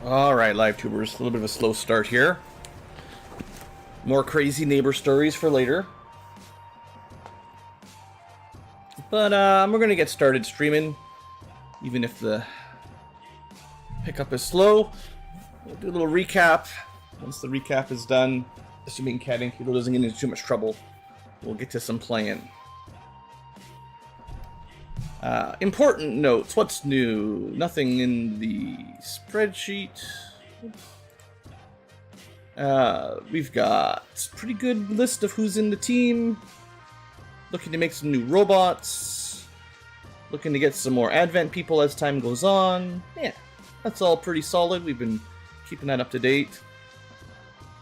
Alright, live tubers, a little bit of a slow start here. More crazy neighbor stories for later. But we're going to get started streaming, even if the pickup is slow. We'll do a little recap. Once the recap is done, assuming Cat Ankylo doesn't get into too much trouble, we'll get to some playing. Important notes. What's new? Nothing in the spreadsheet. We've got a pretty good list of who's in the team. Looking to make some new robots. Looking to get some more Advent people as time goes on. Yeah, that's all pretty solid. We've been keeping that up to date.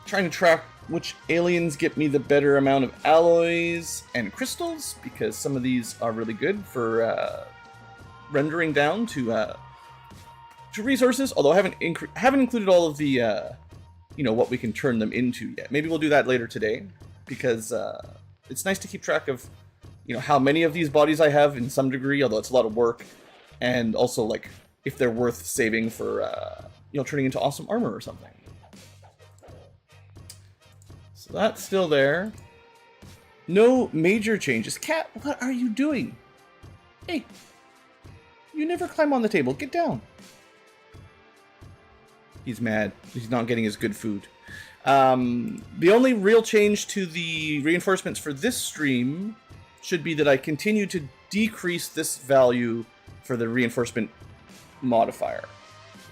Trying to track which aliens get me the better amount of alloys and crystals, because some of these are really good for rendering down to resources. Although I haven't included all of the what we can turn them into yet. Maybe we'll do that later today, because it's nice to keep track of how many of these bodies I have in some degree, although it's a lot of work, and also like if they're worth saving for turning into awesome armor or something. So that's still there. No major changes. Cat, what are you doing? Hey, you never climb on the table. Get down. He's mad. He's not getting his good food. The only real change to the reinforcements for this stream should be that I continue to decrease this value for the reinforcement modifier.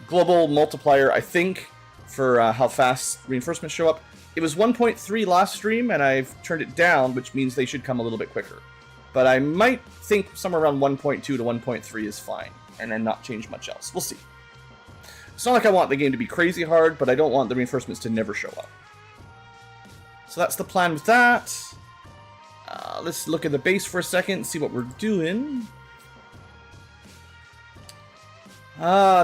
Global multiplier, I think, for how fast reinforcements show up. It was 1.3 last stream, and I've turned it down, which means they should come a little bit quicker. But I might think somewhere around 1.2 to 1.3 is fine, and then not change much else. We'll see. It's not like I want the game to be crazy hard, but I don't want the reinforcements to never show up. So that's the plan with that. Let's look at the base for a second and see what we're doing. We're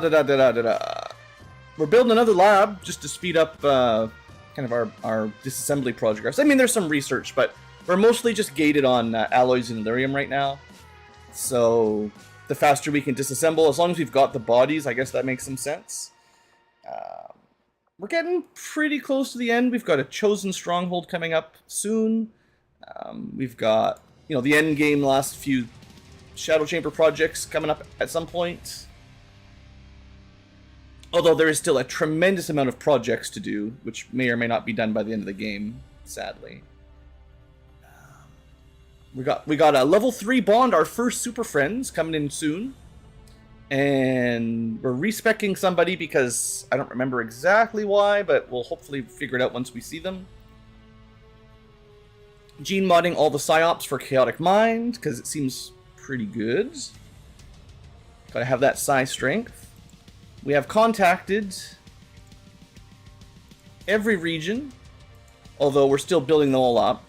building another lab just to speed up kind of our disassembly progress. I mean, there's some research, but we're mostly just gated on alloys and Illyrium right now. So the faster we can disassemble, as long as we've got the bodies, I guess that makes some sense. We're getting pretty close to the end. We've got a chosen stronghold coming up soon. We've got, the end game last few Shadow Chamber projects coming up at some point. Although there is still a tremendous amount of projects to do, which may or may not be done by the end of the game, sadly. We got a level 3 Bond, our first Super Friends, coming in soon. And we're respecking somebody because I don't remember exactly why, but we'll hopefully figure it out once we see them. Gene modding all the psyops for Chaotic Mind, because it seems pretty good. Gotta have that psi strength. We have contacted every region, although we're still building them all up.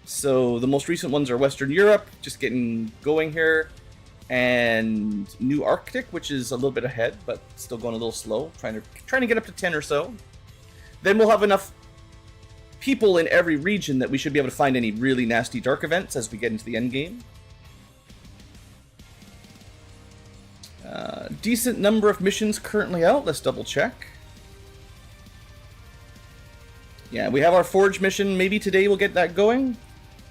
So the most recent ones are Western Europe, just getting going here, and New Arctic, which is a little bit ahead, but still going a little slow, trying to get up to 10 or so. Then we'll have enough people in every region that we should be able to find any really nasty dark events as we get into the end game. Decent number of missions currently out. Let's double check. Yeah, we have our Forge mission. Maybe today we'll get that going.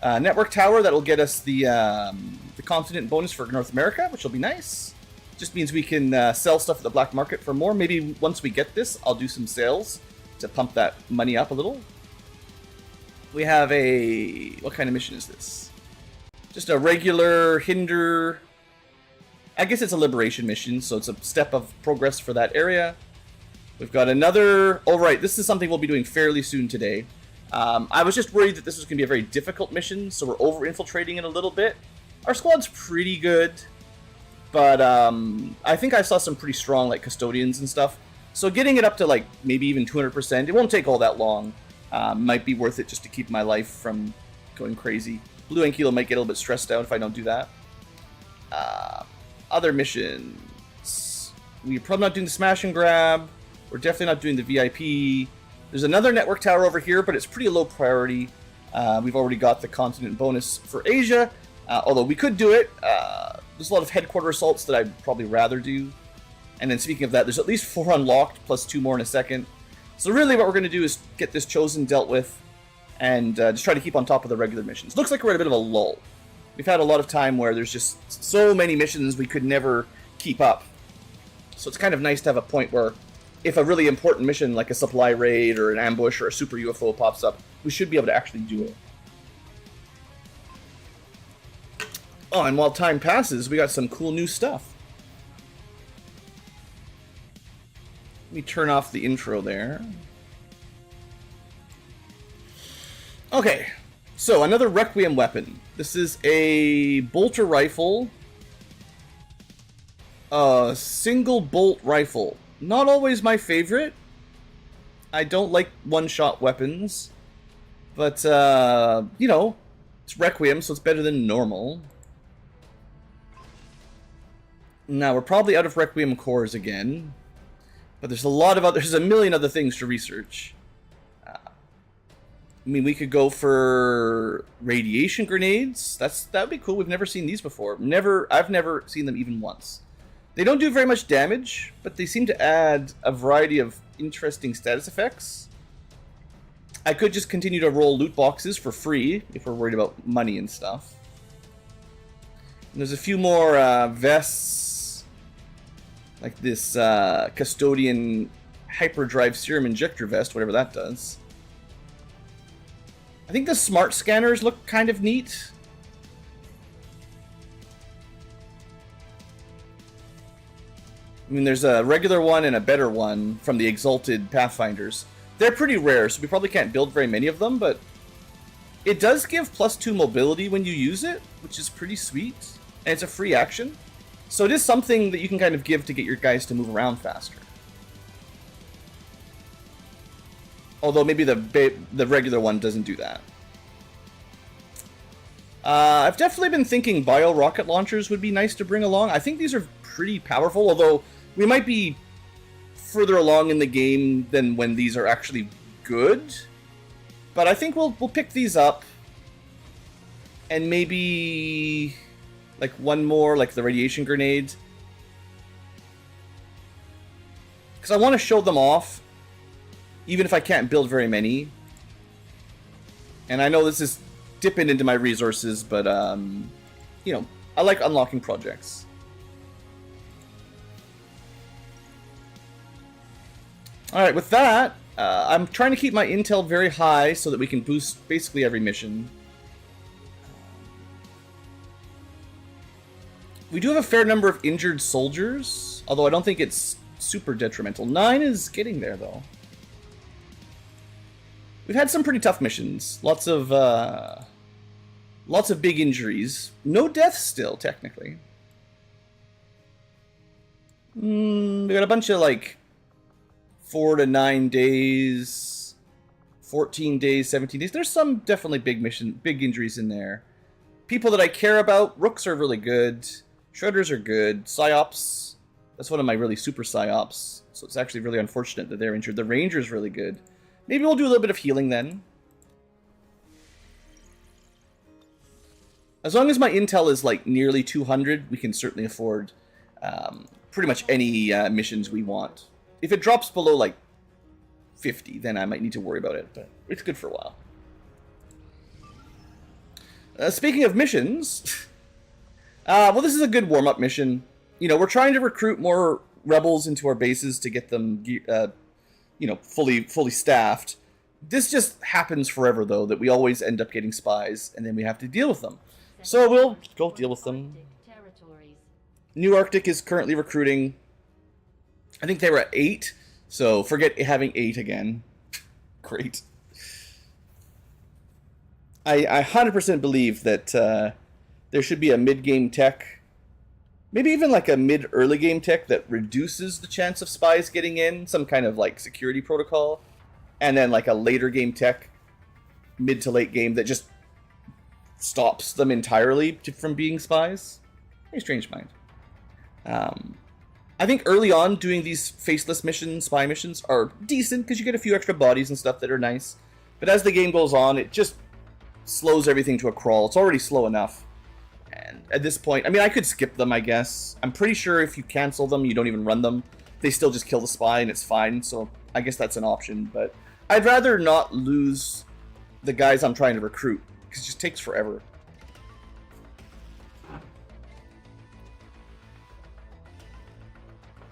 Network Tower, that'll get us the continent bonus for North America, which will be nice. Just means we can sell stuff at the black market for more. Maybe once we get this, I'll do some sales to pump that money up a little. We have a... What kind of mission is this? Just a regular hinder... I guess it's a liberation mission, so it's a step of progress for that area. We've got another... Oh, right, this is something we'll be doing fairly soon today. I was just worried that this was going to be a very difficult mission, so we're over-infiltrating it a little bit. Our squad's pretty good, but I think I saw some pretty strong custodians and stuff. So getting it up to maybe even 200%, it won't take all that long. Might be worth it just to keep my life from going crazy. Blue Ankylo might get a little bit stressed out if I don't do that. Other missions. We're probably not doing the smash and grab. We're definitely not doing the VIP. There's another network tower over here, but it's pretty low priority. We've already got the continent bonus for Asia, although we could do it. There's a lot of headquarter assaults that I'd probably rather do. And then speaking of that, there's at least 4 unlocked, plus 2 more in a second. So really what we're going to do is get this chosen dealt with, and just try to keep on top of the regular missions. Looks like we're at a bit of a lull. We've had a lot of time where there's just so many missions we could never keep up. So it's kind of nice to have a point where if a really important mission like a supply raid or an ambush or a super UFO pops up, we should be able to actually do it. Oh, and while time passes, we got some cool new stuff. Let me turn off the intro there. Okay, so another Requiem weapon. This is a bolter rifle. A single bolt rifle. Not always my favorite. I don't like one-shot weapons. But, you know, it's Requiem, so it's better than normal. Now, we're probably out of Requiem cores again. But there's a million other things to research. I mean, we could go for radiation grenades. That would be cool. We've never seen these before. I've never seen them even once. They don't do very much damage, but they seem to add a variety of interesting status effects. I could just continue to roll loot boxes for free if we're worried about money and stuff. And there's a few more vests, like this custodian hyperdrive serum injector vest, whatever that does. I think the smart scanners look kind of neat. I mean, there's a regular one and a better one from the Exalted Pathfinders. They're pretty rare, so we probably can't build very many of them, but it does give +2 mobility when you use it, which is pretty sweet. And it's a free action. So it is something that you can kind of give to get your guys to move around faster. Although maybe the regular one doesn't do that. I've definitely been thinking bio-rocket launchers would be nice to bring along. I think these are pretty powerful, although we might be further along in the game than when these are actually good. But I think we'll pick these up. And maybe like one more, like the radiation grenade. Because I want to show them off, even if I can't build very many. And I know this is dipping into my resources, but, you know, I like unlocking projects. Alright, with that, I'm trying to keep my intel very high so that we can boost basically every mission. We do have a fair number of injured soldiers, although I don't think it's super detrimental. 9 is getting there, though. We've had some pretty tough missions. Lots of big injuries. No deaths still, technically. We got a bunch of, like, 4 to 9 days, 14 days, 17 days. There's some definitely big injuries in there. People that I care about, Rooks are really good. Shredders are good. Psyops, that's one of my really super Psyops. So it's actually really unfortunate that they're injured. The Ranger's really good. Maybe we'll do a little bit of healing then. As long as my intel is like nearly 200, we can certainly afford pretty much any missions we want. If it drops below like 50, then I might need to worry about it, but it's good for a while. Speaking of missions, well, this is a good warm-up mission. You know, we're trying to recruit more rebels into our bases to get them, you know, fully staffed. This just happens forever, though, that we always end up getting spies, and then we have to deal with them. So we'll go deal with them. New Arctic is currently recruiting. I think they were at 8, so forget having 8 again. Great. I 100% believe that there should be a mid-game tech, maybe even like a mid-early game tech that reduces the chance of spies getting in, some kind of like security protocol, and then like a later game tech, mid to late game, that just stops them entirely from being spies. Very strange mind. I think early on doing these faceless missions, spy missions, are decent because you get a few extra bodies and stuff that are nice. But as the game goes on, it just slows everything to a crawl. It's already slow enough. And at this point, I mean, I could skip them, I guess. I'm pretty sure if you cancel them, you don't even run them. They still just kill the spy and it's fine, so I guess that's an option. But I'd rather not lose the guys I'm trying to recruit, because it just takes forever.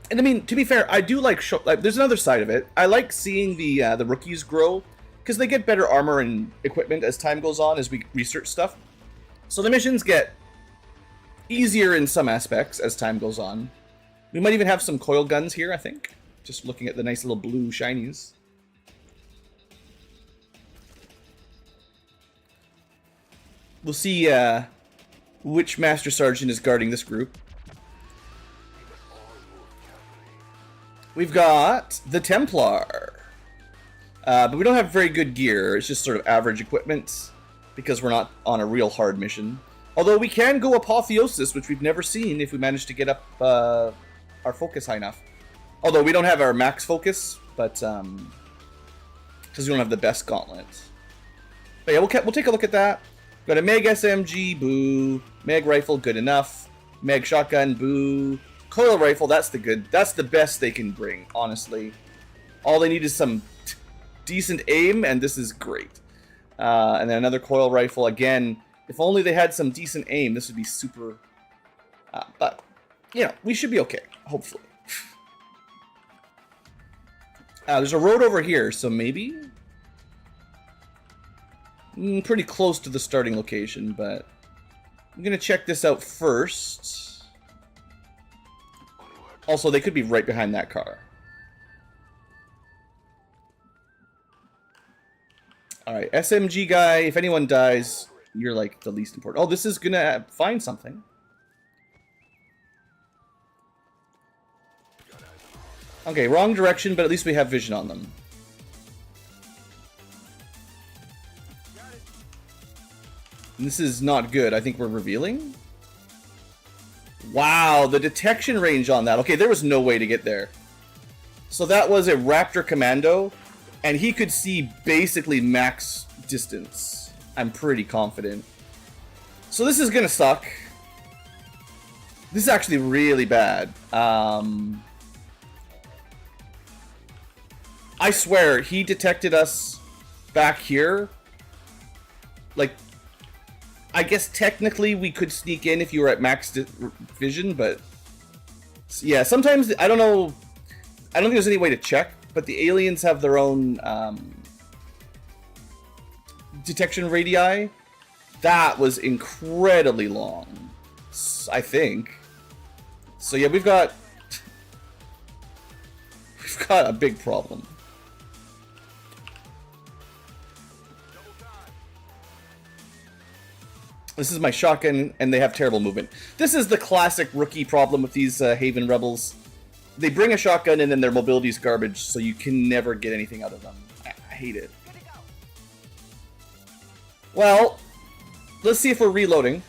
And I mean, to be fair, I do like there's another side of it. I like seeing the rookies grow, because they get better armor and equipment as time goes on, as we research stuff. So the missions get easier in some aspects as time goes on. We might even have some coil guns here, I think. Just looking at the nice little blue shinies. We'll see which Master Sergeant is guarding this group. We've got the Templar. But we don't have very good gear. It's just sort of average equipment, because we're not on a real hard mission. Although we can go Apotheosis, which we've never seen if we manage to get up our focus high enough. Although we don't have our max focus, but because we don't have the best gauntlet. But yeah, we'll take a look at that. Got a Meg SMG, boo. Meg rifle, good enough. Meg shotgun, boo. Coil rifle, that's the best they can bring, honestly. All they need is some decent aim, and this is great. And then another coil rifle, again. If only they had some decent aim, this would be super... but, you know, we should be okay, hopefully. There's a road over here, so maybe? Pretty close to the starting location, but... I'm gonna check this out first. Also, they could be right behind that car. Alright, SMG guy, if anyone dies... You're like the least important. Oh, this is gonna find something. Okay, wrong direction, but at least we have vision on them. And this is not good. I think we're revealing. Wow, the detection range on that. Okay, there was no way to get there. So that was a Raptor Commando, and he could see basically max distance. I'm pretty confident. So this is gonna suck. This is actually really bad. I swear, he detected us back here. Like, I guess technically we could sneak in if you were at max vision, but... Yeah, sometimes, I don't know... I don't think there's any way to check, but the aliens have their own... detection radii. That was incredibly long, I think. So yeah, we've got a big problem. This is my shotgun, and they have terrible movement. This is the classic rookie problem with these Haven Rebels. They bring a shotgun, and then their mobility is garbage, so you can never get anything out of them. I hate it. Well, let's see if we're reloading.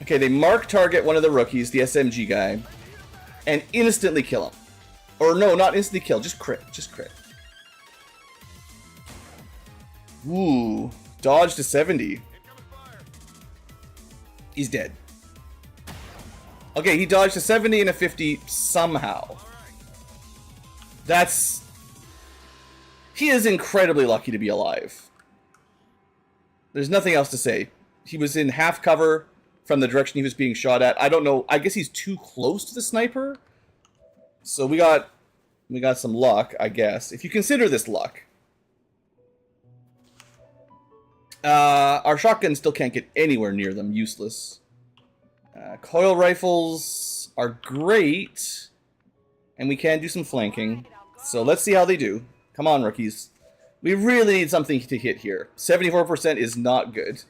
Okay, they mark target one of the rookies, the SMG guy, and instantly kill him. Or no, not instantly kill, just crit, just crit. Ooh, dodge to 70. He's dead. Okay, he dodged a 70 and a 50 somehow. That's... He is incredibly lucky to be alive. There's nothing else to say. He was in half cover from the direction he was being shot at. I don't know. I guess he's too close to the sniper. So we got some luck, I guess. If you consider this luck. Our shotgun still can't get anywhere near them. Useless. Coil rifles are great. And we can do some flanking. So let's see how they do. Come on, rookies. We really need something to hit here. 74% is not good.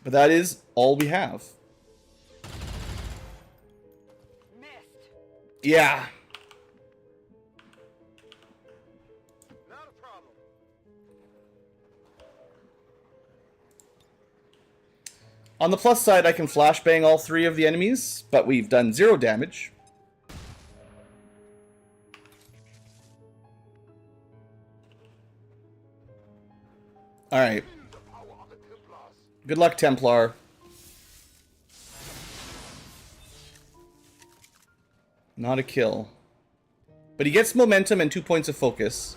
But that is all we have. Missed. Yeah. Not a problem. On the plus side, I can flashbang all three of the enemies, but we've done 0 damage. Alright. Good luck, Templar. Not a kill. But he gets momentum and 2 points of focus.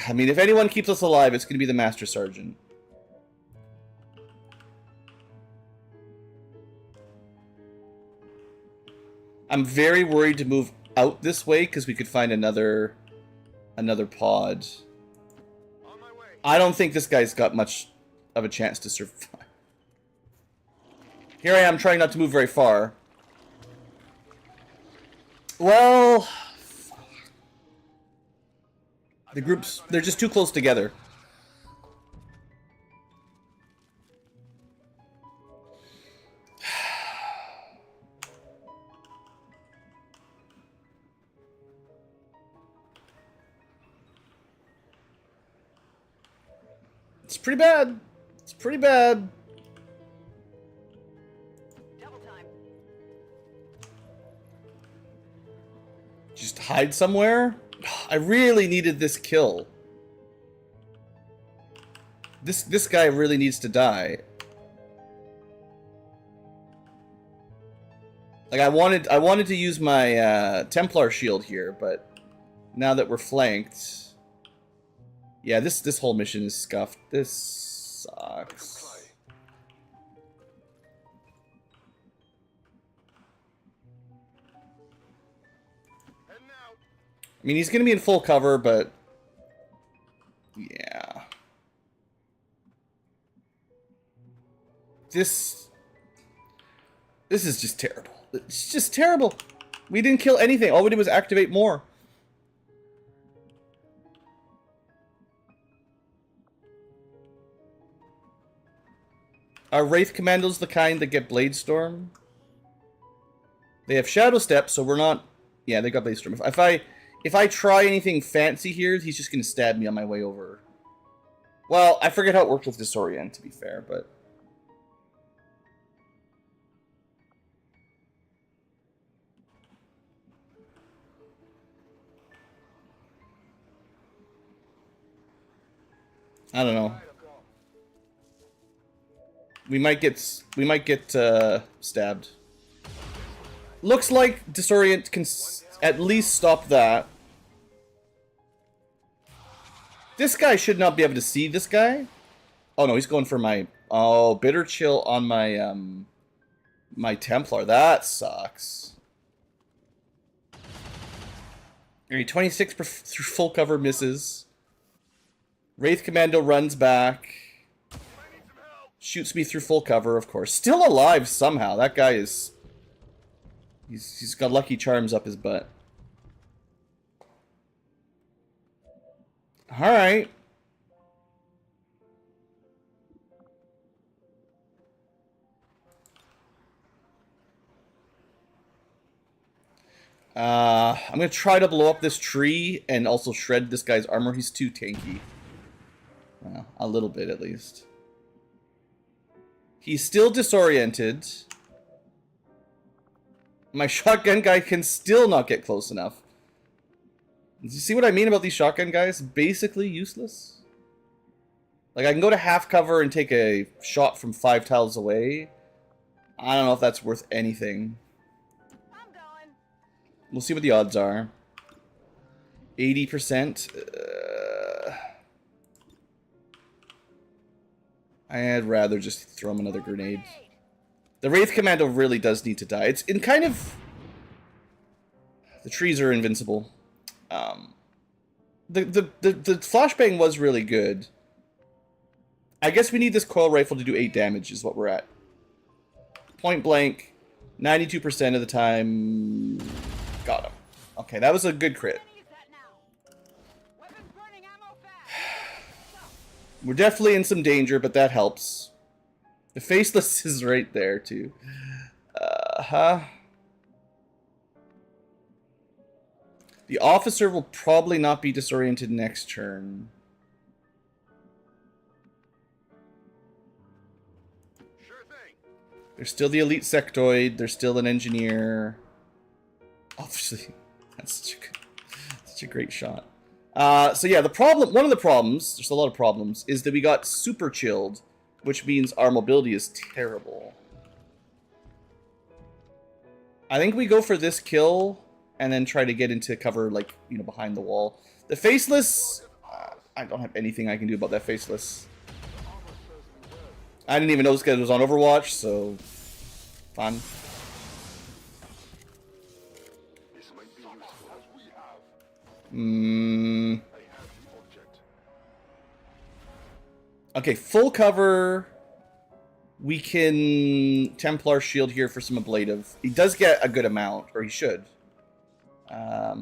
I mean, if anyone keeps us alive, it's going to be the Master Sergeant. I'm very worried to move out this way because we could find another pod. I don't think this guy's got much of a chance to survive. Here I am trying not to move very far. Well, the groups, they're just too close together. It's pretty bad. It's pretty bad. Double time. Just hide somewhere? I really needed this kill. This guy really needs to die. Like I wanted to use my Templar shield here, but now that we're flanked, yeah, this whole mission is scuffed. This sucks. I mean, he's gonna be in full cover, but yeah, this is just terrible. It's just terrible. We didn't kill anything. All we did was activate more. Are Wraith Commandos the kind that get Blade Storm? They have Shadow Step, so we're not... Yeah, they got Blade Storm. If I try anything fancy here, he's just gonna stab me on my way over. Well, I forget how it worked with Disorient, to be fair, but... I don't know. We might get stabbed. Looks like Disorient can at least stop that. This guy should not be able to see this guy. Oh no, he's going for my... Oh, Bitter Chill on my my Templar. That sucks. Alright, 26 through full cover misses. Wraith Commando runs back. Shoots me through full cover, of course. Still alive somehow. That guy is... He's got Lucky Charms up his butt. Alright. I'm gonna try to blow up this tree and also shred this guy's armor. He's too tanky. Well, a little bit at least. He's still disoriented. My shotgun guy can still not get close enough. Do you see what I mean about these shotgun guys? Basically useless. Like, I can go to half cover and take a shot from 5 tiles away. I don't know if that's worth anything. I'm going. We'll see what the odds are. 80%. I'd rather just throw him another grenade. The Wraith Commando really does need to die. It's in kind of... The trees are invincible. The flashbang was really good. I guess we need this coil rifle to do 8 damage is what we're at. Point blank, 92% of the time... Got him. Okay, that was a good crit. We're definitely in some danger, but that helps. The Faceless is right there, too. The officer will probably not be disoriented next turn. Sure thing. There's still the elite sectoid. There's still an engineer. Obviously, that's such a great shot. So yeah, one of the problems, there's a lot of problems, is that we got super chilled, which means our mobility is terrible. I think we go for this kill and then try to get into cover, like, you know, behind the wall. The faceless, I don't have anything I can do about that faceless. I didn't even know this guy was on Overwatch, so fun. Okay, full cover. We can Templar shield here for some ablative. He does get a good amount, or he should. Yeah,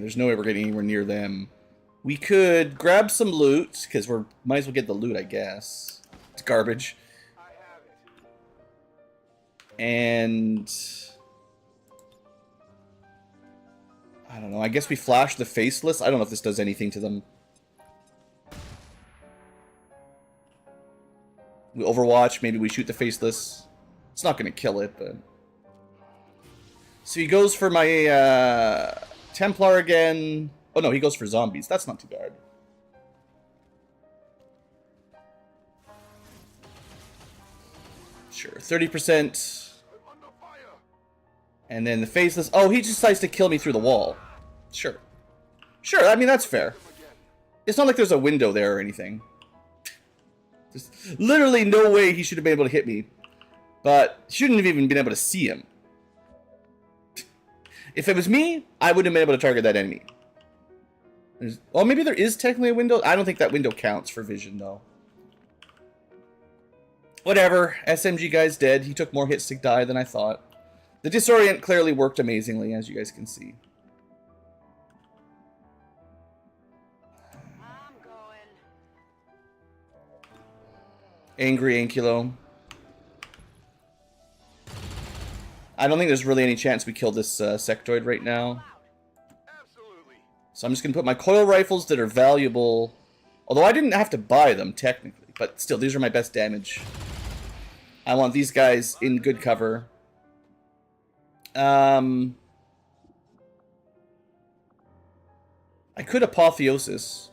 there's no way we're getting anywhere near them. We could grab some loot, because we might as well get the loot, I guess. It's garbage. And I don't know, I guess we flash the faceless. I don't know if this does anything to them. We Overwatch, maybe we shoot the faceless. It's not going to kill it, but... So he goes for my Templar again. Oh no, he goes for zombies. That's not too bad. Sure, 30%. And then the faceless. Oh, he just decides to kill me through the wall. Sure. Sure, I mean, that's fair. It's not like there's a window there or anything. There's literally no way he should have been able to hit me. But shouldn't have even been able to see him. If it was me, I wouldn't have been able to target that enemy. Well, maybe there is technically a window. I don't think that window counts for vision, though. Whatever. SMG guy's dead. He took more hits to die than I thought. The disorient clearly worked amazingly, as you guys can see. I'm going. Angry Ankylo. I don't think there's really any chance we kill this sectoid right now. Absolutely. So I'm just going to put my coil rifles that are valuable. Although I didn't have to buy them, technically. But still, these are my best damage. I want these guys in good cover. I could Apotheosis.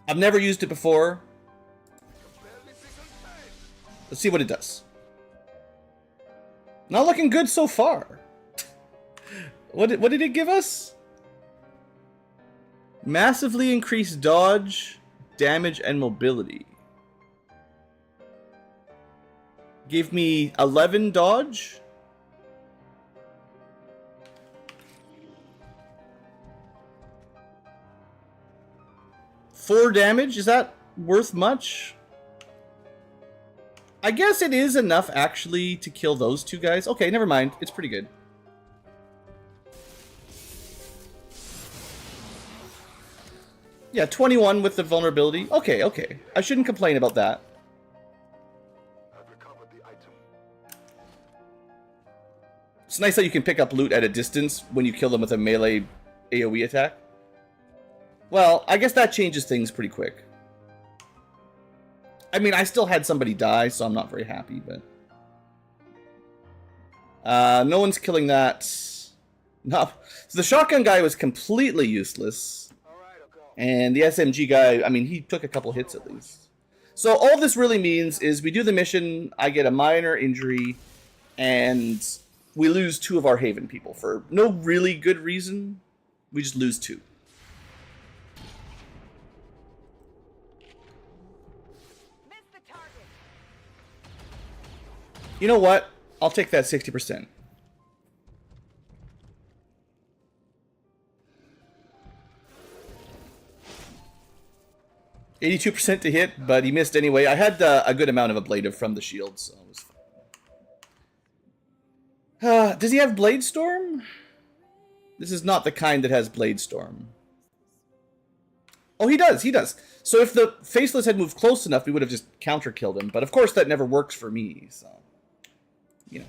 I've never used it before. Let's see what it does. Not looking good so far. What did it give us? Massively increased dodge, damage, and mobility. Gave me 11 dodge. Four damage? Is that worth much? I guess it is enough, actually, to kill those two guys. Okay, never mind. It's pretty good. Yeah, 21 with the vulnerability. Okay, okay. I shouldn't complain about that. I've recovered the item. It's nice that you can pick up loot at a distance when you kill them with a melee AoE attack. Well, I guess that changes things pretty quick. I mean, I still had somebody die, so I'm not very happy, but... no one's killing that. No. So the shotgun guy was completely useless. And the SMG guy, I mean, he took a couple hits at least. So all this really means is we do the mission, I get a minor injury, and we lose 2 of our Haven people for no really good reason. We just lose 2. You know what? I'll take that 60%. %82 to hit, but he missed anyway. I had a good amount of ablative from the shield, so it was fine. Does he have Blade Storm? This is not the kind that has Blade Storm. Oh, he does, he does. So if the Faceless had moved close enough, we would have just counter-killed him. But of course that never works for me, so... You know.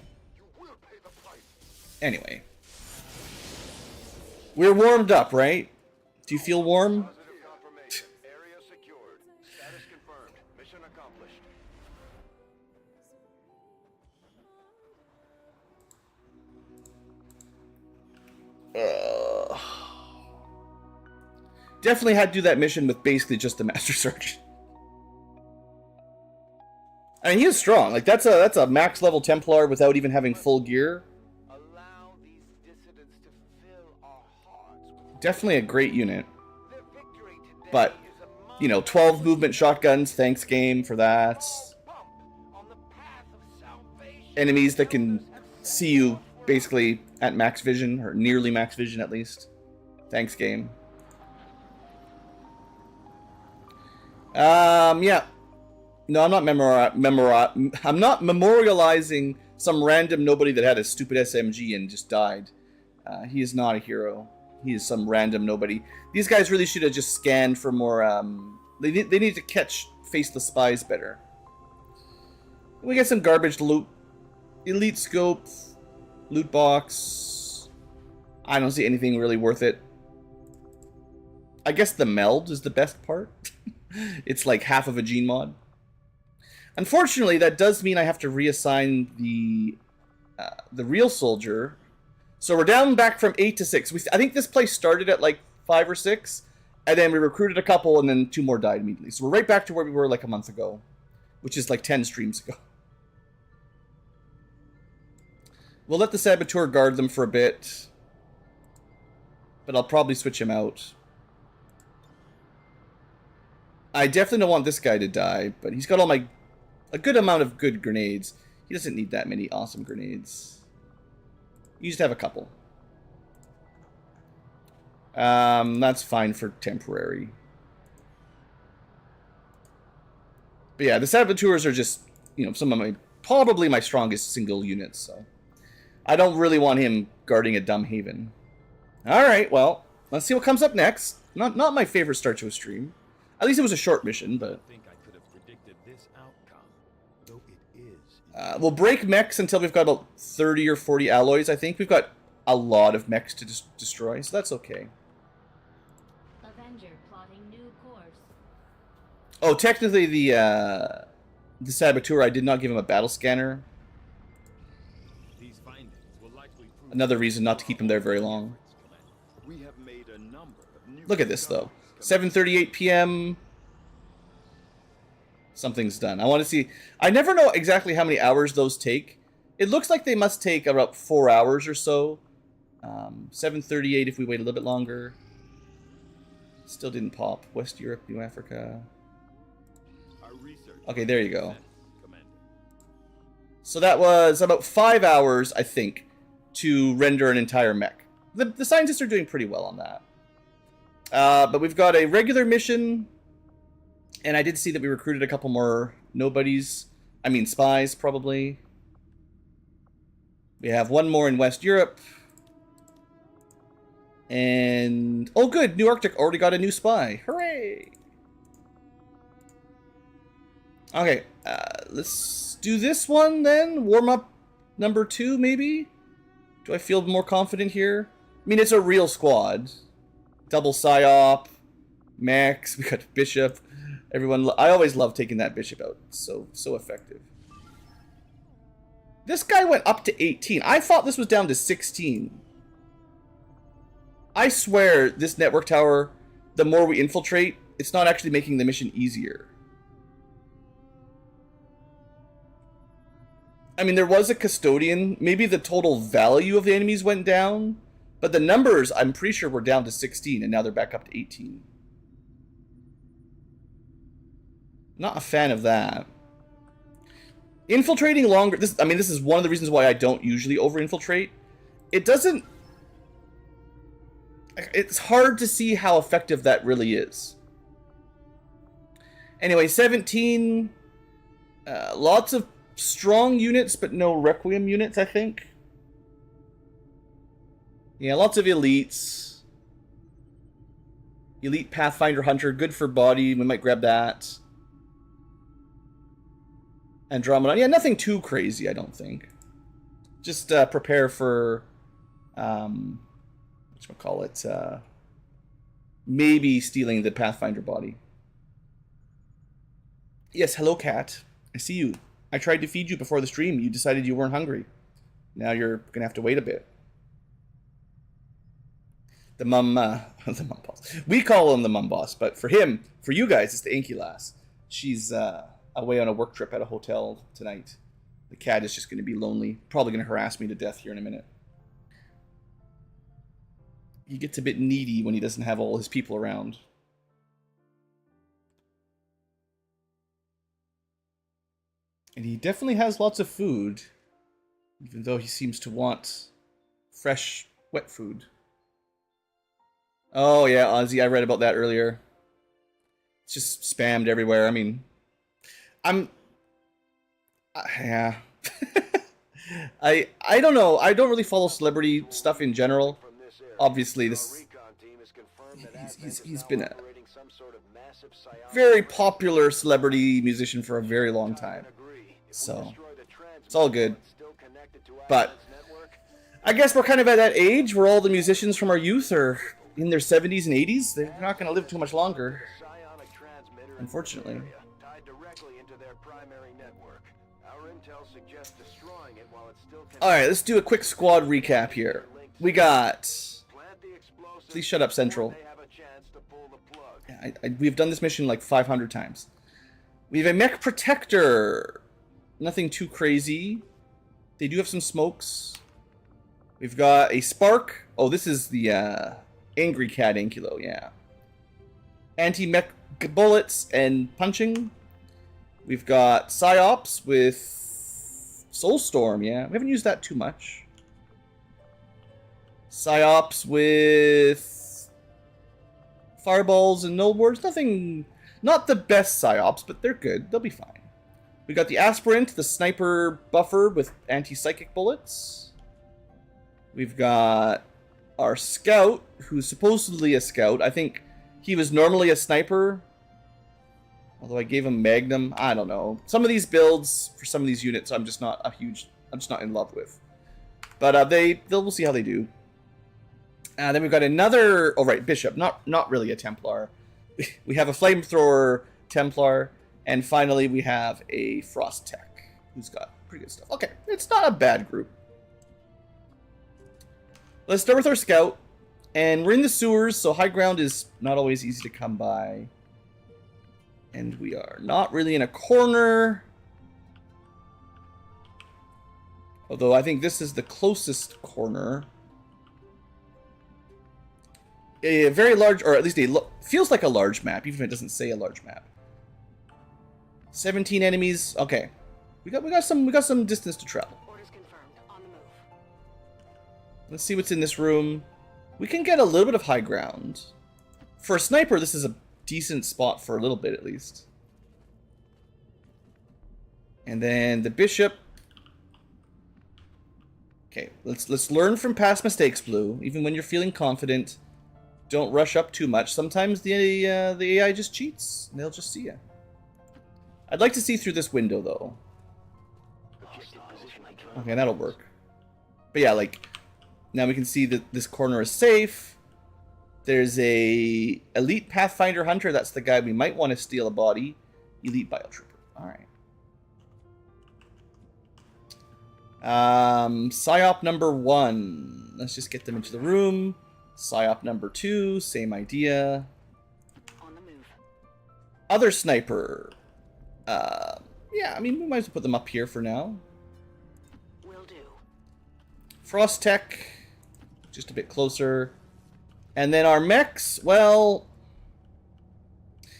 Anyway. We're warmed up, right? Do you feel warm? Area secured. Status confirmed. Mission accomplished. Definitely had to do that mission with basically just the Master Surgeon. I mean, he is strong. Like that's a max level Templar without even having full gear. Allow these dissidents to fill our hearts with Definitely a great unit. their victory today But, is a you know, 12 movement shotguns. Thanks, game, for that. bump on the path of salvation. Enemies that can see you basically at max vision, or nearly max vision at least. Thanks, game. Yeah. No, I'm not I'm not memorializing some random nobody that had a stupid SMG and just died. He is not a hero. He is some random nobody. These guys really should have just scanned for more. They need to catch faceless spies better. We get some garbage loot. Elite scope, loot box. I don't see anything really worth it. I guess the meld is the best part. It's like half of a gene mod. Unfortunately, that does mean I have to reassign the real soldier. So we're down back from 8 to 6. I think this place started at like 5 or 6, and then we recruited a couple, and then 2 more died immediately. So we're right back to where we were like a month ago, which is like 10 streams ago. We'll let the Saboteur guard them for a bit, but I'll probably switch him out. I definitely don't want this guy to die, but he's got a good amount of good grenades. He doesn't need that many awesome grenades. You just have a couple. That's fine for temporary. But yeah, the Saboteurs are just, you know, probably my strongest single units, so I don't really want him guarding a dumb haven. Alright, well, let's see what comes up next. Not my favorite start to a stream. At least it was a short mission, but I think I could have predicted this outcome, though it is. we'll break mechs until we've got about 30 or 40 alloys, I think. We've got a lot of mechs to destroy, so that's okay. Avenger plotting new course. Oh, technically the Saboteur, I did not give him a battle scanner. These findings will likely prove Another reason not to keep him there very long. we have made a number of new Look at this, though. 7:38 p.m. Something's done. I want to see. I never know exactly how many hours those take. It looks like they must take about 4 hours or so. 7:38 if we wait a little bit longer. Still didn't pop. West Europe, New Africa. Our research. Okay, there you go. Commander. So that was about 5 hours, I think, to render an entire mech. The scientists are doing pretty well on that. But we've got a regular mission, and I did see that we recruited a couple more nobodies. I mean, spies, probably. We have one more in West Europe. And... oh, good! New Arctic already got a new spy. Hooray! Okay, let's do this one, then. Warm up number 2, maybe? Do I feel more confident here? I mean, it's a real squad. Double psyop, Max, we got Bishop. Everyone, I always love taking that Bishop out. So effective. This guy went up to 18. I thought this was down to 16. I swear, this network tower, the more we infiltrate, it's not actually making the mission easier. I mean, there was a custodian. Maybe the total value of the enemies went down. But the numbers, I'm pretty sure, were down to 16, and now they're back up to 18. Not a fan of that. Infiltrating longer... this is one of the reasons why I don't usually over-infiltrate. It doesn't... it's hard to see how effective that really is. Anyway, 17... lots of strong units, but no Requiem units, I think. Yeah, lots of elites. Elite Pathfinder Hunter, good for body. We might grab that. Andromeda. Yeah, nothing too crazy, I don't think. Just prepare for, whatchamacallit, maybe stealing the Pathfinder body. Yes, hello, cat. I see you. I tried to feed you before the stream. You decided you weren't hungry. Now you're going to have to wait a bit. The mum, the mum boss. We call him the mum boss, but for him, for you guys, it's the Inky lass. She's away on a work trip at a hotel tonight. The cat is just going to be lonely. Probably going to harass me to death here in a minute. He gets a bit needy when he doesn't have all his people around. And he definitely has lots of food, even though he seems to want fresh, wet food. Oh yeah, Ozzy, I read about that earlier. It's just spammed everywhere. I mean, yeah. I don't know. I don't really follow celebrity stuff in general. Obviously, he's been a very popular celebrity musician for a very long time. So it's all good. But I guess we're kind of at that age where all the musicians from our youth are in their 70s and 80s. They're not going to live too much longer, unfortunately. Alright, let's do a quick squad recap here. We got... Please shut up, Central. Yeah, we've done this mission like 500 times. We have a mech protector. Nothing too crazy. They do have some smokes. We've got a spark. Oh, this is the angry cat Ankylo, yeah. Anti-mech bullets and punching. We've got Psyops with Soulstorm, yeah. We haven't used that too much. Psyops with Fireballs and Null Wards. Nothing, not the best Psyops, but they're good. They'll be fine. We got the Aspirant, the Sniper Buffer with anti-psychic bullets. We've got our Scout, who's supposedly a Scout. I think he was normally a Sniper. Although I gave him Magnum. I don't know. Some of these builds, for some of these units, I'm just not in love with. But we'll see how they do. Then we've got another, oh right, Bishop, not really a Templar. We have a Flamethrower Templar, and finally we have a Frost Tech, who's got pretty good stuff. Okay, it's not a bad group. Let's start with our Scout, and we're in the sewers, so high ground is not always easy to come by. And we are not really in a corner. Although I think this is the closest corner. A very large, or at least feels like a large map, even if it doesn't say a large map. 17 enemies. Okay, we got some distance to travel. Orders confirmed. On the move. Let's see what's in this room. We can get a little bit of high ground. For a sniper, this is a decent spot for a little bit at least. And then the Bishop. Okay, let's learn from past mistakes, Blue. Even when you're feeling confident, don't rush up too much. Sometimes the AI just cheats, and they'll just see you. I'd like to see through this window, though. Okay, that'll work. But yeah, like, now we can see that this corner is safe. There's a Elite Pathfinder Hunter. That's the guy we might want to steal a body. Elite Biotrooper. Alright. Psyop number 1. Let's just get them into the room. Psyop number 2. Same idea. On the move. Other sniper. Yeah, I mean, we might as well put them up here for now. Will do. Frost Tech. Just a bit closer. And then our mechs, well,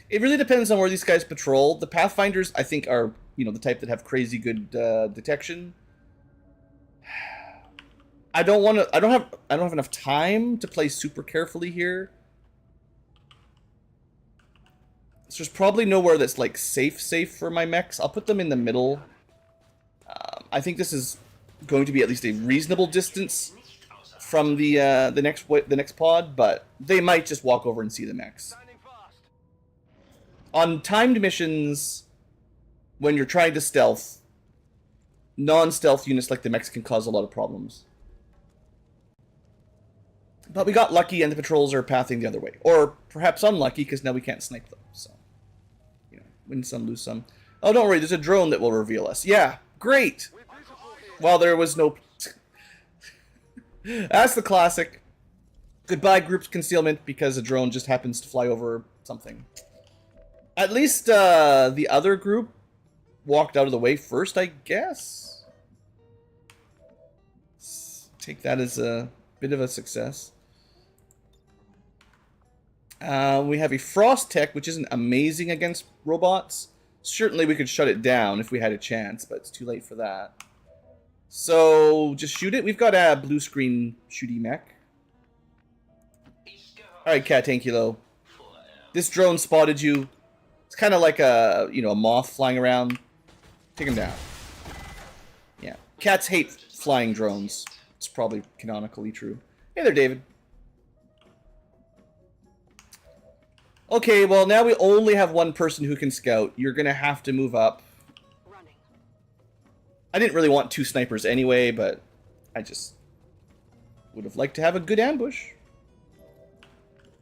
it really depends on where these guys patrol. The Pathfinders, I think, are, you know, the type that have crazy good detection. I don't have enough time to play super carefully here. So there's probably nowhere that's like safe for my mechs. I'll put them in the middle. I think this is going to be at least a reasonable distance from the next pod, but they might just walk over and see the mechs. On timed missions, when you're trying to stealth, non-stealth units like the mechs can cause a lot of problems. But we got lucky and the patrols are pathing the other way. Or perhaps unlucky because now we can't snipe them. So, you know, win some, lose some. Oh, don't worry, there's a drone that will reveal us. Yeah, great! Well, there was no... That's the classic. Goodbye group concealment because a drone just happens to fly over something. At least the other group walked out of the way first, I guess. Let's take that as a bit of a success. We have a frost tech, which isn't amazing against robots. Certainly we could shut it down if we had a chance, but it's too late for that. So just shoot it. We've got a blue screen shooty mech. Alright, Cat Ankylo. This drone spotted you. It's kind of like a, a moth flying around. Take him down. Yeah. Cats hate flying drones. It's probably canonically true. Hey there, David. Okay, well, now we only have one person who can scout. You're going to have to move up. Running. I didn't really want 2 snipers anyway, but I just would have liked to have a good ambush.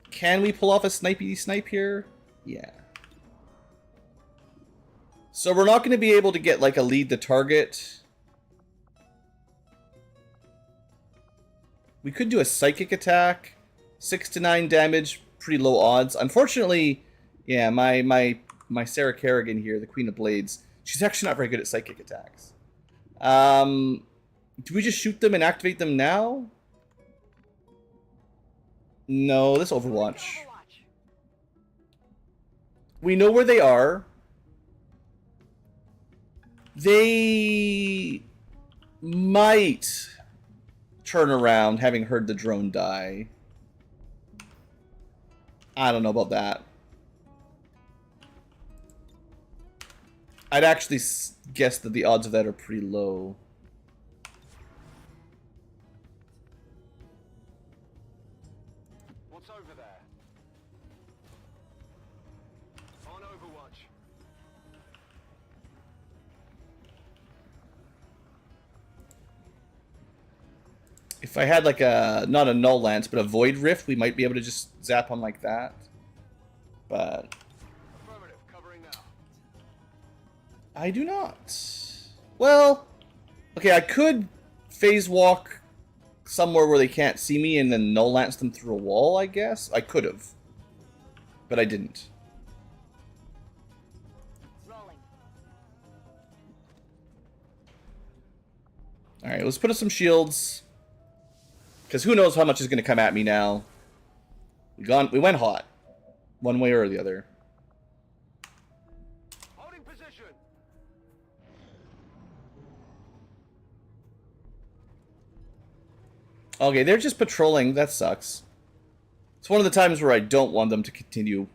Can we pull off a snipey snipe here? Yeah. So we're not going to be able to get like a lead to target. We could do a psychic attack. 6 to 9 damage. Pretty low odds. Unfortunately, yeah, my Sarah Kerrigan here, the Queen of Blades, she's actually not very good at psychic attacks. Do we just shoot them and activate them now? No, this Overwatch. We know where they are. They might turn around having heard the drone die. I don't know about that. I'd actually guess that the odds of that are pretty low. What's over there? On Overwatch. If I had like a, not a null lance, but a void rift, we might be able to just zap on like that. But Affirmative, covering now. I do not. Well, okay, I could phase walk somewhere where they can't see me and then null lance them through a wall, I guess. I could have. But I didn't. Rolling. Alright, let's put up some shields. Because who knows how much is going to come at me now. We went hot. One way or the other. Holding position. Okay, they're just patrolling. That sucks. It's one of the times where I don't want them to continue.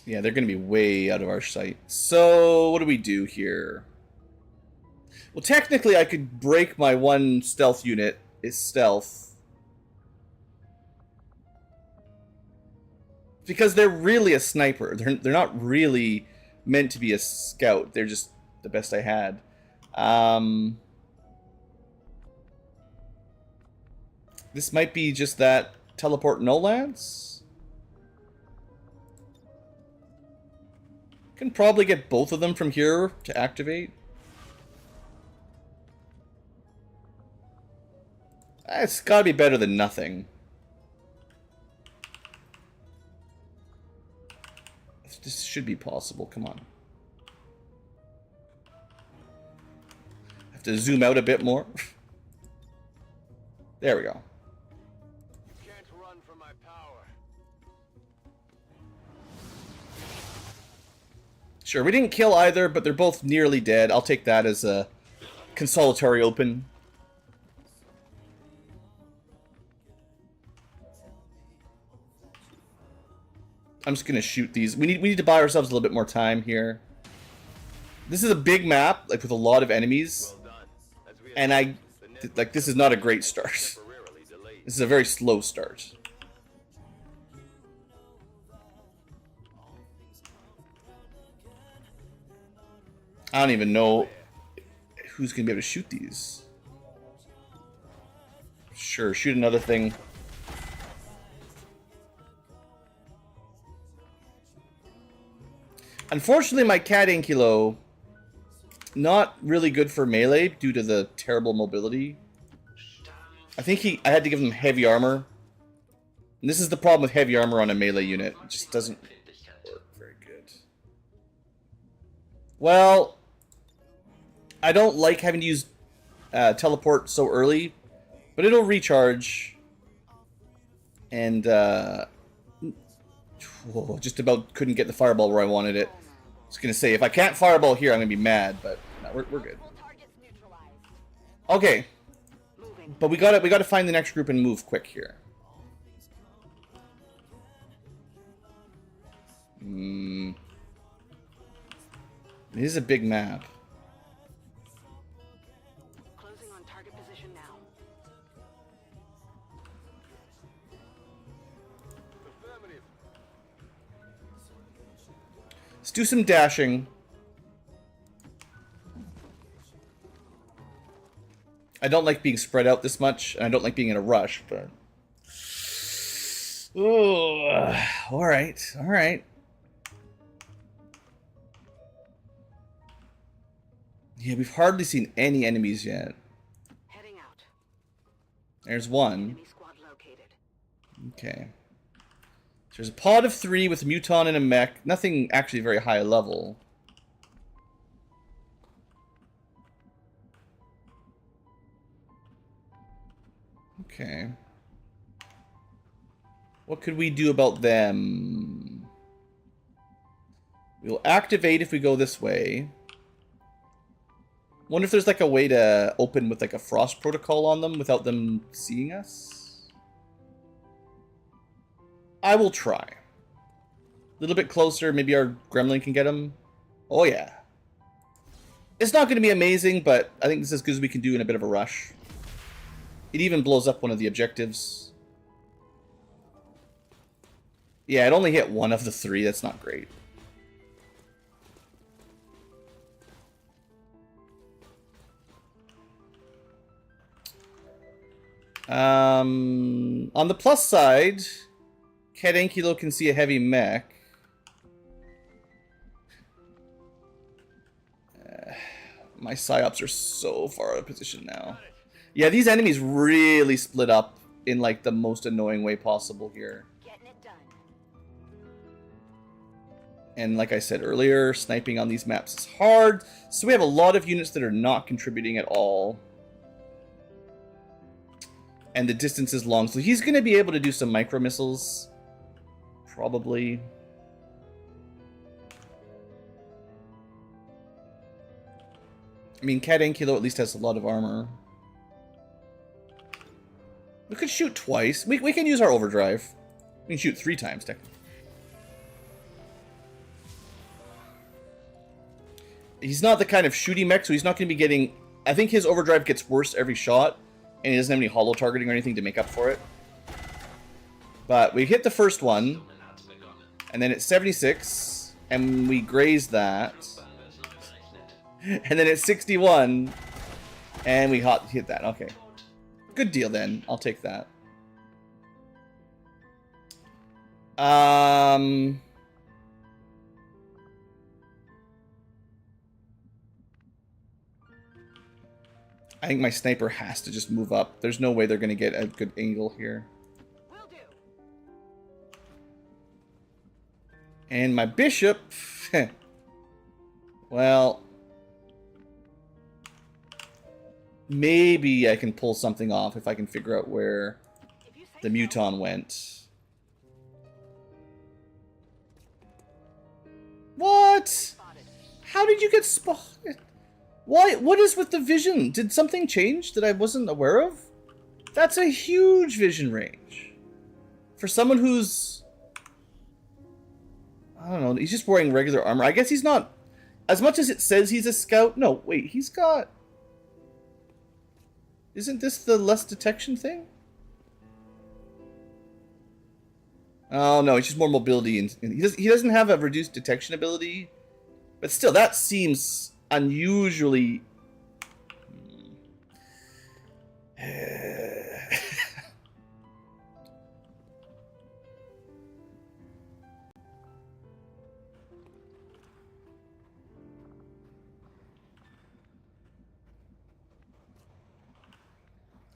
Yeah, they're going to be way out of our sight. So, what do we do here? Well, technically, I could break my one stealth unit. Is stealth. Because they're really a sniper. They're not really meant to be a scout. They're just the best I had. This might be just that teleport no lance. Can probably get both of them from here to activate. It's gotta be better than nothing. This should be possible, come on. Have to zoom out a bit more. There we go. You can't run from my power. Sure, we didn't kill either, but they're both nearly dead. I'll take that as a consolatory open. I'm just gonna shoot these. We need to buy ourselves a little bit more time here. This is a big map, like with a lot of enemies, Well done. As we and like this is not a great start. temporarily delayed. This is a very slow start. I don't even know who's gonna be able to shoot these. Sure, shoot another thing. Unfortunately, my cat Ankylo Not really good for melee due to the terrible mobility. I think I had to give him heavy armor. And this is the problem with heavy armor on a melee unit. It just doesn't work very good. Well, I don't like having to use teleport so early, but it'll recharge. And just about couldn't get the fireball where I wanted it. I was gonna say, if I can't fireball here, I'm gonna be mad, but no, we're good. Okay, but we gotta find the next group and move quick here. It is a big map. Closing on target position now. Let's do some dashing. I don't like being spread out this much, and I don't like being in a rush, but... Ooh, alright, alright. Yeah, we've hardly seen any enemies yet. Heading out. There's one. Enemy squad located. Okay. So there's a pod of 3 with a muton and a mech. Nothing actually very high level. Okay. What could we do about them? We'll activate if we go this way. Wonder if there's like a way to open with like a frost protocol on them without them seeing us? I will try. A little bit closer, maybe our gremlin can get him. Oh yeah. It's not going to be amazing, but I think this is as good as we can do in a bit of a rush. It even blows up one of the objectives. Yeah, it only hit one of the 3. That's not great. On the plus side, Cat Ankylo can see a heavy mech. My psyops are so far out of position now. Yeah, these enemies really split up in like the most annoying way possible here. Getting it done. And like I said earlier, sniping on these maps is hard. So we have a lot of units that are not contributing at all. And the distance is long, so he's going to be able to do some micro missiles. Probably. I mean, Cat Ankylo at least has a lot of armor. We could shoot twice. We can use our overdrive. We can shoot 3 times, technically. He's not the kind of shooty mech, so he's not going to be getting... I think his overdrive gets worse every shot, and he doesn't have any holo targeting or anything to make up for it. But we hit the first one, and then it's 76, and we graze that. And then it's 61, and we hit that. Okay. Good deal, then. I'll take that. I think my sniper has to just move up. There's no way they're going to get a good angle here. Will do. And my bishop... well... maybe I can pull something off if I can figure out where the muton went. What? How did you get spotted? Why? What is with the vision? Did something change that I wasn't aware of? That's a huge vision range. For someone who's... I don't know, he's just wearing regular armor. I guess he's not... as much as it says he's a scout... No, wait, he's got... Isn't this the less detection thing? Oh no, it's just more mobility, and he doesn't have a reduced detection ability, but still, that seems unusually.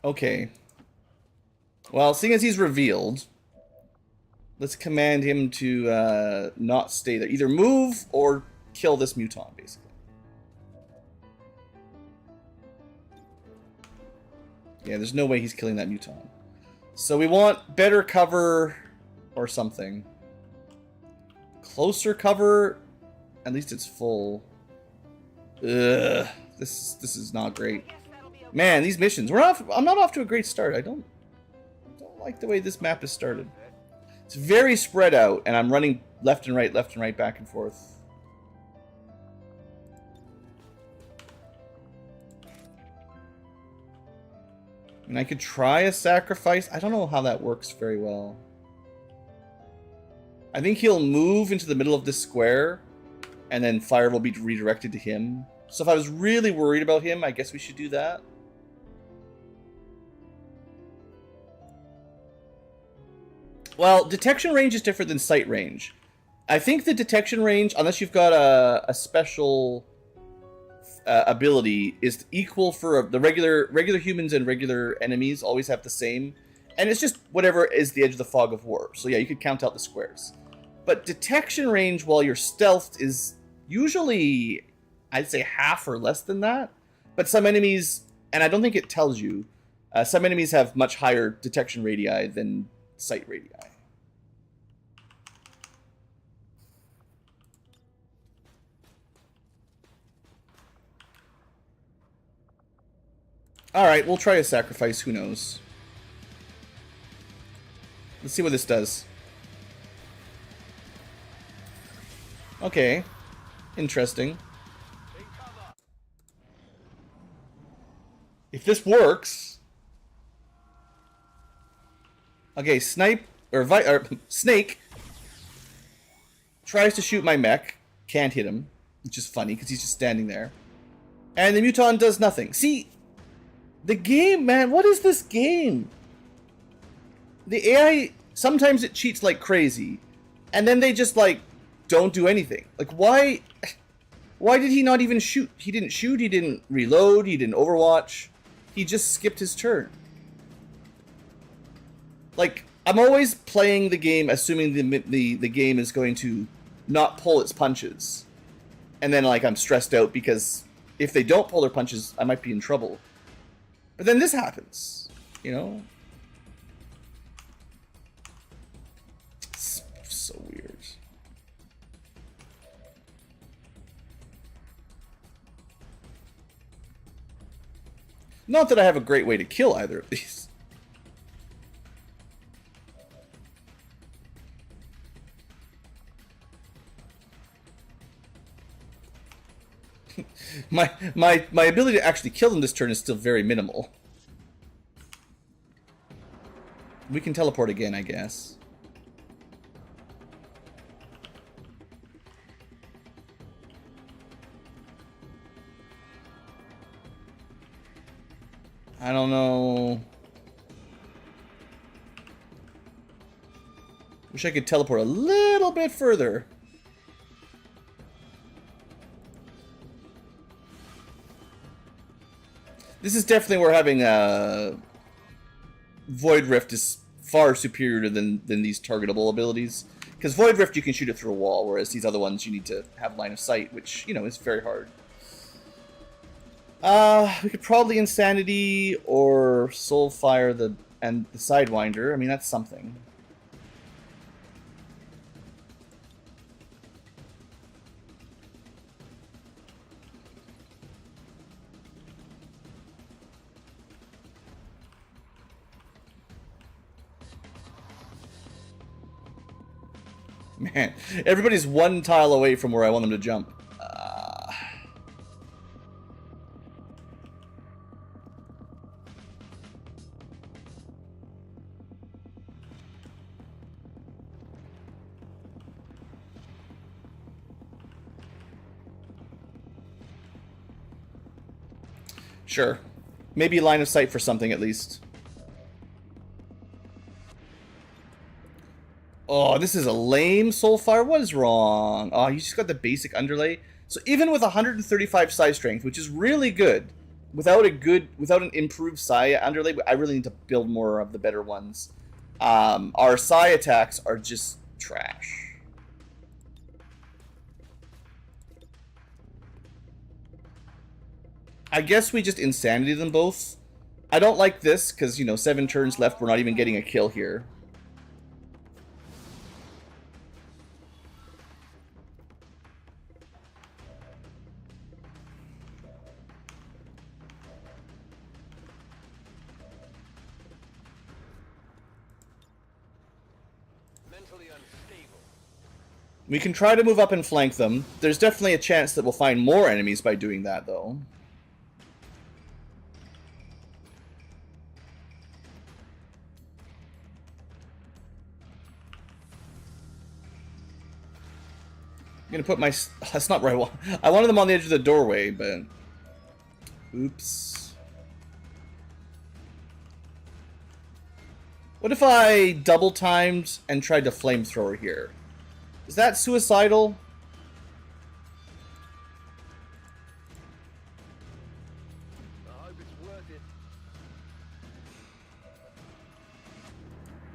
Okay. Well, seeing as he's revealed, let's command him to not stay there. Either move or kill this muton, basically. Yeah, there's no way he's killing that muton. So we want better cover or something. Closer cover. At least it's full. Ugh. This is not great. Man, these missions. I'm not off to a great start. I don't like the way this map is started. It's very spread out, and I'm running left and right, back and forth. And I could try a sacrifice. I don't know how that works very well. I think he'll move into the middle of this square, and then fire will be redirected to him. So if I was really worried about him, I guess we should do that. Well, detection range is different than sight range. I think the detection range, unless you've got a special ability, is equal for the regular humans and regular enemies always have the same. And it's just whatever is the edge of the fog of war. So yeah, you could count out the squares. But detection range while you're stealthed is usually, I'd say, half or less than that. But some enemies, and I don't think it tells you, some enemies have much higher detection radii than sight radii. Alright, we'll try a sacrifice, who knows. Let's see what this does. Okay. Interesting. If this works... Okay, Snake tries to shoot my mech. Can't hit him, which is funny, because he's just standing there. And the muton does nothing. See... The game, man, what is this game? The AI, sometimes it cheats like crazy, and then they just, like, don't do anything. Like, why did he not even shoot? He didn't shoot, he didn't reload, he didn't overwatch. He just skipped his turn. Like, I'm always playing the game assuming the game is going to not pull its punches. And then, like, I'm stressed out because if they don't pull their punches, I might be in trouble. But then this happens, you know? It's so weird. Not that I have a great way to kill either of these. My ability to actually kill them this turn is still very minimal. We can teleport again, I guess. I don't know. Wish I could teleport a little bit further. This is definitely where having Void Rift is far superior than these targetable abilities. Because Void Rift, you can shoot it through a wall, whereas these other ones, you need to have line of sight, which, you know, is very hard. We could probably Insanity or Soulfire the Sidewinder. I mean, that's something. Man, everybody's one tile away from where I want them to jump. Sure. Maybe line of sight for something at least. Oh, this is a lame Soulfire. What is wrong? Oh, you just got the basic underlay. So even with 135 size strength, which is really good, without an improved psi underlay, I really need to build more of the better ones. Our psi attacks are just trash. I guess we just insanity them both. I don't like this because, you know, 7 turns left, we're not even getting a kill here. Mentally unstable. We can try to move up and flank them. There's definitely a chance that we'll find more enemies by doing that, though. I'm gonna put my... That's not where I want... I wanted them on the edge of the doorway, but... Oops. What if I double-timed and tried to flamethrower here? Is that suicidal? I hope it's worth it.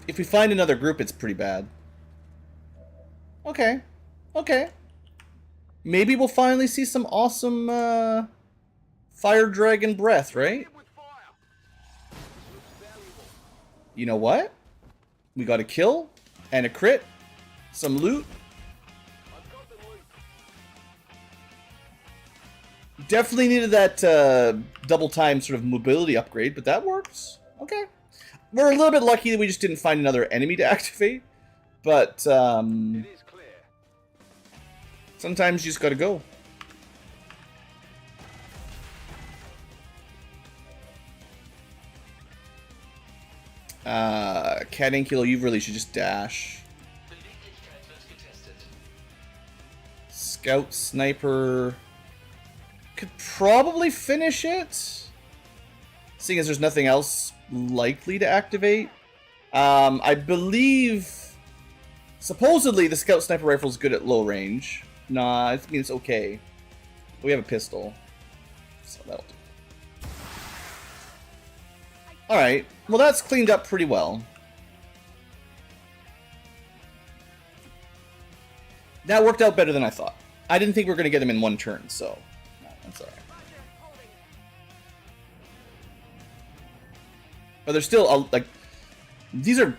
If we find another group, it's pretty bad. Okay. Okay. Maybe we'll finally see some awesome fire dragon breath, right? Hit with fire. This looks valuable. You know what? We got a kill and a crit, some loot. I've got the loot. Definitely needed that double time sort of mobility upgrade, but that works. Okay. We're a little bit lucky that we just didn't find another enemy to activate, but It is clear. sometimes you just gotta go. Cat Ankylo, you really should just dash. Scout Sniper could probably finish it, seeing as there's nothing else likely to activate. I believe, supposedly, the Scout Sniper Rifle is good at low range. Nah, I mean, it's okay. We have a pistol, so that'll do. Alright, well that's cleaned up pretty well. That worked out better than I thought. I didn't think we were going to get them in one turn, so no, that's alright. But they're still, like, these are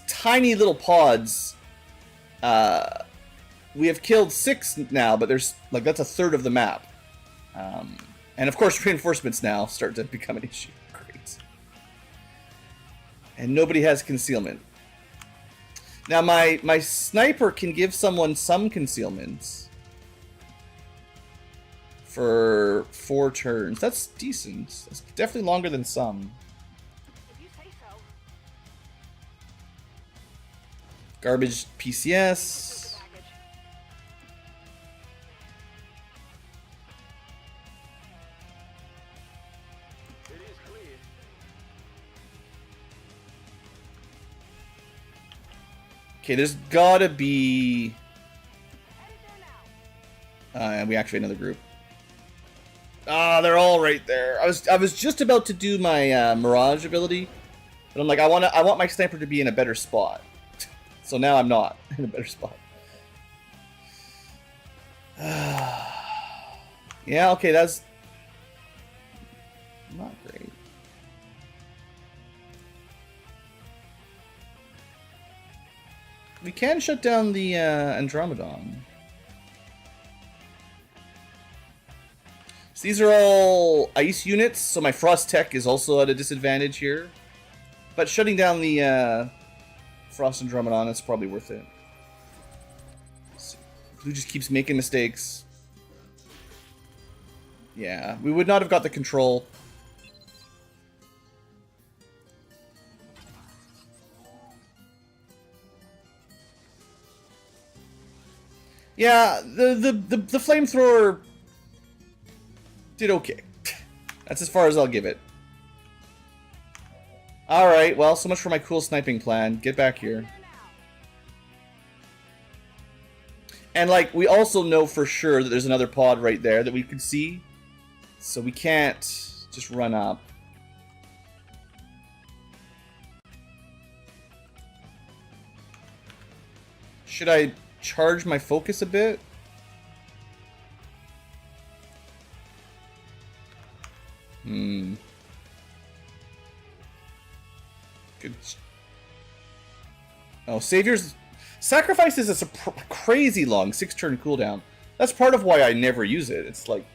tiny little pods. We have killed 6 now, but there's, like, that's a third of the map. And of course, reinforcements now start to become an issue. Great. And nobody has concealment. Now, my sniper can give someone some concealment for 4 turns. That's decent. That's definitely longer than some. If you say so. Garbage PCS. Baggage. It is clear. Okay, there's gotta be... Headed there now. And we activate another group. Ah, they're all right there. I was just about to do my Mirage ability, but I'm like, I want my sniper to be in a better spot. So now I'm not in a better spot. Yeah, okay, that's not great. We can shut down the Andromedon. So these are all ice units, so my Frost Tech is also at a disadvantage here. But shutting down the Frost Andromedon is probably worth it. Blue just keeps making mistakes. Yeah, we would not have got the control. Yeah, the flamethrower did okay. That's as far as I'll give it. Alright, well, so much for my cool sniping plan. Get back here. And, like, we also know for sure that there's another pod right there that we could see. So we can't just run up. Should I charge my focus a bit? Good. Oh, Savior's... Sacrifice is a crazy long 6-turn cooldown. That's part of why I never use it. It's like...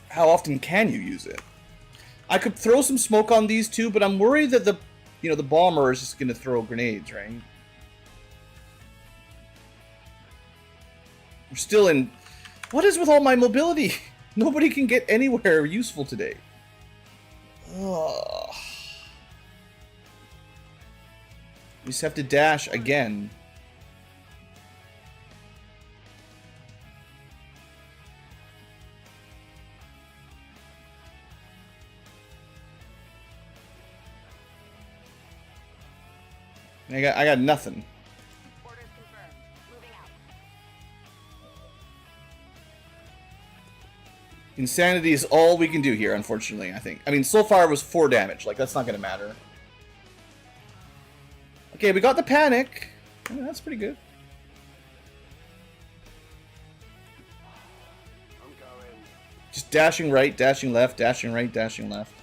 How often can you use it? I could throw some smoke on these two, but I'm worried that the bomber is just going to throw grenades, right? We're still in... What is with all my mobility? Nobody can get anywhere useful today. Ugh. We just have to dash again. I got nothing. Orders confirmed. Moving out. Insanity is all we can do here, unfortunately, I think. I mean, so far it was 4 damage. Like, that's not going to matter. Okay, we got the panic. Yeah, that's pretty good. I'm going. Just dashing right, dashing left, dashing right, dashing left.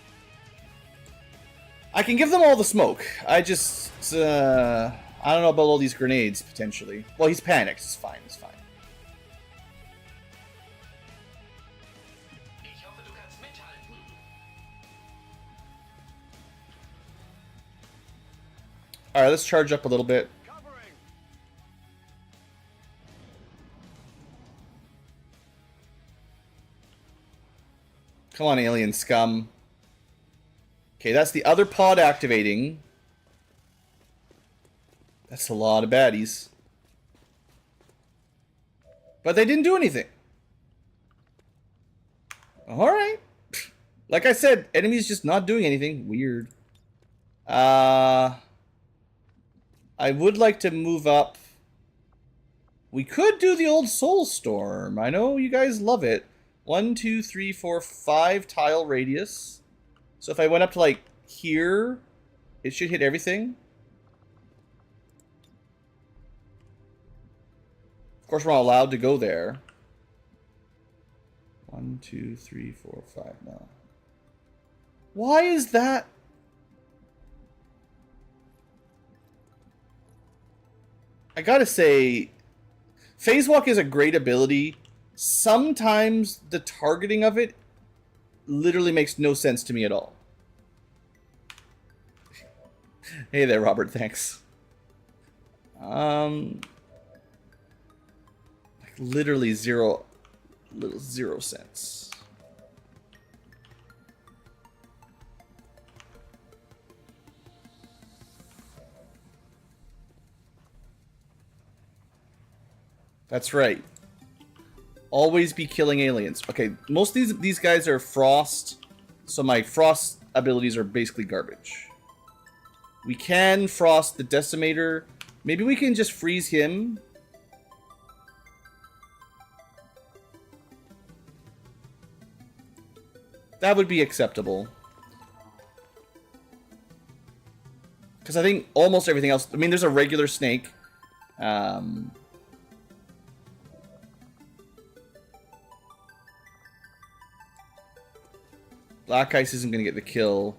I can give them all the smoke. I just... I don't know about all these grenades, potentially. Well, he's panicked. It's fine, it's fine. Alright, let's charge up a little bit. Covering. Come on, alien scum. Okay, that's the other pod activating. That's a lot of baddies. But they didn't do anything. Alright. Like I said, enemies just not doing anything. Weird. I would like to move up. We could do the old Soul Storm. I know you guys love it. 1, 2, 3, 4, 5 tile radius. So if I went up to like here, it should hit everything. Of course, we're not allowed to go there. 1, 2, 3, 4, 5. No. Why is that? I gotta say, Phase Walk is a great ability. Sometimes the targeting of it literally makes no sense to me at all. Hey there, Robert, thanks. Like literally zero sense. That's right. Always be killing aliens. Okay, most of these guys are frost, so my frost abilities are basically garbage. We can frost the decimator. Maybe we can just freeze him. That would be acceptable. Because I think almost everything else... I mean, there's a regular snake. Black Ice isn't going to get the kill.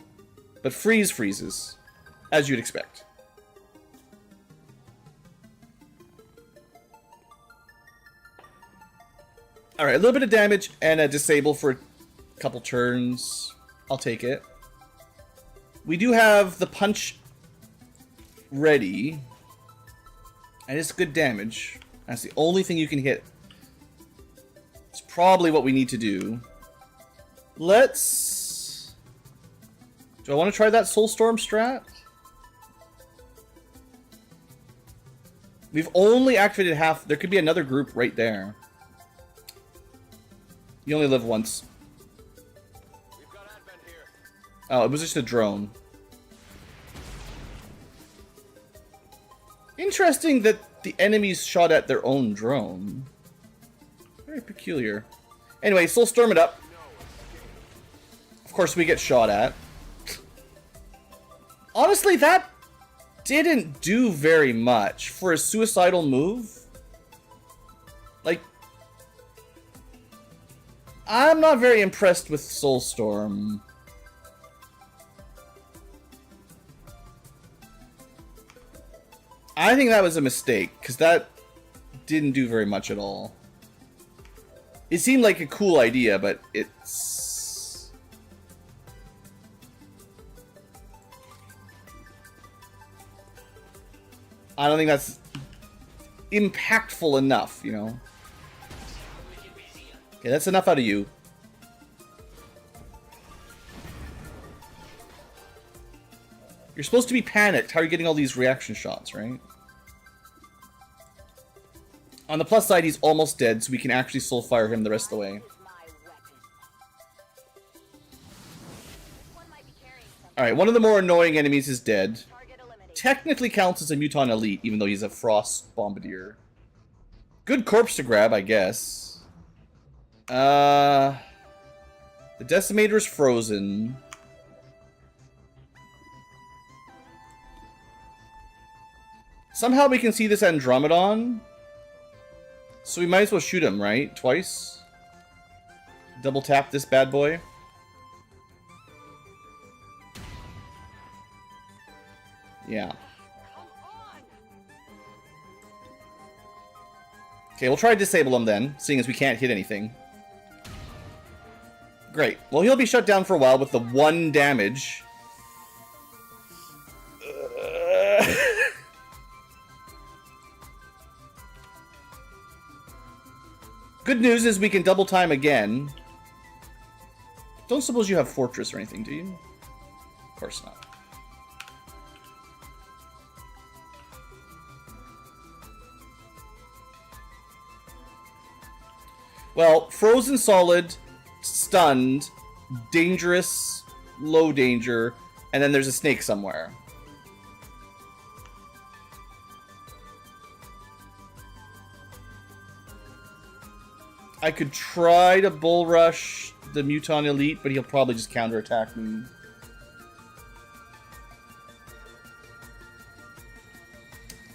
But Freeze freezes. As you'd expect. Alright, a little bit of damage and a disable for a couple turns. I'll take it. We do have the punch ready. And it's good damage. That's the only thing you can hit. It's probably what we need to do. Let's... Do I want to try that Soulstorm strat? We've only activated half. There could be another group right there. You only live once. We've got advent here. Oh, it was just a drone. Interesting that the enemies shot at their own drone. Very peculiar. Anyway, Soulstorm it up. course, we get shot at. Honestly, that didn't do very much for a suicidal move. Like, I'm not very impressed with Soulstorm. I think that was a mistake, because that didn't do very much at all. It seemed like a cool idea, but it's... I don't think that's impactful enough, you know? Okay, that's enough out of you. You're supposed to be panicked. How are you getting all these reaction shots, right? On the plus side, he's almost dead, so we can actually soul fire him the rest of the way. My weapon. One might be carrying something. Alright, one of the more annoying enemies is dead. Target eliminated. Technically counts as a Muton Elite, even though he's a Frost Bombardier. Good corpse to grab, I guess. The Decimator's frozen. Somehow we can see this Andromedon. So we might as well shoot him, right? Twice. Double tap this bad boy. Yeah. Okay, we'll try to disable him then, seeing as we can't hit anything. Great. Well, he'll be shut down for a while with the 1 damage. Good news is we can double time again. Don't suppose you have Fortress or anything, do you? Of course not. Well, frozen solid, stunned, dangerous, low danger, and then there's a snake somewhere. I could try to bull rush the Muton Elite, but he'll probably just counterattack me.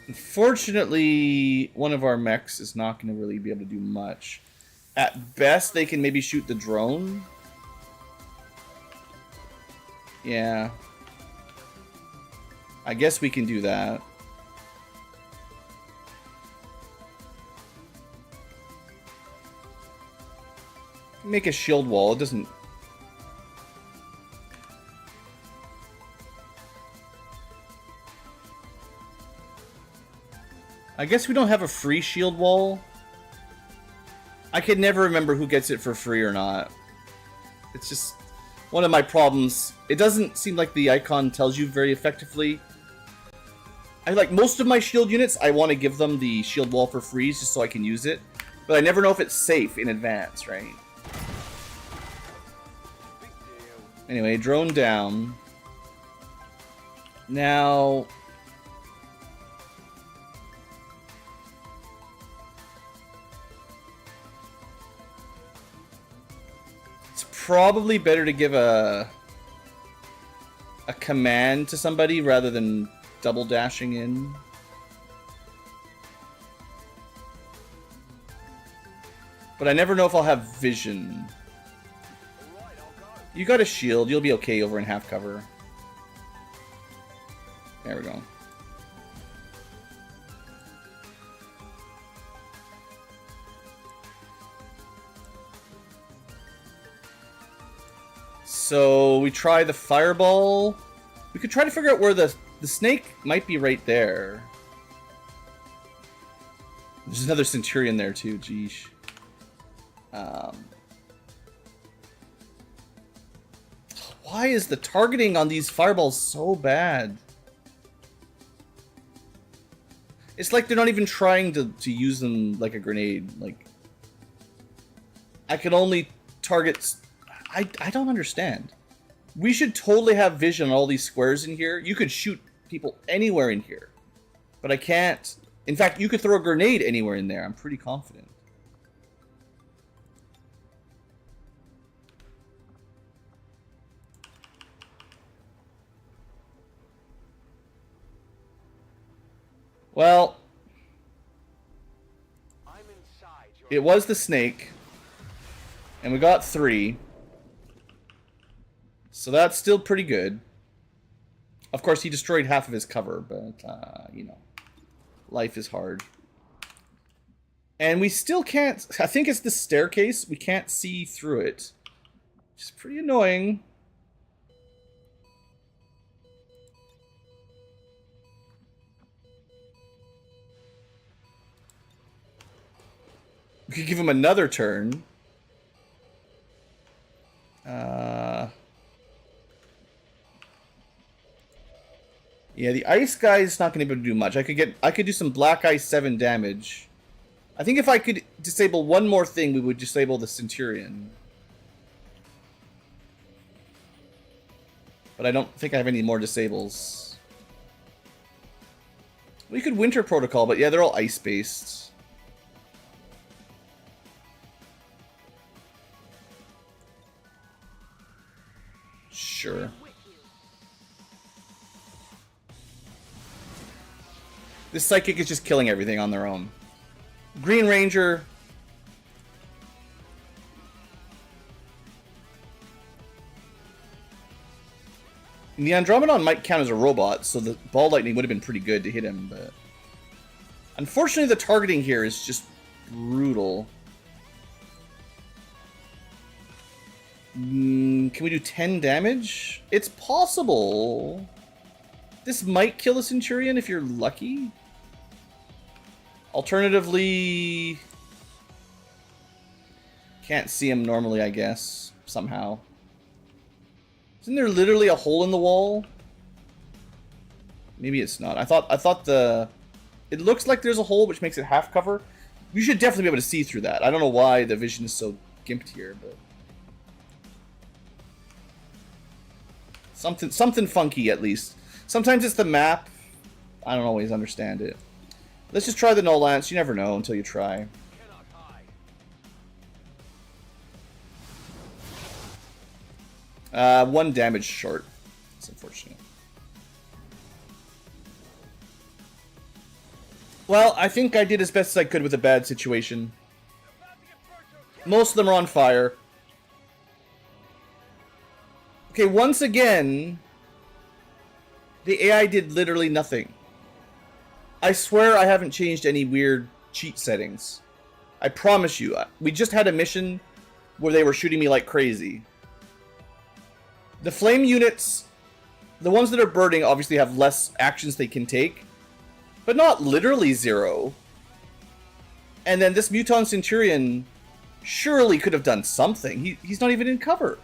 Unfortunately, one of our mechs is not going to really be able to do much. At best, they can maybe shoot the drone. Yeah. I guess we can do that. Make a shield wall. It doesn't... I guess we don't have a free shield wall. I can never remember who gets it for free or not. It's just one of my problems. It doesn't seem like the icon tells you very effectively. I like most of my shield units, I want to give them the shield wall for free just so I can use it. But I never know if it's safe in advance, right? Anyway, drone down. Now... it's probably better to give a command to somebody rather than double dashing in. But I never know if I'll have vision. You got a shield. You'll be okay over in half cover. There we go. So we try the fireball. We could try to figure out where the snake might be right there. There's another Centurion there too. Geesh. Why is the targeting on these fireballs so bad? It's like they're not even trying to use them like a grenade. Like, I can only target... I don't understand. We should totally have vision on all these squares in here. You could shoot people anywhere in here. But I can't... In fact, you could throw a grenade anywhere in there. I'm pretty confident. Well, I'm inside your it was the snake. And we got 3. So that's still pretty good. Of course, he destroyed half of his cover, but, you know, life is hard. And we still can't... I think it's the staircase. We can't see through it. Which is pretty annoying. We could give him another turn. Yeah, the ice guy is not going to be able to do much. I could do some black ice 7 damage. I think if I could disable one more thing, we would disable the Centurion. But I don't think I have any more disables. We could Winter Protocol, but yeah, they're all ice-based. Sure. This Psychic is just killing everything on their own. Green Ranger. The Andromedon might count as a robot, so the Ball Lightning would have been pretty good to hit him, but... Unfortunately, the targeting here is just brutal. Can we do 10 damage? It's possible. This might kill the Centurion if you're lucky. Alternatively... Can't see him normally, I guess. Somehow. Isn't there literally a hole in the wall? Maybe it's not. I thought the... It looks like there's a hole, which makes it half cover. You should definitely be able to see through that. I don't know why the vision is so gimped here, but... Something funky, at least. Sometimes it's the map. I don't always understand it. Let's just try the Null Lance. You never know until you try. One damage short. It's unfortunate. Well, I think I did as best as I could with a bad situation. Most of them are on fire. Okay, once again, the AI did literally nothing. I swear I haven't changed any weird cheat settings. I promise you. We just had a mission where they were shooting me like crazy. The flame units, the ones that are burning, obviously have less actions they can take, but not literally 0. And then this Muton Centurion surely could have done something. He's not even in cover.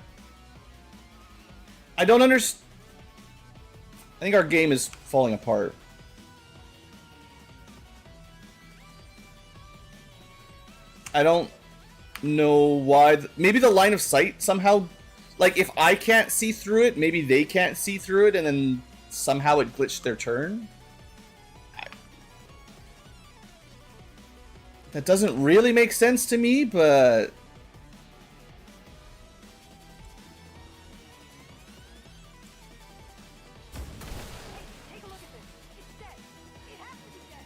I don't understand. I think our game is falling apart. I don't know why. Maybe the line of sight somehow... Like, if I can't see through it, maybe they can't see through it, and then somehow it glitched their turn? That doesn't really make sense to me, but... Take a look at this. It's dead. It has to be dead.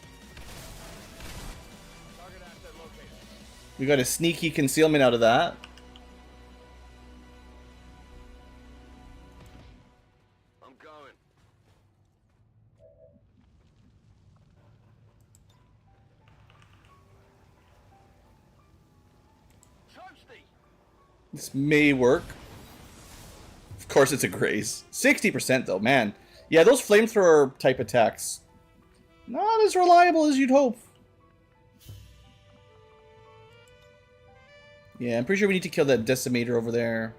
target asset located. We got a sneaky concealment out of that. I'm going. Toasty. This may work. Of course it's a graze. 60% though, man. Yeah, those flamethrower type attacks, not as reliable as you'd hope. Yeah, I'm pretty sure we need to kill that decimator over there.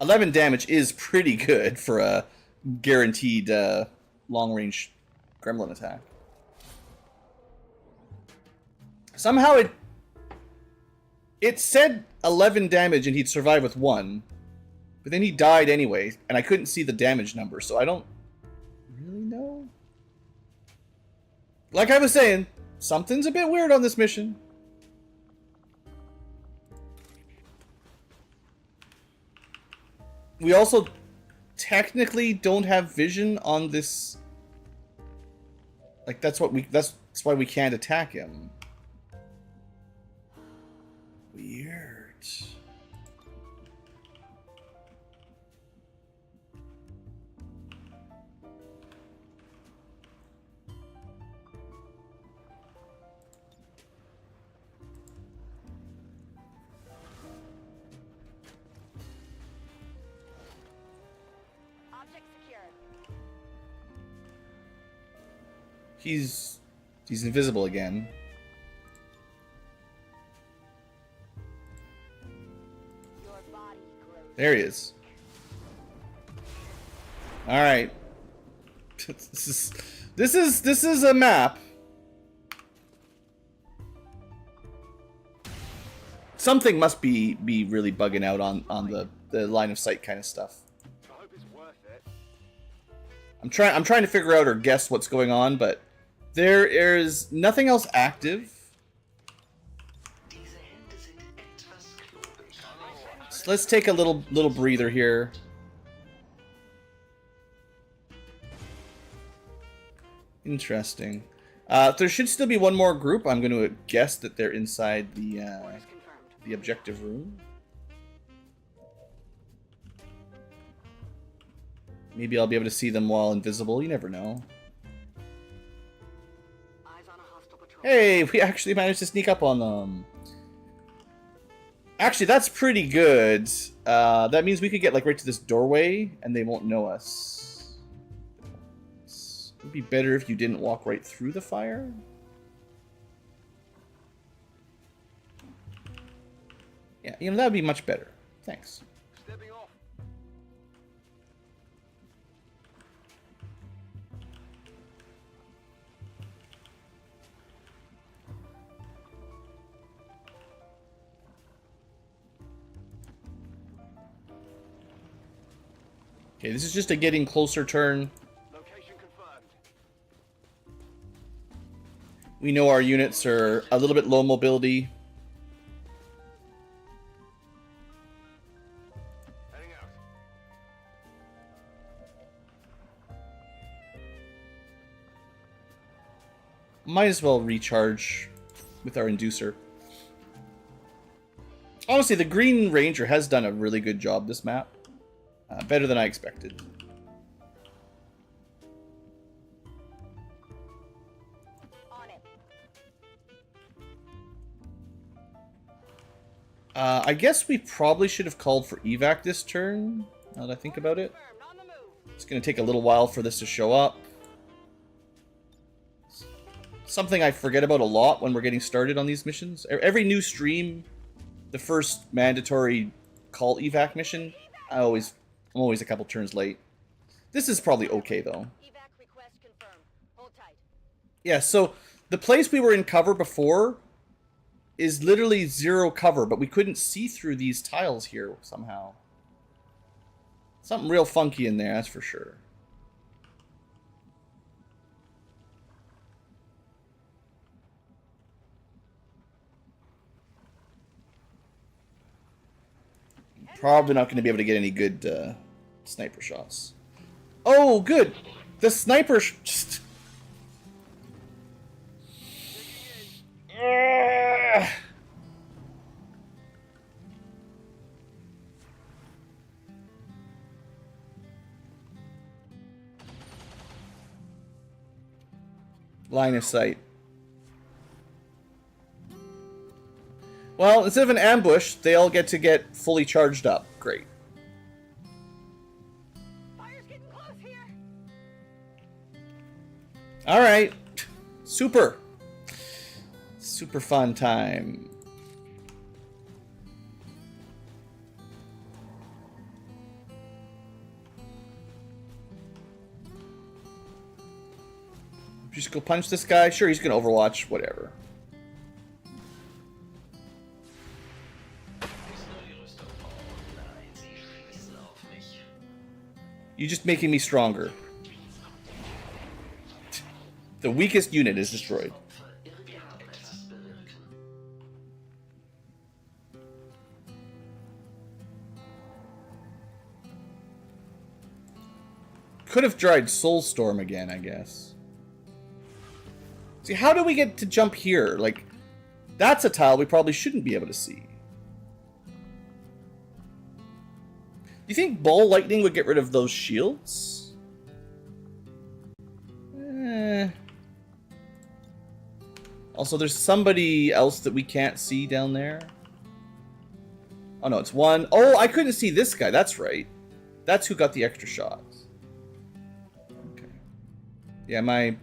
11 damage is pretty good for a guaranteed long-range gremlin attack. Somehow it said 11 damage and he'd survive with 1. But then he died anyway, and I couldn't see the damage number, so I don't really know. Like I was saying, something's a bit weird on this mission. We also technically don't have vision on this. Like that's why we can't attack him. Weird. Object secured. He's invisible again. Your body grows. There he is. All right. This is a map. Something must be really bugging out on the line of sight kind of stuff. I hope it's worth it. I'm trying to figure out or guess what's going on, but there is nothing else active. So let's take a little breather here. Interesting. There should still be one more group. I'm going to guess that they're inside the objective room. Maybe I'll be able to see them while invisible. You never know. Hey, we actually managed to sneak up on them. Actually, that's pretty good. That means we could get like right to this doorway and they won't know us. It would be better if you didn't walk right through the fire. Yeah, you know, that would be much better. Thanks. Stepping off. Okay, this is just a getting closer turn. Location confirmed. We know our units are a little bit low mobility. Heading out. Might as well recharge with our inducer. Honestly, the Green Ranger has done a really good job this map. Better than I expected. On it. I guess we probably should have called for evac this turn, now that I think about it. Confirmed. On the move. It's going to take a little while for this to show up. Something I forget about a lot when we're getting started on these missions. Every new stream, the first mandatory call evac mission, I'm always a couple turns late. This is probably okay though. Evac request confirmed. Hold tight. Yeah, so the place we were in cover before is literally zero cover, but we couldn't see through these tiles here somehow. Something real funky in there, that's for sure. Probably not going to be able to get any good sniper shots. Oh, good! The sniper... Line of sight. Well, instead of an ambush, they all get to get fully charged up. Great. Fire's getting close here. Alright. Super. Super fun time. Just go punch this guy? Sure, he's gonna Overwatch. Whatever. You're just making me stronger. The weakest unit is destroyed. could have tried Soulstorm again, I guess. See, how do we get to jump here? Like, that's a tile we probably shouldn't be able to see. Do you think Ball Lightning would get rid of those shields? Also, there's somebody else that we can't see down there. Oh, no, it's one. Oh, I couldn't see this guy. That's right. That's who got the extra shots. Okay. Yeah, my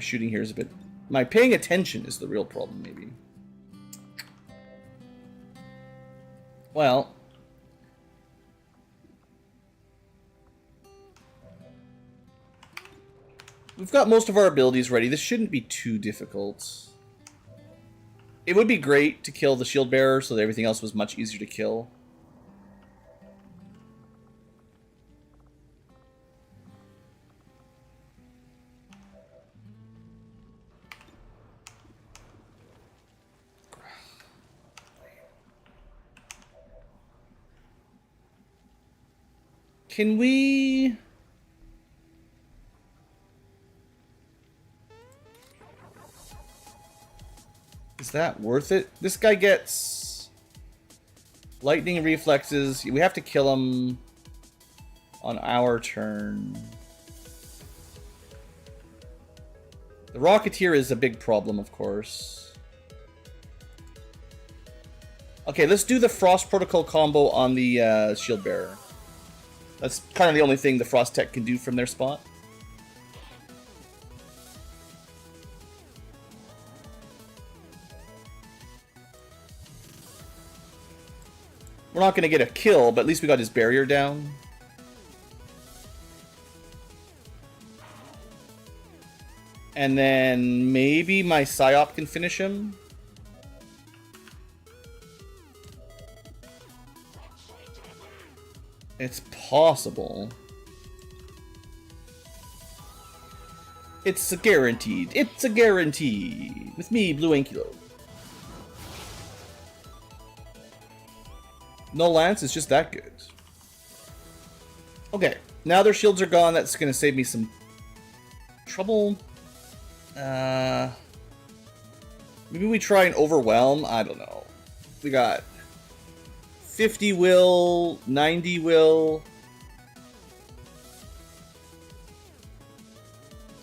shooting here is a bit... My paying attention is the real problem, maybe. Well... We've got most of our abilities ready. This shouldn't be too difficult. It would be great to kill the shield bearer so that everything else was much easier to kill. Can we... Is that worth it? This guy gets lightning reflexes. We have to kill him on our turn. The Rocketeer is a big problem, of course. Okay, let's do the Frost Protocol combo on the Shield Bearer. That's kind of the only thing the Frost Tech can do from their spot. We're not going to get a kill, but at least we got his barrier down. And then maybe my Psyop can finish him. It's possible. It's a guaranteed. It's a guarantee. With me, Blue Ankylo. No Lance is just that good. Okay, now their shields are gone. That's going to save me some trouble. Maybe we try and overwhelm. I don't know. We got 50 will, 90 will.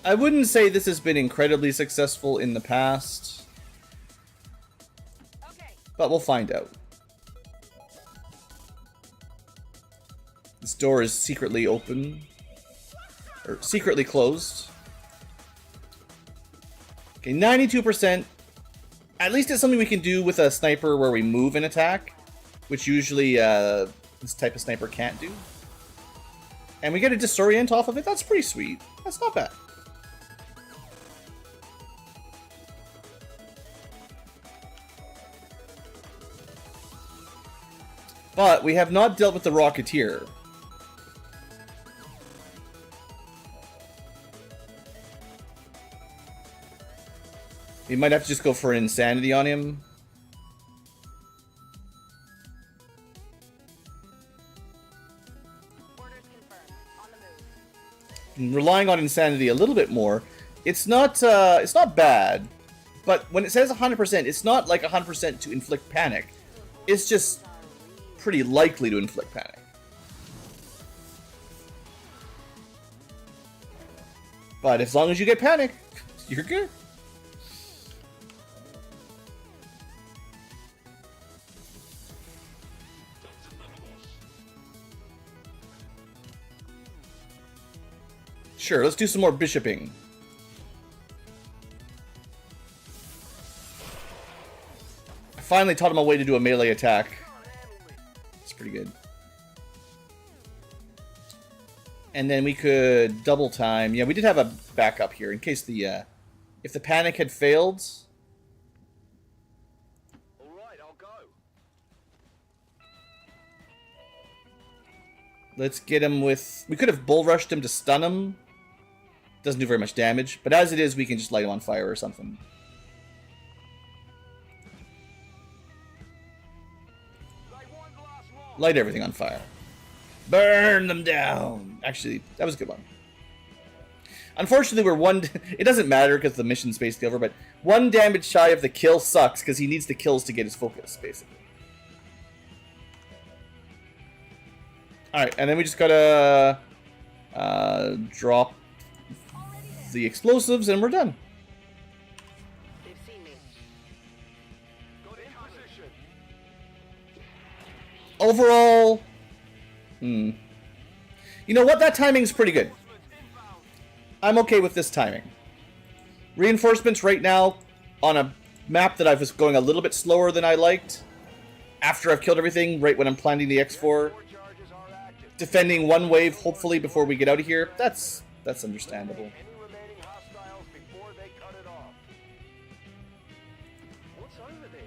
I wouldn't say this has been incredibly successful in the past. Okay. But we'll find out. This door is secretly open. Or secretly closed. Okay, 92%. At least it's something we can do with a sniper where we move and attack. Which usually this type of sniper can't do. And we get a disorient off of it. That's pretty sweet. That's not bad. But we have not dealt with the Rocketeer. We might have to just go for an insanity on him. Orders confirmed. On the move. And relying on insanity a little bit more. It's not bad, but when it says 100%, it's not like 100% to inflict panic. It's just pretty likely to inflict panic. But as long as you get panic, you're good. Sure, let's do some more bishoping. I finally taught him a way to do a melee attack. It's pretty good. And then we could double time. Yeah, we did have a backup here in case the if the panic had failed. All right, I'll go. Let's get him with... We could have bull rushed him to stun him. Doesn't do very much damage, but as it is, we can just light him on fire or something. They won't last long. Light everything on fire. Burn them down. Actually, that was a good one. Unfortunately, we're one... It doesn't matter because the mission's basically over, but 1 damage shy of the kill sucks because he needs the kills to get his focus, basically. Alright, and then we just gotta drop the explosives and we're done. They've seen me. Go to position. Overall... You know what? That timing's pretty good. I'm okay with this timing. Reinforcements right now on a map that I was going a little bit slower than I liked. After I've killed everything, right when I'm planting the X4. Defending one wave, hopefully, before we get out of here. That's understandable. Any remaining hostiles before they cut it off. What's over there?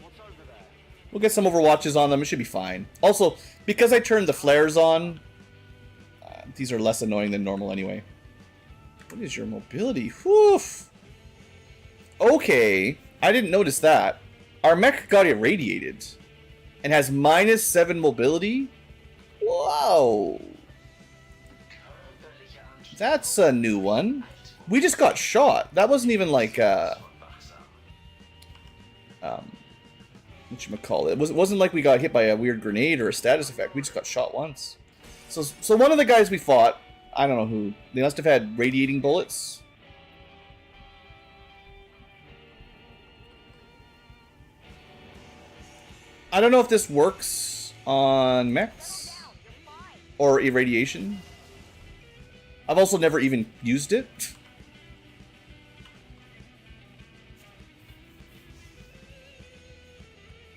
What's over there? We'll get some overwatches on them. It should be fine. Also, because I turned the flares on, these are less annoying than normal anyway. What is your mobility? Woof. Okay, I didn't notice that. Our mech got irradiated and has -7 mobility. Whoa. That's a new one. We just got shot. That wasn't even like whatchamacallit. It wasn't like we got hit by a weird grenade or a status effect. We just got shot once. So one of the guys we fought, I don't know who, they must have had radiating bullets. I don't know if this works on mechs or irradiation. I've also never even used it.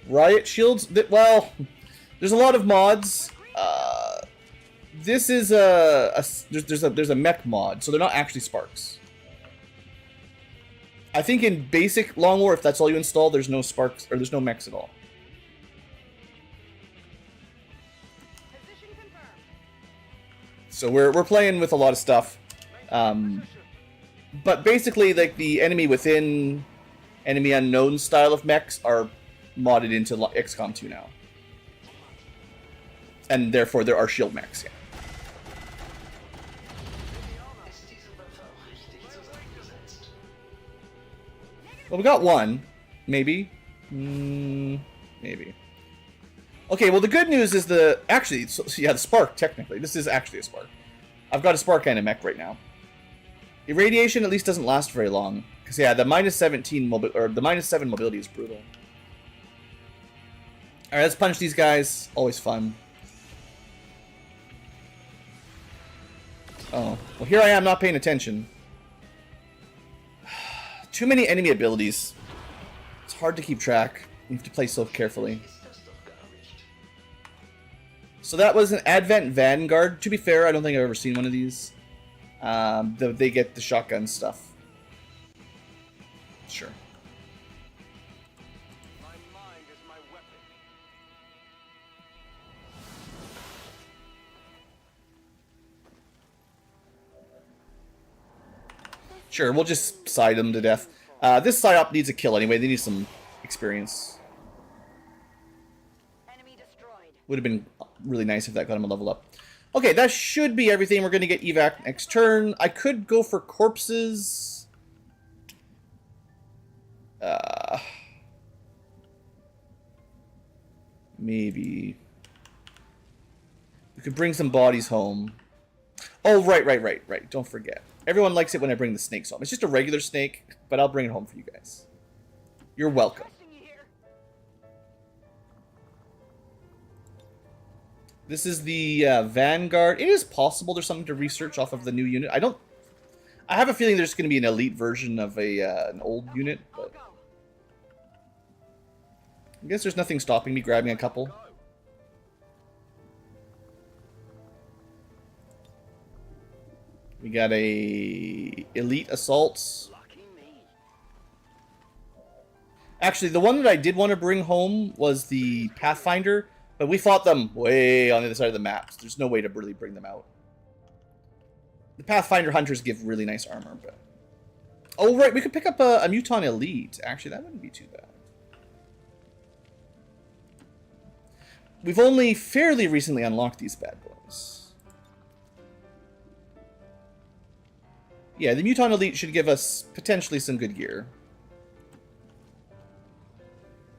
Riot shields, well, there's a lot of mods. This is there's a mech mod, so they're not actually sparks. I think in basic Long War, if that's all you install, there's no sparks or there's no mechs at all. Position confirmed. So we're playing with a lot of stuff, but basically like the enemy within, enemy unknown style of mechs are modded into XCom 2 now, and therefore there are shield mechs. Yeah. Well, we got one. Maybe. Maybe. Okay, well, the good news is actually, yeah, the spark, technically. This is actually a spark. I've got a spark and a mech right now. Irradiation at least doesn't last very long. Because, yeah, the -17 or the -7 mobility is brutal. Alright, let's punch these guys. Always fun. Oh, well, here I am not paying attention. Too many enemy abilities. It's hard to keep track. You have to play so carefully. So that was an Advent Vanguard. To be fair, I don't think I've ever seen one of these. They get the shotgun stuff. Sure. My mind is my weapon. Sure, we'll just side them to death. This psyop needs a kill anyway. They need some experience. Enemy destroyed. Would have been really nice if that got him a level up. Okay, that should be everything. We're going to get evac next turn. I could go for corpses. Maybe. We could bring some bodies home. Oh, right. Don't forget. Everyone likes it when I bring the snakes home. It's just a regular snake, but I'll bring it home for you guys. You're welcome. Trusting you here. This is the Vanguard. It is possible there's something to research off of the new unit. I have a feeling there's going to be an elite version of an old unit, but I guess there's nothing stopping me grabbing a couple. We got a elite assaults. Lucky me. Actually, the one that I did want to bring home was the Pathfinder, but we fought them way on the other side of the map. So there's no way to really bring them out. The Pathfinder Hunters give really nice armor, but... Oh, right, we could pick up a Muton Elite. Actually, that wouldn't be too bad. We've only fairly recently unlocked these bad boys. Yeah, the Muton Elite should give us potentially some good gear.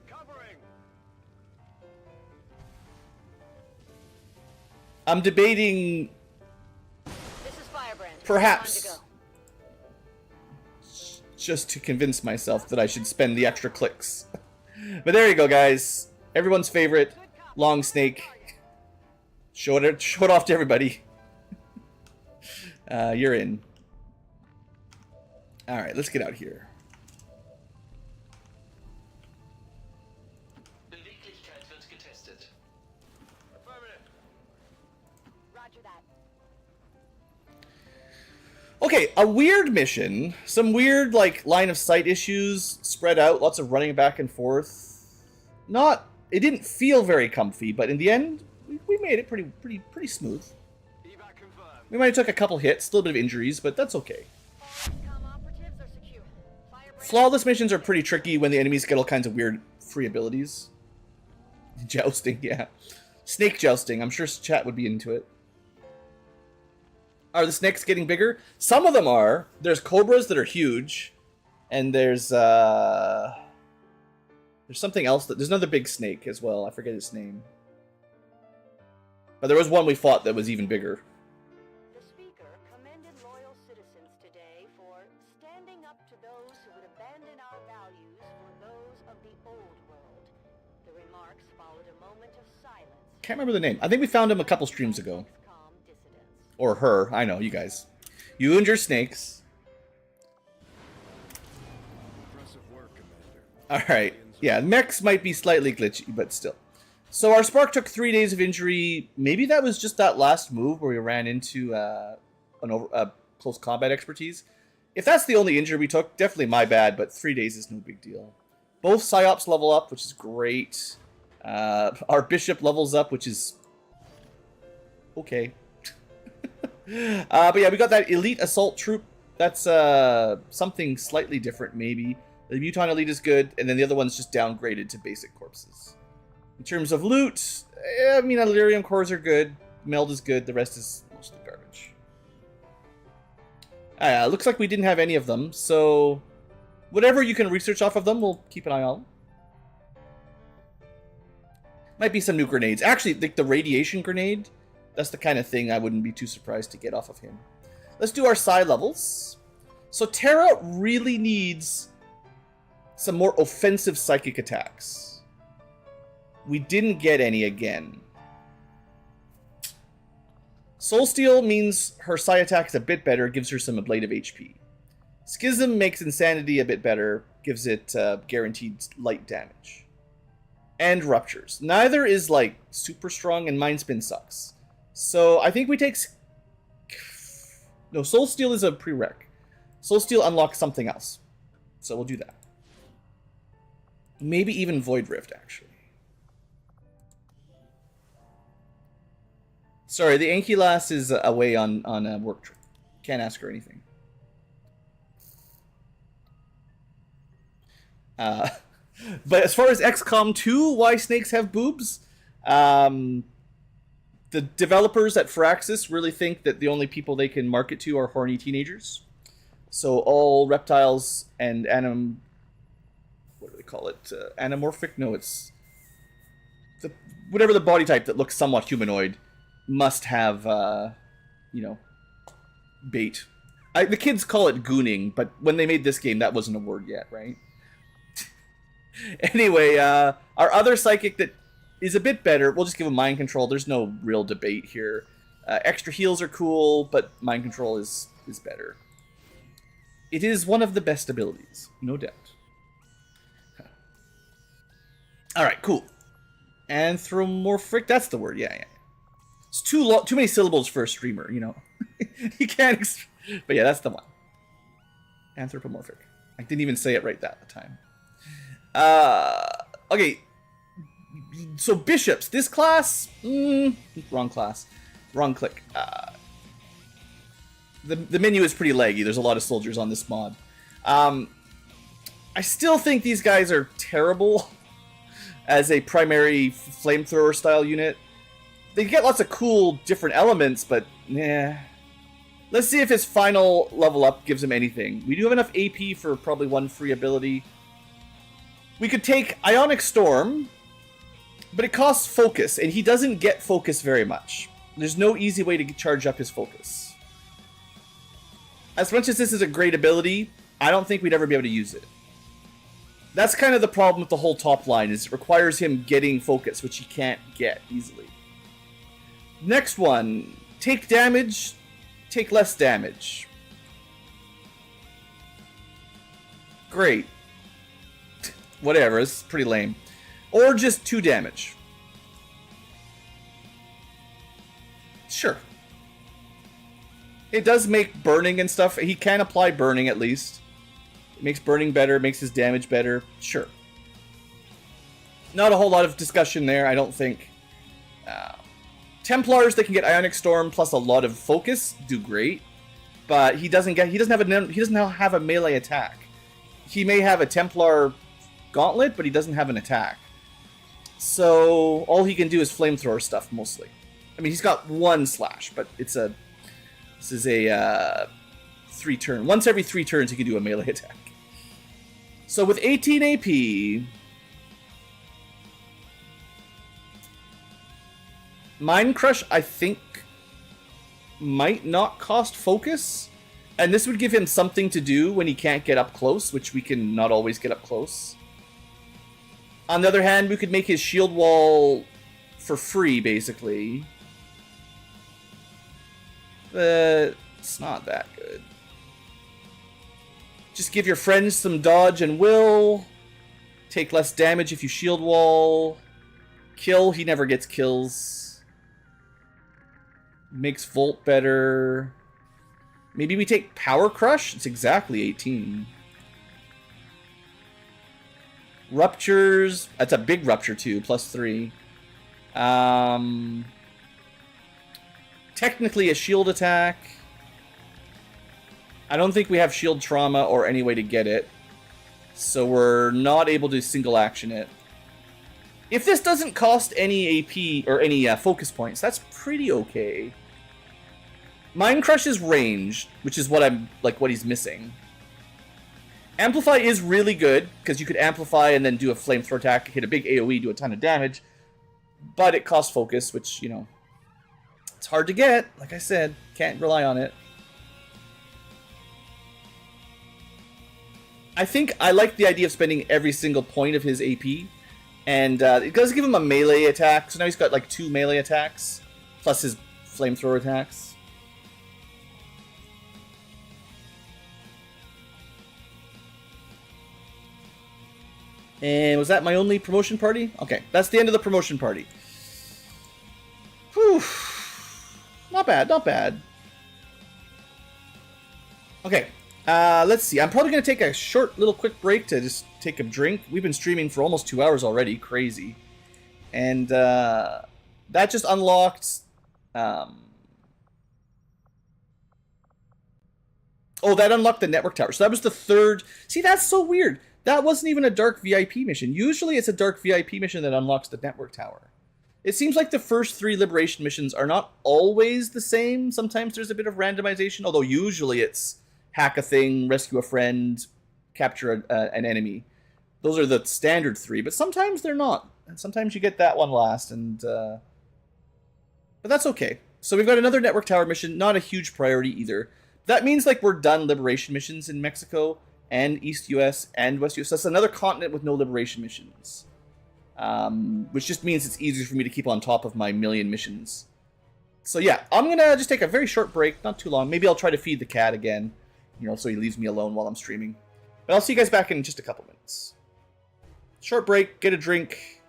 Covering. I'm debating This is Firebrand. perhaps Time to go. just to convince myself that I should spend the extra clicks. But there you go, guys. Everyone's favorite long snake. Show it off to everybody. You're in. All right, let's get out here. The Nicholas transfer's contested. Affirmative. Roger that. Okay, a weird mission. Some weird, like, line of sight issues spread out. Lots of running back and forth. It didn't feel very comfy, but in the end, we made it pretty smooth. Evac confirmed. We might have took a couple hits, a little bit of injuries, but that's okay. XCom operatives are secure. Firebrand. Flawless missions are pretty tricky when the enemies get all kinds of weird free abilities. Jousting, yeah. Snake jousting, I'm sure chat would be into it. Are the snakes getting bigger? Some of them are. There's cobras that are huge. And there's something else there's another big snake as well. I forget its name. But there was one we fought that was even bigger. The speaker commended loyal citizens today for standing up to those who would abandon our values for those of the old world. The remarks followed a moment of silence. Can't remember the name. I think we found him a couple streams ago. XCOM dissidents. Or her. I know, you guys. You and your snakes. Impressive work, Commander. Alright. Yeah, mechs might be slightly glitchy, but still. So our Spark took 3 days of injury. Maybe that was just that last move where we ran into close combat expertise. If that's the only injury we took, definitely my bad, but 3 days is no big deal. Both Psyops level up, which is great. Our Bishop levels up, which is okay. But yeah, we got that Elite Assault Troop. That's something slightly different, maybe. The Muton Elite is good, and then the other one's just downgraded to basic corpses. In terms of loot, I mean, Illyrium cores are good. Meld is good. The rest is mostly garbage. Looks like we didn't have any of them, so whatever you can research off of them, we'll keep an eye on. Might be some new grenades. Actually, the radiation grenade, that's the kind of thing I wouldn't be too surprised to get off of him. Let's do our psi levels. So Terra really needs some more offensive psychic attacks. We didn't get any again. Soulsteel means her psi attack is a bit better, gives her some ablative HP. Schism makes Insanity a bit better, gives it guaranteed light damage. And Ruptures. Neither is, like, super strong, and Mind Spin sucks. So I think we take... No, Soulsteel is a prereq. Soulsteel unlocks something else. So we'll do that. Maybe even Void Rift, actually. Sorry, the Ankylo is away on a work trip. Can't ask her anything. But as far as XCOM 2, why snakes have boobs? The developers at Firaxis really think that the only people they can market to are horny teenagers. So all reptiles and what do they call it? Anamorphic? No, it's whatever the body type that looks somewhat humanoid must have, bait. The kids call it gooning, but when they made this game, that wasn't a word yet, right? Anyway, our other psychic that is a bit better, we'll just give him mind control. There's no real debate here. Extra heals are cool, but mind control is better. It is one of the best abilities, no doubt. Alright, cool. Anthropomorphic, that's the word, yeah. It's too many syllables for a streamer, you know. You can't... But yeah, that's the one. Anthropomorphic. I didn't even say it right that time. Okay. So bishops. This class... wrong class. Wrong click. the menu is pretty laggy. There's a lot of soldiers on this mod. I still think these guys are terrible as a primary flamethrower style unit. They get lots of cool different elements, but nah. Let's see if his final level up gives him anything. We do have enough AP for probably one free ability. We could take Ionic Storm, but it costs focus, and he doesn't get focus very much. There's no easy way to charge up his focus. As much as this is a great ability, I don't think we'd ever be able to use it. That's kind of the problem with the whole top line, is it requires him getting focus, which he can't get easily. Next one, take damage, take less damage. Great. Whatever, it's pretty lame. Or just 2 damage. Sure. It does make burning and stuff. He can apply burning at least. It makes burning better, makes his damage better. Sure. Not a whole lot of discussion there, I don't think. Templars that can get Ionic Storm plus a lot of focus do great, but he doesn't have a melee attack. He may have a Templar gauntlet, but he doesn't have an attack. So all he can do is flamethrower stuff mostly. I mean, he's got 1 slash, but this is a 3 turn. Once every 3 turns, he can do a melee attack. So with 18 AP, Mind Crush, I think, might not cost focus, and this would give him something to do when he can't get up close, which we can not always get up close. On the other hand, we could make his shield wall for free, basically. It's not that good. Just give your friends some dodge and will. Take less damage if you shield wall. Kill, he never gets kills. Makes Volt better. Maybe we take Power Crush? It's exactly 18. Ruptures. That's a big rupture too, plus 3. Technically a shield attack. I don't think we have shield trauma or any way to get it. So we're not able to single action it. If this doesn't cost any AP or any focus points, that's pretty okay. Mind Crush is ranged, which is what he's missing. Amplify is really good, because you could amplify and then do a flamethrower attack, hit a big AoE, do a ton of damage. But it costs focus, which, you know, it's hard to get. Like I said, can't rely on it. I think I like the idea of spending every single point of his AP. And it does give him a melee attack, so now he's got like 2 melee attacks, plus his flamethrower attacks. And was that my only promotion party? Okay, that's the end of the promotion party. Whew. Not bad, not bad. Okay, let's see. I'm probably going to take a short little quick break to just take a drink. We've been streaming for almost 2 hours already. Crazy. And that just unlocked... Oh, that unlocked the network tower. So that was the 3rd... See, that's so weird. That wasn't even a Dark VIP mission. Usually it's a Dark VIP mission that unlocks the network tower. It seems like the first 3 Liberation missions are not always the same. Sometimes there's a bit of randomization, although usually it's hack a thing, rescue a friend, capture an enemy. Those are the standard 3, but sometimes they're not. And sometimes you get that one last, and but that's okay. So we've got another network tower mission, not a huge priority either. That means like we're done Liberation missions in Mexico, and East US, and West US. So that's another continent with no Liberation missions. Which just means it's easier for me to keep on top of my million missions. So yeah, I'm gonna just take a very short break, not too long. Maybe I'll try to feed the cat again, you know, so he leaves me alone while I'm streaming. But I'll see you guys back in just a couple minutes. Short break, get a drink,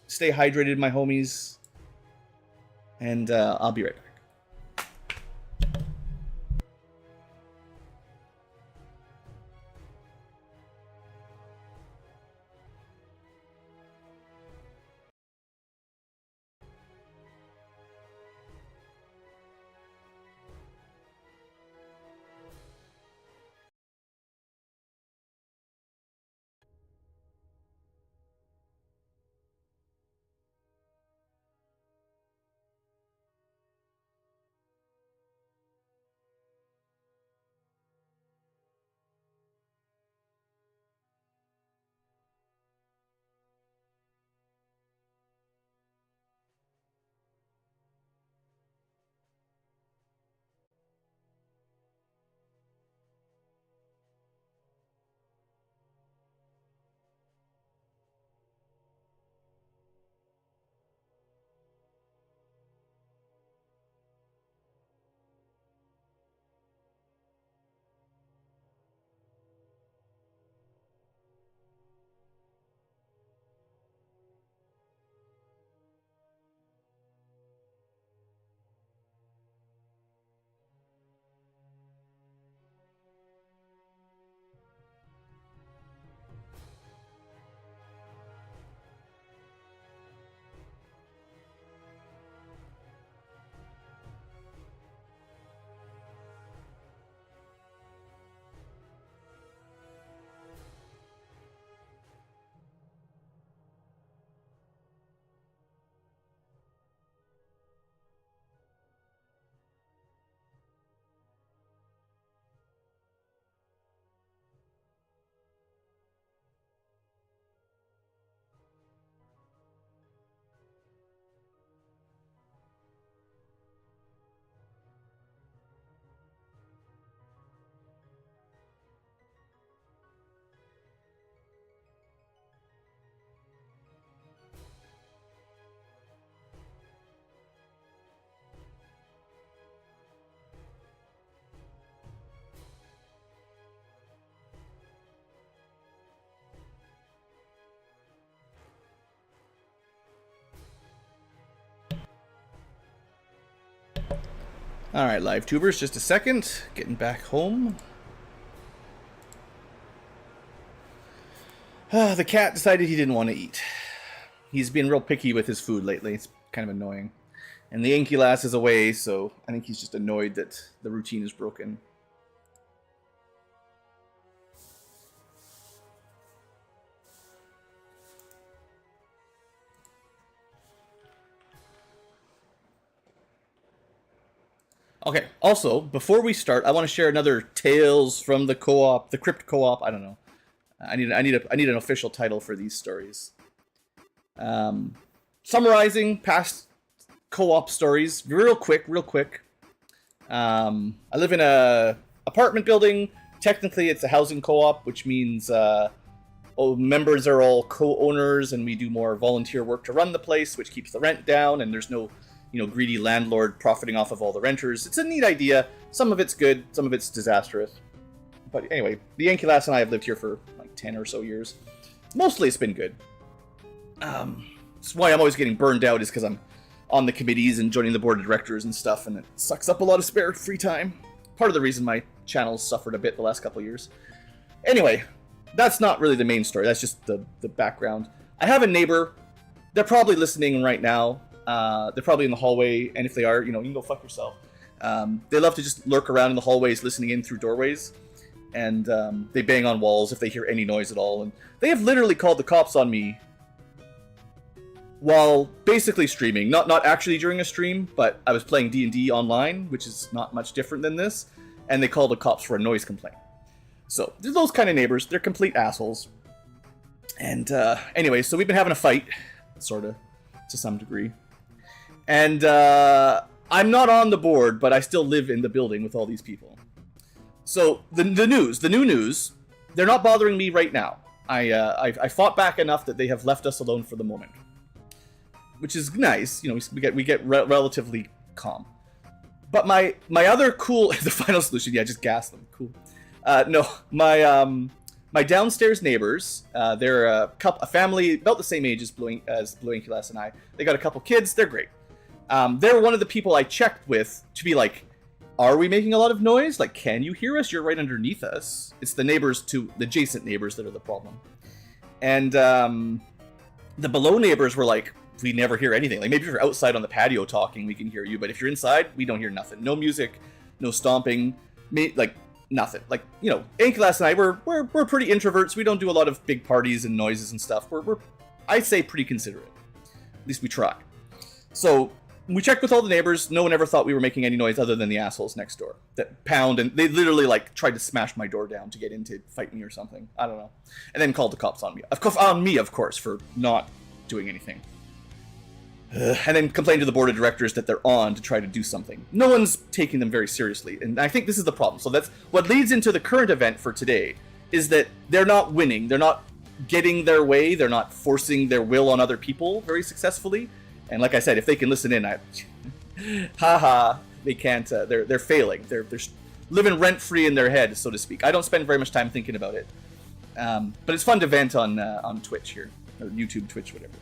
stay hydrated, my homies, and I'll be right back. Alright, live tubers, just a second. Getting back home. The cat decided he didn't want to eat. He's been real picky with his food lately. It's kind of annoying. And the Ankylo is away, so I think he's just annoyed that the routine is broken. Okay, also, before we start, I want to share another Tales from the Co-op, the Crypt Co-op, I don't know. I need an official title for these stories. Summarizing past co-op stories, real quick. I live in a apartment building. Technically, it's a housing co-op, which means members are all co-owners, and we do more volunteer work to run the place, which keeps the rent down, and there's no, greedy landlord profiting off of all the renters. It's a neat idea. Some of it's good, some of it's disastrous. But anyway, the Ankylo and I have lived here for like 10 or so years. Mostly it's been good. That's why I'm always getting burned out, is because I'm on the committees and joining the board of directors and stuff, and it sucks up a lot of spare free time. Part of the reason my channel's suffered a bit the last couple of years. Anyway, that's not really the main story. That's just the background. I have a neighbor. They're probably listening right now. They're probably in the hallway, and if they are, you can go fuck yourself. They love to just lurk around in the hallways, listening in through doorways, and they bang on walls if they hear any noise at all. And they have literally called the cops on me while basically streaming. Not actually during a stream, but I was playing D&D online, which is not much different than this, and they called the cops for a noise complaint. So, they're those kind of neighbors. They're complete assholes. And anyway, so we've been having a fight, sort of, to some degree. And I'm not on the board, but I still live in the building with all these people. So the new news, they're not bothering me right now. I fought back enough that they have left us alone for the moment, which is nice. We get relatively calm. But my other cool the final solution, just gas them. Cool. No, my downstairs neighbors, they're a family about the same age as Blue Ankylo and I. They got a couple kids. They're great. They're one of the people I checked with to be like, are we making a lot of noise? Like, can you hear us? You're right underneath us. It's the adjacent neighbors that are the problem. And the below neighbors were like, we never hear anything. Like, maybe if you're outside on the patio talking, we can hear you. But if you're inside, we don't hear nothing. No music, no stomping, nothing. Like, Ankylo and I, we're pretty introverts. We don't do a lot of big parties and noises and stuff. We're I'd say pretty considerate. At least we try. So we checked with all the neighbors. No one ever thought we were making any noise other than the assholes next door that pound, and they literally tried to smash my door down to get in to fight me or something. I don't know. And then called the cops on me. Of course, for not doing anything. And then complained to the board of directors that they're on to try to do something. No one's taking them very seriously, and I think this is the problem. So that's what leads into the current event for today, is that they're not winning. They're not getting their way. They're not forcing their will on other people very successfully. And like I said, if they can listen in, they can't. They're failing. They're living rent free in their head, so to speak. I don't spend very much time thinking about it, but it's fun to vent on Twitch here, or YouTube, Twitch, whatever.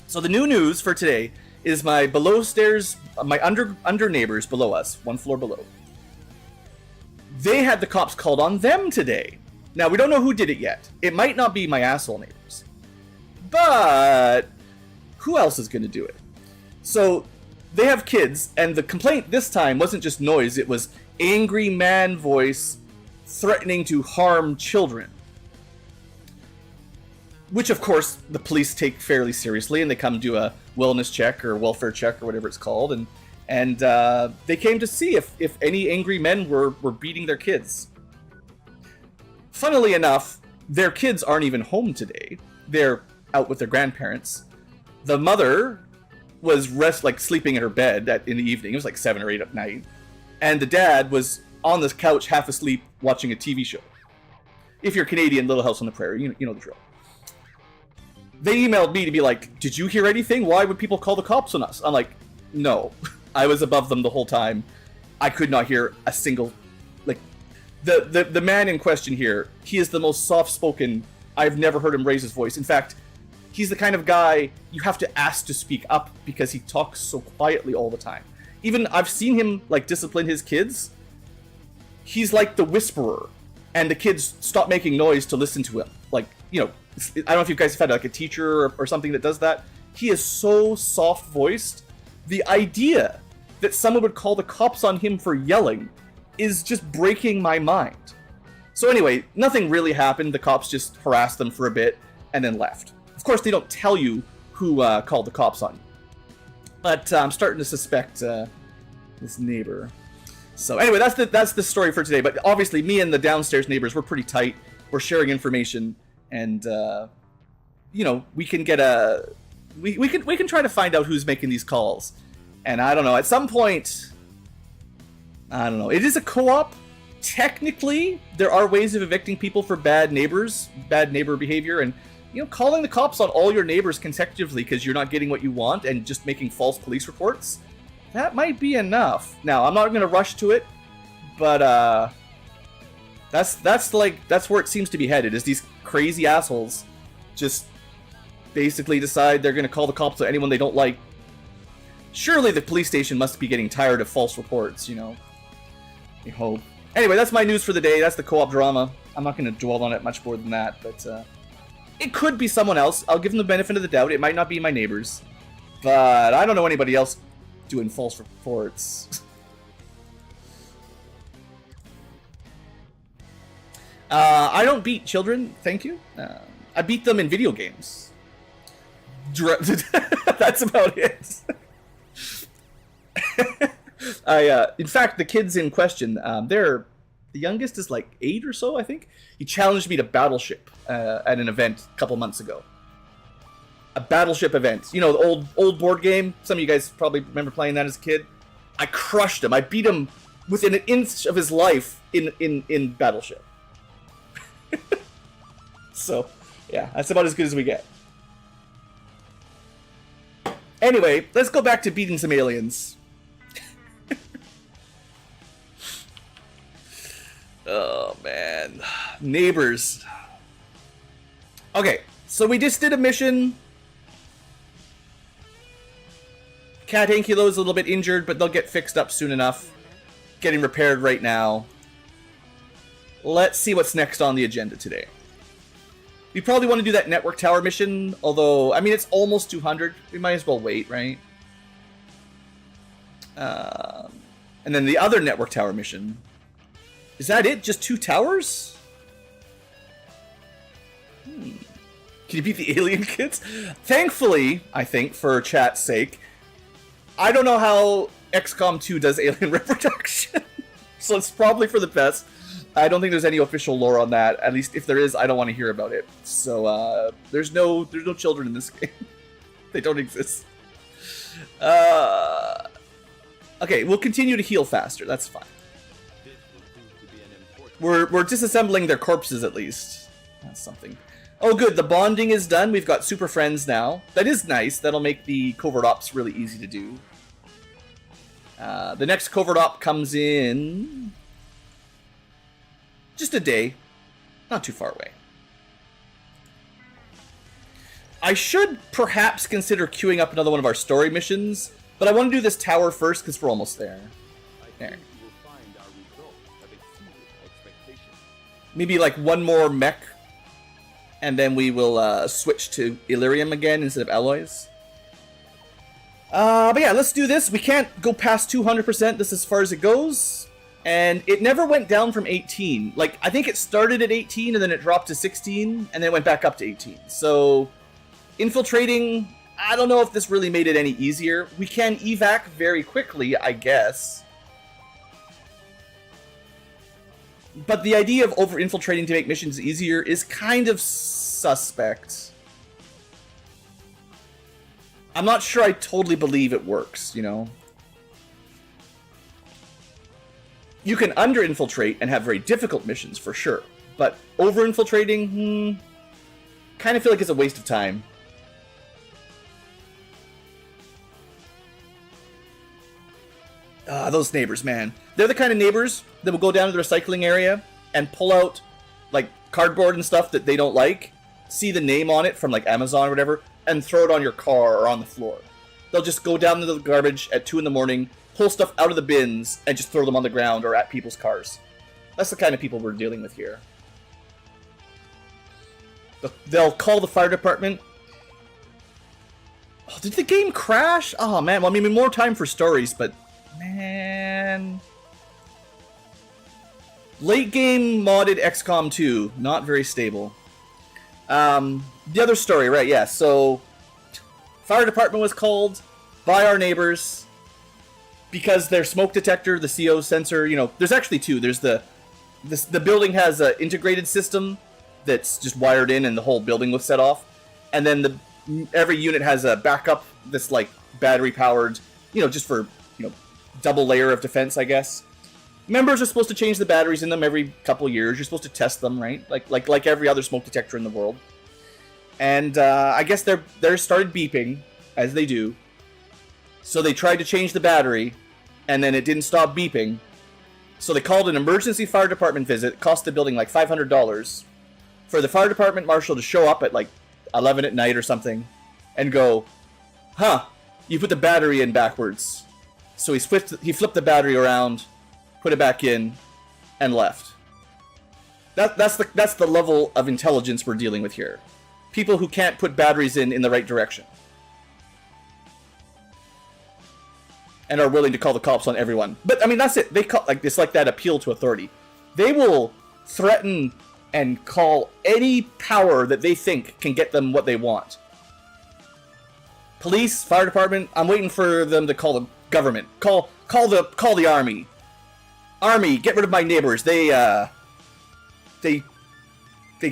So the new news for today is my under neighbors below us, one floor below. They had the cops called on them today. Now we don't know who did it yet. It might not be my asshole neighbors, but who else is going to do it? So they have kids, and the complaint this time wasn't just noise, it was angry man voice threatening to harm children. Which, of course, the police take fairly seriously, and they come do a wellness check or welfare check or whatever it's called, and they came to see if any angry men were beating their kids. Funnily enough, their kids aren't even home today. They're out with their grandparents. The mother was sleeping in her bed in the evening. It was like 7 or 8 at night. And the dad was on this couch, half asleep, watching a TV show. If you're Canadian, Little House on the Prairie, you know the drill. They emailed me to be like, did you hear anything? Why would people call the cops on us? I'm like, no. I was above them the whole time. I could not hear a single... The man in question here, he is the most soft-spoken... I've never heard him raise his voice. In fact, he's the kind of guy you have to ask to speak up because he talks so quietly all the time. Even I've seen him like discipline his kids. He's like the whisperer, and the kids stop making noise to listen to him. Like, you know, I don't know if you guys have had like a teacher or something that does that. He is so soft voiced. The idea that someone would call the cops on him for yelling is just breaking my mind. So anyway, nothing really happened. The cops just harassed them for a bit and then left. Of course, they don't tell you who called the cops on you. But I'm starting to suspect this neighbor. So anyway, that's the story for today. But obviously, me and the downstairs neighbors, we're pretty tight. We're sharing information, and you know, we can get we can try to find out who's making these calls. And I don't know. At some point, I don't know. It is a co-op. Technically, there are ways of evicting people for bad neighbor behavior, and you know, calling the cops on all your neighbors consecutively because you're not getting what you want and just making false police reports, that might be enough. Now, I'm not going to rush to it, but that's where it seems to be headed. Is these crazy assholes just basically decide they're going to call the cops on anyone they don't like? Surely the police station must be getting tired of false reports, you know. I hope. Anyway, that's my news for the day. That's the co-op drama. I'm not going to dwell on it much more than that, but it could be someone else. I'll give them the benefit of the doubt. It might not be my neighbors, but I don't know anybody else doing false reports. I don't beat children, thank you. I beat them in video games. That's about it. In fact, the kids in question, the youngest is like 8 or so, I think. He challenged me to Battleship at an event a couple months ago. A Battleship event. You know, the old board game. Some of you guys probably remember playing that as a kid. I crushed him. I beat him within an inch of his life in Battleship. So, yeah, that's about as good as we get. Anyway, let's go back to beating some aliens. Oh, man. Neighbors. Okay, so we just did a mission. Cat Ankylo is a little bit injured, but they'll get fixed up soon enough. Getting repaired right now. Let's see what's next on the agenda today. We probably want to do that network tower mission, although, I mean, it's almost 200. We might as well wait, right? And then the other network tower mission. Is that it? Just 2 towers? Can you beat the alien kids? Thankfully, I think, for chat's sake, I don't know how XCom 2 does alien reproduction. So it's probably for the best. I don't think there's any official lore on that. At least if there is, I don't want to hear about it. So there's no children in this game. They don't exist. Okay, we'll continue to heal faster. That's fine. We're disassembling their corpses at least. That's something. Oh, good. The bonding is done. We've got super friends now. That is nice. That'll make the covert ops really easy to do. The next covert op comes in just a day. Not too far away. I should perhaps consider queuing up another one of our story missions, but I want to do this tower first because we're almost there. There. Maybe like one more mech, and then we will switch to Illyrium again instead of alloys. But yeah, let's do this. We can't go past 200%. This is as far as it goes. And it never went down from 18. Like, I think it started at 18, and then it dropped to 16, and then it went back up to 18. So, infiltrating, I don't know if this really made it any easier. We can evac very quickly, I guess. But the idea of over-infiltrating to make missions easier is kind of suspect. I'm not sure I totally believe it works, you know? You can under-infiltrate and have very difficult missions, for sure. But over-infiltrating, kind of feel like it's a waste of time. Those neighbors, man. They're the kind of neighbors that will go down to the recycling area and pull out, like, cardboard and stuff that they don't like, see the name on it from, like, Amazon or whatever, and throw it on your car or on the floor. They'll just go down to the garbage at 2 in the morning, pull stuff out of the bins and just throw them on the ground or at people's cars. That's the kind of people we're dealing with here. They'll call the fire department. Oh, did the game crash? Oh man, well I mean more time for stories, but man. Late game modded XCom 2, not very stable. The other story, right, yeah, so fire department was called by our neighbors because their smoke detector, the CO sensor, you know, there's actually two. There's the building has an integrated system that's just wired in and the whole building was set off. And then every unit has a backup that's like battery powered, you know, just for, you know, double layer of defense, I guess. Members are supposed to change the batteries in them every couple years. You're supposed to test them, right? Like every other smoke detector in the world. And I guess they're started beeping, as they do. So they tried to change the battery, and then it didn't stop beeping. So they called an emergency fire department visit. It cost the building like $500 for the fire department marshal to show up at like 11 at night or something and go, huh, you put the battery in backwards. So he flipped the battery around, put it back in, and left. That's the level of intelligence we're dealing with here. People who can't put batteries in the right direction. And are willing to call the cops on everyone. But I mean, that's it. They call like it's like that appeal to authority. They will threaten and call any power that they think can get them what they want. Police, fire department. I'm waiting for them to call the government. Call the army. Army, get rid of my neighbors. They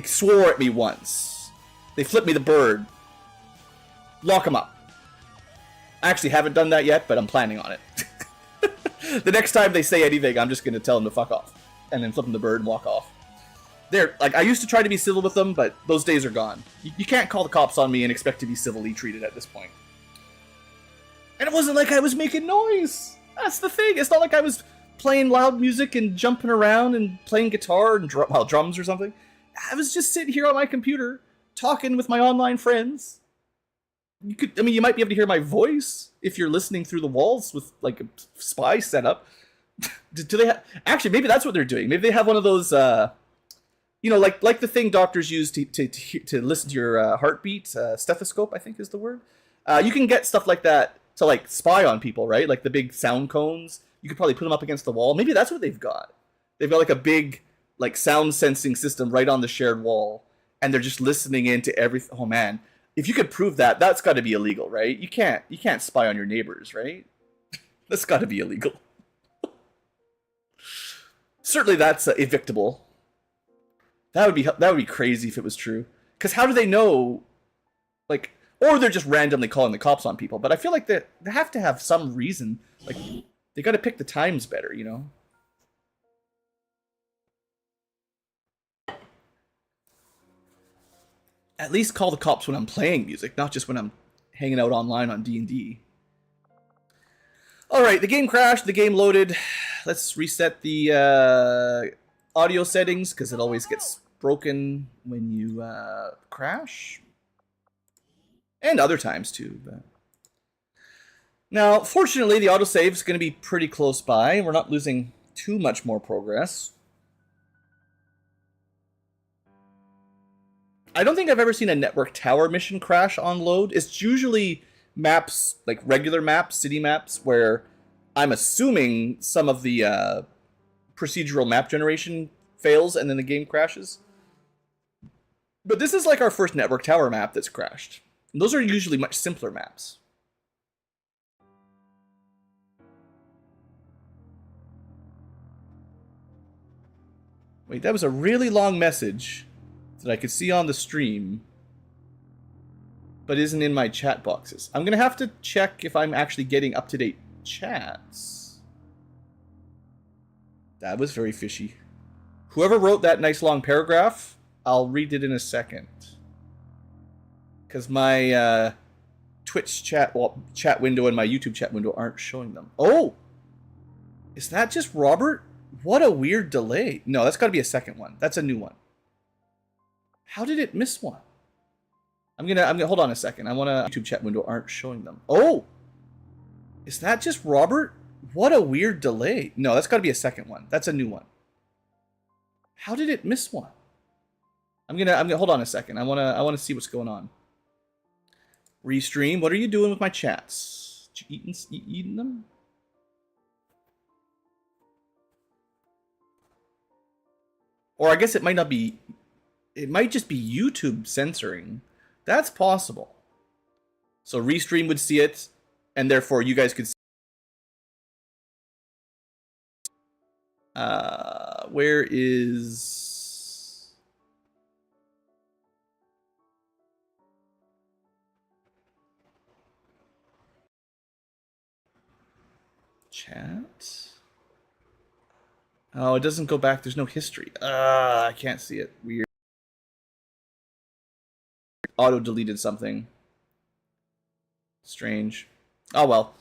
swore at me once. They flipped me the bird. Lock them up. I actually haven't done that yet, but I'm planning on it. The next time they say anything, I'm just going to tell them to fuck off. And then flip them the bird and walk off. They're like, I used to try to be civil with them, but those days are gone. You can't call the cops on me and expect to be civilly treated at this point. And it wasn't like I was making noise. That's the thing. It's not like I was playing loud music and jumping around and playing guitar and drums or something. I was just sitting here on my computer talking with my online friends. You might be able to hear my voice if you're listening through the walls with like a spy setup. Do they actually? Maybe that's what they're doing. Maybe they have one of those, like the thing doctors use to listen to your heartbeat. Stethoscope, I think is the word. You can get stuff like that to like spy on people, right? Like the big sound cones. You could probably put them up against the wall. Maybe that's what they've got. They've got like a big like sound sensing system right on the shared wall, and they're just listening into everything. Oh man, if you could prove that, that's got to be illegal, right? You can't spy on your neighbors, right? That's got to be illegal. Certainly, that's evictable. That would be crazy if it was true. Because how do they know? Like, or they're just randomly calling the cops on people. But I feel like they have to have some reason. Like, they got to pick the times better, you know. At least call the cops when I'm playing music, not just when I'm hanging out online on D&D. Alright, the game crashed, the game loaded. Let's reset the audio settings, because it always gets broken when you crash. And other times too. But... Now, fortunately, the autosave is going to be pretty close by. We're not losing too much more progress. I don't think I've ever seen a network tower mission crash on load. It's usually maps, like regular maps, city maps, where I'm assuming some of the procedural map generation fails and then the game crashes. But this is like our first network tower map that's crashed. And those are usually much simpler maps. Wait, that was a really long message that I could see on the stream, but isn't in my chat boxes. I'm going to have to check if I'm actually getting up-to-date chats. That was very fishy. Whoever wrote that nice long paragraph, I'll read it in a second. Because my Twitch chat window and my YouTube chat window aren't showing them. Oh! Is that just Robert? What a weird delay. No, that's got to be a second one. That's a new one. How did it miss one? I'm gonna hold on a second. I want a YouTube chat window aren't showing them. Oh! Is that just Robert? What a weird delay. No, that's got to be a second one. That's a new one. How did it miss one? I'm gonna hold on a second. I wanna see what's going on. Restream. What are you doing with my chats? You eating them? Or I guess it might not be. It might just be YouTube censoring. That's possible. So Restream would see it, and therefore you guys could see. Where is... Chat? Oh, it doesn't go back. There's no history. I can't see it. Weird. Auto-deleted something. Strange. Oh, well.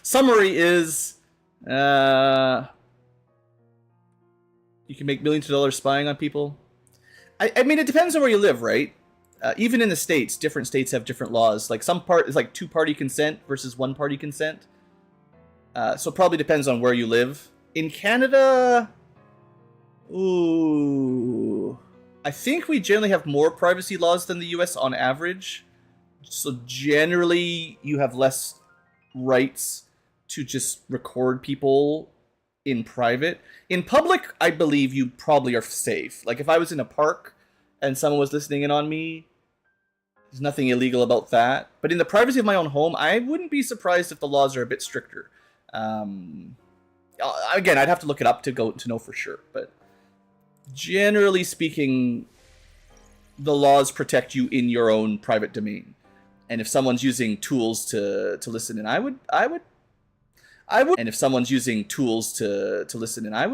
Summary is... you can make millions of dollars spying on people. I mean, it depends on where you live, right? Even in the States, different states have different laws. Like some part is like two-party consent versus one-party consent. So it probably depends on where you live. In Canada, ooh, I think we generally have more privacy laws than the US on average. So generally, you have less rights to just record people in private. In public, I believe you probably are safe. Like if I was in a park and someone was listening in on me, there's nothing illegal about that. But in the privacy of my own home, I wouldn't be surprised if the laws are a bit stricter. Again, I'd have to look it up to know for sure. But generally speaking, the laws protect you in your own private domain. And if someone's using tools to listen in, I would. And if someone's using tools to listen in, I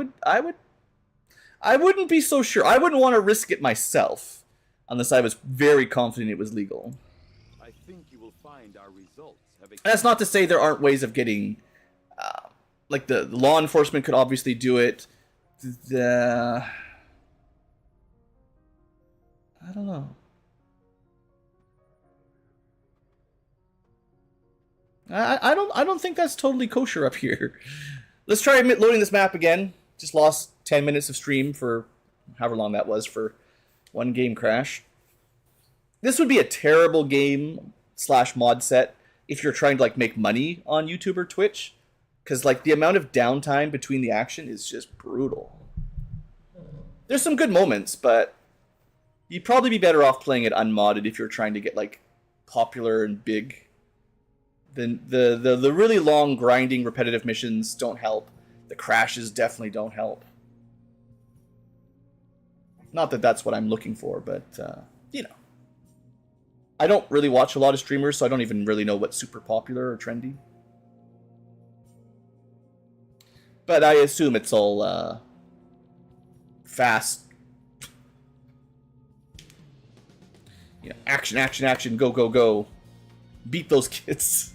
wouldn't be so sure. I wouldn't want to risk it myself unless I was very confident it was legal. I think you will find our results have And that's not to say there aren't ways of getting, like the law enforcement could obviously do it. I don't know. I don't think that's totally kosher up here. Let's try loading this map again. Just lost 10 minutes of stream for however long that was for one game crash. This would be a terrible game / mod set if you're trying to like make money on YouTube or Twitch, because like the amount of downtime between the action is just brutal. There's some good moments, but you'd probably be better off playing it unmodded if you're trying to get like popular and big. Then the really long grinding repetitive missions don't help. The crashes definitely don't help. Not that that's what I'm looking for, but you know. I don't really watch a lot of streamers, so I don't even really know what's super popular or trendy. But I assume it's all fast. You know, action, action, action, go, go, go. Beat those kids.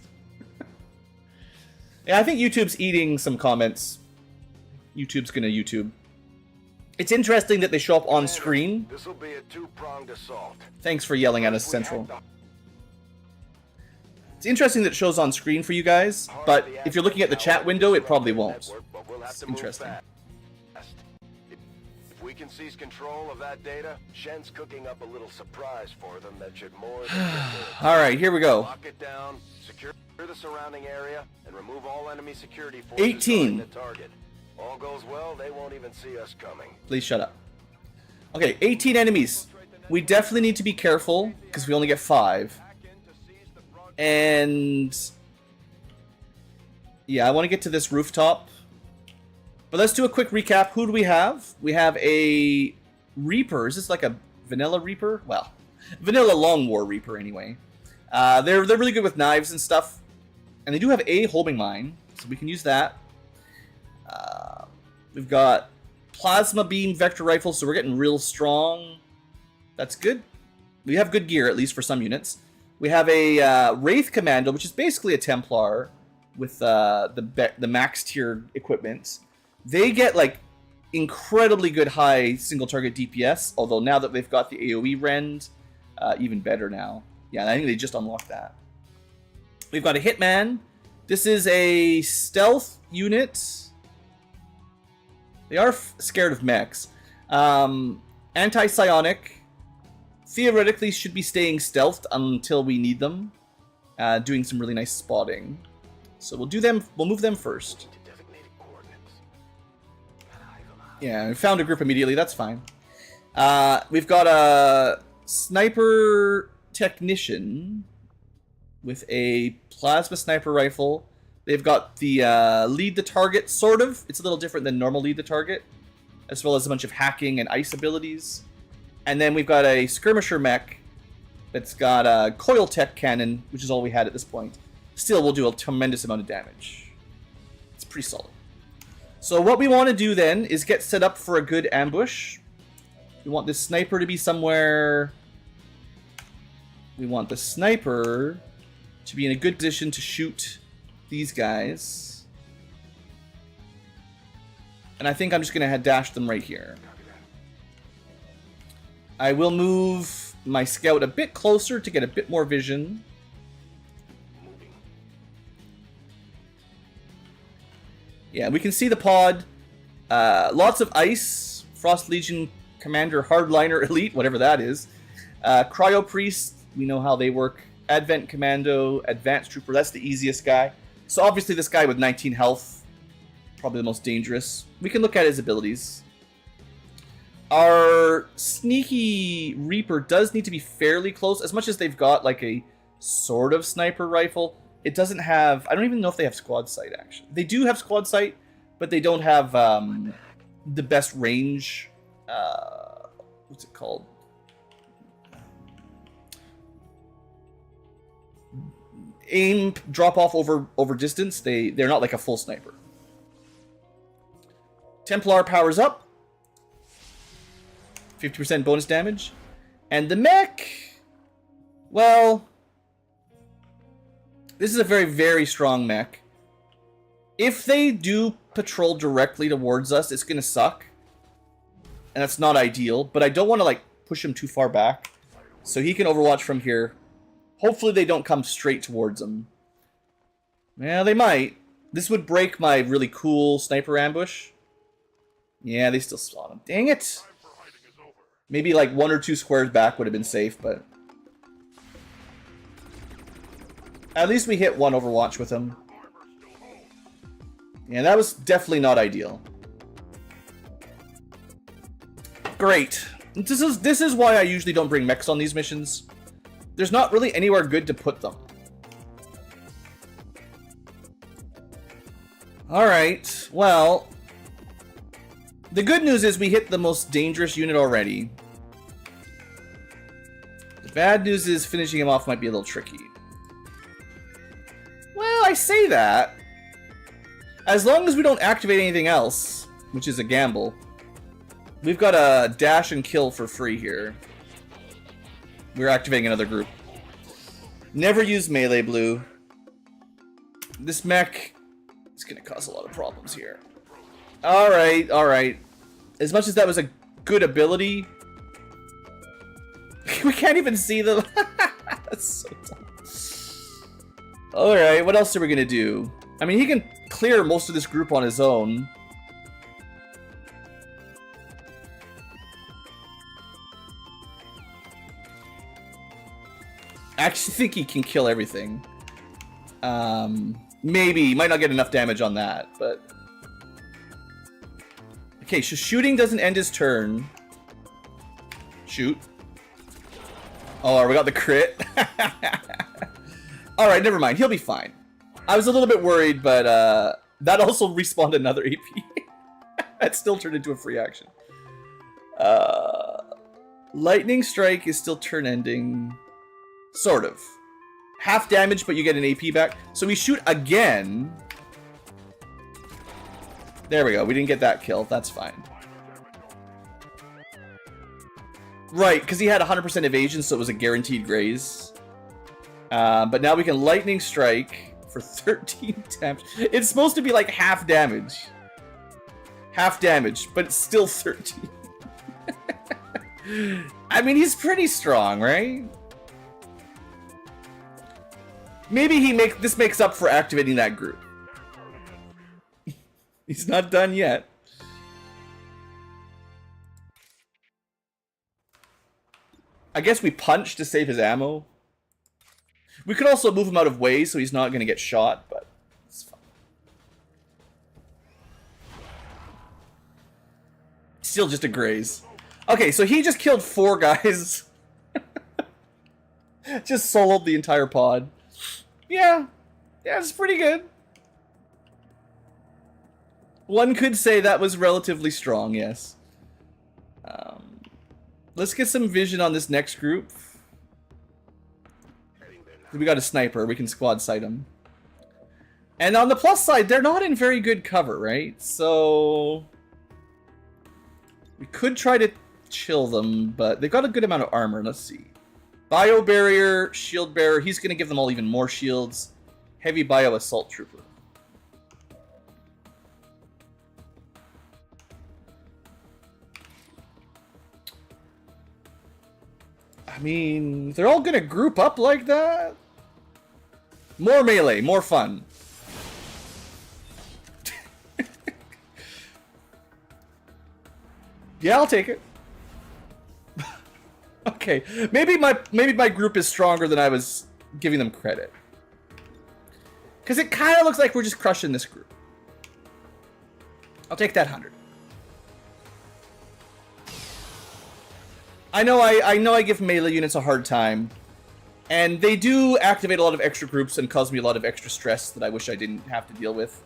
Yeah, I think YouTube's eating some comments. YouTube's gonna YouTube. It's interesting that they show up on screen. This will be a two-pronged assault. Thanks for yelling at us, Central. It's interesting that it shows on screen for you guys, but if you're looking at the chat window, it probably won't. It's interesting. If we can seize control of that data, Shen's cooking up a little surprise for them that should more than get All right, here we go. lock it down, secure the surrounding area, and remove all enemy security forces 18. guarding the target. All goes well, they won't even see us coming. Please shut up. Okay, 18 enemies. We definitely need to be careful, because we only get 5. And yeah, I want to get to this rooftop. But let's do a quick recap. Who do we have? We have a Reaper. Is this like a vanilla Reaper? Well, vanilla Long War Reaper anyway. They're really good with knives and stuff. And they do have a homing mine, so we can use that. We've got plasma beam vector rifles, so we're getting real strong. That's good. We have good gear, at least for some units. We have a Wraith Commando, which is basically a Templar with the max tier equipment. They get like incredibly good high single target DPS, although now that they've got the AoE rend, even better now. Yeah, I think they just unlocked that. We've got a Hitman. This is a stealth unit. They are scared of mechs. Anti-psionic. Theoretically should be staying stealthed until we need them. Doing some really nice spotting. So we'll move them first. Yeah, we found a group immediately, that's fine. We've got a sniper technician with a plasma sniper rifle. They've got the lead the target, sort of. It's a little different than normal lead the target, as well as a bunch of hacking and ice abilities. And then we've got a skirmisher mech that's got a coil tech cannon, which is all we had at this point. Still will do a tremendous amount of damage. It's pretty solid. So what we want to do then is get set up for a good ambush. We want this sniper to be somewhere... We want the sniper to be in a good position to shoot these guys. And I think I'm just going to dash them right here. I will move my scout a bit closer to get a bit more vision. Yeah, we can see the pod. Lots of ice. Frost Legion Commander Hardliner Elite, whatever that is. Cryo Priest, we know how they work. Advent Commando, Advanced Trooper, that's the easiest guy. So obviously this guy with 19 health, probably the most dangerous. We can look at his abilities. Our Sneaky Reaper does need to be fairly close. As much as they've got like a sort of sniper rifle, it doesn't have... I don't even know if they have squad sight, actually. They do have squad sight, but they don't have the best range. What's it called? Aim, drop off over distance. They're not like a full sniper. Templar powers up. 50% bonus damage. And the mech... Well... This is a very, very strong mech. If they do patrol directly towards us, it's going to suck. And that's not ideal. But I don't want to, like, push him too far back. So he can overwatch from here. Hopefully they don't come straight towards him. Yeah, they might. This would break my really cool sniper ambush. Yeah, they still spawn him. Dang it! Maybe like 1 or 2 squares back would have been safe, but... At least we hit 1 overwatch with him. Yeah, that was definitely not ideal. Great. This is why I usually don't bring mechs on these missions. There's not really anywhere good to put them. Alright, well... The good news is we hit the most dangerous unit already. The bad news is finishing him off might be a little tricky. Well, I say that. As long as we don't activate anything else, which is a gamble, we've got a dash and kill for free here. We're activating another group. Never use melee blue. This mech is going to cause a lot of problems here. Alright, alright. As much as that was a good ability, we can't even see them. That's so dumb. Alright, what else are we going to do? I mean, he can clear most of this group on his own. I actually think he can kill everything. Maybe. He might not get enough damage on that, but... Okay, so shooting doesn't end his turn. Shoot. Oh, we got the crit. Alright, never mind. He'll be fine. I was a little bit worried, but that also respawned another AP. That still turned into a free action. Lightning Strike is still turn ending. Sort of. Half damage, but you get an AP back. So we shoot again. There we go. We didn't get that kill. That's fine. Right, because he had 100% evasion, so it was a guaranteed graze. But now we can Lightning Strike for 13 damage. It's supposed to be like half damage. Half damage, but it's still 13. I mean, he's pretty strong, right? Maybe this makes up for activating that group. He's not done yet. I guess we punch to save his ammo. We could also move him out of way so he's not going to get shot, but it's fine. Still just a graze. Okay, so he just killed 4 guys. Just soloed the entire pod. Yeah, it's pretty good. One could say that was relatively strong, yes. Let's get some vision on this next group. We got a sniper, we can squad sight him. And on the plus side, they're not in very good cover, right? So we could try to chill them, but they've got a good amount of armor. Let's see. Bio barrier, shield bearer. He's going to give them all even more shields. Heavy bio assault trooper. I mean, they're all going to group up like that. More melee, more fun. Yeah, I'll take it. Okay, maybe my group is stronger than I was giving them credit. Because it kind of looks like we're just crushing this group. I'll take that 100. I know I give melee units a hard time, and they do activate a lot of extra groups and cause me a lot of extra stress that I wish I didn't have to deal with.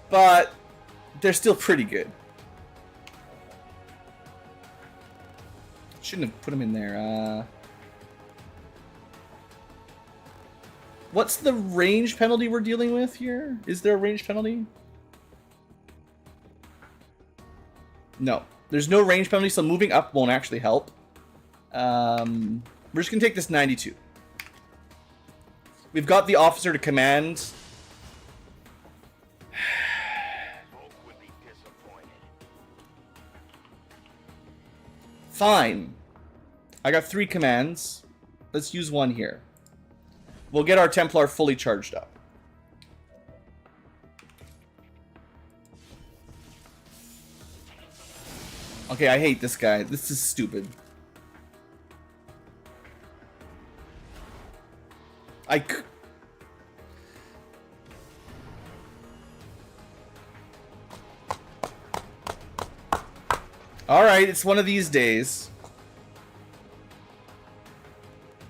But they're still pretty good. Shouldn't have put them in there. What's the range penalty we're dealing with here? Is there a range penalty? No. There's no range penalty, so moving up won't actually help. We're just going to take this 92. We've got the officer to command. Fine. I got 3 commands. Let's use one here. We'll get our Templar fully charged up. Okay, I hate this guy. This is stupid. Alright, it's one of these days.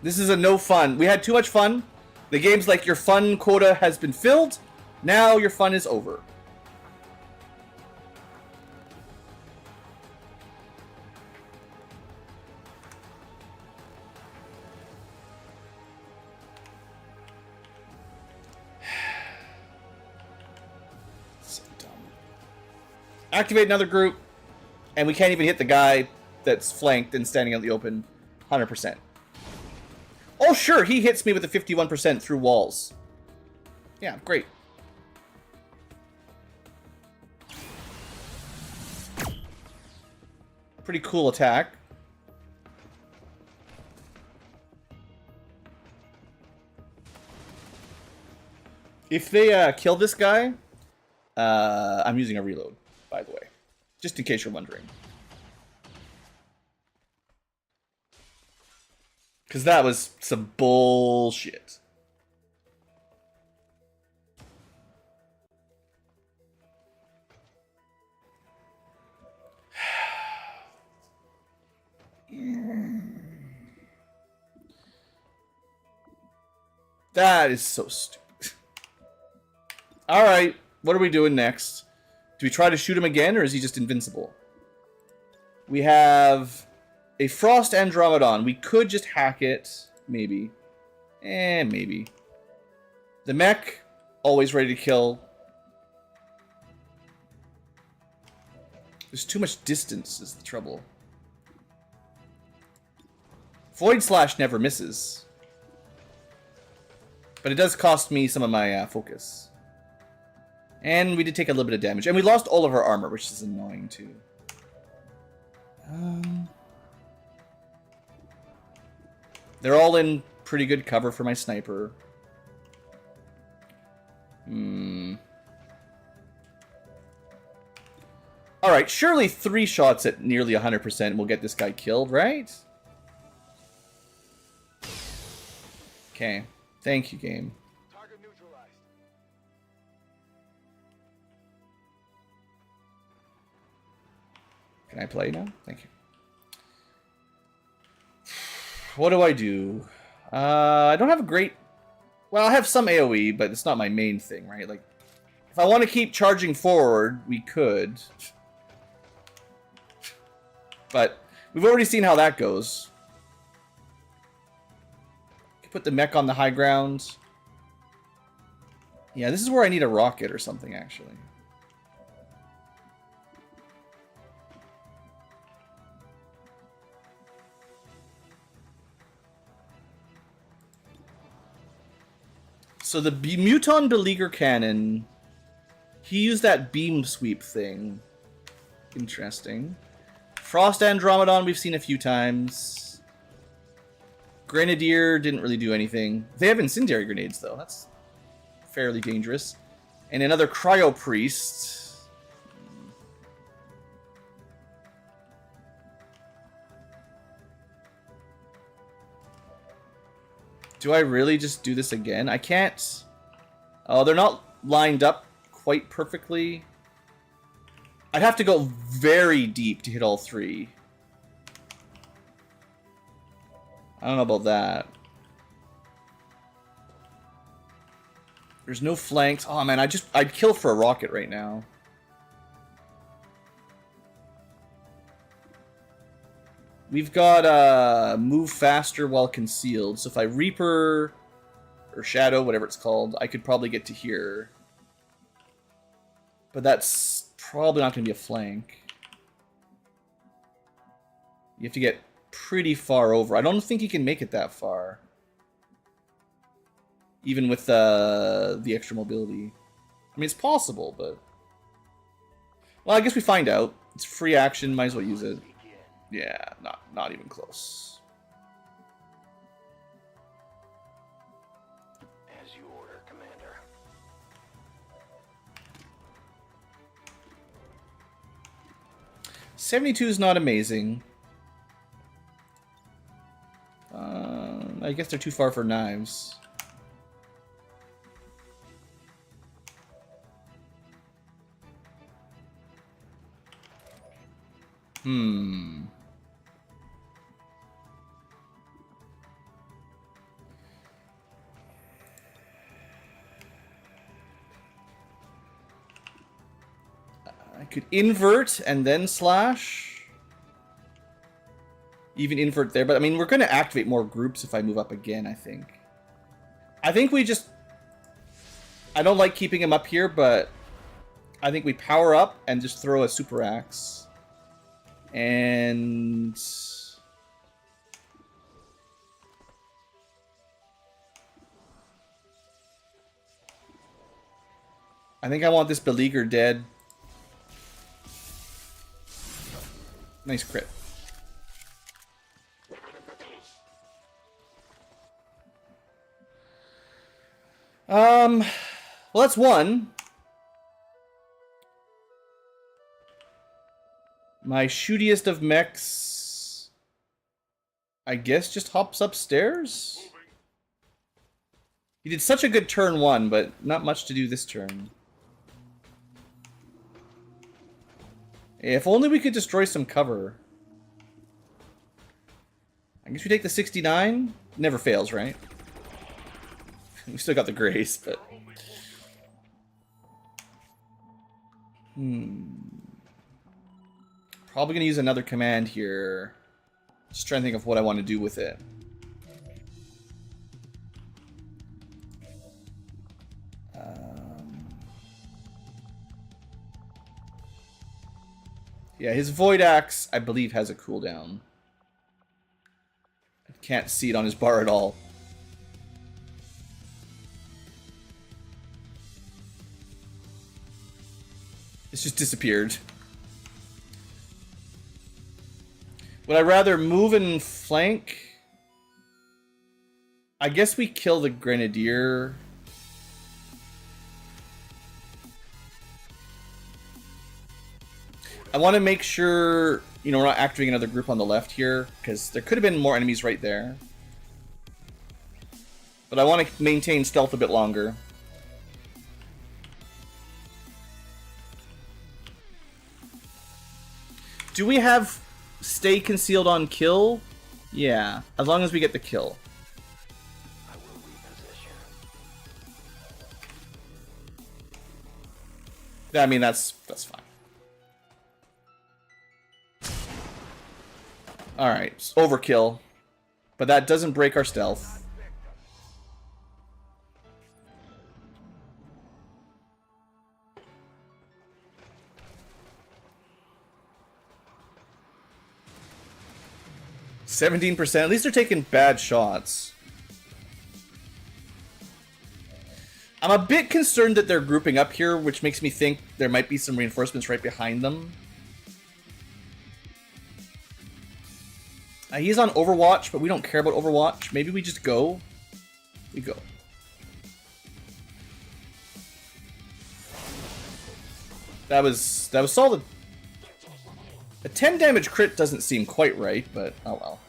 This is a no fun. We had too much fun. The game's like, your fun quota has been filled. Now your fun is over. So dumb. Activate another group. And we can't even hit the guy that's flanked and standing out in the open 100%. Oh, sure, he hits me with a 51% through walls. Yeah, great. Pretty cool attack. If they kill this guy, I'm using a reload, by the way. Just in case you're wondering. Because that was some bullshit. That is so stupid. Alright, what are we doing next? Do we try to shoot him again, or is he just invincible? We have a Frost Andromedon. We could just hack it. Maybe. Maybe. The mech, always ready to kill. There's too much distance is the trouble. Void Slash never misses. But it does cost me some of my focus. And we did take a little bit of damage. And we lost all of our armor, which is annoying too. They're all in pretty good cover for my sniper. Alright, surely 3 shots at nearly 100% will get this guy killed, right? Okay. Thank you, game. Target neutralized. Can I play now? Thank you. What do I do? I don't have a great... Well, I have some AoE, but it's not my main thing, right? Like, if I want to keep charging forward, we could. But we've already seen how that goes. Put the mech on the high ground. Yeah, this is where I need a rocket or something, actually. So the Muton Beleaguer Cannon, he used that beam sweep thing. Interesting. Frost Andromedon we've seen a few times. Grenadier didn't really do anything. They have incendiary grenades, though. That's fairly dangerous. And another Cryo Priest. Do I really just do this again? I can't... Oh, they're not lined up quite perfectly. I'd have to go very deep to hit all 3. I don't know about that. There's no flanks. Oh man, I'd kill for a rocket right now. We've got move faster while concealed. So if I Reaper or Shadow, whatever it's called, I could probably get to here. But that's probably not going to be a flank. You have to get pretty far over. I don't think he can make it that far. Even with the extra mobility. I mean, it's possible, but... Well, I guess we find out. It's free action, might as well use it. Yeah, not even close. As you order, Commander. $72 is not amazing. I guess they're too far for knives. I could invert and then slash. Even invert there, but I mean, we're going to activate more groups if I move up again, I think. I think we just... I don't like keeping him up here, but I think we power up and just throw a super axe. And... I think I want this Beleaguer dead. Nice crit. Well, that's one. My shootiest of mechs, I guess, just hops upstairs? He did such a good turn 1, but not much to do this turn. If only we could destroy some cover. I guess we take the 69. Never fails, right? We still got the grace, but... Probably going to use another command here. Just trying to think of what I want to do with it. Yeah, his Void Axe, I believe, has a cooldown. I can't see it on his bar at all. It's just disappeared. Would I rather move and flank? I guess we kill the Grenadier. I want to make sure, you know, we're not activating another group on the left here, because there could have been more enemies right there. But I want to maintain stealth a bit longer. Do we have stay concealed on kill? Yeah, as long as we get the kill. I will reposition. I mean, that's fine. Alright, overkill. But that doesn't break our stealth. %. At least they're taking bad shots. I'm a bit concerned that they're grouping up here, which makes me think there might be some reinforcements right behind them. He's on Overwatch, but we don't care about Overwatch. Maybe we just go. We go. That was solid. A 10 damage crit doesn't seem quite right, but oh well.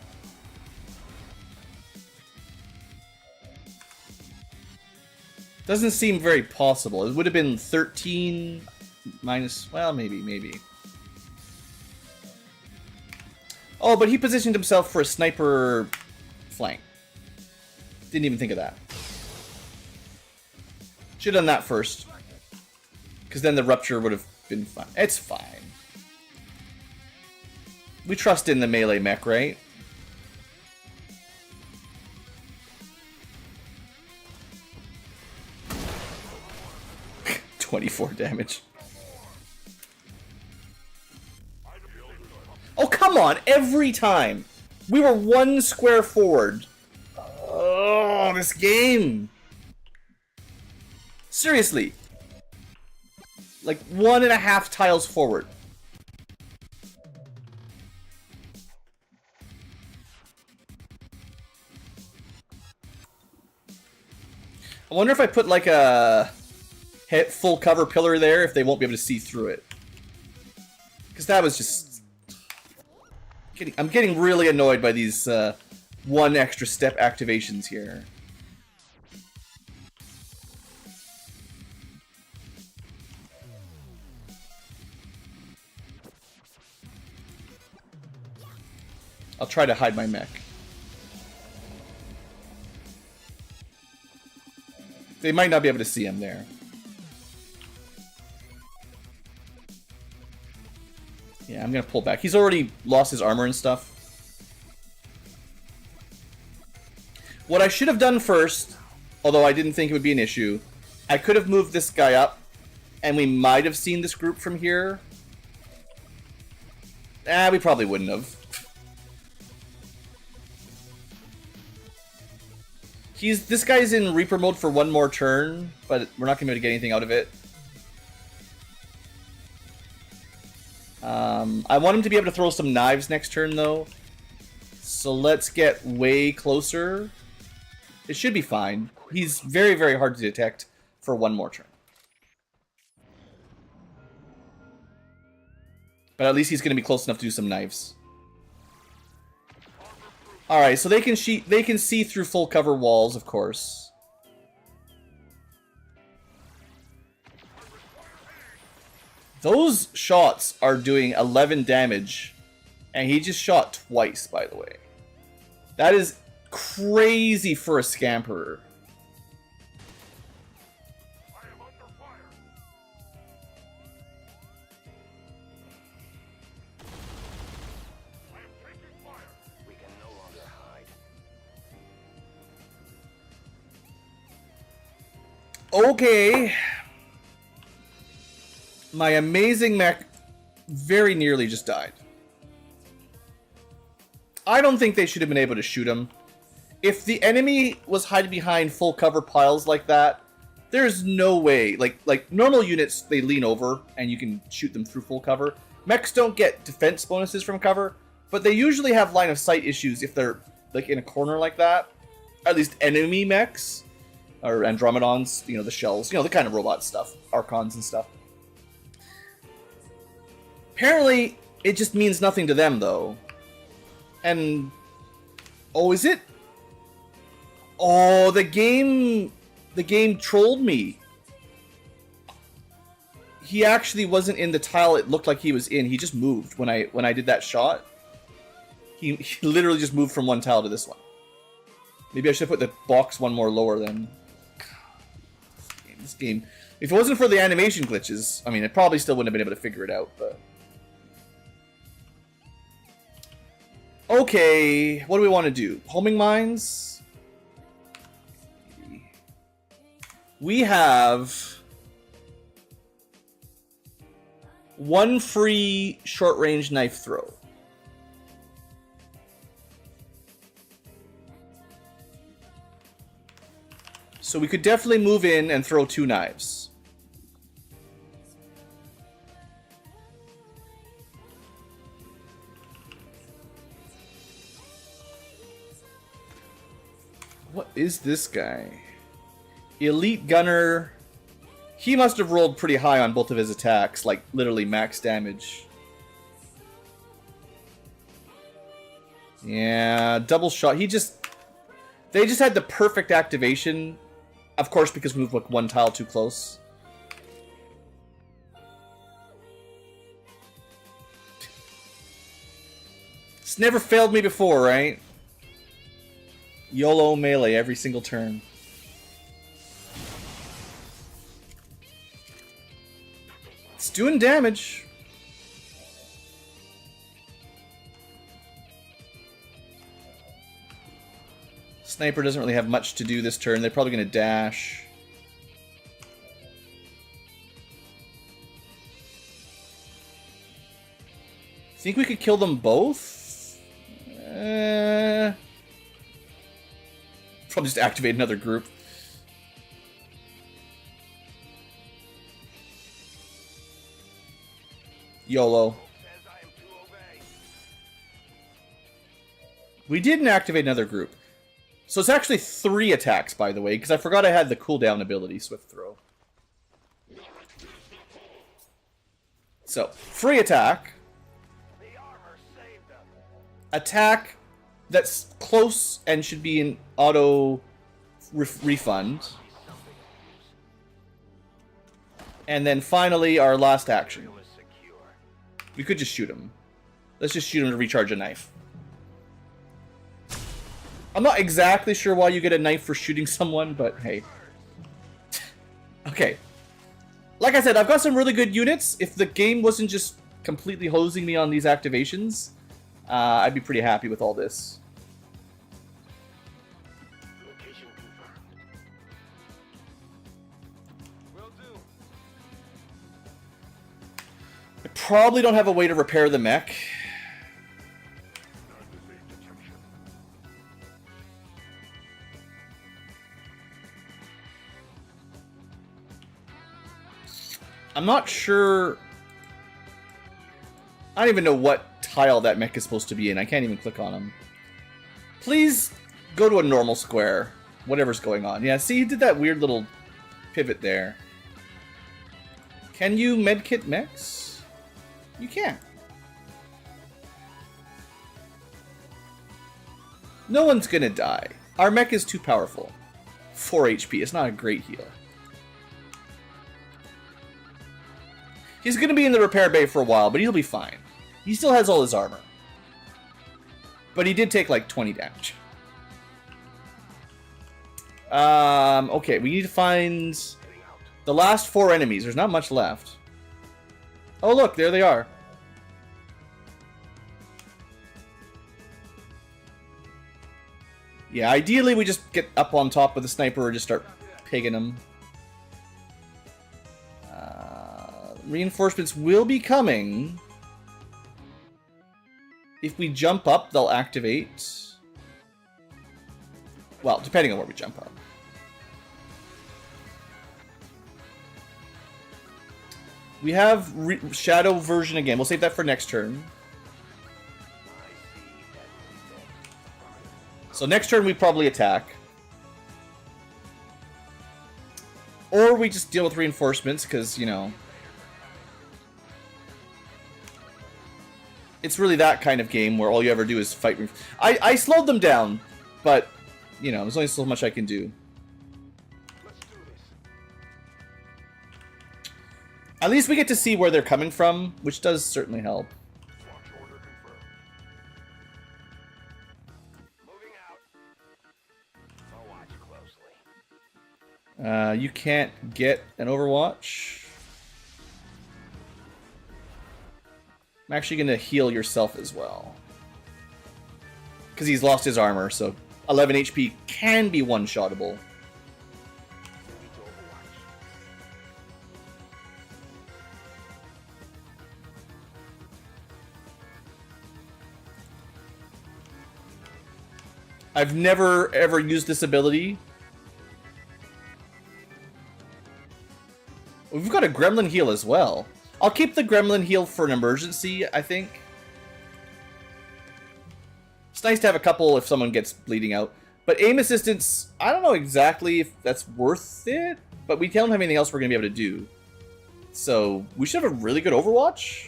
Doesn't seem very possible. It would have been 13 minus, well, maybe. Oh, but he positioned himself for a sniper flank. Didn't even think of that. Should have done that first. Because then the rupture would have been fine. It's fine. We trust in the melee mech, right? $24 damage. Oh, come on! Every time! We were one square forward. Oh, this game! Seriously. Like 1.5 tiles forward. I wonder if I put like a full cover pillar there, if they won't be able to see through it. Because that was just... I'm getting really annoyed by these one extra step activations here. I'll try to hide my mech. They might not be able to see him there. Yeah, I'm gonna pull back. He's already lost his armor and stuff. What I should have done first, although I didn't think it would be an issue, I could have moved this guy up, and we might have seen this group from here. We probably wouldn't have. This guy's in Reaper mode for one more turn, but we're not going to be able to get anything out of it. I want him to be able to throw some knives next turn, though. So let's get way closer. It should be fine. He's very, very hard to detect for one more turn. But at least he's going to be close enough to do some knives. Alright, so they can see through full cover walls, of course. Those shots are doing 11 damage, and he just shot twice, by the way. That is crazy for a scamperer. We can no longer hide. Okay. My amazing mech very nearly just died. I don't think they should have been able to shoot him. If the enemy was hiding behind full cover piles like that, there's no way. Like normal units, they lean over and you can shoot them through full cover. Mechs don't get defense bonuses from cover, but they usually have line of sight issues if they're like in a corner like that. at least enemy mechs, or Andromedons, you know, the shells, you know, the kind of robot stuff, Archons and stuff. Apparently, it just means nothing to them, though. And... oh, is it? Oh, the game trolled me. He actually wasn't in the tile it looked like he was in. He just moved when I did that shot. He literally just moved from one tile to this one. Maybe I should have put the box one more lower then. This game. If it wasn't for the animation glitches, I mean, it probably still wouldn't have been able to figure it out, but... okay, what do we want to do? Homing mines? We have... one free short-range knife throw. So we could definitely move in and throw 2 knives. What is this guy? Elite Gunner. He must have rolled pretty high on both of his attacks, like literally max damage. Yeah, double shot. They just had the perfect activation. Of course, because we moved like 1 tile too close. It's never failed me before, right? YOLO melee every single turn. It's doing damage. Sniper doesn't really have much to do this turn. They're probably going to dash. Think we could kill them both? Probably just activate another group. YOLO. We didn't activate another group. So it's actually 3 attacks, by the way, because I forgot I had the cooldown ability, Swift Throw. So, free attack. Attack that's close and should be an auto refund. And then finally, our last action. We could just shoot him. Let's just shoot him to recharge a knife. I'm not exactly sure why you get a knife for shooting someone, but hey. Okay. Like I said, I've got some really good units. If the game wasn't just completely hosing me on these activations, I'd be pretty happy with all this. Location confirmed. Will do. I probably don't have a way to repair the mech. I'm not sure. I don't even know what tile that mech is supposed to be in. I can't even click on him. Please go to a normal square. Whatever's going on. Yeah, see, you did that weird little pivot there. Can you medkit mechs? You can. No one's gonna die. Our mech is too powerful. 4 HP. It's not a great heal. He's going to be in the repair bay for a while, but he'll be fine. He still has all his armor. But he did take like 20 damage. Okay, we need to find the last 4 enemies. There's not much left. Oh look, there they are. Yeah, ideally we just get up on top of the sniper or just start pigging them. Reinforcements will be coming. If we jump up, they'll activate. Well, depending on where we jump up. We have Shadow version again. We'll save that for next turn. So next turn we probably attack. Or we just deal with reinforcements, because, you know... It's really that kind of game where all you ever do is fight. I slowed them down, but, you know, there's only so much I can do. At least we get to see where they're coming from, which does certainly help. You can't get an Overwatch. I'm actually going to heal yourself as well. Because he's lost his armor, so 11 HP can be one-shottable. I've never, ever used this ability. We've got a Gremlin heal as well. I'll keep the Gremlin heal for an emergency, I think. It's nice to have a couple if someone gets bleeding out. But aim assistance, I don't know exactly if that's worth it, but we don't have anything else we're going to be able to do. So, we should have a really good Overwatch.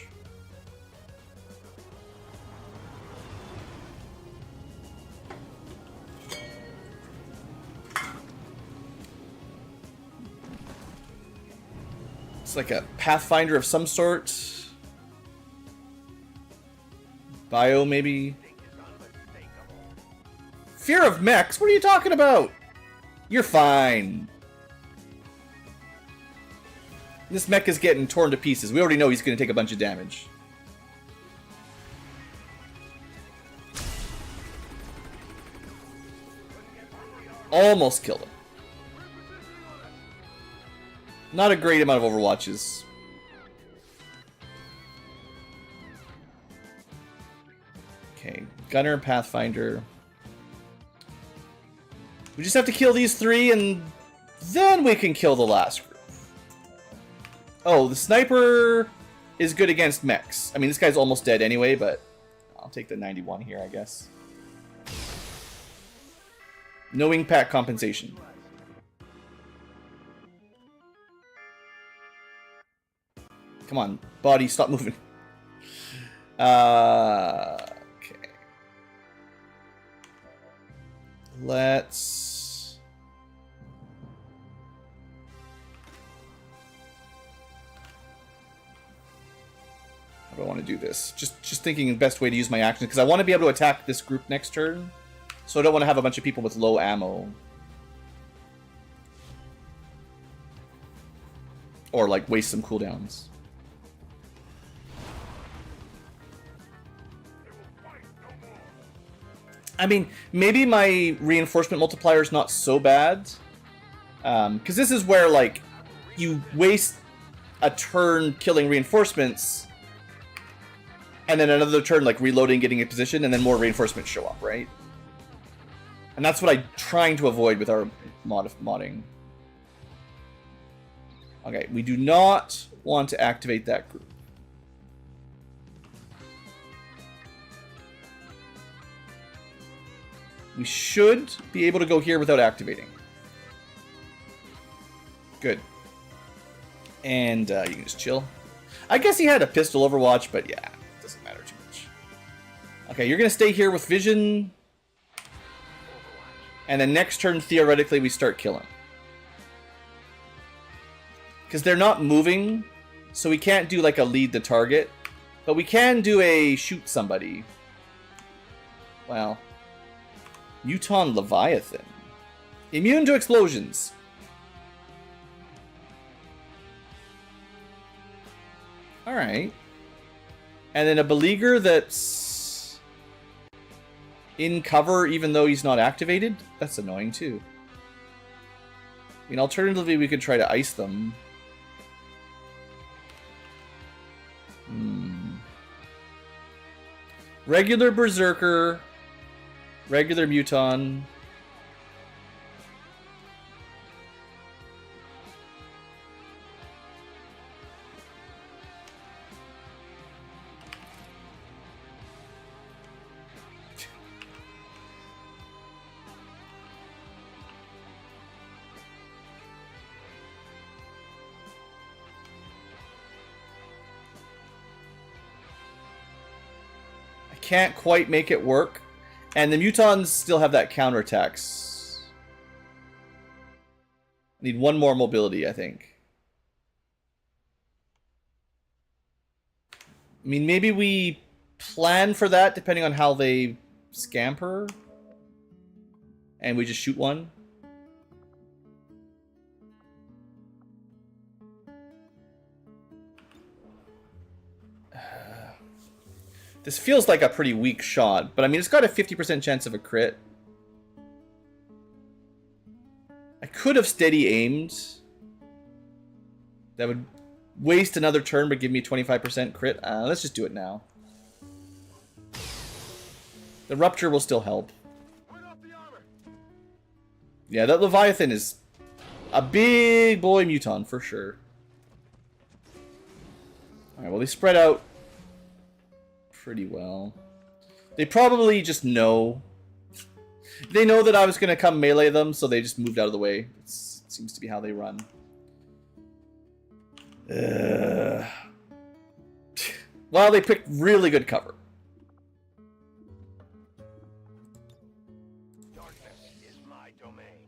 It's like a Pathfinder of some sort. Bio, maybe. Fear of mechs? What are you talking about? You're fine. This mech is getting torn to pieces. We already know he's going to take a bunch of damage. Almost killed him. Not a great amount of Overwatches. Okay, Gunner, Pathfinder. We just have to kill these three, and then we can kill the last group. Oh, the Sniper is good against mechs. I mean, this guy's almost dead anyway, but I'll take the 91 here, I guess. No wing pack compensation. Come on, body, stop moving. Okay. Let's... How do I want to do this? Just thinking the best way to use my action, because I want to be able to attack this group next turn. So I don't want to have a bunch of people with low ammo. Or, like, waste some cooldowns. I mean, maybe my reinforcement multiplier is not so bad. Because this is where, like, you waste a turn killing reinforcements, and then another turn, like, reloading, getting a position, and then more reinforcements show up, right? And that's what I'm trying to avoid with our modding. Okay, we do not want to activate that group. We should be able to go here without activating. Good. And you can just chill. I guess he had a pistol Overwatch, but yeah, it doesn't matter too much. Okay, you're going to stay here with Vision. And then next turn, theoretically, we start killing. Because they're not moving, so we can't do like a lead the target. But we can do a shoot somebody. Wow. Muton Leviathan. Immune to explosions. Alright. And then a Beleaguer that's in cover even though he's not activated? That's annoying too. I mean, alternatively, we could try to ice them. Regular Berserker. Regular Muton. can't quite make it work. And the mutons still have that counterattacks. Need one more mobility, I think. I mean, maybe we plan for that depending on how they scamper. And we just shoot one. This feels like a pretty weak shot, but I mean, it's got a 50% chance of a crit. I could have steady aimed. That would waste another turn, but give me 25% crit. Let's just do it now. The rupture will still help. Yeah, that Leviathan is a big boy muton for sure. Alright, well, they spread out pretty well. They probably just know. They know that I was going to come melee them, so they just moved out of the way. It seems to be how they run. Well, they picked really good cover. Darkness is my domain.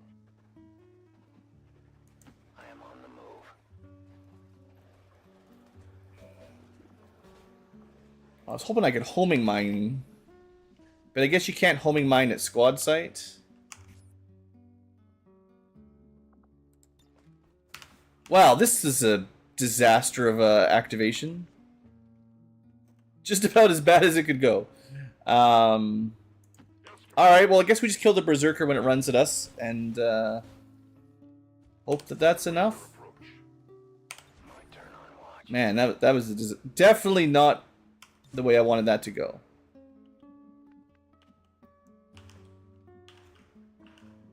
I am on the move. I was hoping I could homing mine, but I guess you can't homing mine at squad site. Wow, this is a disaster of activation. Just about as bad as it could go. Alright, well, I guess we just kill the Berserker when it runs at us, and hope that that's enough. Man, that was definitely not the way I wanted that to go.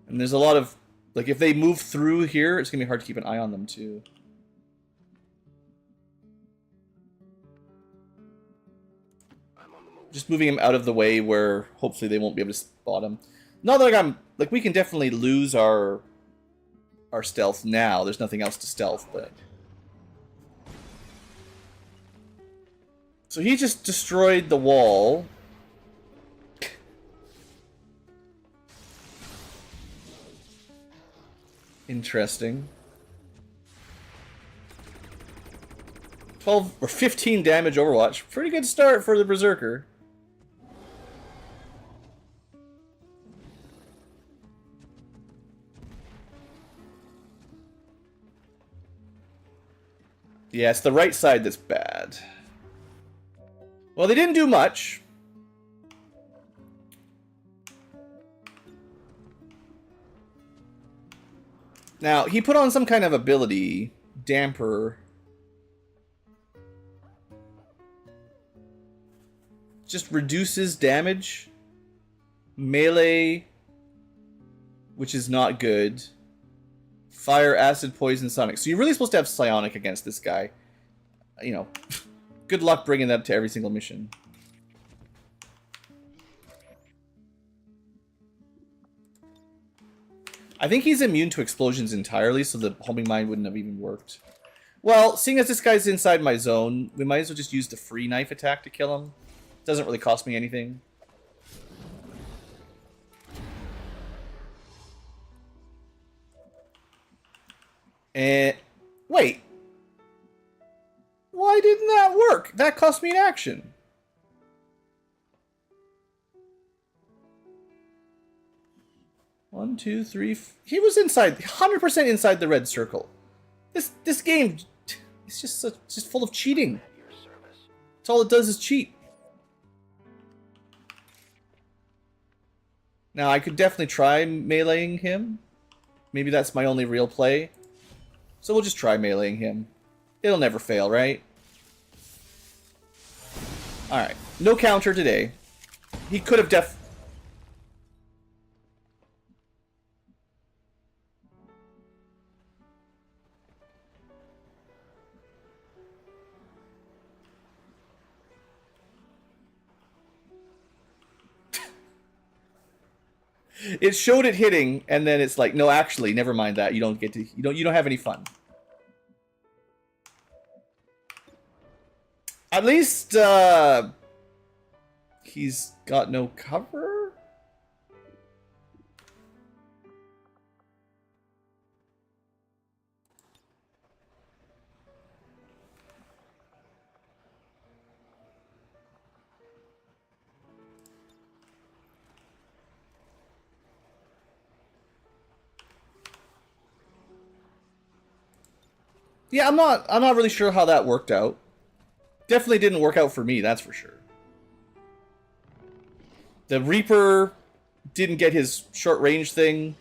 And there's a lot of, like, if they move through here, it's gonna be hard to keep an eye on them too. Just moving him out of the way where hopefully they won't be able to spot him. Not that like we can definitely lose our stealth now. There's nothing else to stealth, but so he just destroyed the wall. Interesting. 12 or 15 damage Overwatch. Pretty good start for the Berserker. Yeah, it's the right side that's bad. Well, they didn't do much. Now, he put on some kind of ability, damper. Just reduces damage. Melee, which is not good. Fire, acid, poison, sonic. So you're really supposed to have psionic against this guy. You know, good luck bringing that to every single mission. I think he's immune to explosions entirely, so the homing mine wouldn't have even worked. Well, seeing as this guy's inside my zone, we might as well just use the free knife attack to kill him. Doesn't really cost me anything. Wait. Why didn't that work? That cost me an action. One, two, three. He was inside, 100% inside the red circle. This game is just full of cheating. That's all it does is cheat. Now I could definitely try meleeing him. Maybe that's my only real play. So we'll just try meleeing him. It'll never fail, right? Alright. No counter today. He could have It showed it hitting, and then it's like, no, actually, never mind that. You don't get to. You don't have any fun. At least He's got no cover? Yeah, I'm not really sure how that worked out. Definitely didn't work out for me, that's for sure. The Reaper didn't get his short range thing.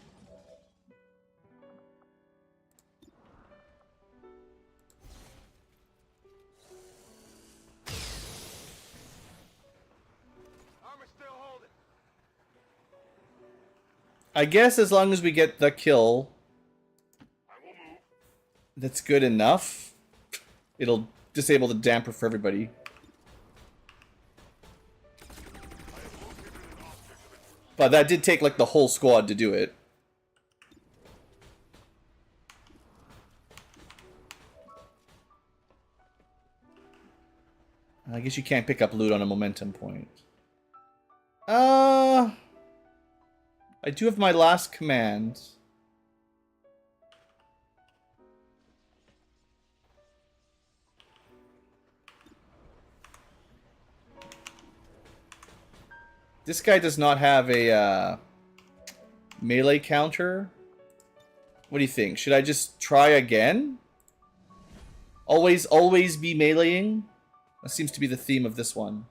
Armor still holding. I guess as long as we get the kill, that's good enough. It'll disable the damper for everybody. But that did take like the whole squad to do it. I guess you can't pick up loot on a momentum point. I do have my last command. This guy does not have a melee counter. What do you think? Should I just try again? Always be meleeing? That seems to be the theme of this one.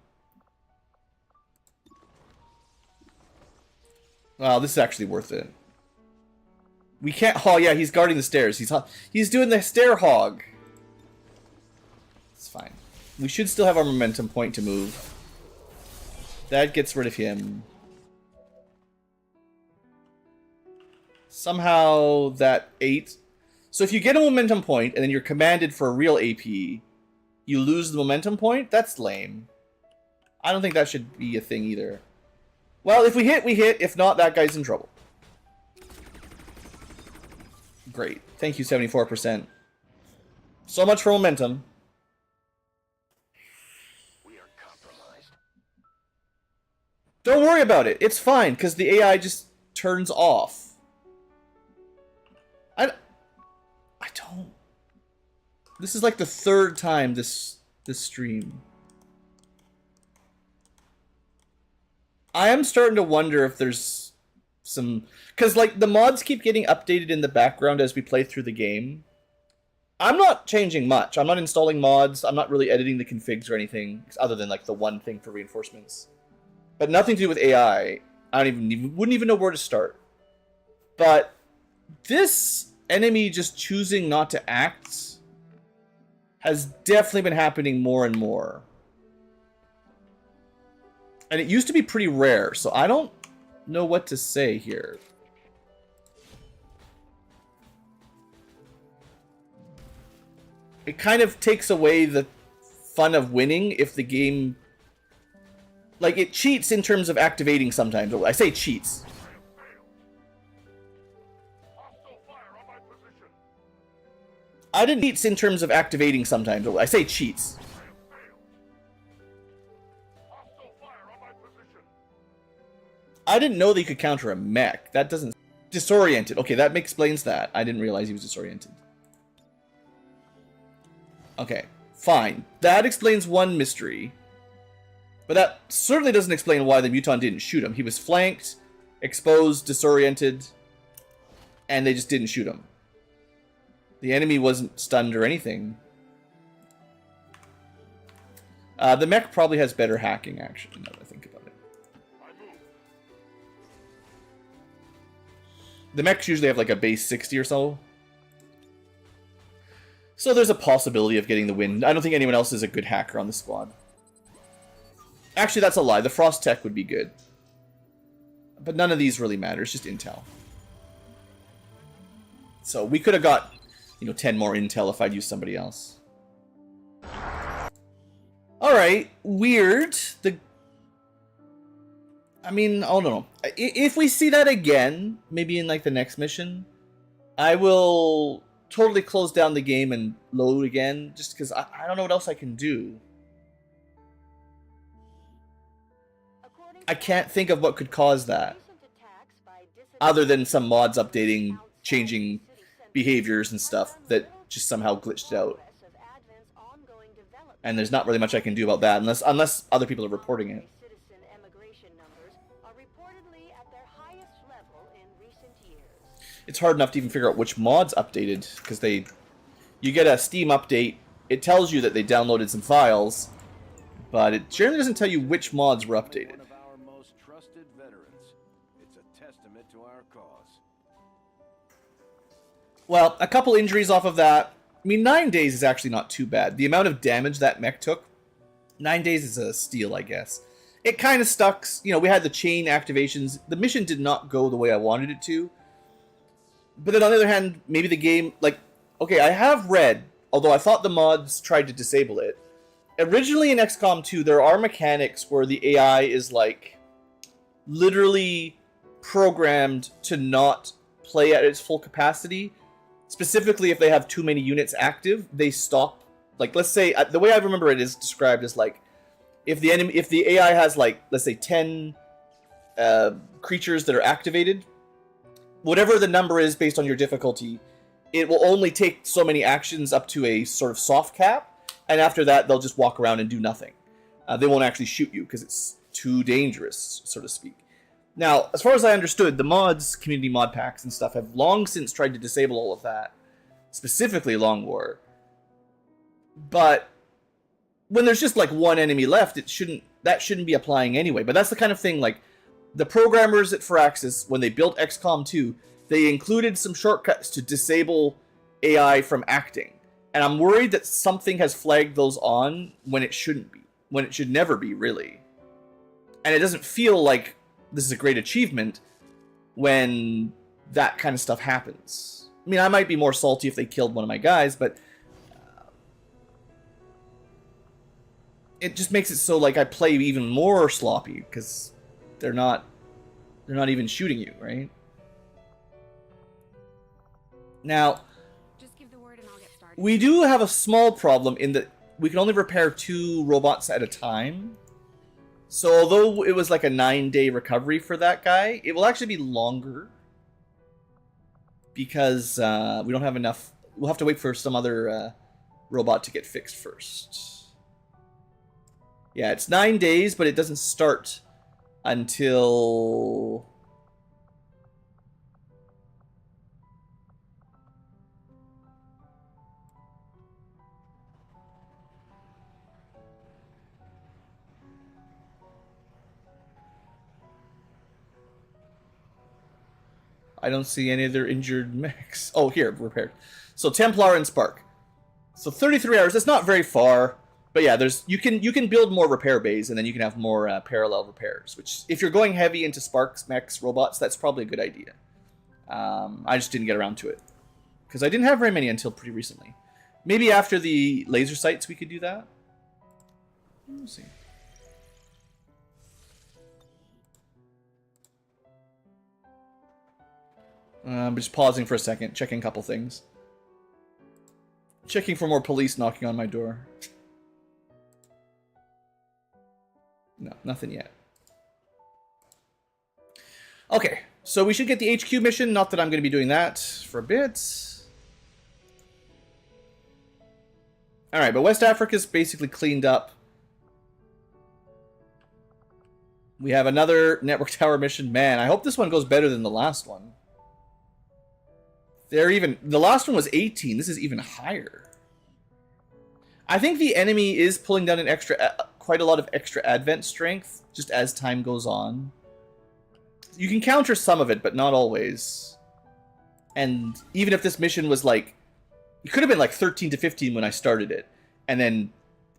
Wow, this is actually worth it. We can't... Oh, yeah, he's guarding the stairs. He's doing the stair hog. It's fine. We should still have our momentum point to move. That gets rid of him. Somehow that 8... So if you get a momentum point and then you're commanded for a real AP, you lose the momentum point? That's lame. I don't think that should be a thing either. Well, if we hit, we hit. If not, that guy's in trouble. Great. Thank you, 74%. So much for momentum. We are compromised. Don't worry about it. It's fine, because the AI just turns off. I don't... This is like the third time this stream. I am starting to wonder if there's some... Because, like, the mods keep getting updated in the background as we play through the game. I'm not changing much. I'm not installing mods. I'm not really editing the configs or anything, other than, like, the one thing for reinforcements. But nothing to do with AI. I wouldn't even know where to start. But this enemy just choosing not to act has definitely been happening more and more. And it used to be pretty rare, so I don't know what to say here. It kind of takes away the fun of winning if the game... Like, it cheats in terms of activating sometimes. I say cheats. I didn't cheats in terms of activating sometimes. I say cheats. I didn't know that you could counter a mech. That doesn't... Disoriented. Okay, that explains that. I didn't realize he was disoriented. Okay, fine. That explains one mystery. But that certainly doesn't explain why the Muton didn't shoot him. He was flanked, exposed, disoriented, and they just didn't shoot him. The enemy wasn't stunned or anything. The mech probably has better hacking, actually, now that I think about it. The mechs usually have like a base 60 or so. So there's a possibility of getting the win. I don't think anyone else is a good hacker on the squad. Actually, that's a lie. The Frost Tech would be good. But none of these really matter. It's just intel. So we could have got, 10 more intel if I'd used somebody else. Alright, weird. I don't know. If we see that again, maybe in like the next mission, I will totally close down the game and load again, just because I don't know what else I can do. I can't think of what could cause that, recent attacks by other than some mods updating, changing behaviors and stuff that just somehow glitched out. And there's not really much I can do about that unless other people are reporting it. Citizen emigration numbers are reportedly at their highest level in recent years. It's hard enough to even figure out which mods updated, because you get a Steam update, it tells you that they downloaded some files, but it generally doesn't tell you which mods were updated. One of our most trusted veterans. It's a testament to our cause. Well, a couple injuries off of that. I mean, 9 days is actually not too bad. The amount of damage that mech took, 9 days is a steal, I guess. It kind of stuck. You know, we had the chain activations. The mission did not go the way I wanted it to. But then on the other hand, maybe the game, like, okay, I have read, although I thought the mods tried to disable it. Originally in XCOM 2, there are mechanics where the AI is, like, literally programmed to not play at its full capacity. Specifically, if they have too many units active, they stop. Like, let's say, the way I remember it is described as, like, if the AI has, like, let's say 10 creatures that are activated, whatever the number is based on your difficulty, it will only take so many actions up to a sort of soft cap, and after that, they'll just walk around and do nothing. They won't actually shoot you, because it's too dangerous, so to speak. Now, as far as I understood, the mods, community mod packs and stuff, have long since tried to disable all of that, specifically Long War. But when there's just like one enemy left, that shouldn't be applying anyway. But that's the kind of thing, like, the programmers at Firaxis, when they built XCOM 2, they included some shortcuts to disable AI from acting. And I'm worried that something has flagged those on when it shouldn't be. When it should never be, really. And it doesn't feel like this is a great achievement when that kind of stuff happens. I mean, I might be more salty if they killed one of my guys, but it just makes it so like I play even more sloppy because they're not even shooting you, right? Now, Just give the word and I'll get started. we do have a small problem in that we can only repair 2 robots at a time. So although it was like a 9-day recovery for that guy, it will actually be longer because we don't have enough. We'll have to wait for some other robot to get fixed first. Yeah, it's 9 days, but it doesn't start until... I don't see any other injured mechs. Oh, here, repaired. So Templar and Spark. So 33 hours. That's not very far, but yeah, you can build more repair bays, and then you can have more parallel repairs. Which, if you're going heavy into Sparks, mechs, robots, that's probably a good idea. I just didn't get around to it because I didn't have very many until pretty recently. Maybe after the laser sights, we could do that. We'll see. I'm just pausing for a second, checking a couple things. Checking for more police knocking on my door. No, nothing yet. Okay, so we should get the HQ mission. Not that I'm going to be doing that for a bit. Alright, but West Africa's basically cleaned up. We have another network tower mission. Man, I hope this one goes better than the last one. The last one was 18. This is even higher. I think the enemy is pulling down quite a lot of extra advent strength just as time goes on. You can counter some of it, but not always. And even if this mission was like, it could have been like 13 to 15 when I started it, and then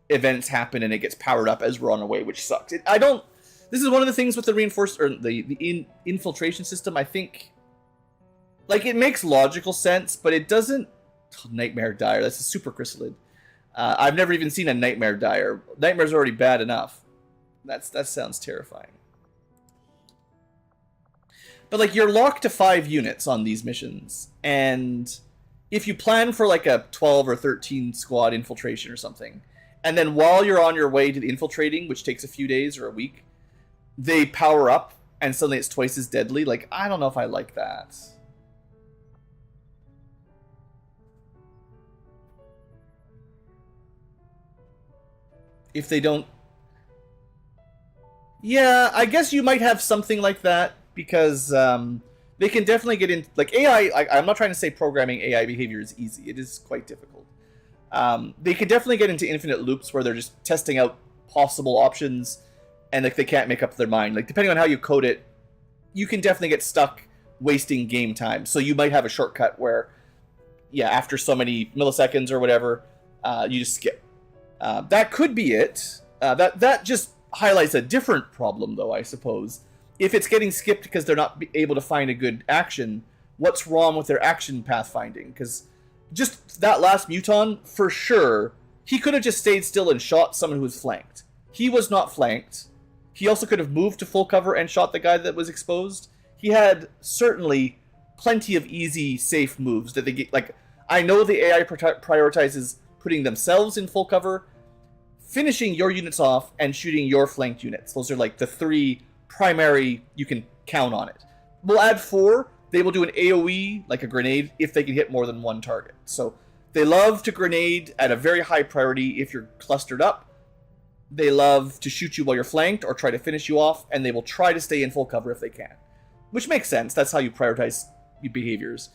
events happen and it gets powered up as we're on our way, which sucks. This is one of the things with the reinforced or the infiltration system. I think. Like, it makes logical sense, but it doesn't... Oh, Nightmare Dire, that's a super chrysalid. I've never even seen a Nightmare Dire. Nightmare's already bad enough. That sounds terrifying. But, like, you're locked to 5 units on these missions, and if you plan for, like, a 12 or 13 squad infiltration or something, and then while you're on your way to the infiltrating, which takes a few days or a week, they power up and suddenly it's twice as deadly. Like, I don't know if I like that. If they don't... Yeah, I guess you might have something like that, because they can definitely get in... Like, AI... I'm not trying to say programming AI behavior is easy. It is quite difficult. They can definitely get into infinite loops where they're just testing out possible options, and like they can't make up their mind. Like, depending on how you code it, you can definitely get stuck wasting game time. So you might have a shortcut where, yeah, after so many milliseconds or whatever, you just skip. That could be it. That just highlights a different problem, though, I suppose. If it's getting skipped because they're not able to find a good action, what's wrong with their action pathfinding? Because just that last Muton, for sure, he could have just stayed still and shot someone who was flanked. He was not flanked. He also could have moved to full cover and shot the guy that was exposed. He had certainly plenty of easy, safe moves that they get. Like, I know the AI prioritizes putting themselves in full cover, finishing your units off, and shooting your flanked units. Those are like the three primary you can count on it. We'll add 4. They will do an AoE, like a grenade, if they can hit more than one target. So they love to grenade at a very high priority if you're clustered up. They love to shoot you while you're flanked or try to finish you off, and they will try to stay in full cover if they can. Which makes sense. That's how you prioritize your behaviors.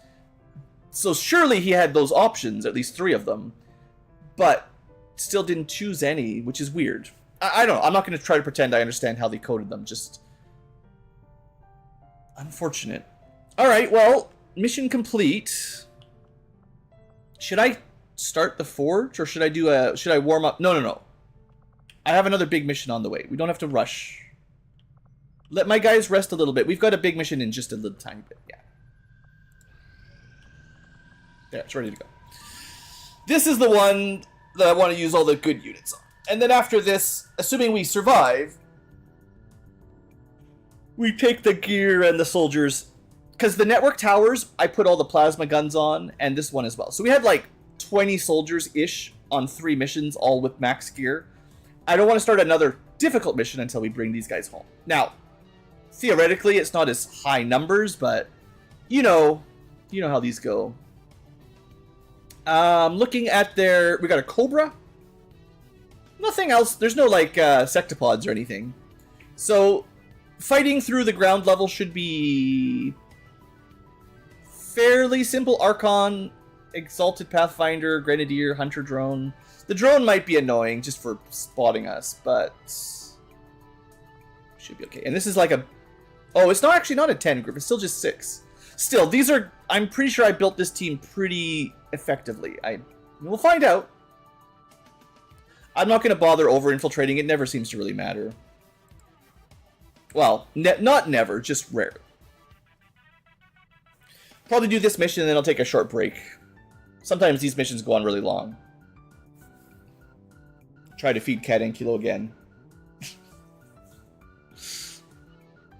So surely he had those options, at least 3 of them, but still didn't choose any, which is weird. I don't know. I'm not going to try to pretend I understand how they coded them. Just unfortunate. All right, well, mission complete. Should I start the forge, or should I warm up? No. I have another big mission on the way. We don't have to rush. Let my guys rest a little bit. We've got a big mission in just a little tiny bit. Yeah. There, it's ready to go. This is the one that I want to use all the good units on. And then after this, assuming we survive, we take the gear and the soldiers. Because the network towers, I put all the plasma guns on, and this one as well. So we had like 20 soldiers-ish on 3 missions, all with max gear. I don't want to start another difficult mission until we bring these guys home. Now, theoretically, it's not as high numbers, but you know how these go. Looking at their... We got a Cobra. Nothing else. There's no, like, sectopods or anything. So, fighting through the ground level should be fairly simple. Archon, Exalted Pathfinder, Grenadier, Hunter Drone. The drone might be annoying just for spotting us, but should be okay. And this is like a... Oh, it's not actually not a 10 group. It's still just 6. Still, these are... I'm pretty sure I built this team pretty effectively. We'll find out. I'm not going to bother over-infiltrating. It never seems to really matter. Well, not never, just rare. Probably do this mission and then I'll take a short break. Sometimes these missions go on really long. Try to feed Cat Ankylo again.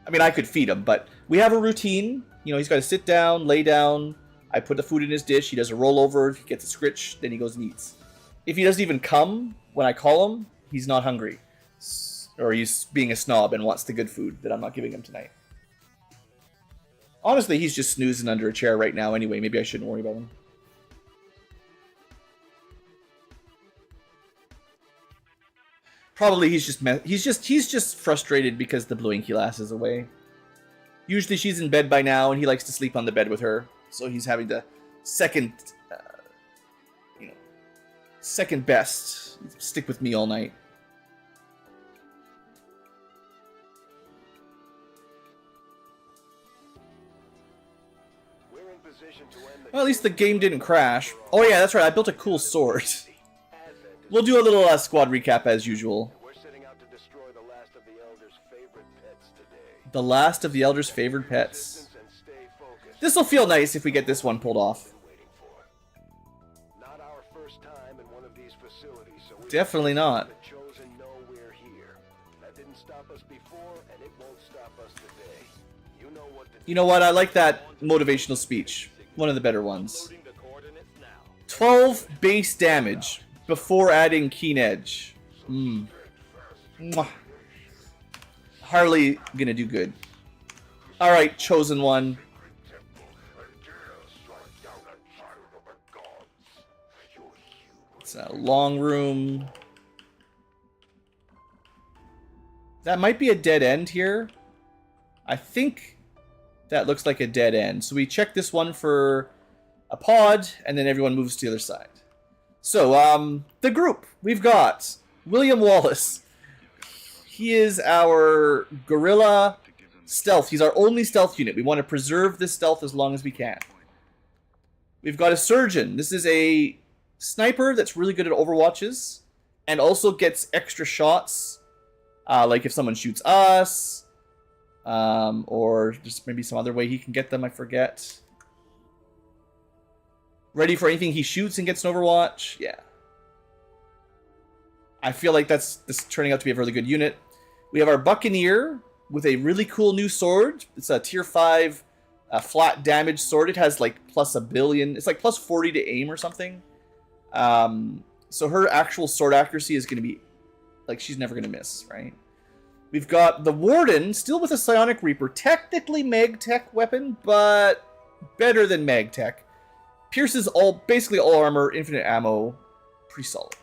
I mean, I could feed him, but we have a routine. You know, he's got to sit down, lay down. I put the food in his dish. He does a rollover. He gets a scritch. Then he goes and eats. If he doesn't even come when I call him, he's not hungry. Or he's being a snob and wants the good food that I'm not giving him tonight. Honestly, he's just snoozing under a chair right now anyway. Maybe I shouldn't worry about him. Probably he's just frustrated because the Blue Inky Lass is away. Usually she's in bed by now and he likes to sleep on the bed with her. So he's having to second best. Stick with me all night. Well, at least the game didn't crash. Oh yeah, that's right, I built a cool sword. We'll do a little squad recap as usual. We're setting out to destroy the last of the Elder's favorite pets today. The last of the Elder's favorite pets. Distance and stay focused. This'll feel nice if we get this one pulled off. Been waiting for. Not our first time in one of these facilities, so we Definitely not. the chosen know we're here. That didn't stop us before, and it won't stop us today. You know what to do. You know what? I like that motivational speech. One of the better ones. Loading the coordinates now. 12 base damage before adding Keen Edge. Mwah. Harley gonna do good. Alright, chosen one. It's a long room. That might be a dead end here. I think that looks like a dead end. So we check this one for a pod, and then everyone moves to the other side. So, the group. We've got William Wallace. He is our guerrilla stealth. He's our only stealth unit. We want to preserve this stealth as long as we can. We've got a surgeon. This is a sniper that's really good at overwatches and also gets extra shots, like if someone shoots us, or just maybe some other way he can get them, I forget. Ready for anything he shoots and gets an overwatch. Yeah. I feel like this is turning out to be a really good unit. We have our Buccaneer with a really cool new sword. It's a tier 5 flat damage sword. It has like plus a billion. It's like plus 40 to aim or something. So her actual sword accuracy is going to be like she's never going to miss, right? We've got the Warden still with a Psionic Reaper. Technically Mag-Tech weapon, but better than Mag-Tech. Pierces basically all armor, infinite ammo. Pretty solid.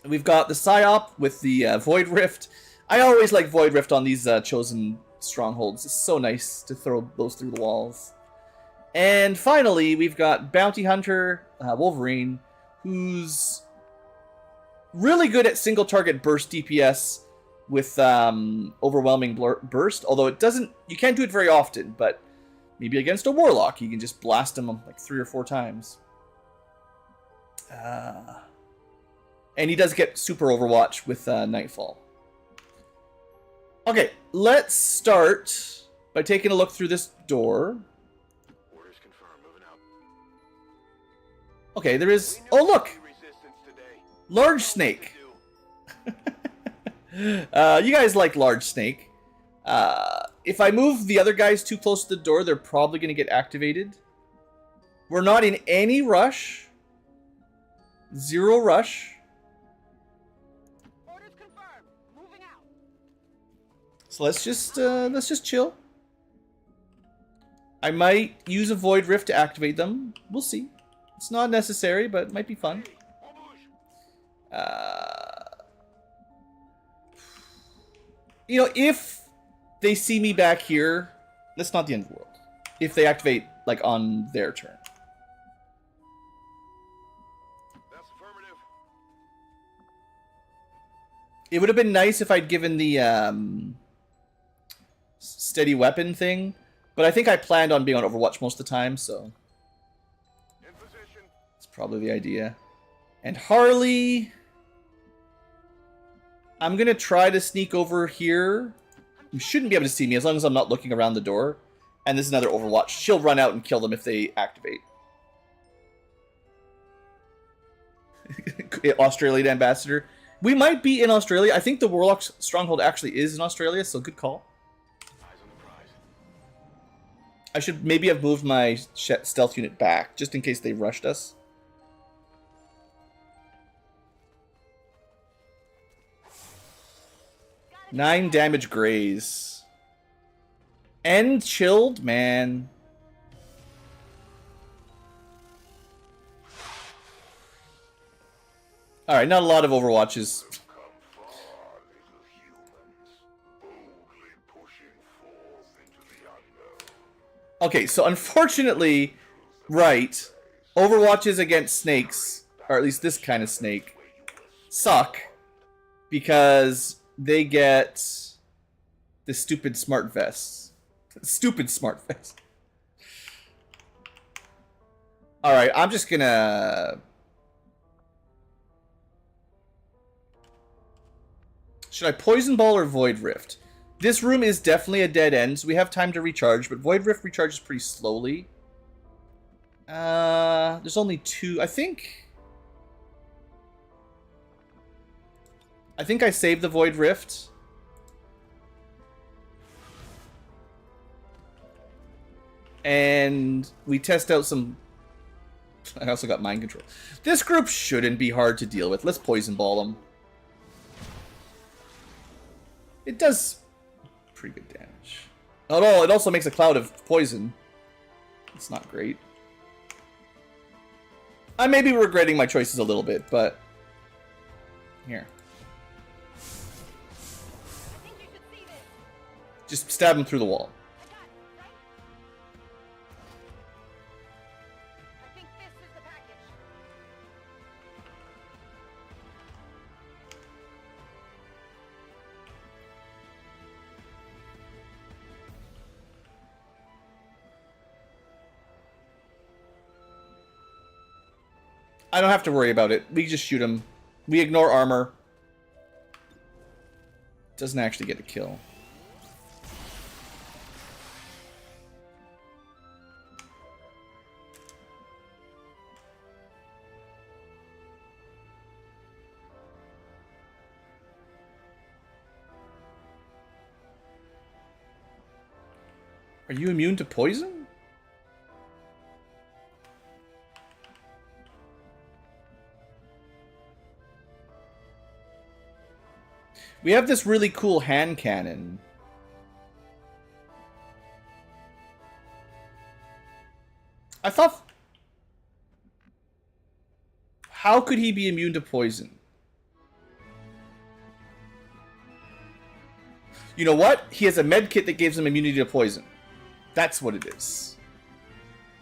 And we've got the Psyop with the Void Rift. I always like Void Rift on these chosen strongholds. It's so nice to throw those through the walls. And finally, we've got Bounty Hunter, Wolverine, who's really good at single target burst DPS with overwhelming burst. Although you can't do it very often, but maybe against a Warlock, you can just blast him like 3 or 4 times. And he does get super Overwatch with Nightfall. Okay, let's start by taking a look through this door. Orders confirmed. Moving out. Okay, there is... Oh, look! Large snake. You guys like large snake. If I move the other guys too close to the door, they're probably going to get activated. We're not in any rush. 0 rush. Orders confirmed. Moving out. So let's just chill. I might use a Void Rift to activate them. We'll see. It's not necessary, but it might be fun. You know, if they see me back here, that's not the end of the world. If they activate, like, on their turn. That's affirmative. It would have been nice if I'd given the steady weapon thing, but I think I planned on being on Overwatch most of the time, so In position. it's probably the idea. And Harley, I'm gonna try to sneak over here. You shouldn't be able to see me as long as I'm not looking around the door. And this is another Overwatch. She'll run out and kill them if they activate. Australian ambassador. We might be in Australia. I think the Warlock's stronghold actually is in Australia, so good call. Eyes on the prize. I should maybe have moved my stealth unit back, just in case they rushed us. Nine damage graze. And chilled, man. Alright, not a lot of Overwatches. Okay, so unfortunately, right, Overwatches against snakes, or at least this kind of snake, suck because they get the stupid smart vests. Stupid smart vest. Alright, I'm just gonna... Should I Poison Ball or Void Rift? This room is definitely a dead end, so we have time to recharge, but Void Rift recharges pretty slowly. There's only 2, I think I saved the Void Rift. And we test out some... I also got mind control. This group shouldn't be hard to deal with. Let's Poison Ball them. It does pretty good damage. Oh no, it also makes a cloud of poison. It's not great. I may be regretting my choices a little bit, but here. I think you should see this. Just stab him through the wall. I got it, right? I think this is the package. I don't have to worry about it. We just shoot him. We ignore armor. Doesn't actually get a kill. Are you immune to poison? We have this really cool hand cannon. I thought... How could he be immune to poison? You know what? He has a med kit that gives him immunity to poison. That's what it is.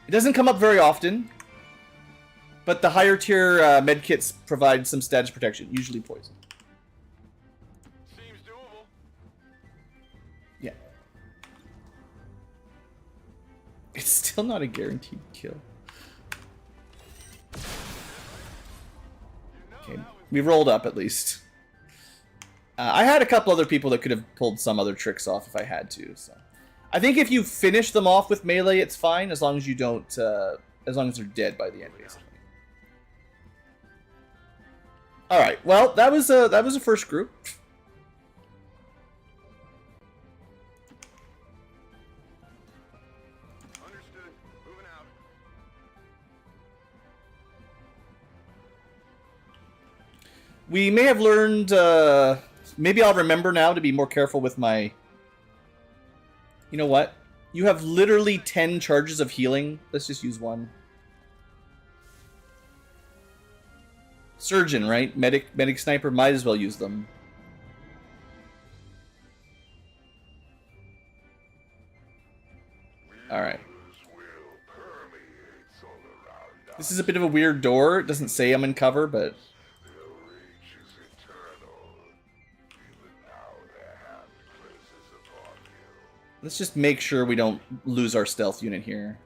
It doesn't come up very often, but the higher tier med kits provide some status protection, usually poison. Seems doable. Yeah. It's still not a guaranteed kill. Okay, we rolled up at least. I had a couple other people that could have pulled some other tricks off if I had to. So, I think if you finish them off with melee, it's fine as long as you don't, as long as they're dead by the end, basically. All right. Well, that was a first group. Understood. Moving out. We may have learned. Maybe I'll remember now to be more careful with my... You know what? You have literally 10 charges of healing. Let's just use one. Surgeon, right? Medic sniper, might as well use them. Alright. This is a bit of a weird door. It doesn't say I'm in cover, but... Let's just make sure we don't lose our stealth unit here.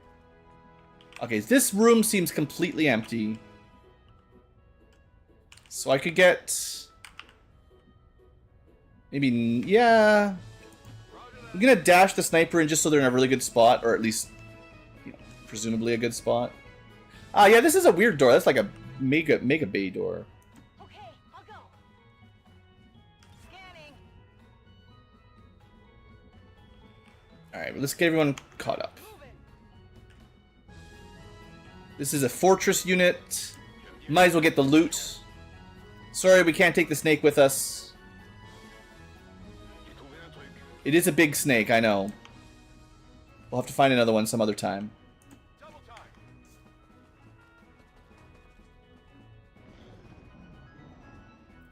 Okay, this room seems completely empty. So I could get... Maybe... Yeah... I'm gonna dash the sniper in just so they're in a really good spot, or at least, you know, presumably a good spot. Ah, yeah, this is a weird door. That's like a mega bay door. Okay, I'll go. Scanning. Alright, well, let's get everyone caught up. Moving. This is a fortress unit. Might as well get the loot. Sorry, we can't take the snake with us. It is a big snake, I know. We'll have to find another one some other time.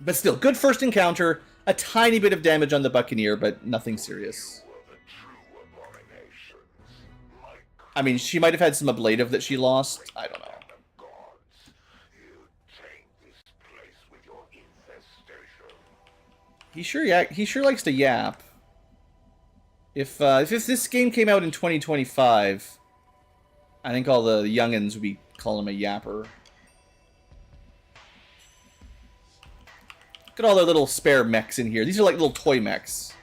But still, good first encounter. A tiny bit of damage on the Buccaneer, but nothing serious. I mean, she might have had some ablative that she lost. I don't know. He sure likes to yap. If this game came out in 2025, I think all the youngins would be calling him a yapper. Look at all their little spare mechs in here. These are like little toy mechs.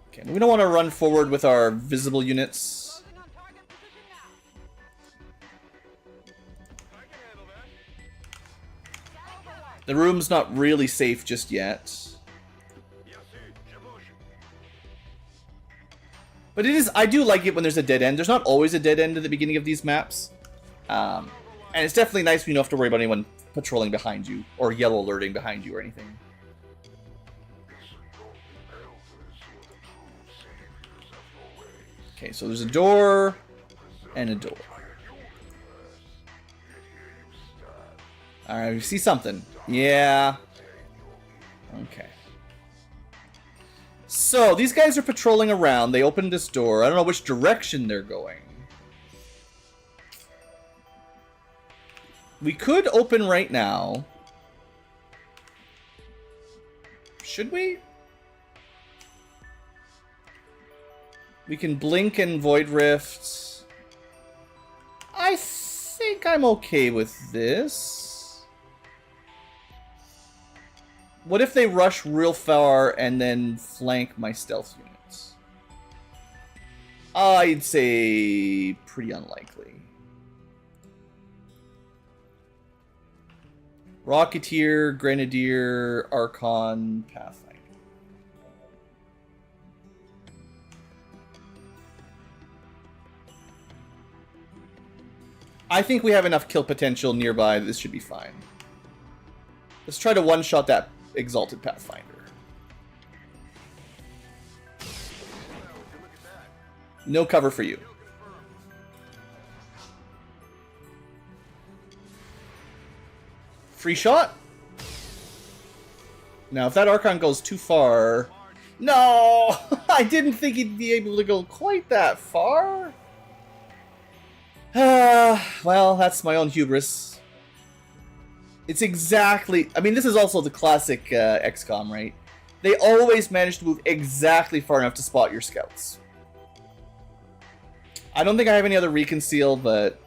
Okay, we don't want to run forward with our visible units. Closing on target position now. I can handle that. The room's not really safe just yet. Yes, sir. Jabush. But it is, I do like it when there's a dead end. There's not always a dead end at the beginning of these maps. And it's definitely nice when you don't have to worry about anyone patrolling behind you, or yellow alerting behind you or anything. Okay, so there's a door and a door. Alright, we see something. Yeah. Okay. So, these guys are patrolling around. They opened this door. I don't know which direction they're going. We could open right now. Should we? We can blink and void rift. I think I'm okay with this. What if they rush real far and then flank my stealth units? I'd say pretty unlikely. Rocketeer, Grenadier, Archon, Pathfinder. I think we have enough kill potential nearby. This should be fine. Let's try to one-shot that Exalted Pathfinder. No cover for you. Free shot? Now, if that Archon goes too far... No! I didn't think he'd be able to go quite that far. Well, that's my own hubris. It's exactly... I mean, this is also the classic XCom, right? They always manage to move exactly far enough to spot your scouts. I don't think I have any other reconceal, but...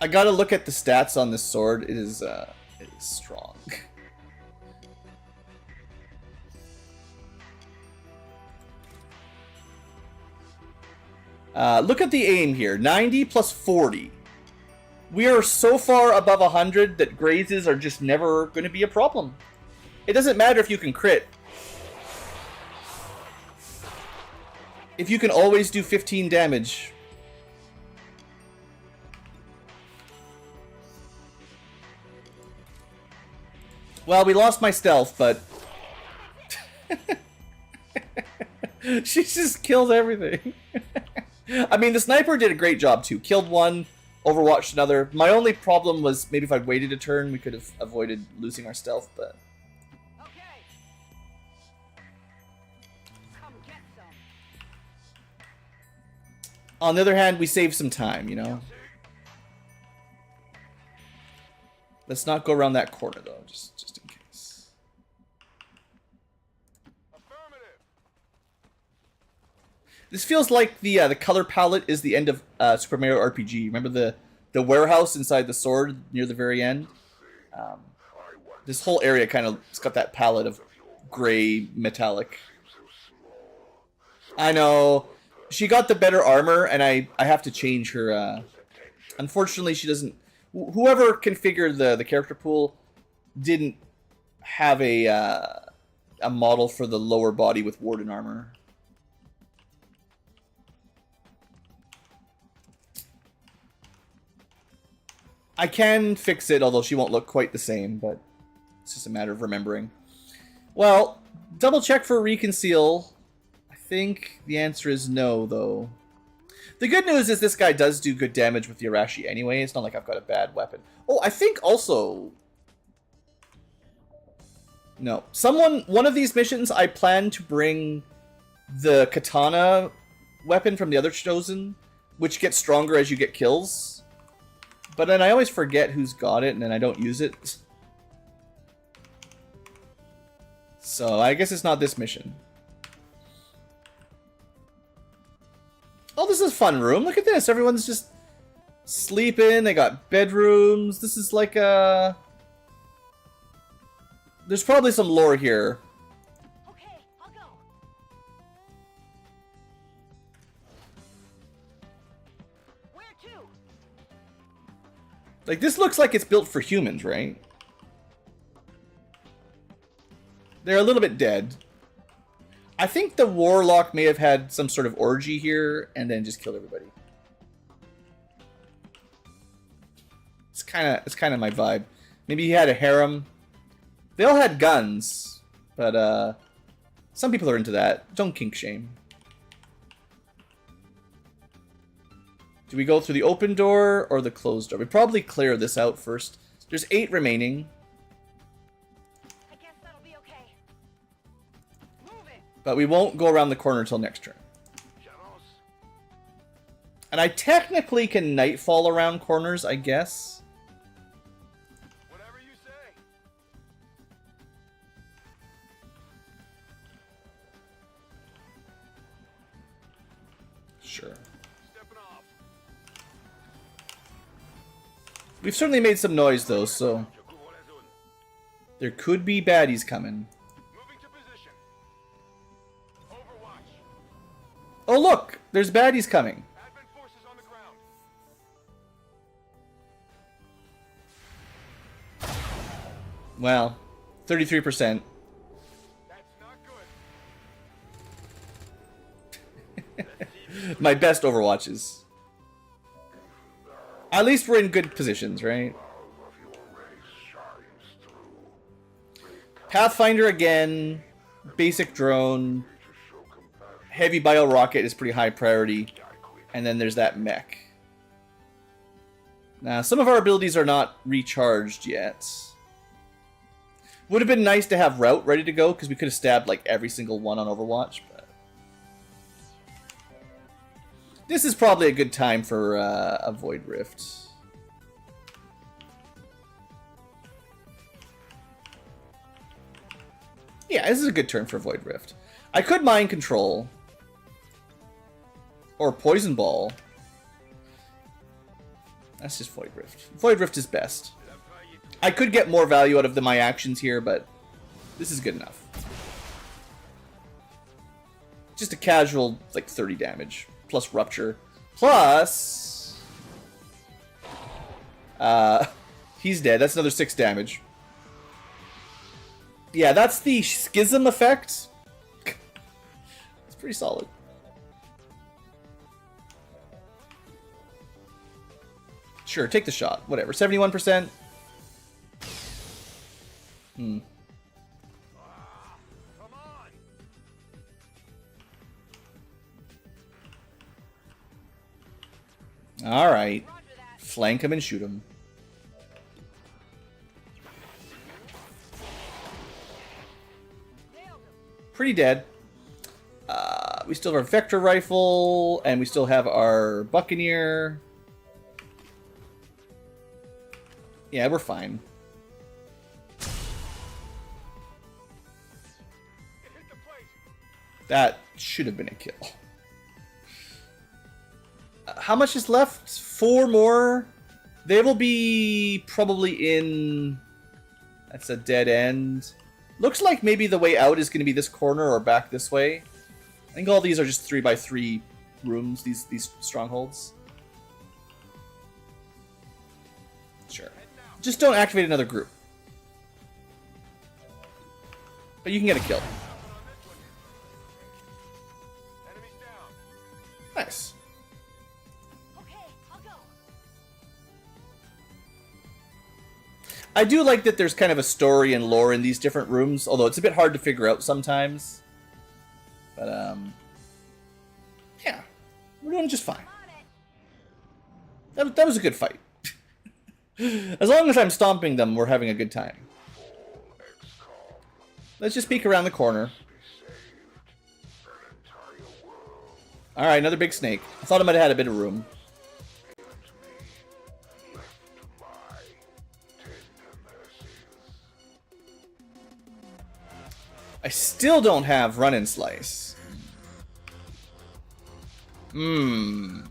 I gotta look at the stats on this sword. It is strong. Look at the aim here. 90 plus 40. We are so far above 100 that grazes are just never going to be a problem. It doesn't matter if you can crit. If you can always do 15 damage... Well, we lost my stealth, but... she just kills everything. I mean, the sniper did a great job, too. Killed one, overwatched another. My only problem was maybe if I'd waited a turn, we could have avoided losing our stealth, but... Okay. Come get some. On the other hand, we saved some time, you know? Let's not go around that corner, though, just in case. Affirmative. This feels like the color palette is the end of Super Mario RPG. Remember the warehouse inside the sword near the very end? This whole area kind of it's got that palette of gray metallic. I know. She got the better armor, and I have to change her. Unfortunately, she doesn't... Whoever configured the character pool didn't have a model for the lower body with Warden armor. I can fix it, although she won't look quite the same, but it's just a matter of remembering. Well, double check for reconceal. I think the answer is no, though. The good news is this guy does do good damage with the Arashi anyway. It's not like I've got a bad weapon. Oh, I think also... No. One of these missions, I plan to bring the katana weapon from the other Chosen, which gets stronger as you get kills. But then I always forget who's got it, and then I don't use it. So I guess it's not this mission. Oh, this is a fun room. Look at this. Everyone's just sleeping. They got bedrooms. This is like a... There's probably some lore here. Okay, I'll go. Where to? Like, this looks like it's built for humans, right? They're a little bit dead. I think the Warlock may have had some sort of orgy here and then just killed everybody. It's kind of my vibe. Maybe he had a harem. They all had guns, but some people are into that. Don't kink shame. Do we go through the open door or the closed door? We probably clear this out first. There's 8 remaining. I guess that'll be okay. Move it. But we won't go around the corner until next turn. And I technically can nightfall around corners, I guess. Whatever you say. Sure. Stepping off. We've certainly made some noise, though, so there could be baddies coming. Moving to position. Overwatch. Oh, look! There's baddies coming. Advent forces on the ground. Well, 33%. That's not good. My best Overwatches. At least we're in good positions, right? Pathfinder again. Basic drone. Heavy bio rocket is pretty high priority. And then there's that mech. Now, some of our abilities are not recharged yet. Would have been nice to have route ready to go, because we could have stabbed like every single one on Overwatch, but this is probably a good time for a Void Rift. Yeah, this is a good turn for Void Rift. I could Mind Control. Or Poison Ball. That's just Void Rift. Void Rift is best. I could get more value out of my actions here, but this is good enough. Just a casual, like, 30 damage. Plus Rupture. Plus... he's dead. That's another 6 damage. Yeah, that's the Schism effect. It's pretty solid. Sure, take the shot. Whatever. 71%. Come on. Alright. Flank him and shoot him. Pretty dead. We still have our Vector Rifle, and we still have our Buccaneer. Yeah, we're fine. That should have been a kill. How much is left? 4 more. They will be probably in... That's a dead end. Looks like maybe the way out is going to be this corner or back this way. I think all these are just 3x3 rooms, these strongholds. Sure. Just don't activate another group. But you can get a kill. Enemies down. Nice. Okay, I'll go. I do like that there's kind of a story and lore in these different rooms, although it's a bit hard to figure out sometimes. But, yeah. We're doing just fine. That was a good fight. As long as I'm stomping them, we're having a good time. Let's just peek around the corner. Alright, another big snake. I thought I might have had a bit of room. I still don't have run and slice. Well,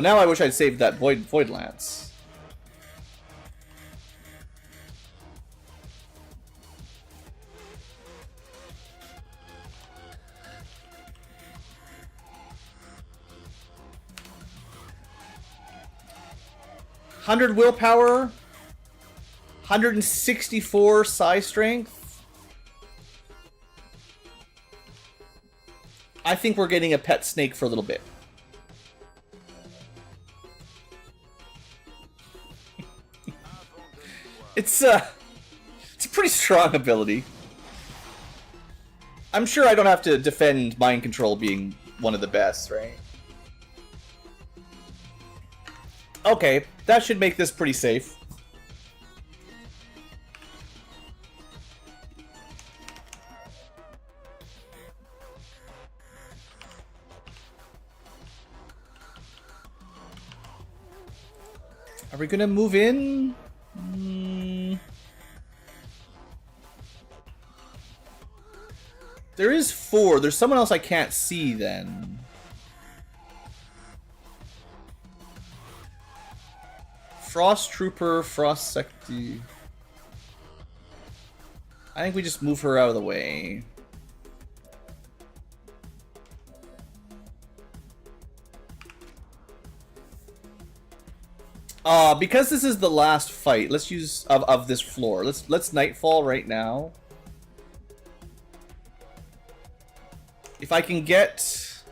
now I wish I'd saved that Void Lance. $100 willpower, 164 psi strength. I think we're getting a pet snake for a little bit. It's a pretty strong ability. I'm sure I don't have to defend mind control being one of the best, right? Okay, that should make this pretty safe. Are we gonna move in? There is 4. There's someone else I can't see then. Frost Trooper, Frost Secti. I think we just move her out of the way. Because this is the last fight, let's use of this floor. Let's Nightfall right now. If I can get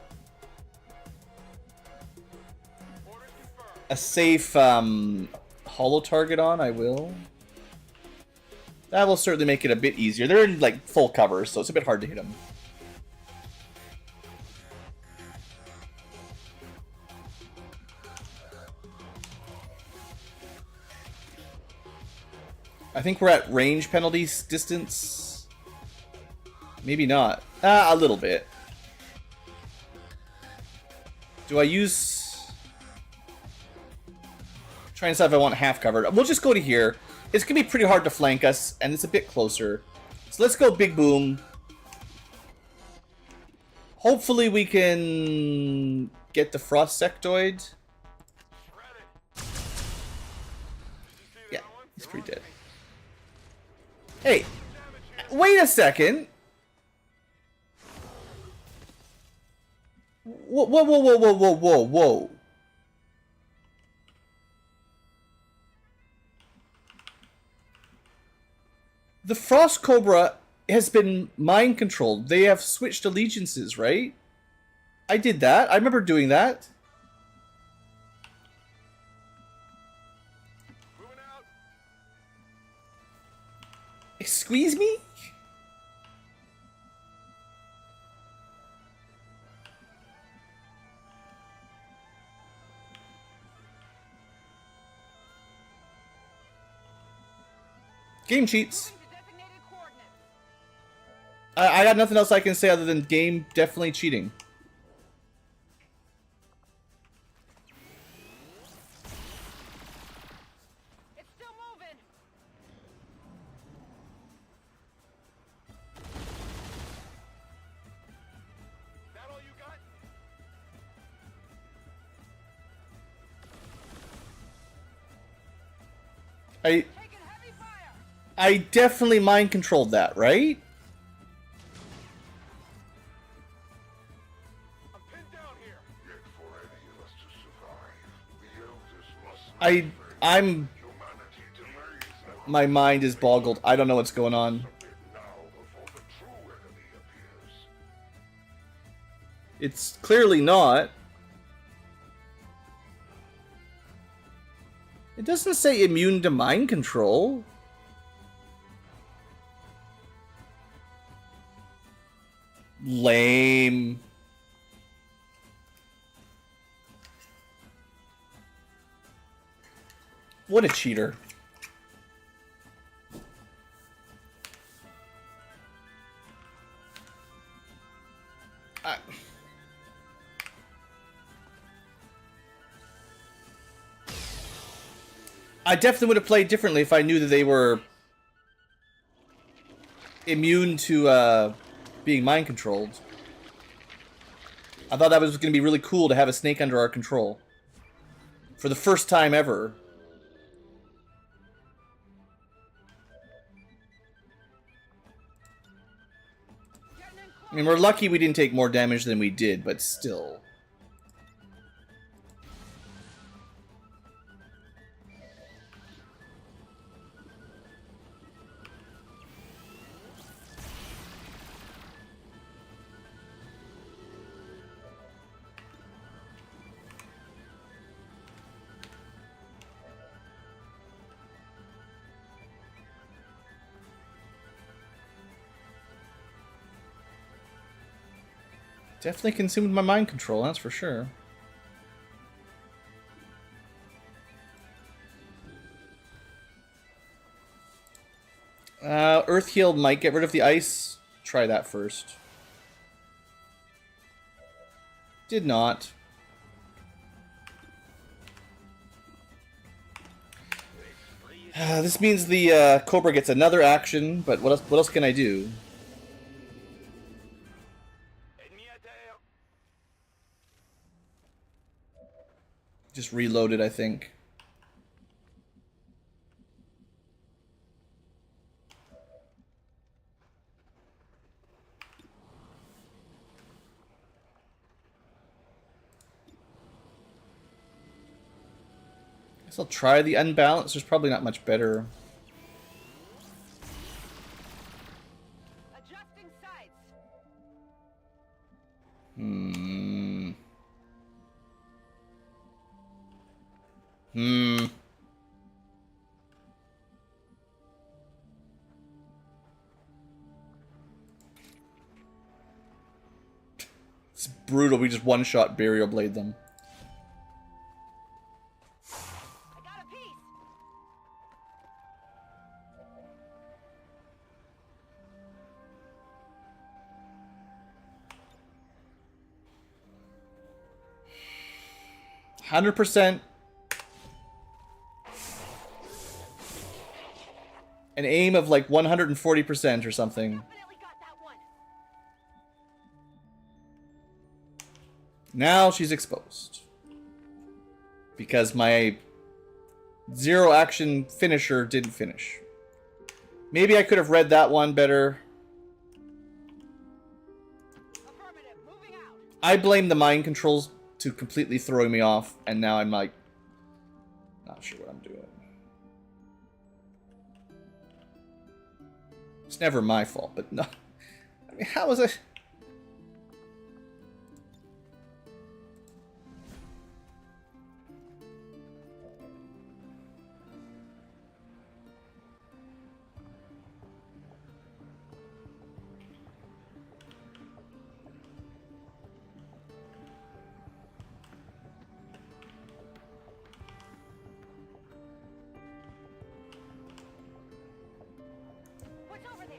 a safe hollow target on, I will. That will certainly make it a bit easier. They're in like full cover, so it's a bit hard to hit them. I think we're at range penalties distance. Maybe not. A little bit. Do I use... Try and decide if I want half covered. We'll just go to here. It's going to be pretty hard to flank us, and it's a bit closer. So let's go Big Boom. Hopefully we can get the Frost Sectoid. Yeah, he's pretty dead. Hey, wait a second. Whoa, whoa, whoa, whoa, whoa, whoa, whoa, whoa. The Frost Cobra has been mind controlled. They have switched allegiances, right? I did that. I remember doing that. Squeeze me? Game cheats. I got nothing else I can say other than game definitely cheating. It's still moving. That all you got? I definitely mind controlled that, right? I'm pinned down here. Yet for any of us to survive, the elders must I'm humanity delays them my mind is boggled. I don't know what's going on. a bit now before the true enemy appears. It's clearly not. It doesn't say immune to mind control. Lame. What a cheater. I definitely would have played differently if I knew that they were immune to being mind controlled. I thought that was going to be really cool to have a snake under our control. For the first time ever. I mean, we're lucky we didn't take more damage than we did, but still. Definitely consumed my mind control, that's for sure. Earth Heal might get rid of the ice. Try that first. Did not. This means the Cobra gets another action, but what else can I do? Just reload it, I think. Guess I'll try the unbalance. There's probably not much better. Adjusting sights. It's brutal. We just one-shot Burial Blade them. I got a piece. 100%. An aim of like 140% or something. Definitely got that one. Now she's exposed. Because my zero action finisher didn't finish. Maybe I could have read that one better. Affirmative. Moving out. I blame the mind controls to completely throwing me off, and now I'm like, not sure what I'm doing. It's never my fault, but no. I mean, how is it? What's over there?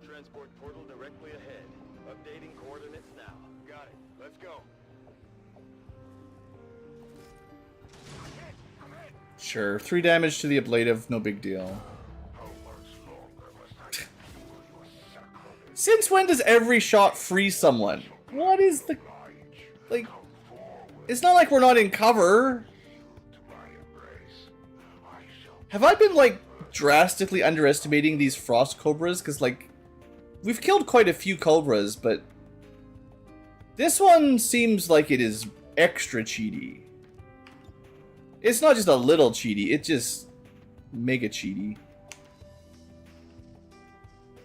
Transport portal directly ahead. Updating coordinates now. Got it. Let's go. Sure, 3 damage to the ablative, no big deal. Since when does every shot freeze someone? What is the... Like... It's not like we're not in cover. Have I been, like, drastically underestimating these frost cobras? Because, like, we've killed quite a few cobras, but... This one seems like it is extra cheaty. It's not just a little cheaty, it's just mega cheaty.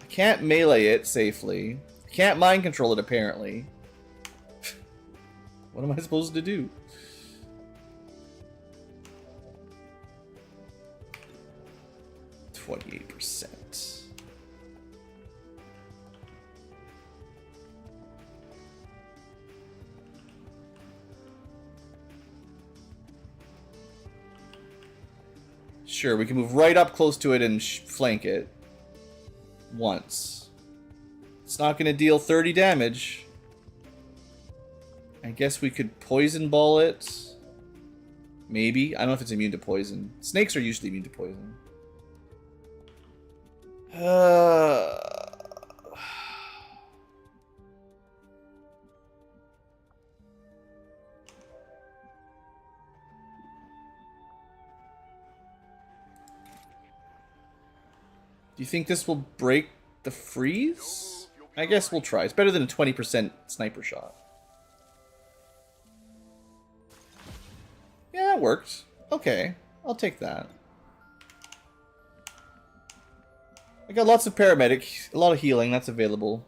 I can't melee it safely. I can't mind control it, apparently. What am I supposed to do? %. Sure, we can move right up close to it and flank it. Once. It's not going to deal 30 damage. I guess we could poison ball it. Maybe. I don't know if it's immune to poison. Snakes are usually immune to poison. Do you think this will break the freeze? I guess we'll try. It's better than a 20% sniper shot. Yeah, that worked. Okay, I'll take that. I got lots of paramedic, a lot of healing, that's available.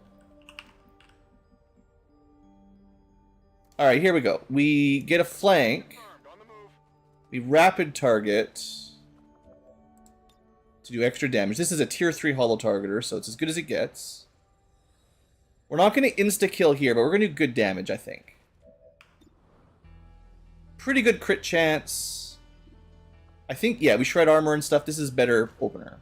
Alright, here we go. We get a flank. We rapid target to do extra damage. This is a tier 3 holo targeter, so it's as good as it gets. We're not going to insta-kill here, but we're going to do good damage, I think. Pretty good crit chance. I think, yeah, we shred armor and stuff. This is better opener.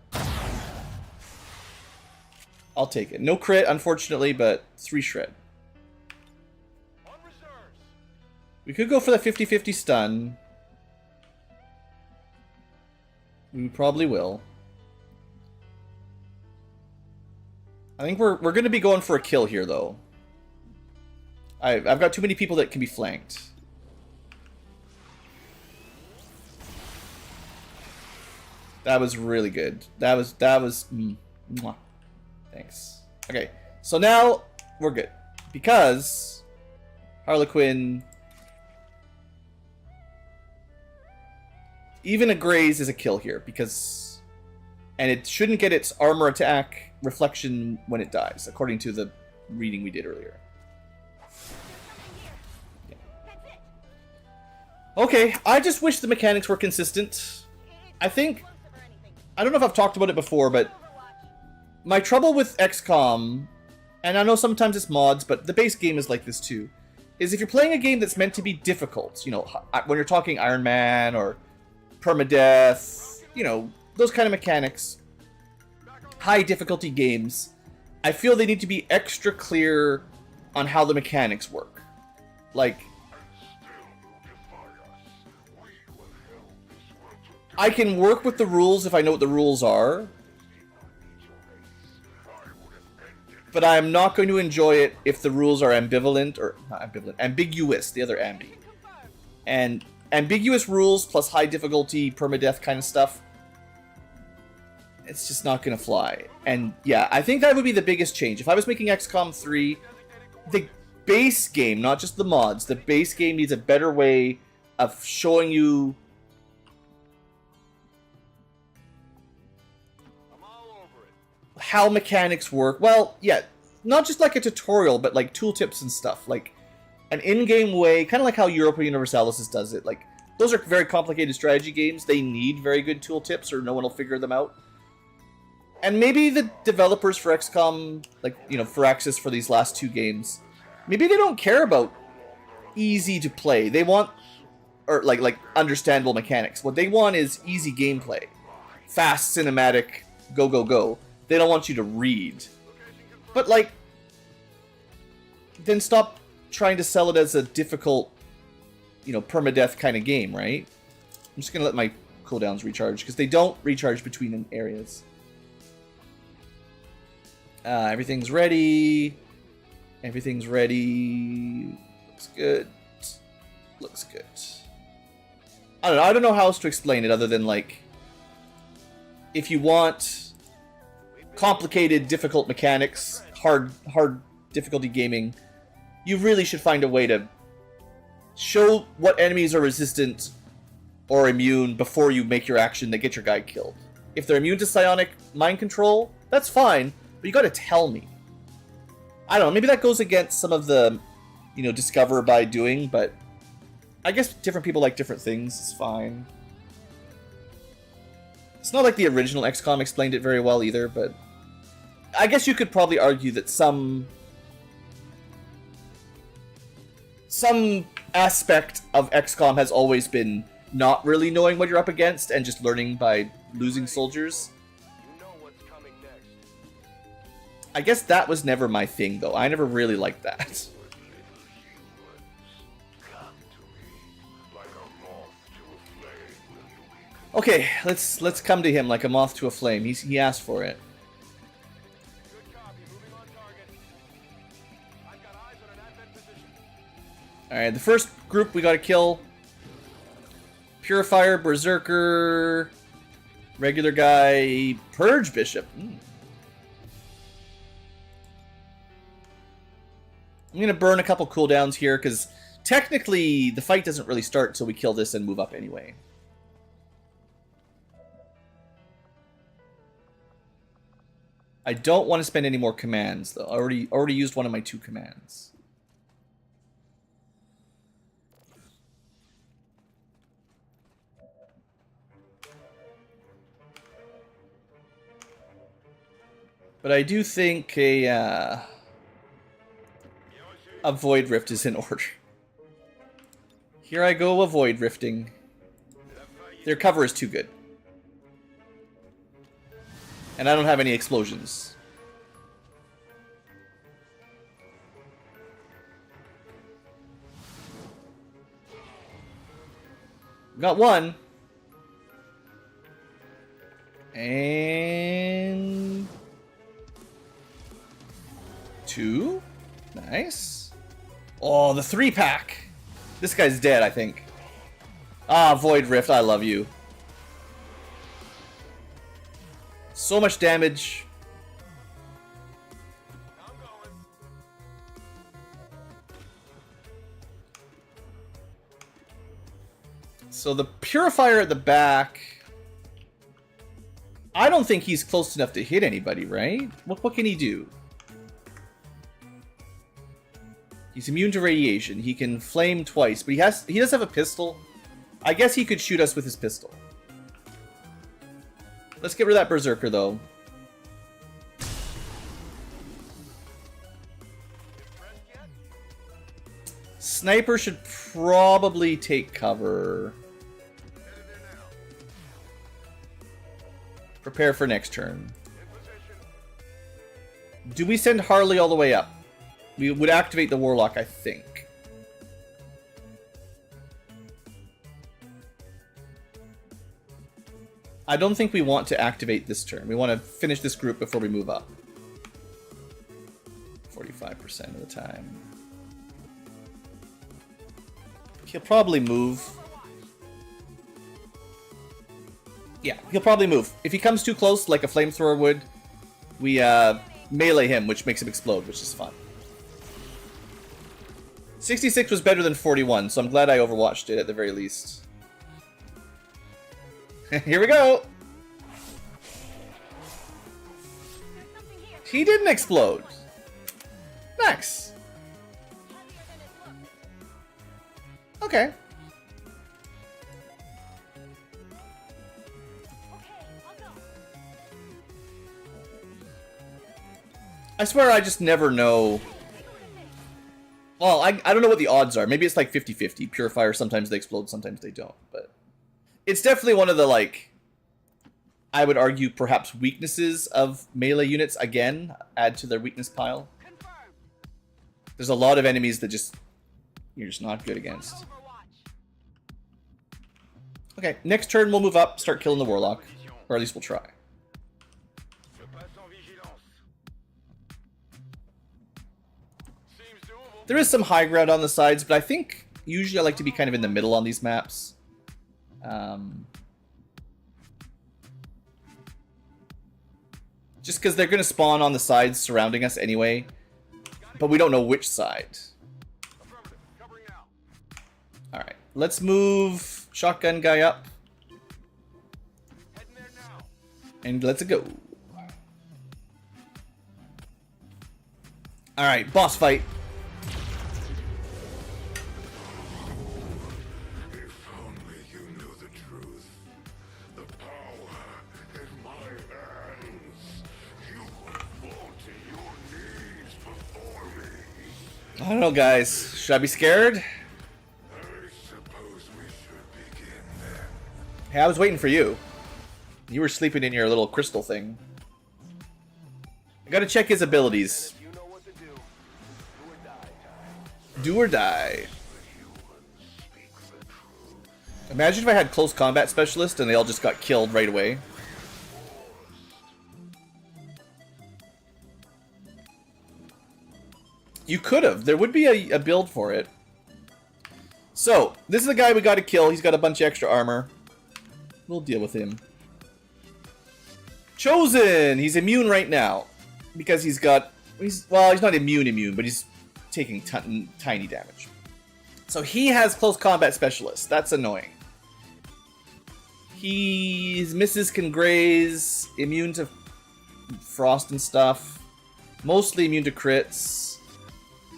I'll take it. No crit, unfortunately, but 3 shred. We could go for the 50-50 stun. We probably will. I think we're going to be going for a kill here, though. I've got too many people that can be flanked. That was really good. That was mwah. Thanks. Okay, so now we're good. Because Harlequin... Even a graze is a kill here, because... And it shouldn't get its armor attack reflection when it dies, according to the reading we did earlier. Yeah. Okay, I just wish the mechanics were consistent. I think... I don't know if I've talked about it before, but... My trouble with XCom, and I know sometimes it's mods, but the base game is like this too, is if you're playing a game that's meant to be difficult, you know, when you're talking Ironman or permadeath, you know, those kind of mechanics, high difficulty games, I feel they need to be extra clear on how the mechanics work. Like, I can work with the rules if I know what the rules are, but I am not going to enjoy it if the rules are ambivalent, or not ambivalent, ambiguous, the other ambi. And ambiguous rules plus high difficulty permadeath kind of stuff, it's just not going to fly. And yeah, I think that would be the biggest change. If I was making XCOM 3, the base game, not just the mods, the base game needs a better way of showing you how mechanics work. Well, yeah, not just like a tutorial, but like tooltips and stuff. Like an in-game way, kind of like how Europa Universalis does it. Like, those are very complicated strategy games. They need very good tooltips or no one will figure them out. And maybe the developers for XCOM, like, you know, Firaxis for these last 2 games, maybe they don't care about easy to play. They want, or like understandable mechanics. What they want is easy gameplay. Fast, cinematic, go, go, go. They don't want you to read. But, like, then stop trying to sell it as a difficult, you know, permadeath kind of game, right? I'm just going to let my cooldowns recharge, because they don't recharge between areas. Everything's ready. Everything's ready. Looks good. Looks good. I don't know how else to explain it other than, like, if you want complicated, difficult mechanics, hard difficulty gaming, you really should find a way to show what enemies are resistant or immune before you make your action that get your guy killed. If they're immune to psionic mind control, that's fine, but you gotta tell me. I don't know, maybe that goes against some of the, you know, discover by doing, but I guess different people like different things, it's fine. It's not like the original XCOM explained it very well either, but I guess you could probably argue that some aspect of XCOM has always been not really knowing what you're up against and just learning by losing soldiers. You know what's coming next. I guess that was never my thing, though. I never really liked that. Okay, let's come to him like a moth to a flame. He asked for it. Good copy. Moving on target. I've got eyes on an advent position. Alright, the first group we gotta kill. Purifier, Berserker, regular guy, Purge Bishop. I'm gonna burn a couple cooldowns here, because technically the fight doesn't really start until we kill this and move up anyway. I don't want to spend any more commands, though. I already used one of my 2 commands. But I do think a A void rift is in order. Here I go, avoid rifting. Their cover is too good. And I don't have any explosions. Got one. And... two. Nice. Oh, the 3-pack. This guy's dead, I think. Ah, Void Rift, I love you. So much damage. So the Purifier at the back... I don't think he's close enough to hit anybody, right? What can he do? He's immune to radiation. He can flame twice, but he does have a pistol. I guess he could shoot us with his pistol. Let's get rid of that Berserker, though. Sniper should probably take cover. Prepare for next turn. Do we send Harley all the way up? We would activate the Warlock, I think. I don't think we want to activate this turn. We want to finish this group before we move up. 45% of the time. He'll probably move. Yeah, he'll probably move. If he comes too close, like a flamethrower would, we melee him, which makes him explode, which is fun. 66 was better than 41, so I'm glad I overwatched it at the very least. Here we go! He didn't explode. Nice. Okay. I swear I just never know. Well, I don't know what the odds are. Maybe it's like 50-50. Purifier, sometimes they explode, sometimes they don't. But it's definitely one of the, like, I would argue perhaps weaknesses of melee units. Again, add to their weakness pile. There's a lot of enemies that just, you're just not good against. Okay, next turn we'll move up, start killing the Warlock. Or at least we'll try. There is some high ground on the sides, but I think usually I like to be kind of in the middle on these maps. Just because they're going to spawn on the sides surrounding us anyway, but we don't know which side. Alright, let's move shotgun guy up. And let's go. Alright, boss fight. I don't know, guys. Should I be scared? I suppose we should begin then. Hey, I was waiting for you. You were sleeping in your little crystal thing. I gotta check his abilities. You know what to do. Do or die time. Do or die. The humans speak the truth. Imagine if I had close combat specialist and they all just got killed right away. You could have. There would be a build for it. So, this is the guy we gotta kill. He's got a bunch of extra armor. We'll deal with him. Chosen! He's immune right now. Because he's got... well, he's not immune, but he's taking tiny damage. So he has close combat specialist. That's annoying. His misses can graze. Immune to frost and stuff. Mostly immune to crits.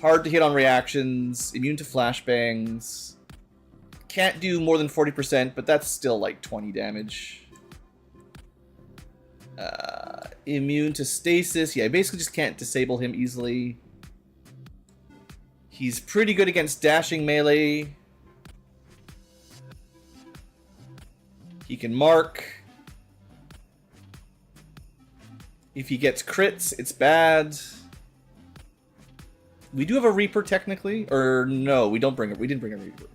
Hard to hit on reactions, immune to flashbangs. Can't do more than 40%, but that's still like 20 damage. Immune to stasis. Yeah, I basically just can't disable him easily. He's pretty good against dashing melee. He can mark. If he gets crits, it's bad. We do have a Reaper technically, or no, we didn't bring a Reaper.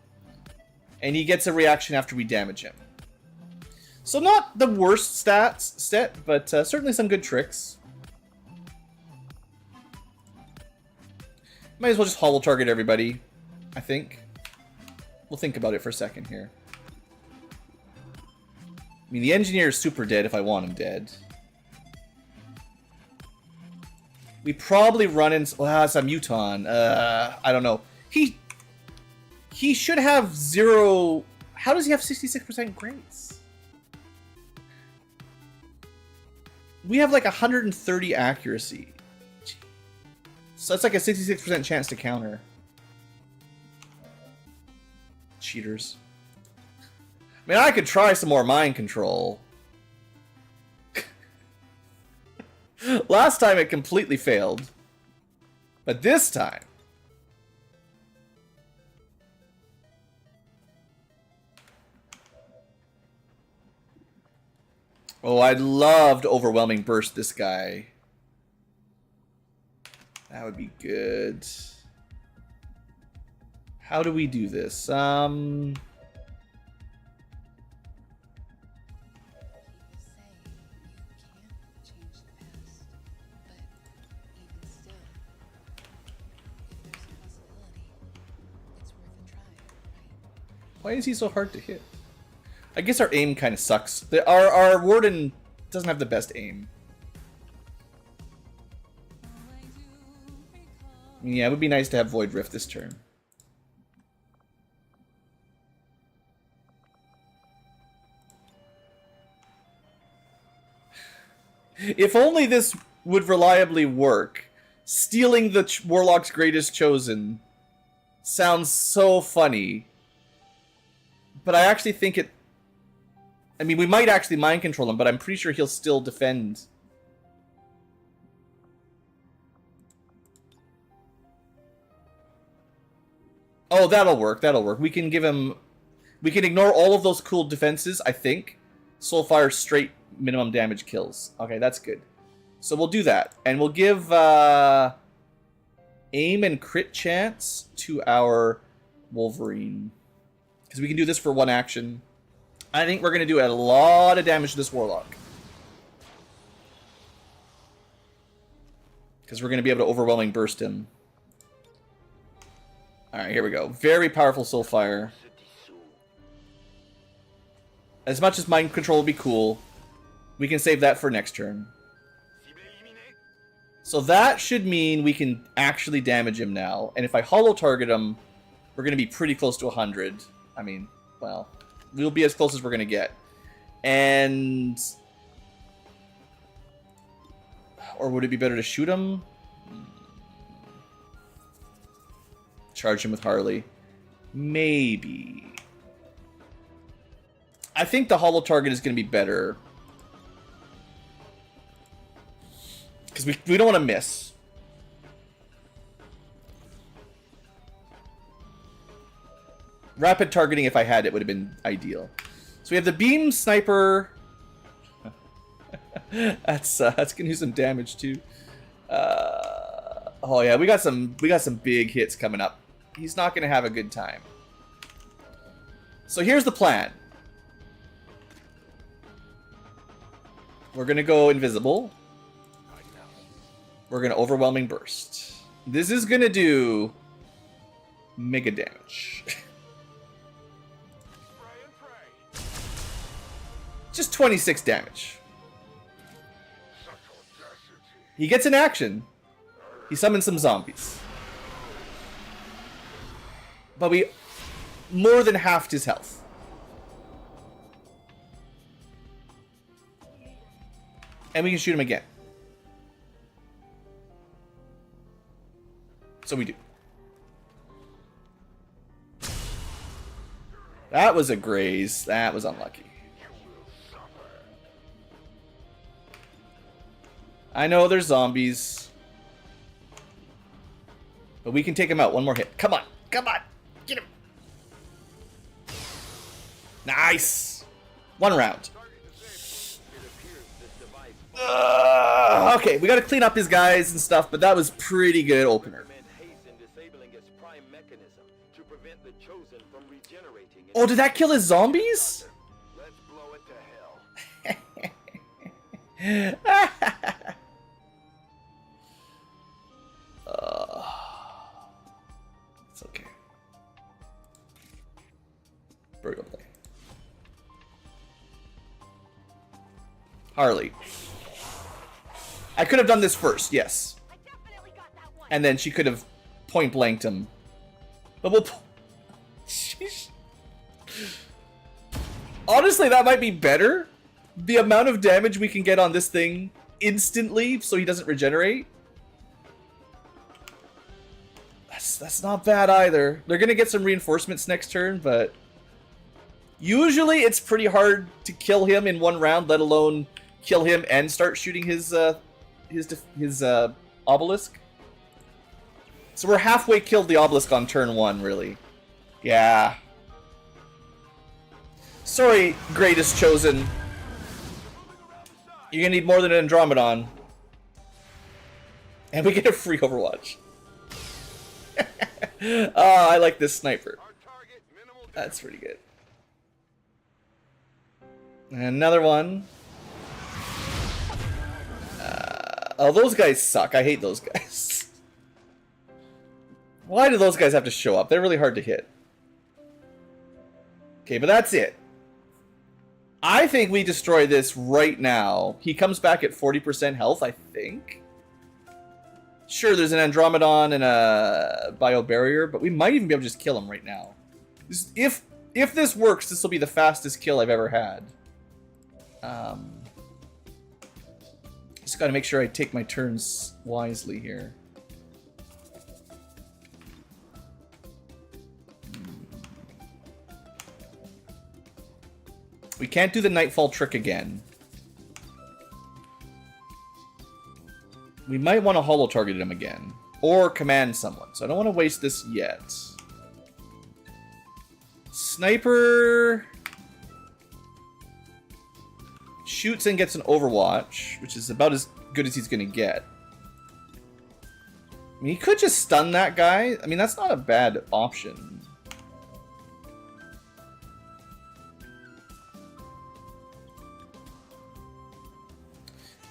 And he gets a reaction after we damage him. So not the worst stat, but certainly some good tricks. Might as well just hollow target everybody, I think. We'll think about it for a second here. I mean, the engineer is super dead if I want him dead. We probably run in... Well, it's a Muton. I don't know. He should have 0... How does he have 66% grace? We have like 130 accuracy. So that's like a 66% chance to counter. Cheaters. I mean, I could try some more mind control. Last time it completely failed. But this time... Oh, I'd love to overwhelming burst this guy. That would be good. How do we do this? Why is he so hard to hit? I guess our aim kind of sucks. Our Warden doesn't have the best aim. Yeah, it would be nice to have Void Rift this turn. If only this would reliably work. Stealing the Warlock's Greatest Chosen sounds so funny. But I actually think it... I mean, we might actually mind control him, but I'm pretty sure he'll still defend. Oh, that'll work. That'll work. We can give him... We can ignore all of those cool defenses, I think. Soulfire straight minimum damage kills. Okay, that's good. So we'll do that. And we'll give aim and crit chance to our Wolverine. Because we can do this for one action. I think we're going to do a lot of damage to this Warlock. Because we're going to be able to overwhelming burst him. Alright, here we go. Very powerful Soulfire. As much as mind control would be cool, we can save that for next turn. So that should mean we can actually damage him now. And if I hollow target him, we're going to be pretty close to 100. I mean, well, we'll be as close as we're going to get. And... Or would it be better to shoot him? Charge him with Harley. Maybe. I think the hollow target is going to be better. Because we don't want to miss. Rapid targeting, if I had it, would have been ideal. So we have the beam sniper. That's gonna do some damage too. Oh yeah, we got some big hits coming up. He's not gonna have a good time. So here's the plan. We're gonna go invisible. We're gonna overwhelming burst. This is gonna do mega damage. Just 26 damage. He gets an action. He summons some zombies. But we more than halved his health. And we can shoot him again. So we do. That was a graze. That was unlucky. I know there's zombies. But we can take him out. One more hit. Come on. Come on. Get him. Nice. One round. Okay, we got to clean up his guys and stuff, but that was pretty good opener. Oh, did that kill his zombies? Let's blow it to hell. It's okay. Brutal play. Harley. I could have done this first, yes. And then she could have point blanked him. But we'll. Sheesh. Honestly, that might be better. The amount of damage we can get on this thing instantly so he doesn't regenerate. That's not bad either. They're going to get some reinforcements next turn, but usually it's pretty hard to kill him in one round, let alone kill him and start shooting his obelisk. So we're halfway killed the obelisk on turn 1, really. Yeah. Sorry, greatest chosen. You're gonna need more than an Andromedon. And we get a free Overwatch. Oh, I like this sniper. That's pretty good. Another one. Oh, those guys suck. I hate those guys. Why do those guys have to show up? They're really hard to hit. Okay, but that's it. I think we destroy this right now. He comes back at 40% health, I think. Sure, there's an Andromedon and a Bio Barrier, but we might even be able to just kill him right now. If this works, this will be the fastest kill I've ever had. Just gotta make sure I take my turns wisely here. We can't do the Nightfall trick again. We might want to holo target him again. Or command someone. So I don't want to waste this yet. Sniper shoots and gets an Overwatch, which is about as good as he's going to get. I mean, he could just stun that guy. I mean, that's not a bad option.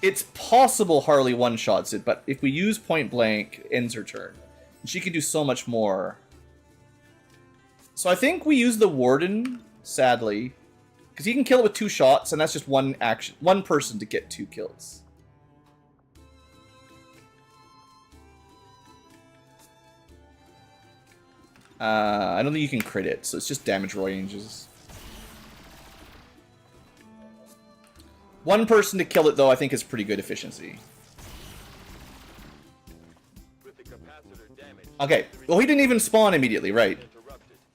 It's possible Harley one-shots it, but if we use point blank, it ends her turn. And she can do so much more. So I think we use the Warden, sadly. Because he can kill it with 2 shots, and that's just one person to get 2 kills. I don't think you can crit it, so it's just damage ranges. One person to kill it, though, I think is pretty good efficiency. Okay, well, he didn't even spawn immediately, right?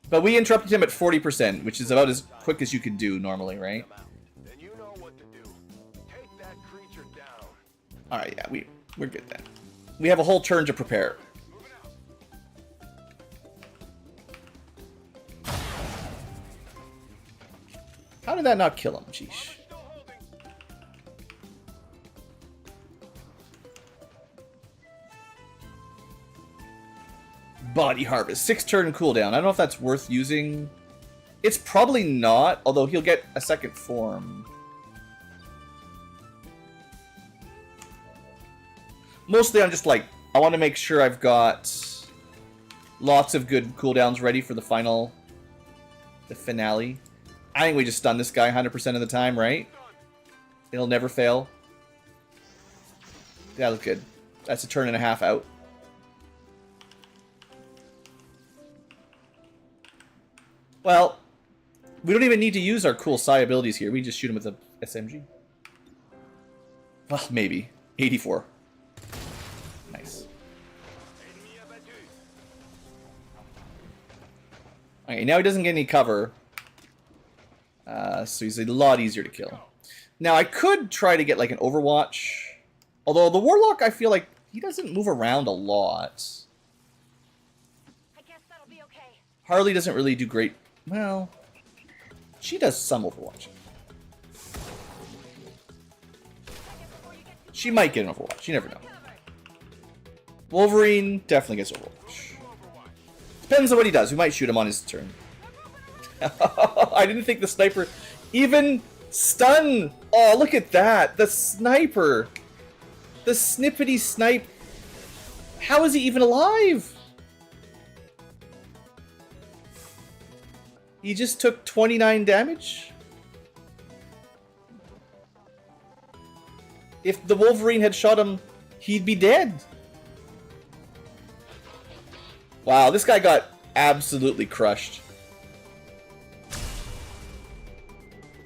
But we interrupted him at 40%, which is about as quick as you can do normally, right? Alright, yeah, we're good then. We have a whole turn to prepare. How did that not kill him? Sheesh. Body Harvest. 6-turn cooldown. I don't know if that's worth using. It's probably not, although he'll get a second form. Mostly I'm just like, I want to make sure I've got lots of good cooldowns ready for the finale. I think we just stun this guy 100% of the time, right? It'll never fail. That looks good. That's a turn and a half out. Well, we don't even need to use our cool Psi abilities here. We just shoot him with a SMG. Well, maybe. 84. Nice. Okay, now he doesn't get any cover. So he's a lot easier to kill. Now, I could try to get like an Overwatch. Although the Warlock, I feel like he doesn't move around a lot. Harley doesn't really do great. Well, she does some Overwatch. She might get an Overwatch. You never know. Wolverine definitely gets Overwatch. Depends on what he does. We might shoot him on his turn. I didn't think the sniper even stun. Oh, look at that. The sniper. The snippety snipe. How is he even alive? He just took 29 damage? If the Wolverine had shot him, he'd be dead. Wow, this guy got absolutely crushed.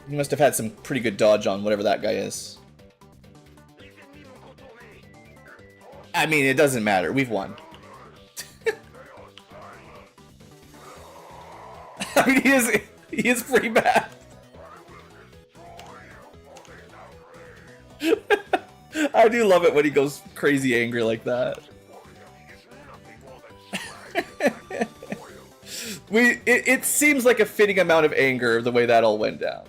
He must have had some pretty good dodge on whatever that guy is. I mean, it doesn't matter. We've won. I mean, he is pretty bad. I do love it when he goes crazy angry like that. It seems like a fitting amount of anger the way that all went down.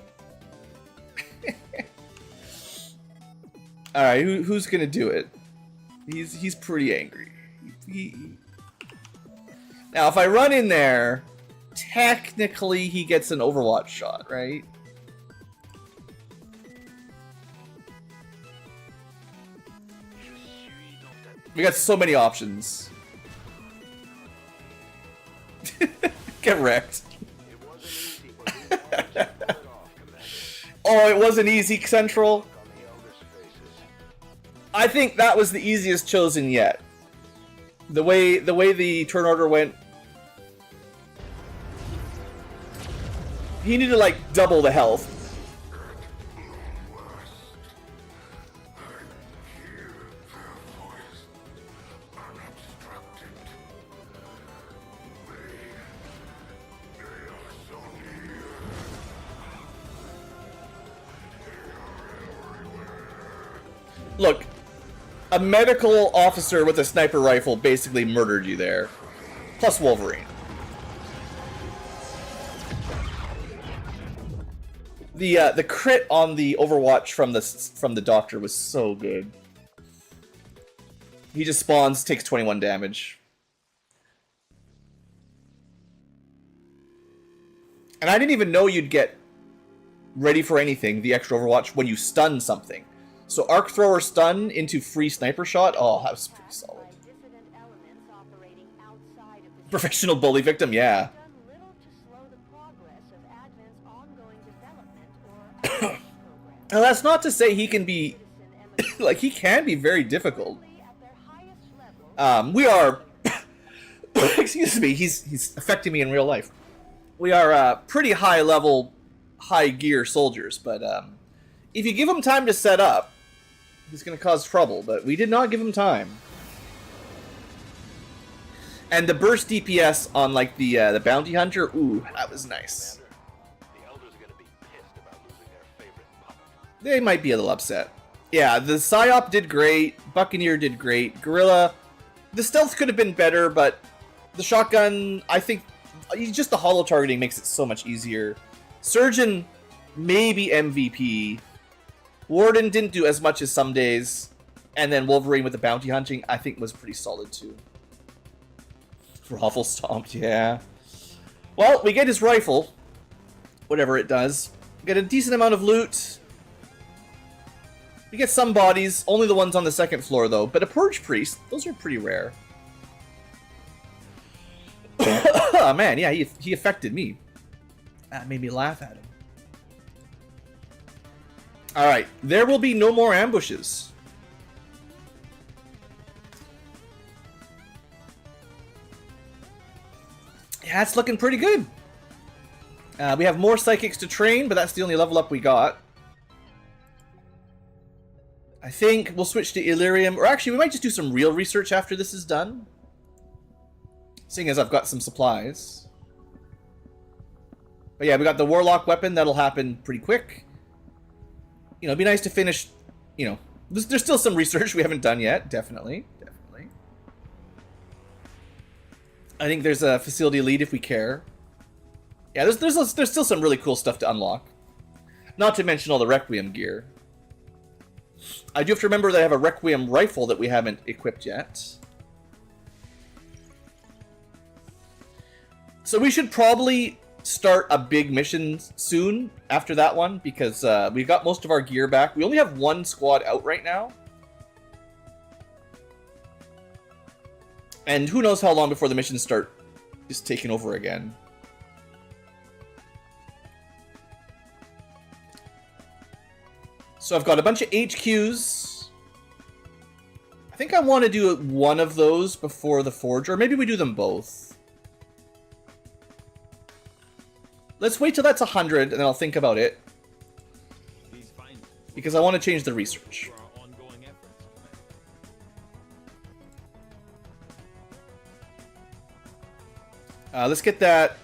All right, who's gonna do it? He's pretty angry. Now, if I run in there, technically he gets an Overwatch shot, right? We got so many options. Get wrecked. Oh, it wasn't easy, Central. I think that was the easiest chosen yet. The way the turn order went, he needed like double the health. Look, a medical officer with a sniper rifle basically murdered you there. Plus Wolverine. The crit on the Overwatch from the doctor was so good. He just spawns, takes 21 damage. And I didn't even know you'd get ready for anything, the extra Overwatch, when you stun something. So arc thrower stun into free sniper shot. Oh, that was pretty solid. Professional bully victim, yeah. Now that's not to say he can be, like he can be very difficult. We are, excuse me, he's affecting me in real life. We are pretty high level, high gear soldiers, but if you give him time to set up, he's going to cause trouble, but we did not give him time. And the burst DPS on like the bounty hunter, ooh, that was nice. They might be a little upset. Yeah, the Psyop did great, Buccaneer did great, Gorilla, the stealth could have been better, but the shotgun, I think, just the holo targeting makes it so much easier. Surgeon, maybe MVP. Warden didn't do as much as some days. And then Wolverine with the bounty hunting, I think was pretty solid too. Raffle stomped, yeah. Well, we get his rifle. Whatever it does. We get a decent amount of loot. We get some bodies, only the ones on the second floor though. But a Purge Priest, those are pretty rare. Oh man, yeah, he affected me. That made me laugh at him. Alright, there will be no more ambushes. Yeah, it's looking pretty good. We have more psychics to train, but that's the only level up we got. I think we'll switch to Illyrium, or actually we might just do some real research after this is done. Seeing as I've got some supplies. But yeah, we got the Warlock weapon, that'll happen pretty quick. You know, it'd be nice to finish, you know, there's still some research we haven't done yet, definitely. I think there's a facility lead if we care. Yeah, there's still some really cool stuff to unlock. Not to mention all the Requiem gear. I do have to remember that I have a Requiem rifle that we haven't equipped yet. So we should probably start a big mission soon after that one, because we've got most of our gear back. We only have one squad out right now. And who knows how long before the missions start just taking over again. So I've got a bunch of HQs. I think I want to do one of those before the Forge, or maybe we do them both. Let's wait till that's 100, and then I'll think about it. Because I want to change the research. Let's get that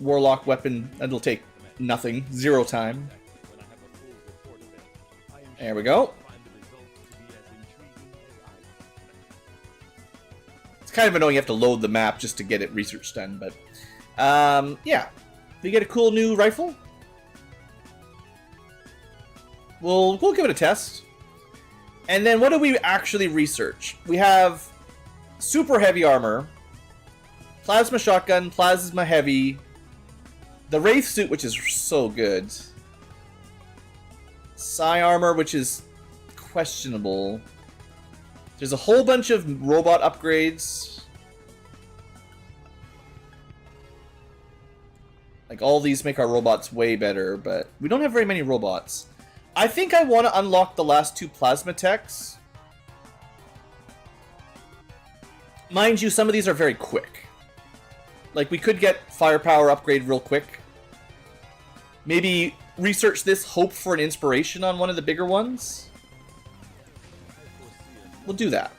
Warlock weapon. It'll take nothing. 0 time. There we go. It's kind of annoying you have to load the map just to get it research done, but yeah. We get a cool new rifle. We'll give it a test. And then what do we actually research? We have super heavy armor, plasma shotgun, plasma heavy, the Wraith suit, which is so good, psi armor, which is questionable. There's a whole bunch of robot upgrades. Like, all these make our robots way better, but we don't have very many robots. I think I want to unlock the last 2 plasma techs. Mind you, some of these are very quick. Like, we could get firepower upgrade real quick. Maybe research this, hope for an inspiration on one of the bigger ones. We'll do that.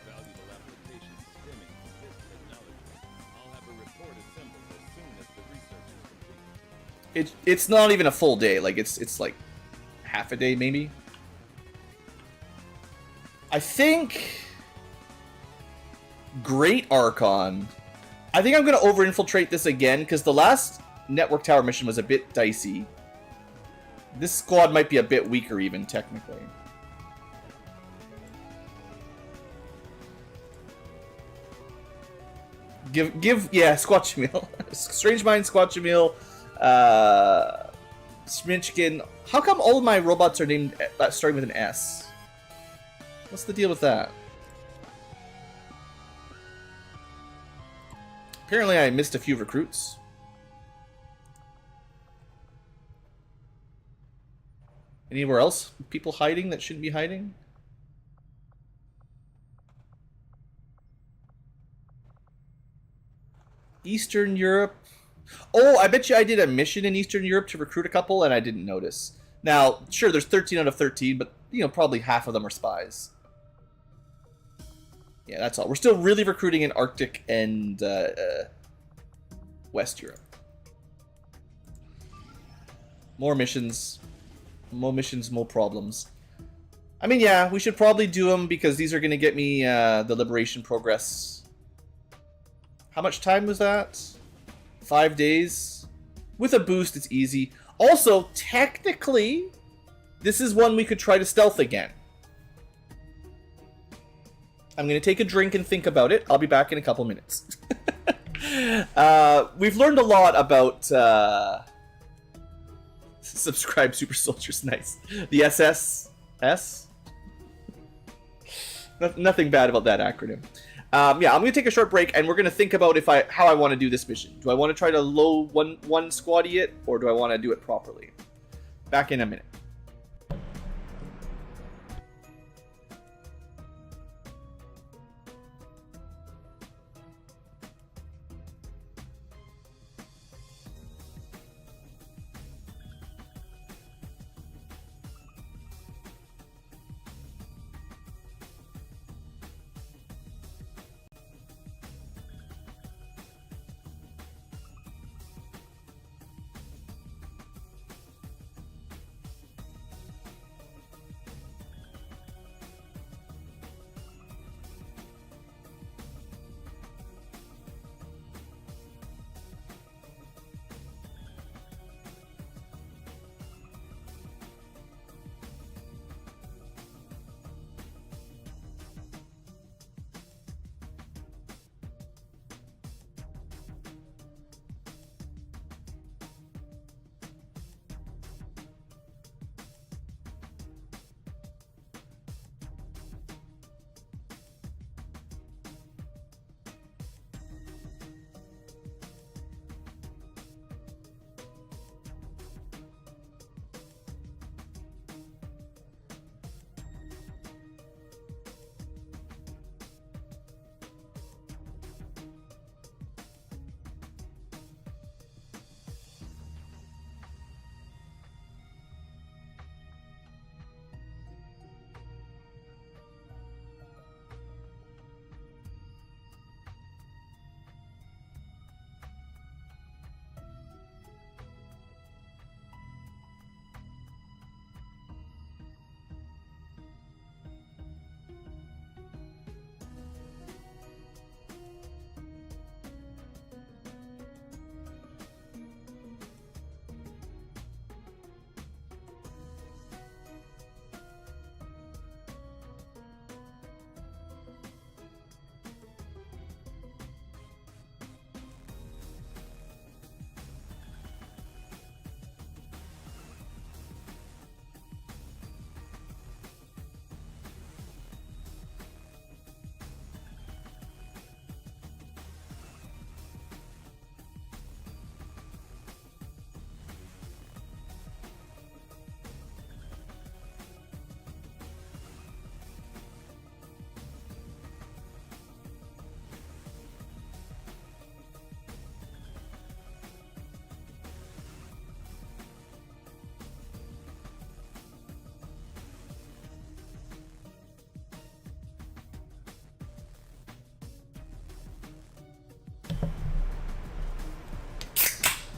It's not even a full day. Like, it's like half a day, maybe. I think Great Archon. I think I'm going to over-infiltrate this again, because the last Network Tower mission was a bit dicey. This squad might be a bit weaker, even, technically. Yeah, Squatchamil. Strange Mind, Squatchamil, Sminchkin. How come all of my robots are named starting with an S? What's the deal with that? Apparently I missed a few recruits. Anywhere else? People hiding that shouldn't be hiding? Eastern Europe. Oh, I bet you I did a mission in Eastern Europe to recruit a couple and I didn't notice. Now, sure, there's 13 out of 13, but, you know, probably half of them are spies. Yeah, that's all. We're still really recruiting in Arctic and West Europe. More missions. More missions, more problems. I mean, yeah, we should probably do them because these are going to get me the liberation progress. How much time was that? 5 days? With a boost, it's easy. Also, technically, this is one we could try to stealth again. I'm going to take a drink and think about it. I'll be back in a couple minutes. We've learned a lot about... Subscribe Super Soldiers, nice. The SSS? Nothing bad about that acronym. Yeah, I'm going to take a short break, and we're going to think about how I want to do this mission. Do I want to try to low one squaddy it, or do I want to do it properly? Back in a minute.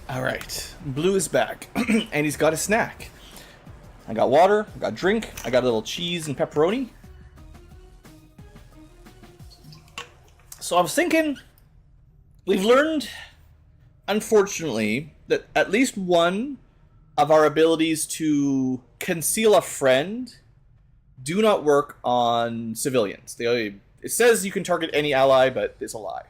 All right, Blue is back, and he's got a snack. I got water, I got drink, I got a little cheese and pepperoni. So I was thinking, we've learned, unfortunately, that at least one of our abilities to conceal a friend do not work on civilians. It says you can target any ally, but it's a lie.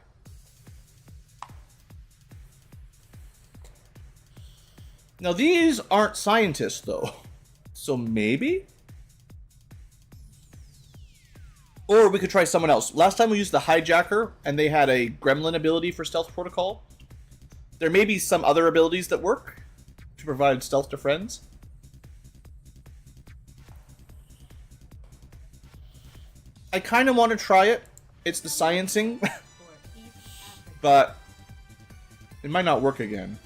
Now, these aren't scientists, though. So maybe? Or we could try someone else. Last time we used the hijacker, and they had a gremlin ability for stealth protocol. There may be some other abilities that work to provide stealth to friends. I kind of want to try it. It's the sciencing. But it might not work again.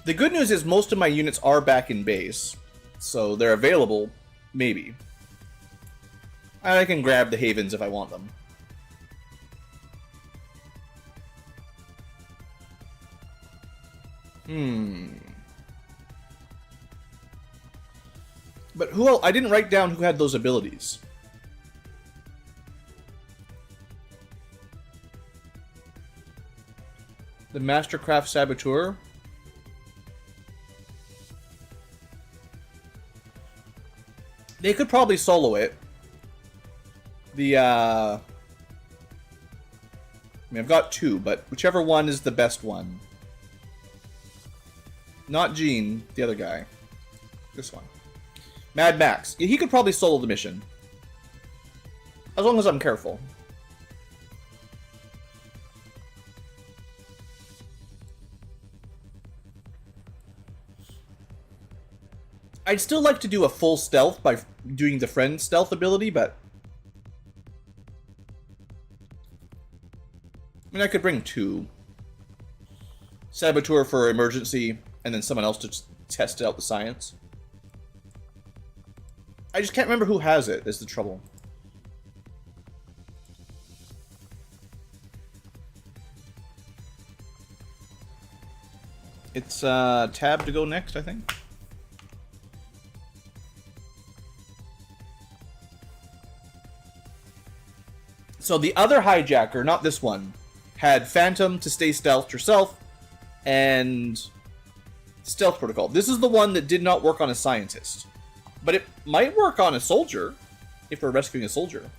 The good news is most of my units are back in base, so they're available, maybe. And I can grab the Havens if I want them. But who else? I didn't write down who had those abilities. The Mastercraft Saboteur. They could probably solo it. I mean, I've got two, but whichever one is the best one. Not Gene, the other guy. This one. Mad Max. He could probably solo the mission. As long as I'm careful. I'd still like to do a full stealth by doing the friend stealth ability, but... I mean, I could bring two. Saboteur for emergency, and then someone else to test out the science. I just can't remember who has it, is the trouble. It's Tab to go next, I think. So the other hijacker, not this one, had Phantom to stay stealthed herself, and Stealth Protocol. This is the one that did not work on a scientist. But it might work on a soldier, if we're rescuing a soldier.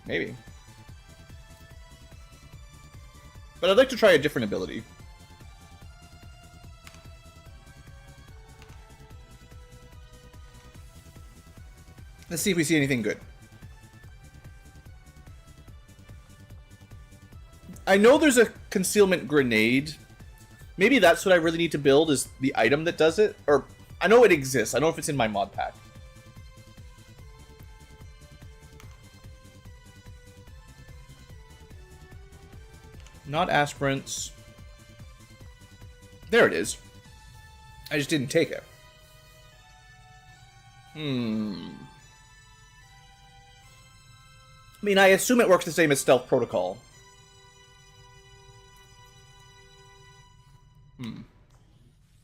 Maybe. But I'd like to try a different ability. Let's see if we see anything good. I know there's a concealment grenade. Maybe that's what I really need to build, is the item that does it. Or, I know it exists. I don't know if it's in my mod pack. Not aspirants. There it is. I just didn't take it. I mean, I assume it works the same as Stealth Protocol.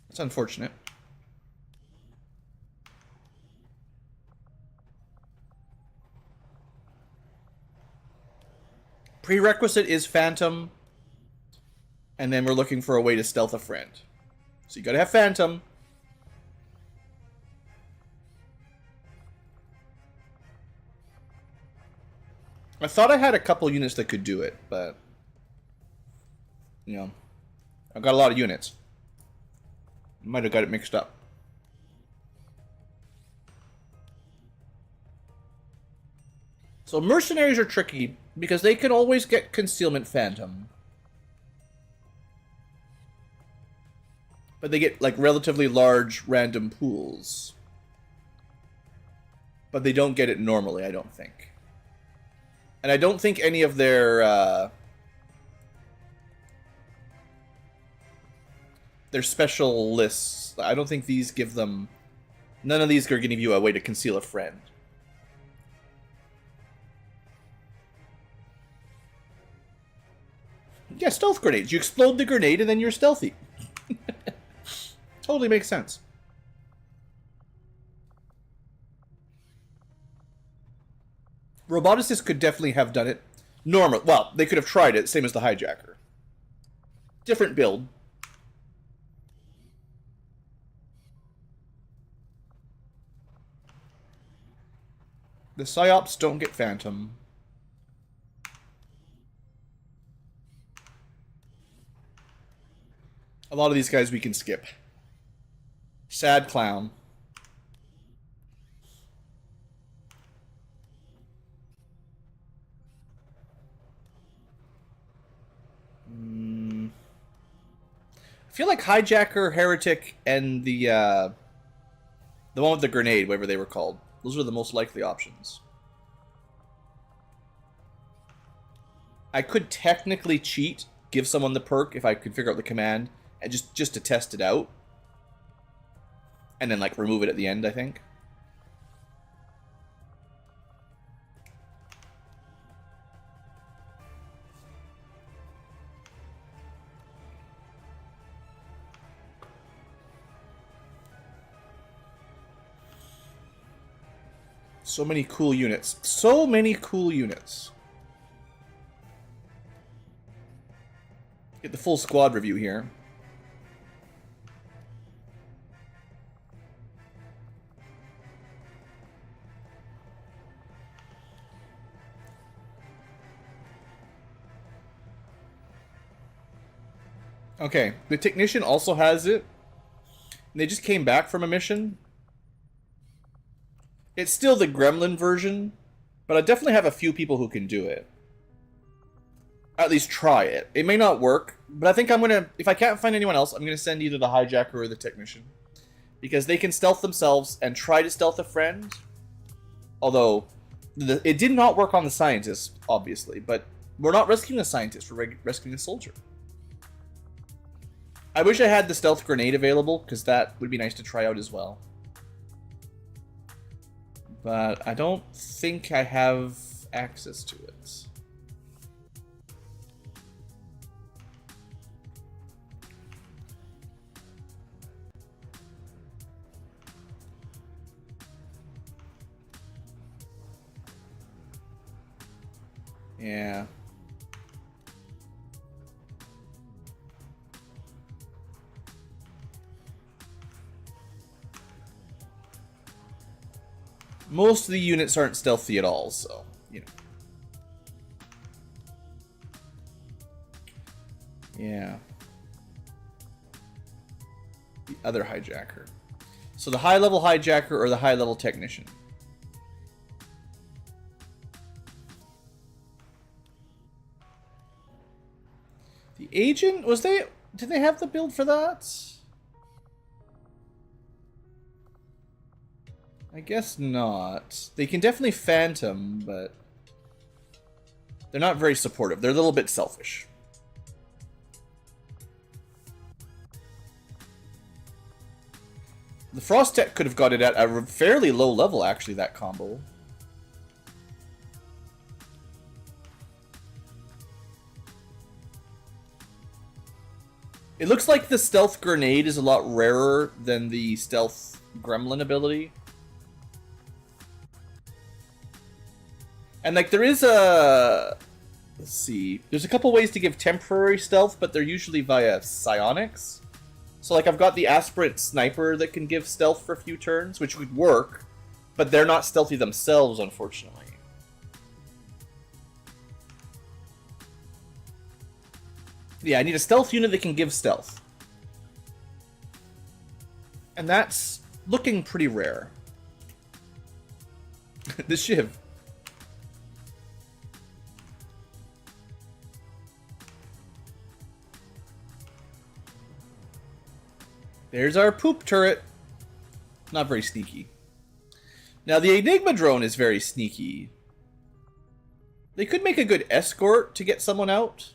That's unfortunate. Prerequisite is Phantom. And then we're looking for a way to stealth a friend. So you gotta have Phantom. I thought I had a couple units that could do it, but... you know... I've got a lot of units. Might have got it mixed up. So mercenaries are tricky because they can always get concealment Phantom. But they get like relatively large random pools. But they don't get it normally, I don't think. And I don't think any of their special lists, I don't think these give them... None of these are going to give you a way to conceal a friend. Yeah, stealth grenades. You explode the grenade and then you're stealthy. Totally makes sense. Roboticists could definitely have done it. Normal. Well, they could have tried it, same as the hijacker. Different build. The psyops don't get phantom. A lot of these guys we can skip. Sad clown. I feel like hijacker, heretic, and the one with the grenade, whatever they were called. Those are the most likely options. I could technically cheat, give someone the perk if I could figure out the command, and just to test it out. And then, like, remove it at the end, I think. So many cool units. So many cool units. Get the full squad review here. Okay, the technician also has it. And they just came back from a mission. It's still the gremlin version, but I definitely have a few people who can do it. At least try it. It may not work, but I think I'm going to... If I can't find anyone else, I'm going to send either the hijacker or the technician. Because they can stealth themselves and try to stealth a friend. Although, it did not work on the scientist, obviously. But we're not rescuing a scientist, we're rescuing a soldier. I wish I had the stealth grenade available, because that would be nice to try out as well. But I don't think I have access to it. Yeah. Most of the units aren't stealthy at all, so, you know. Yeah. The other hijacker. So the high-level hijacker or the high-level technician? The agent? Did they have the build for that? I guess not. They can definitely phantom, but they're not very supportive. They're a little bit selfish. The Frost Tech could have got it at a fairly low level, actually, that combo. It looks like the stealth grenade is a lot rarer than the stealth gremlin ability. And, like, there is a... Let's see. There's a couple ways to give temporary stealth, but they're usually via psionics. So, like, I've got the aspirant sniper that can give stealth for a few turns, which would work, but they're not stealthy themselves, unfortunately. Yeah, I need a stealth unit that can give stealth. And that's looking pretty rare. The Shiv. There's our poop turret. Not very sneaky. Now, the Enigma drone is very sneaky. They could make a good escort to get someone out.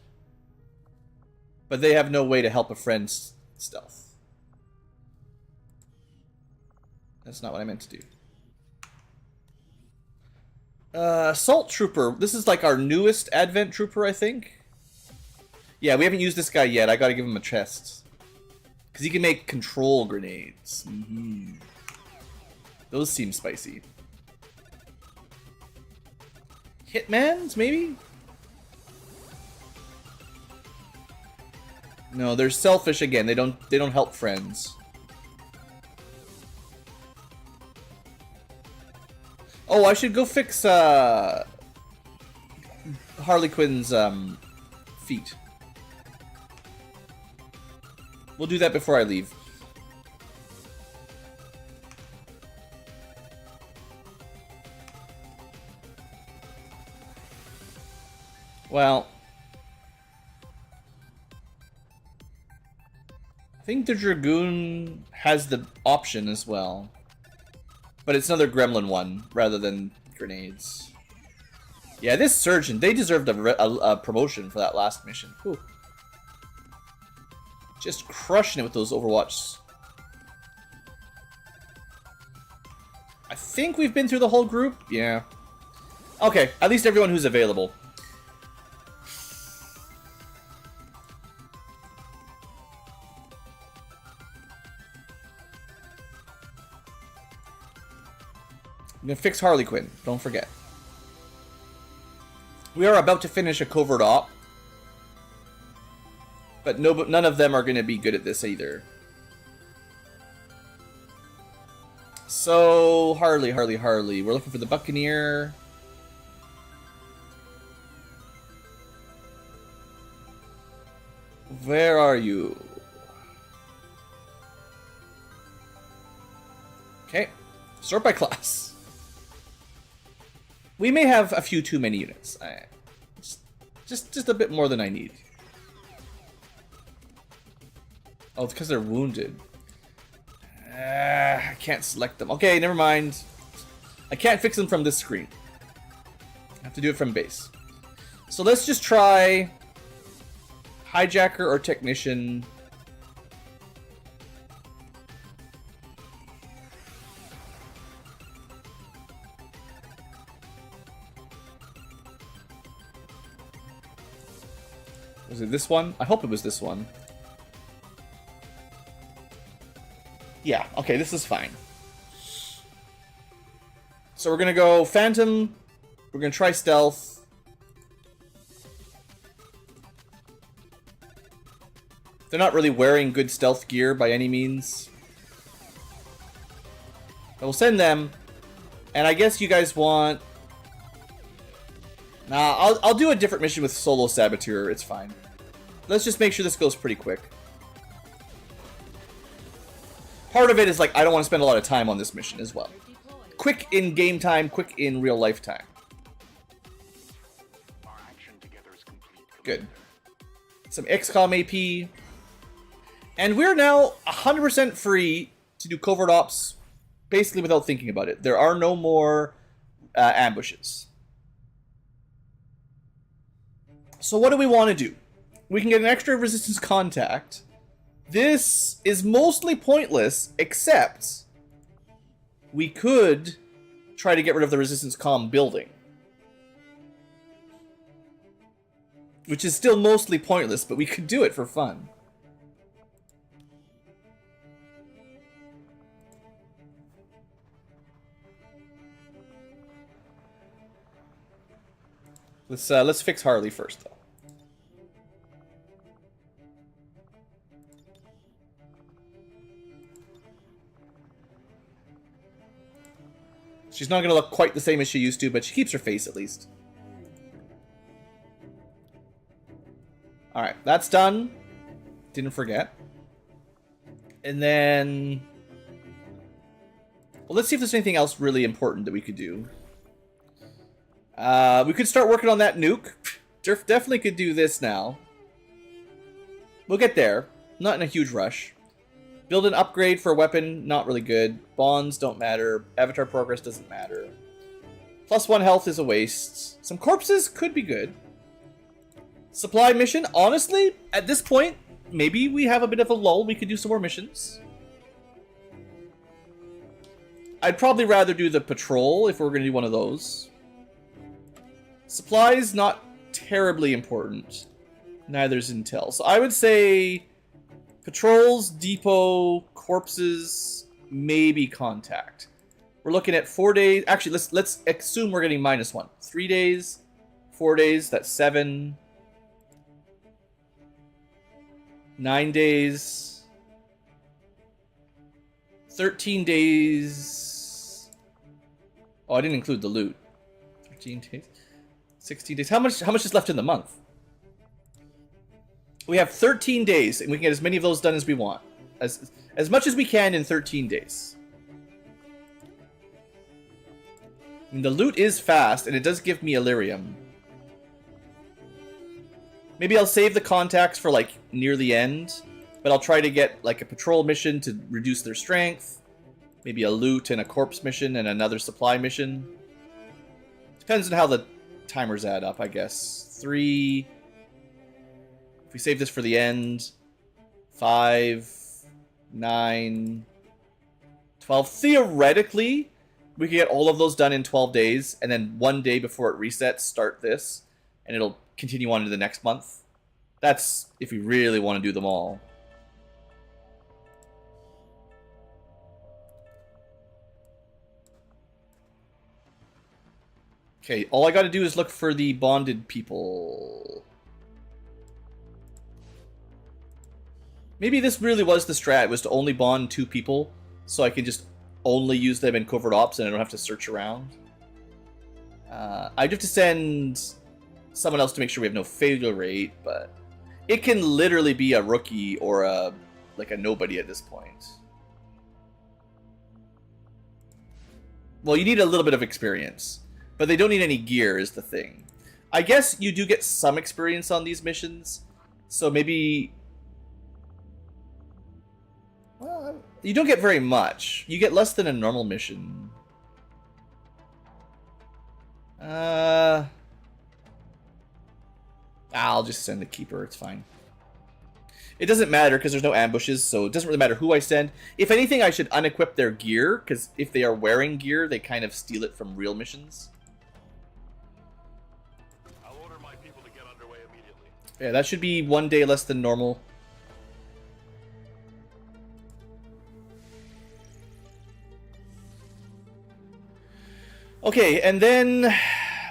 But they have no way to help a friend's stealth. That's not what I meant to do. Assault Trooper. This is like our newest Advent Trooper, I think. Yeah, we haven't used this guy yet. I gotta give him a chest. Because he can make control grenades. Those seem spicy. Hitmans, maybe? No, they're selfish again. They don't help friends. Oh, I should go fix Harley Quinn's feet. We'll do that before I leave. Well, I think the Dragoon has the option as well. But it's another gremlin one, rather than grenades. Yeah, this Surgeon, they deserved a promotion for that last mission. Whew. Just crushing it with those Overwatch. I think we've been through the whole group? Yeah. Okay, at least everyone who's available. I'm gonna fix Harley Quinn, don't forget. We are about to finish a covert op. But none of them are gonna be good at this either. So, Harley. We're looking for the Buccaneer. Where are you? Okay, sort by class. We may have a few too many units. Just a bit more than I need. Oh, it's because they're wounded. I can't select them. Okay, never mind. I can't fix them from this screen. I have to do it from base. So let's just try Hijacker or Technician. Was it this one? I hope it was this one. Yeah, okay, this is fine. So we're gonna go Phantom. We're gonna try Stealth. They're not really wearing good stealth gear by any means. I will send them. And I guess you guys want... Nah, I'll do a different mission with Solo Saboteur. It's fine. Let's just make sure this goes pretty quick. Part of it is like, I don't want to spend a lot of time on this mission as well. Quick in game time, quick in real life time. Good. Some XCom AP. And we're now 100% free to do covert ops basically without thinking about it. There are no more ambushes. So what do we want to do? We can get an extra resistance contact. This is mostly pointless, except we could try to get rid of the resistance comm building. Which is still mostly pointless, but we could do it for fun. Let's fix Harley first, though. She's not going to look quite the same as she used to, but she keeps her face at least. Alright, that's done. Didn't forget. And then... Well, let's see if there's anything else really important that we could do. We could start working on that nuke. Definitely could do this now. We'll get there. Not in a huge rush. Build an upgrade for a weapon, not really good. Bonds don't matter. Avatar progress doesn't matter. +1 health is a waste. Some corpses could be good. Supply mission, honestly, at this point, maybe we have a bit of a lull. We could do some more missions. I'd probably rather do the patrol if we're going to do one of those. Supplies, not terribly important. Neither's intel. So I would say patrols, depot, corpses, maybe contact. We're looking at 4 days. Actually, let's assume we're getting -1. 3 days, 4 days. That's 7. 9 days. 13 days. Oh, I didn't include the loot. 13 days. 16 days. How much is left in the month? We have 13 days, and we can get as many of those done as we want. As much as we can in 13 days. And the loot is fast, and it does give me Illyrium. Maybe I'll save the contacts for, like, near the end. But I'll try to get, like, a patrol mission to reduce their strength. Maybe a loot and a corpse mission and another supply mission. Depends on how the timers add up, I guess. 3... If we save this for the end... 5... 9... 12... Theoretically, we can get all of those done in 12 days, and then 1 day before it resets, start this, and it'll continue on to the next month. That's if we really want to do them all. Okay, all I gotta do is look for the bonded people. Maybe this really was the strat, was to only bond 2 people, so I can just only use them in covert ops and I don't have to search around. I'd have to send someone else to make sure we have no failure rate, but it can literally be a rookie or a nobody at this point. Well, you need a little bit of experience, but they don't need any gear is the thing. I guess you do get some experience on these missions, so maybe... Well, you don't get very much. You get less than a normal mission. I'll just send a keeper, it's fine. It doesn't matter because there's no ambushes, so it doesn't really matter who I send. If anything, I should unequip their gear, because if they are wearing gear, they kind of steal it from real missions. I'll order my people to get underway immediately. Yeah, that should be 1 day less than normal. Okay, and then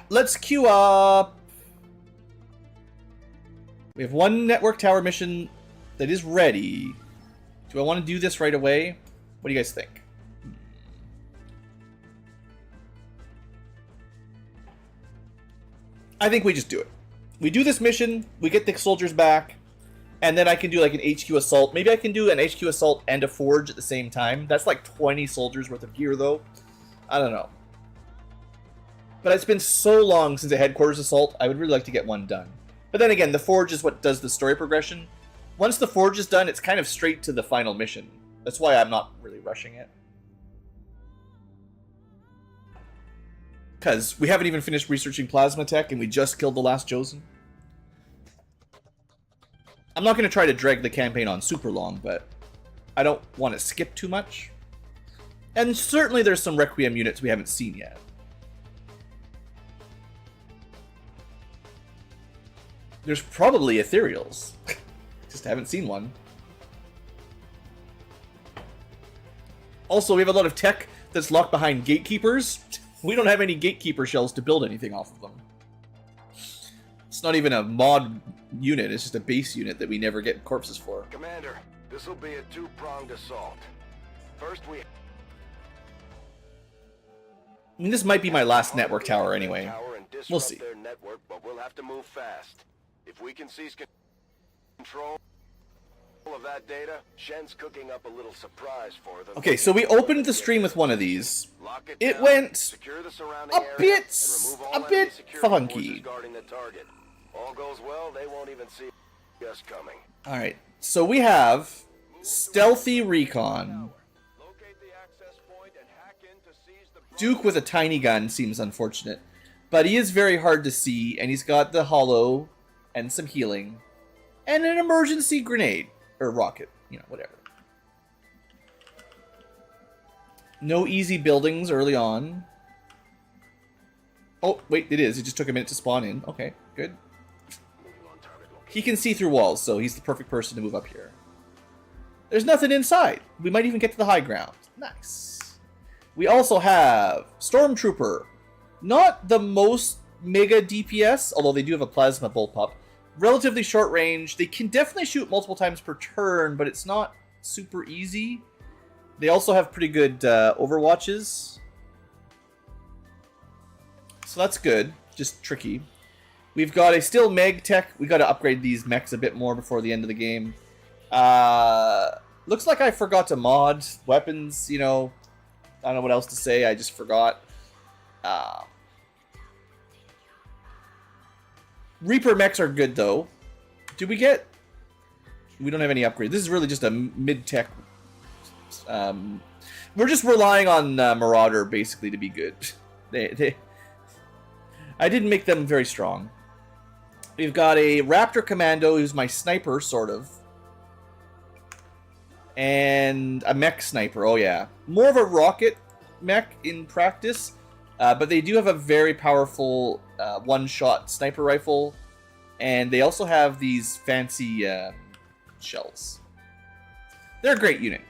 let's queue up. We have 1 network tower mission that is ready. Do I want to do this right away? What do you guys think? I think we just do it. We do this mission, we get the soldiers back, and then I can do like an HQ assault. Maybe I can do an HQ assault and a forge at the same time. That's like 20 soldiers worth of gear though. I don't know. But it's been so long since a headquarters assault, I would really like to get one done. But then again, the forge is what does the story progression. Once the forge is done, it's kind of straight to the final mission. That's why I'm not really rushing it. Because we haven't even finished researching plasma tech and we just killed the last chosen. I'm not going to try to drag the campaign on super long, but I don't want to skip too much. And certainly there's some Requiem units we haven't seen yet. There's probably ethereals. Just haven't seen one. Also, we have a lot of tech that's locked behind gatekeepers. We don't have any gatekeeper shells to build anything off of them. It's not even a mod unit, it's just a base unit that we never get corpses for. Commander, this will be a 2-pronged assault. First we... I mean, this might be my last network tower anyway. We'll see. Their network, but we'll have to move fast. If we can seize control of that data, Shen's cooking up a little surprise for them. Okay, so we opened the stream with one of these. It went a bit funky. All goes well, they won't even see us coming. All right, so we have stealthy recon. Duke with a tiny gun seems unfortunate, but he is very hard to see, and he's got the hollow and some healing and an emergency grenade or rocket, you know, whatever. No easy buildings early on. Oh, wait, it is. It just took a minute to spawn in. Okay, good. He can see through walls, so he's the perfect person to move up here. There's nothing inside. We might even get to the high ground. Nice. We also have Stormtrooper. Not the most mega DPS, although they do have a plasma bullpup. Relatively short range. They can definitely shoot multiple times per turn, but it's not super easy. They also have pretty good overwatches. So that's good. Just tricky. We've got a still Meg tech. We got to upgrade these mechs a bit more before the end of the game. Looks like I forgot to mod weapons, you know. I don't know what else to say. I just forgot. Reaper mechs are good, though. Do we get... We don't have any upgrades. This is really just a mid-tech... we're just relying on Marauder, basically, to be good. I didn't make them very strong. We've got a Raptor Commando, who's my sniper, sort of. And a mech sniper, oh yeah. More of a rocket mech in practice, but they do have a very powerful one-shot sniper rifle. And they also have these fancy shells. They're a great unit.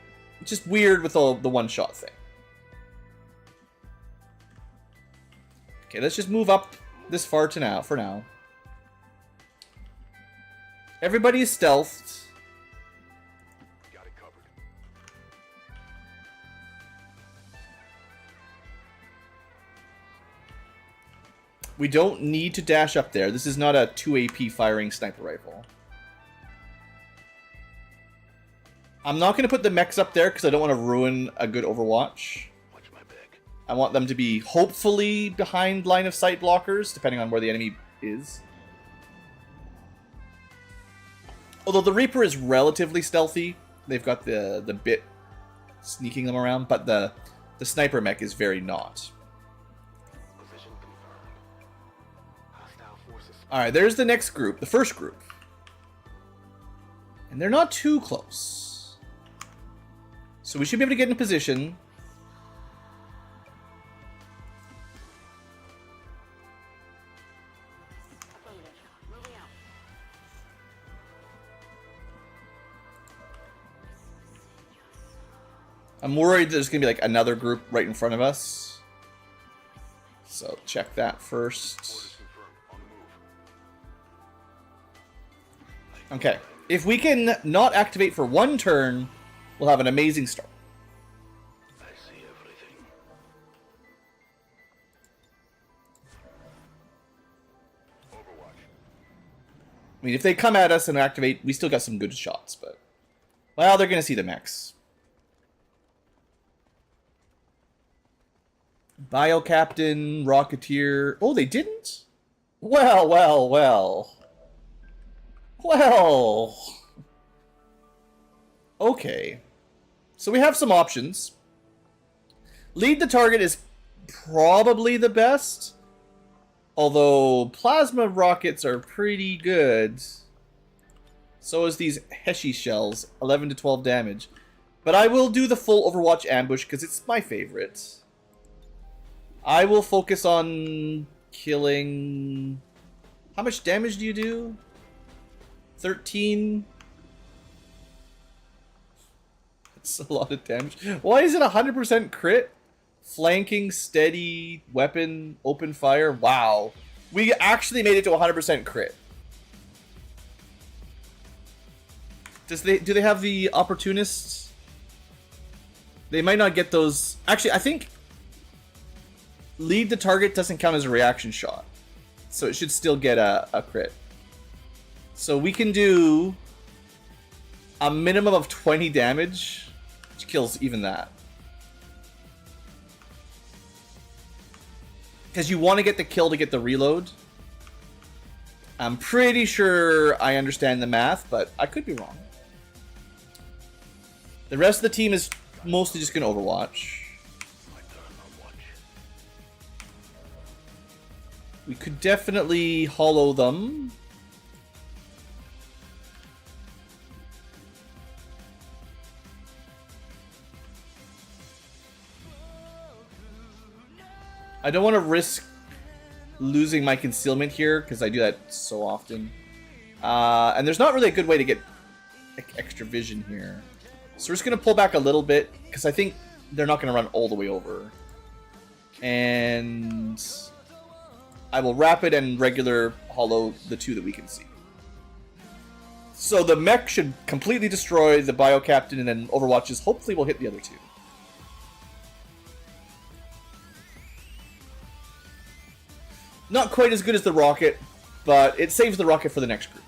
It's just weird with all the one-shot thing. Okay, let's just move up this far for now. Everybody is stealthed. Got it covered. We don't need to dash up there. This is not a 2 AP firing sniper rifle. I'm not going to put the mechs up there because I don't want to ruin a good Overwatch. Watch my back. I want them to be hopefully behind line of sight blockers, depending on where the enemy is. Although the Reaper is relatively stealthy. They've got the bit sneaking them around, but the sniper mech is very not. Position confirmed. Hostile forces. Alright, there's the next group, the first group. And they're not too close. So we should be able to get in position. I'm worried there's going to be like another group right in front of us. So check that first. Orders confirmed. On the move. Okay. If we can not activate for one turn, we'll have an amazing start. I see everything. Overwatch. I mean, if they come at us and activate, we still got some good shots, but... Well, they're going to see the mechs. Bio Captain, Rocketeer... Oh, they didn't? Well, well, well. Well... Okay. So we have some options. Lead the target is probably the best. Although plasma rockets are pretty good. So is these Heshi shells, 11 to 12 damage. But I will do the full Overwatch ambush because it's my favorite. I will focus on killing... How much damage do you do? 13? That's a lot of damage. Why is it 100% crit? Flanking, steady, weapon, open fire. Wow. We actually made it to 100% crit. Do they have the opportunists? They might not get those. Actually, I think lead the target doesn't count as a reaction shot. So it should still get a crit. So we can do a minimum of 20 damage, which kills even that. Because you want to get the kill to get the reload. I'm pretty sure I understand the math, but I could be wrong. The rest of the team is mostly just going to Overwatch. We could definitely hollow them. I don't want to risk losing my concealment here, because I do that so often. And there's not really a good way to get extra vision here. So we're just going to pull back a little bit, because I think they're not going to run all the way over. And I will rapid and regular hollow the 2 that we can see. So the mech should completely destroy the bio captain, and then Overwatches hopefully will hit the other 2. Not quite as good as the rocket, but it saves the rocket for the next group.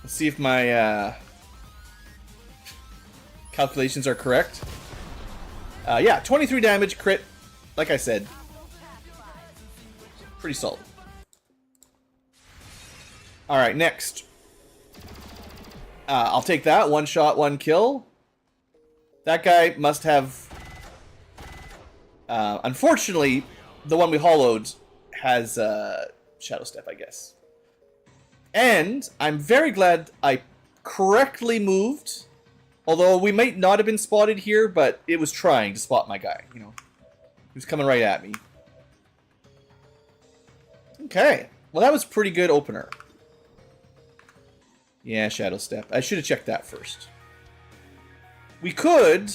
Let's see if my calculations are correct. Yeah, 23 damage, crit. Like I said, pretty solid. Alright, next. I'll take that. 1 shot, 1 kill. That guy must have... unfortunately, the one we hollowed has Shadow Step, I guess. And I'm very glad I correctly moved. Although we might not have been spotted here, but it was trying to spot my guy, you know. He was coming right at me. Okay. Well, that was a pretty good opener. Yeah, Shadow Step. I should have checked that first. We could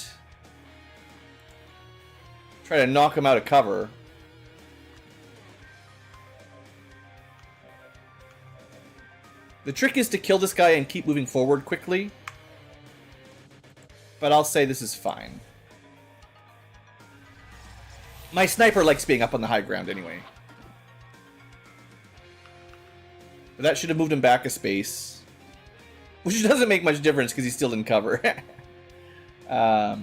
try to knock him out of cover. The trick is to kill this guy and keep moving forward quickly. But I'll say this is fine. My sniper likes being up on the high ground anyway. But that should have moved him back a space. Which doesn't make much difference because he's still in cover. That's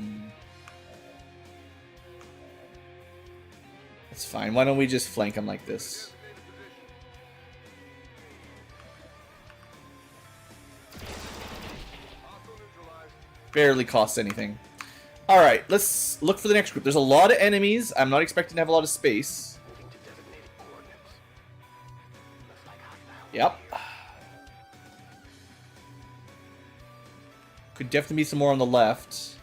fine. Why don't we just flank him like this? Barely costs anything. Alright, let's look for the next group. There's a lot of enemies. I'm not expecting to have a lot of space. Yep. Could definitely be some more on the left.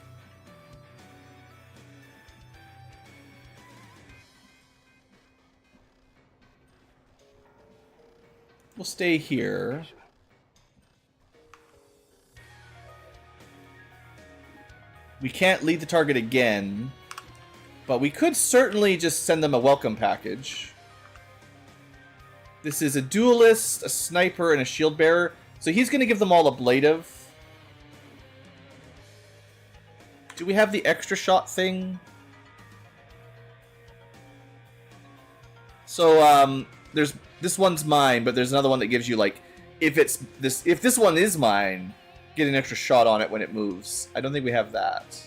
We'll stay here. We can't lead the target again, but we could certainly just send them a welcome package. This is a duelist, a sniper, and a shield bearer, so he's going to give them all ablative. Do we have the extra shot thing? So, there's this one's mine, but there's another one that gives you, like, if this one is mine, get an extra shot on it when it moves. I don't think we have that.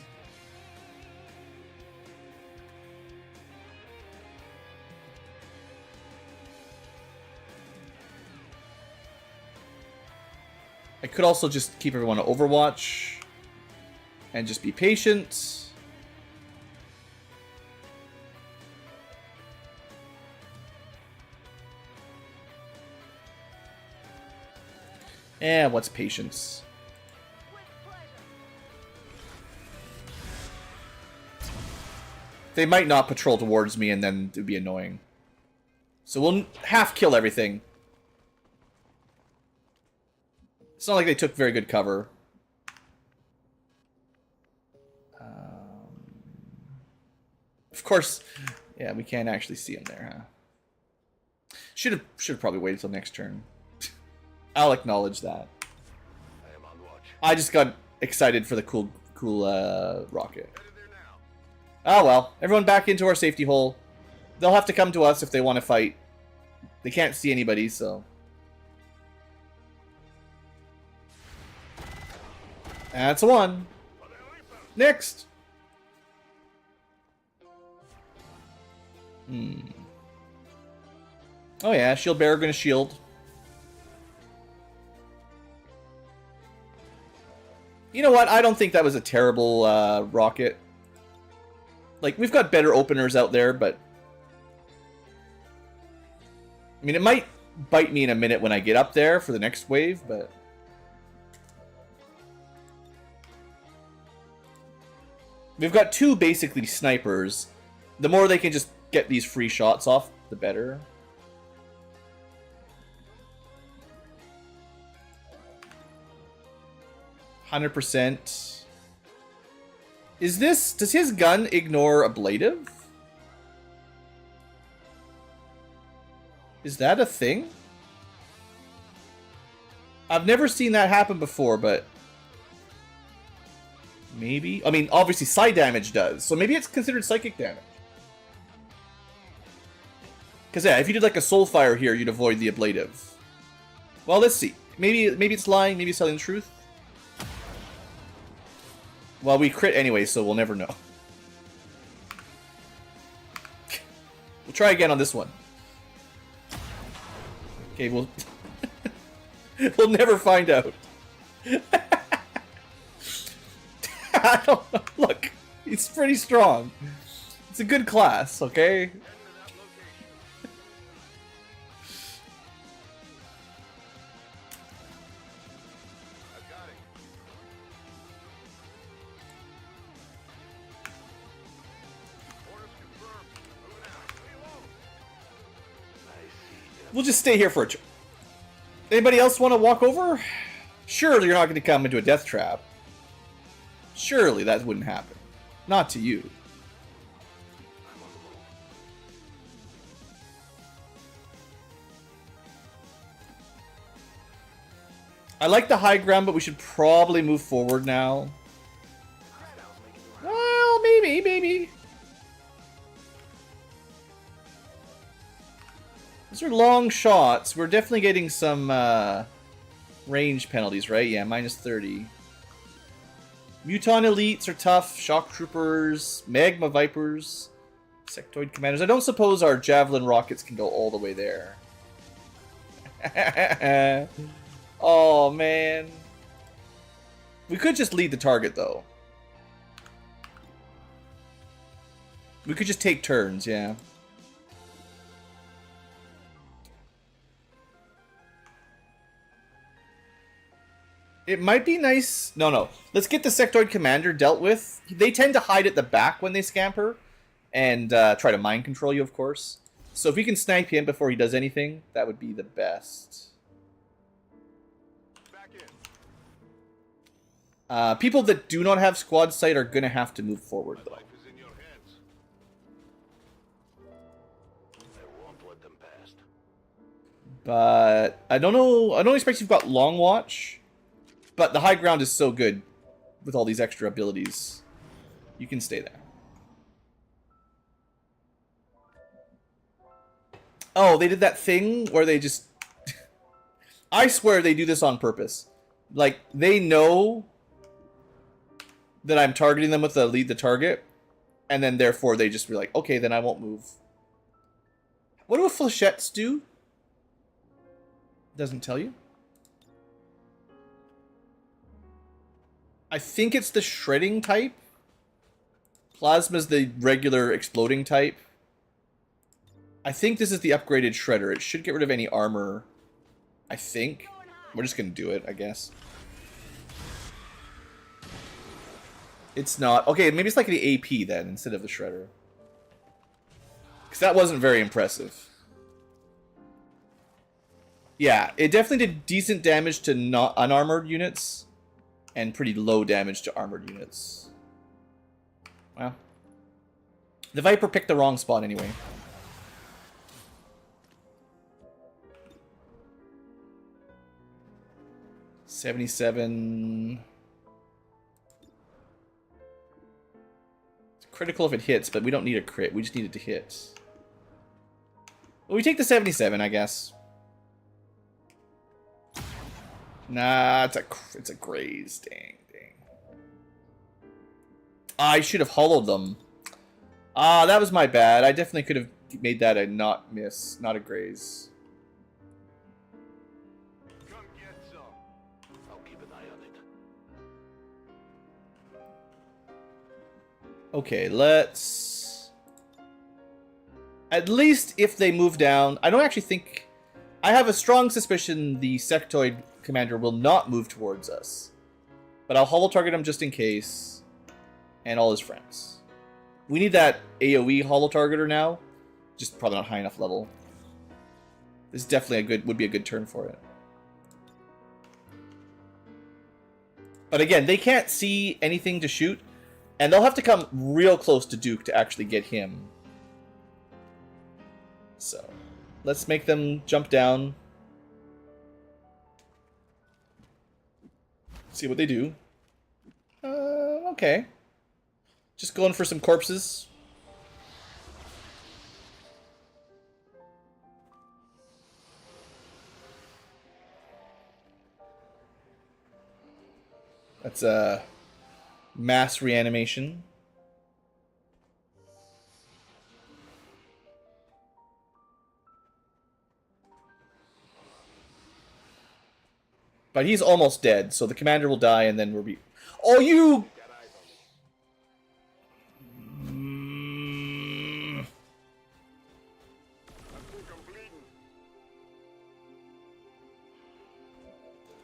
I could also just keep everyone on Overwatch and just be patient. And what's patience? They might not patrol towards me, and then it would be annoying. So we'll half kill everything. It's not like they took very good cover. Of course, yeah, we can't actually see him there, huh? Should have probably waited till next turn. I'll acknowledge that. I am on watch. I just got excited for the cool rocket. Oh well, everyone back into our safety hole. They'll have to come to us if they want to fight. They can't see anybody, so. That's a 1. Next. Oh yeah, shield bearer gonna shield. You know what? I don't think that was a terrible rocket. Like, we've got better openers out there, but... I mean, it might bite me in a minute when I get up there for the next wave, but... We've got two basically snipers. The more they can just get these free shots off, the better. %. Is this... Does his gun ignore ablative? Is that a thing? I've never seen that happen before, but... Maybe? I mean, obviously side damage does, so maybe it's considered psychic damage. Because, yeah, if you did like a soul fire here, you'd avoid the ablative. Well, let's see. Maybe it's lying, maybe it's telling the truth. Well, we crit anyway, so we'll never know. We'll try again on this one. Okay, we'll... we'll never find out. I don't know. Look, he's pretty strong. It's a good class, okay? We'll just stay here for a... Anybody else want to walk over? Surely you're not going to come into a death trap. Surely that wouldn't happen. Not to you. I like the high ground, but we should probably move forward now. Well, maybe. These are long shots. We're definitely getting some range penalties, right? Yeah, -30. Muton elites are tough. Shock troopers, magma vipers, sectoid commanders. I don't suppose our javelin rockets can go all the way there. Oh man. We could just lead the target though. We could just take turns, yeah. It might be nice... No. Let's get the sectoid commander dealt with. They tend to hide at the back when they scamper. And try to mind control you, of course. So if we can snipe him before he does anything, that would be the best. People that do not have squad sight are going to have to move forward, though. But I don't know... I don't expect you've got long watch. But the high ground is so good with all these extra abilities. You can stay there. Oh, they did that thing where they just... I swear they do this on purpose. Like, they know that I'm targeting them with the lead the target. And then, therefore, they just be like, okay, then I won't move. What do flechettes do? Doesn't tell you. I think it's the shredding type. Plasma's the regular exploding type. I think this is the upgraded shredder. It should get rid of any armor. I think. We're just gonna do it, I guess. It's not. Okay, maybe it's like the AP then, instead of the shredder. Because that wasn't very impressive. Yeah, it definitely did decent damage to not unarmored units. And pretty low damage to armored units. Well. The Viper picked the wrong spot anyway. $77. It's critical if it hits, but we don't need a crit. We just need it to hit. Well, we take the 77, I guess. Nah, it's a graze. Dang. I should have hollowed them. Ah, that was my bad. I definitely could have made that a not miss, not a graze. Come get some. I'll keep an eye on it. Okay, let's... At least if they move down... I don't actually think... I have a strong suspicion the sectoid commander will not move towards us. But I'll hollow target him just in case. and all his friends. We need that AoE holo targeter now. Just probably not high enough level. This is definitely would be a good turn for it. But again, they can't see anything to shoot, and they'll have to come real close to Duke to actually get him. So, let's make them jump down. See what they do. Okay. Just going for some corpses. That's a mass reanimation. But he's almost dead, so the commander will die, and then we'll be... Oh, you...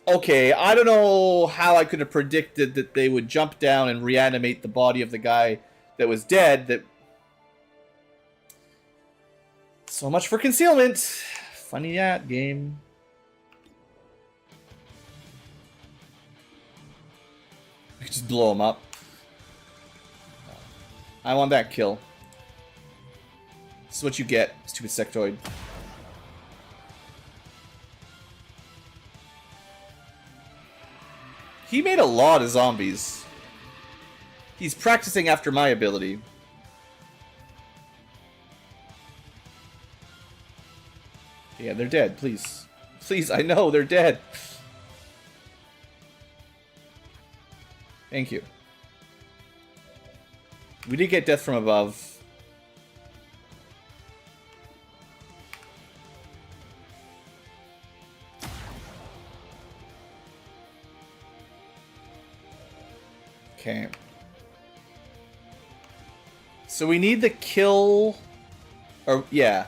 Okay, I don't know how I could have predicted that they would jump down and reanimate the body of the guy that was dead. That... So much for concealment. Funny that game. I could just blow him up. I want that kill. This is what you get, stupid sectoid. He made a lot of zombies. He's practicing after my ability. Yeah, they're dead, please. Please, I know, they're dead. Thank you. We did get death from above. Okay. So we need the kill... Or, yeah.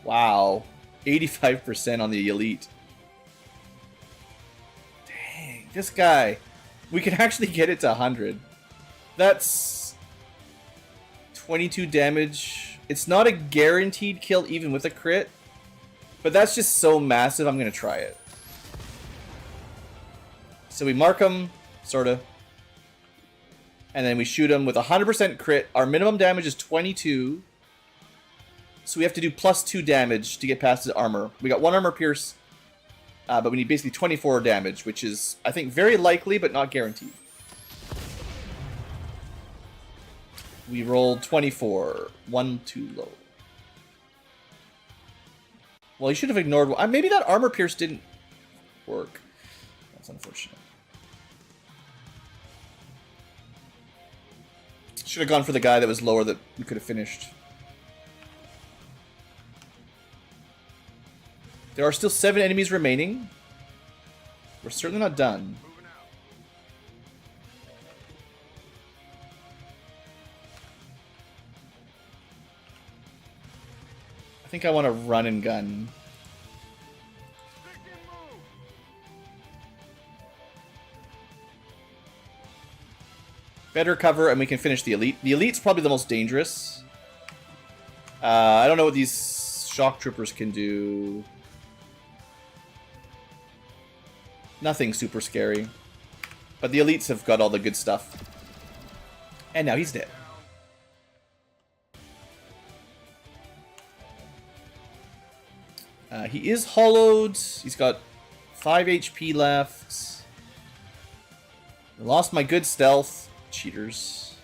Wow. 85% on the elite. Dang, this guy... We can actually get it to 100. That's 22 damage. It's not a guaranteed kill even with a crit. But that's just so massive, I'm going to try it. So we mark him, sort of. And then we shoot him with 100% crit. Our minimum damage is 22. So we have to do plus 2 damage to get past his armor. We got 1 armor pierce. But we need basically 24 damage, which is, I think, very likely, but not guaranteed. We rolled 24. 1 too low. Well, he should have ignored... maybe that armor pierce didn't work. That's unfortunate. Should have gone for the guy that was lower that we could have finished. There are still 7 enemies remaining. We're certainly not done. I think I want to run and gun. Better cover and we can finish the elite. The elite's probably the most dangerous. I don't know what these shock troopers can do. Nothing super scary. But the elites have got all the good stuff. And now he's dead. He is hollowed. He's got 5 HP left. I lost my good stealth. Cheaters.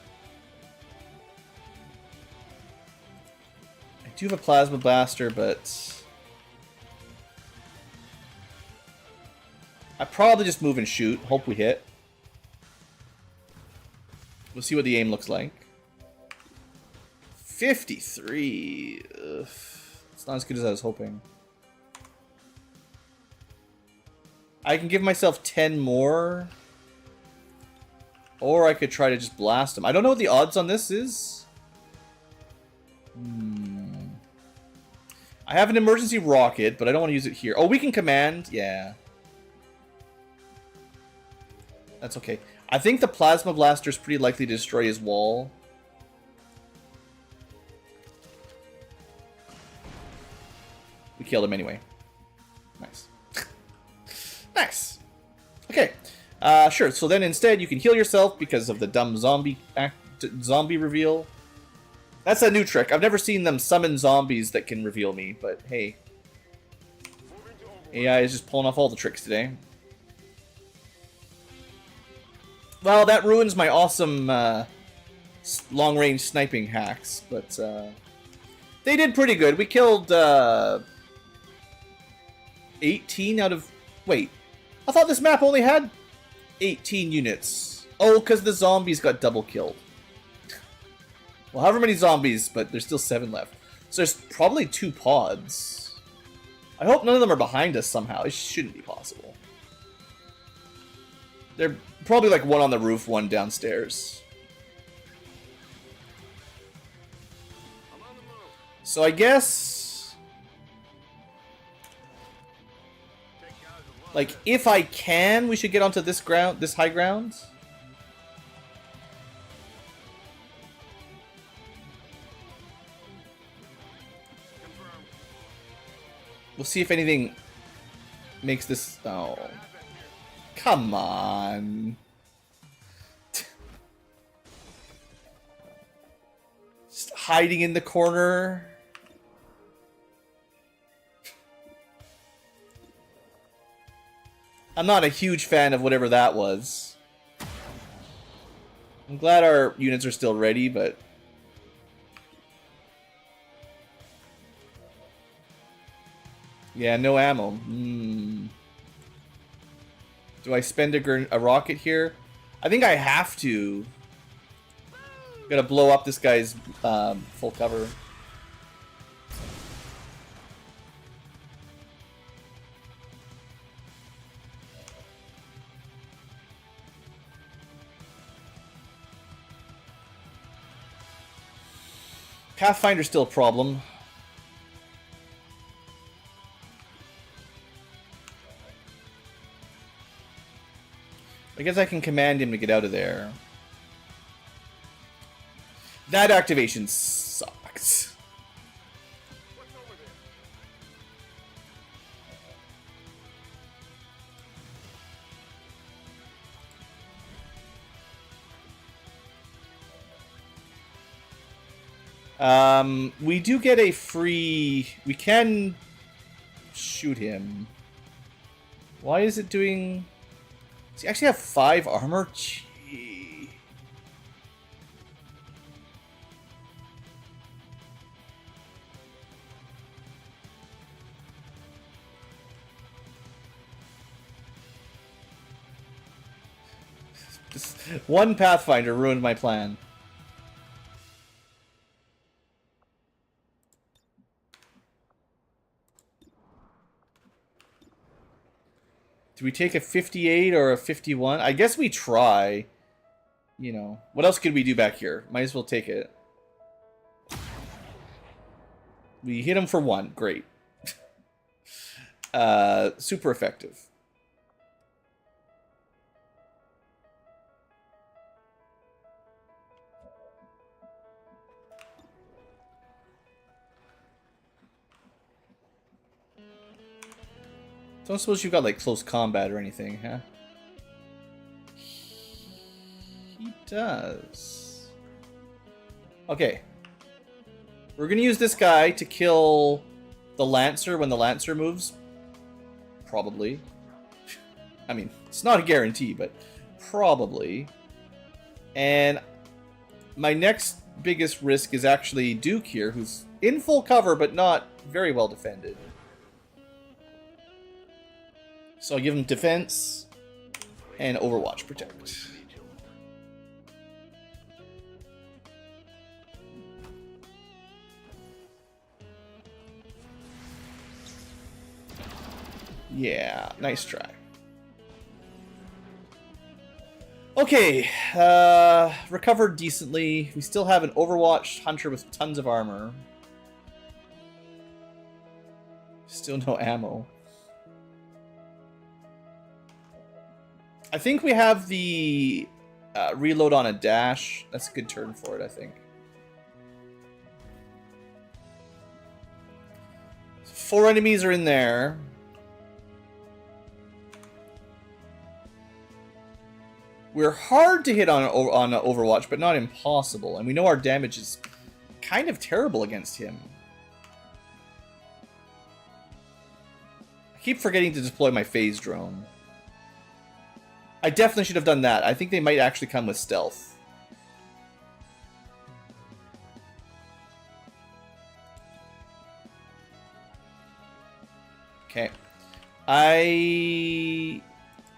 I do have a plasma blaster, but... I probably just move and shoot. Hope we hit. We'll see what the aim looks like. 53. Ugh. It's not as good as I was hoping. I can give myself 10 more. Or I could try to just blast him. I don't know what the odds on this is. I have an emergency rocket, but I don't want to use it here. Oh, we can command. Yeah. That's okay. I think the Plasma Blaster is pretty likely to destroy his wall. We killed him anyway. Nice. Nice. Okay. Sure. So then instead you can heal yourself because of the dumb zombie reveal. That's a new trick. I've never seen them summon zombies that can reveal me, but hey. AI is just pulling off all the tricks today. Well, that ruins my awesome long-range sniping hacks, but they did pretty good. We killed 18 out of... Wait, I thought this map only had 18 units. Oh, because the zombies got double killed. Well, however many zombies, but there's still 7 left. So there's probably 2 pods. I hope none of them are behind us somehow. It shouldn't be possible. They're probably like one on the roof, one downstairs. So I guess... like, if I can, we should get onto this ground, this high ground. We'll see if anything makes this... Oh. Come on. Just hiding in the corner. I'm not a huge fan of whatever that was. I'm glad our units are still ready, but... yeah, no ammo. Do I spend a rocket here? I think I have to. Gotta blow up this guy's full cover. Pathfinder's still a problem. I guess I can command him to get out of there. That activation sucks. We do get a free... we can shoot him. Why is it doing... does he actually have 5 armor? Gee. This one Pathfinder ruined my plan. Do we take a 58 or a 51? I guess we try. You know. What else could we do back here? Might as well take it. We hit him for 1. Great. Super effective. Don't suppose you've got, like, close combat or anything, huh? He does. Okay. We're gonna use this guy to kill the Lancer when the Lancer moves. Probably. I mean, it's not a guarantee, but probably. And my next biggest risk is actually Duke here, who's in full cover, but not very well defended. So I'll give him defense and Overwatch protect. Yeah, nice try. Okay, recovered decently. We still have an Overwatch Hunter with tons of armor. Still no ammo. I think we have the reload on a dash. That's a good turn for it, I think. 4 enemies are in there. We're hard to hit on Overwatch, but not impossible. And we know our damage is kind of terrible against him. I keep forgetting to deploy my phase drone. I definitely should have done that. I think they might actually come with stealth. Okay.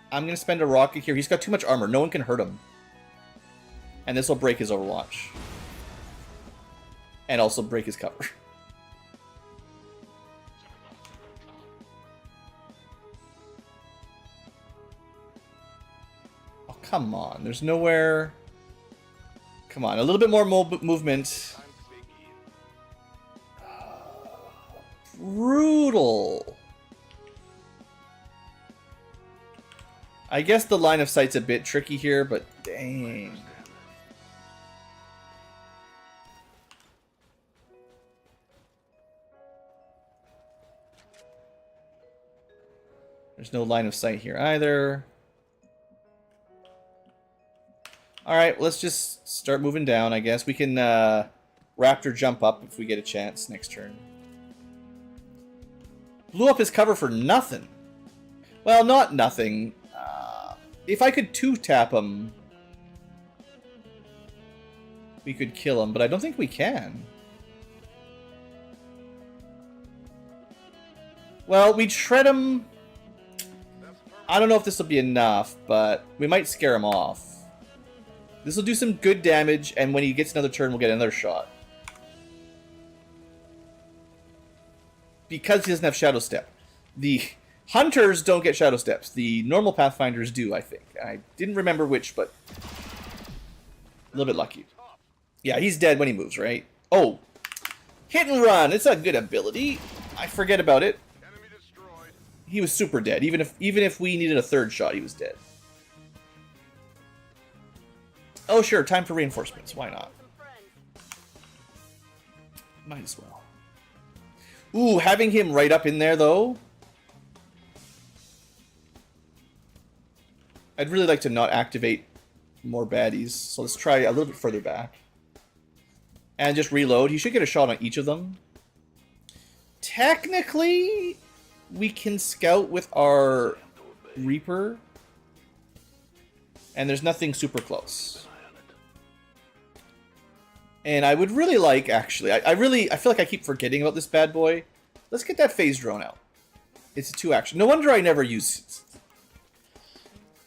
I'm going to spend a rocket here. He's got too much armor. No one can hurt him. And this will break his Overwatch. And also break his cover. Oh, come on. There's nowhere... Come on. A little bit more movement. Brutal. I guess the line of sight's a bit tricky here, but dang. There's no line of sight here either. Alright, let's just start moving down, I guess. We can Raptor jump up if we get a chance next turn. Blew up his cover for nothing. Well, not nothing. If I could 2-tap him, we could kill him, but I don't think we can. Well, we'd shred him. I don't know if this will be enough, but we might scare him off. This will do some good damage, and when he gets another turn, we'll get another shot. Because he doesn't have Shadow Step. The Hunters don't get Shadow Steps. The normal Pathfinders do, I think. I didn't remember which, but a little bit lucky. Yeah, he's dead when he moves, right? Oh, hit and run. It's a good ability. I forget about it. He was super dead. Even if we needed a third shot, he was dead. Oh, sure. Time for reinforcements. Why not? Might as well. Ooh, having him right up in there, though. I'd really like to not activate more baddies, so let's try a little bit further back. And just reload. He should get a shot on each of them. Technically, we can scout with our Reaper. And there's nothing super close. And I would really like, actually, I feel like I keep forgetting about this bad boy. Let's get that phase drone out. It's a 2-action. No wonder I never use it.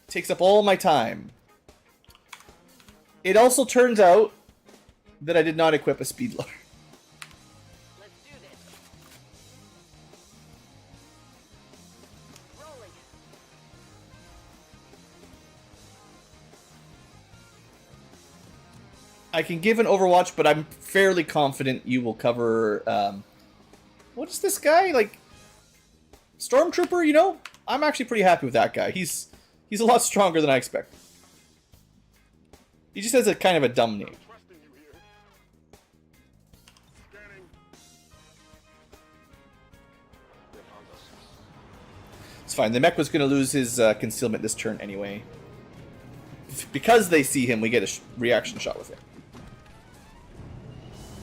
Takes up all my time. It also turns out that I did not equip a speed loader. Let's do this. Rolling. I can give an Overwatch, but I'm fairly confident you will cover... what is this guy? Like, Stormtrooper, you know? I'm actually pretty happy with that guy. He's a lot stronger than I expected. He just has a kind of a dumb name. It's fine. The mech was going to lose his concealment this turn anyway. Because they see him, we get a reaction shot with him.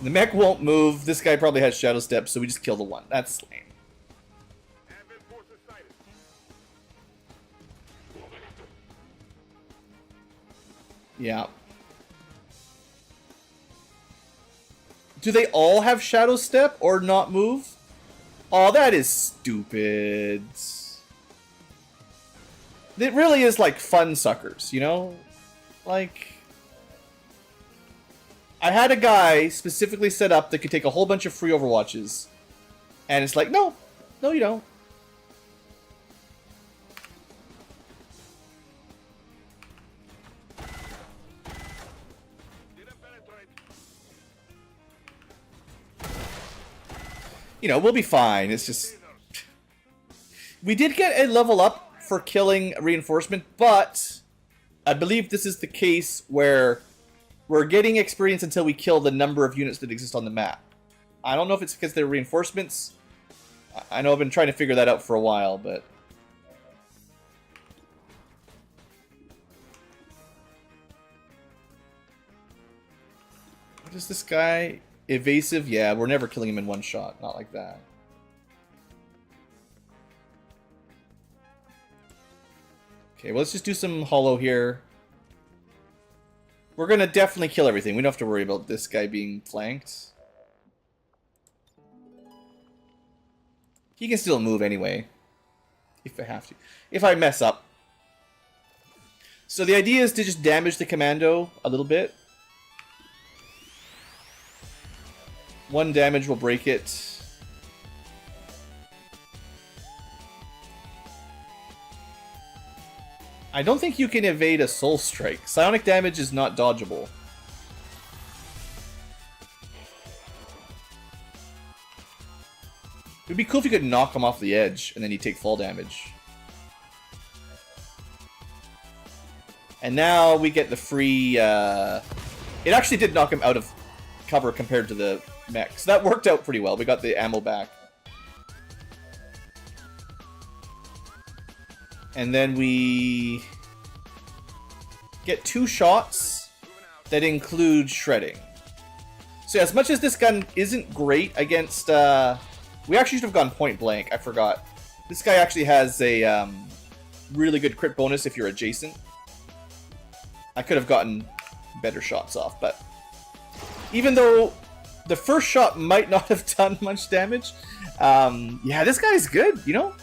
The mech won't move. This guy probably has Shadow Step, so we just kill the one. That's lame. Yeah. Do they all have Shadow Step or not move? Oh, that is stupid. It really is like fun suckers, you know? Like... I had a guy specifically set up that could take a whole bunch of free Overwatches. And it's like, no. No, you don't. You know, we'll be fine. It's just... We did get a level up for killing reinforcement, but... I believe this is the case where we're getting experience until we kill the number of units that exist on the map. I don't know if it's because they're reinforcements. I know I've been trying to figure that out for a while, but... What is this guy? Evasive? Yeah, we're never killing him in one shot. Not like that. Okay, well, let's just do some holo here. We're gonna definitely kill everything. We don't have to worry about this guy being flanked. He can still move anyway. If I have to. If I mess up. So the idea is to just damage the commando a little bit. 1 damage will break it. I don't think you can evade a soul strike. Psionic damage is not dodgeable. It would be cool if you could knock him off the edge and then he'd take fall damage. And now we get the free... It actually did knock him out of cover compared to the mech. So that worked out pretty well. We got the ammo back. And then we get 2 shots that include shredding. So as much as this gun isn't great against... we actually should have gone point blank. I forgot. This guy actually has a really good crit bonus if you're adjacent. I could have gotten better shots off, but... Even though the first shot might not have done much damage, yeah, this guy's good, you know?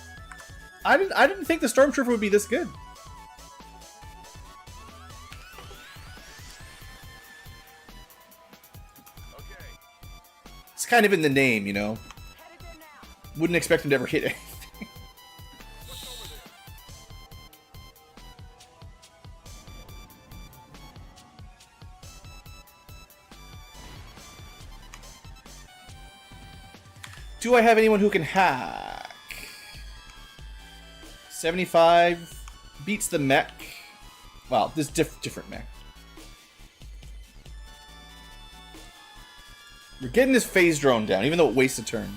I didn't think the Stormtrooper would be this good. It's kind of in the name, you know? Wouldn't expect him to ever hit anything. Do I have anyone who can hack? 75 beats the mech. Wow, this different mech. We're getting this phase drone down, even though it wastes a turn.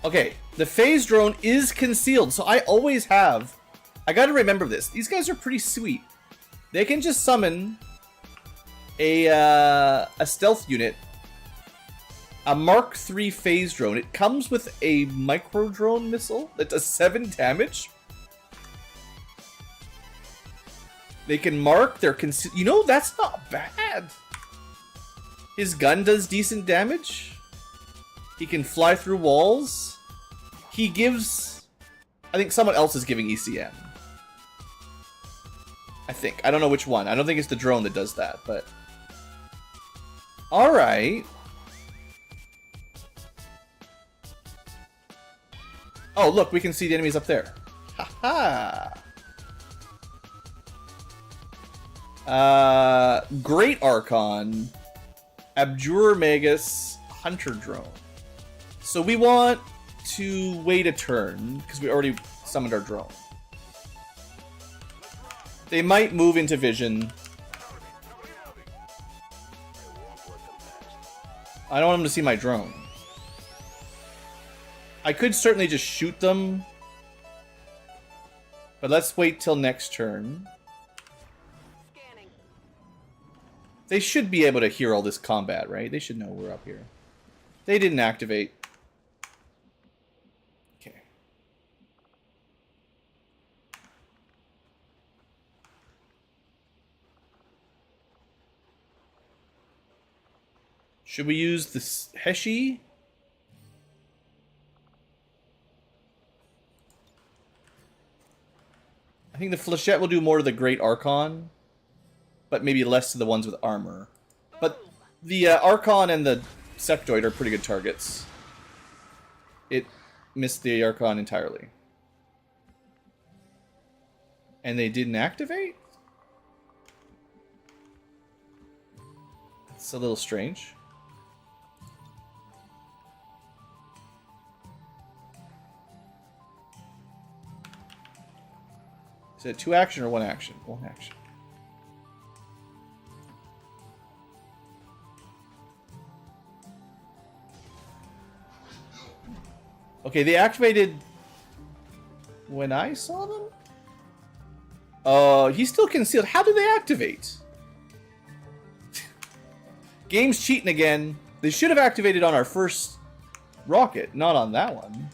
Okay, the phase drone is concealed, so I always have... I gotta remember this. These guys are pretty sweet. They can just summon a stealth unit. A Mark III phase drone. It comes with a micro drone missile that does 7 damage. They can mark their you know, that's not bad. His gun does decent damage. He can fly through walls. He gives... I think someone else is giving ECM. I think. I don't know which one. I don't think it's the drone that does that, but... Alright. Oh, look, we can see the enemies up there. Haha. Great Archon, Abjurer Magus, Hunter Drone. So we want to wait a turn because we already summoned our drone. They might move into vision. I don't want them to see my drone. I could certainly just shoot them. But let's wait till next turn. Scanning. They should be able to hear all this combat, right? They should know we're up here. They didn't activate. Okay. Should we use this Heshi? I think the Flechette will do more to the Great Archon, but maybe less to the ones with armor. But the Archon and the Sectoid are pretty good targets. It missed the Archon entirely. And they didn't activate? It's a little strange. Is it 2 action or 1 action? 1 action. Okay, they activated when I saw them? He's still concealed. How do they activate? Game's cheating again. They should have activated on our first rocket, not on that one.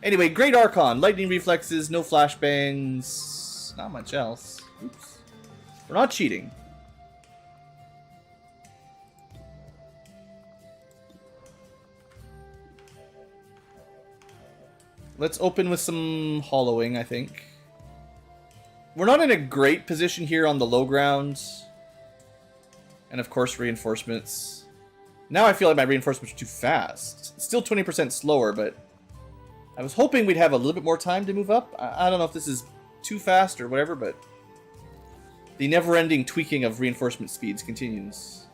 Anyway, great Archon. Lightning reflexes, no flashbangs. Not much else. Oops. We're not cheating. Let's open with some hollowing, I think. We're not in a great position here on the low ground. And of course, reinforcements. Now I feel like my reinforcements are too fast. It's still 20% slower, but I was hoping we'd have a little bit more time to move up. I don't know if this is too fast or whatever, but the never-ending tweaking of reinforcement speeds continues.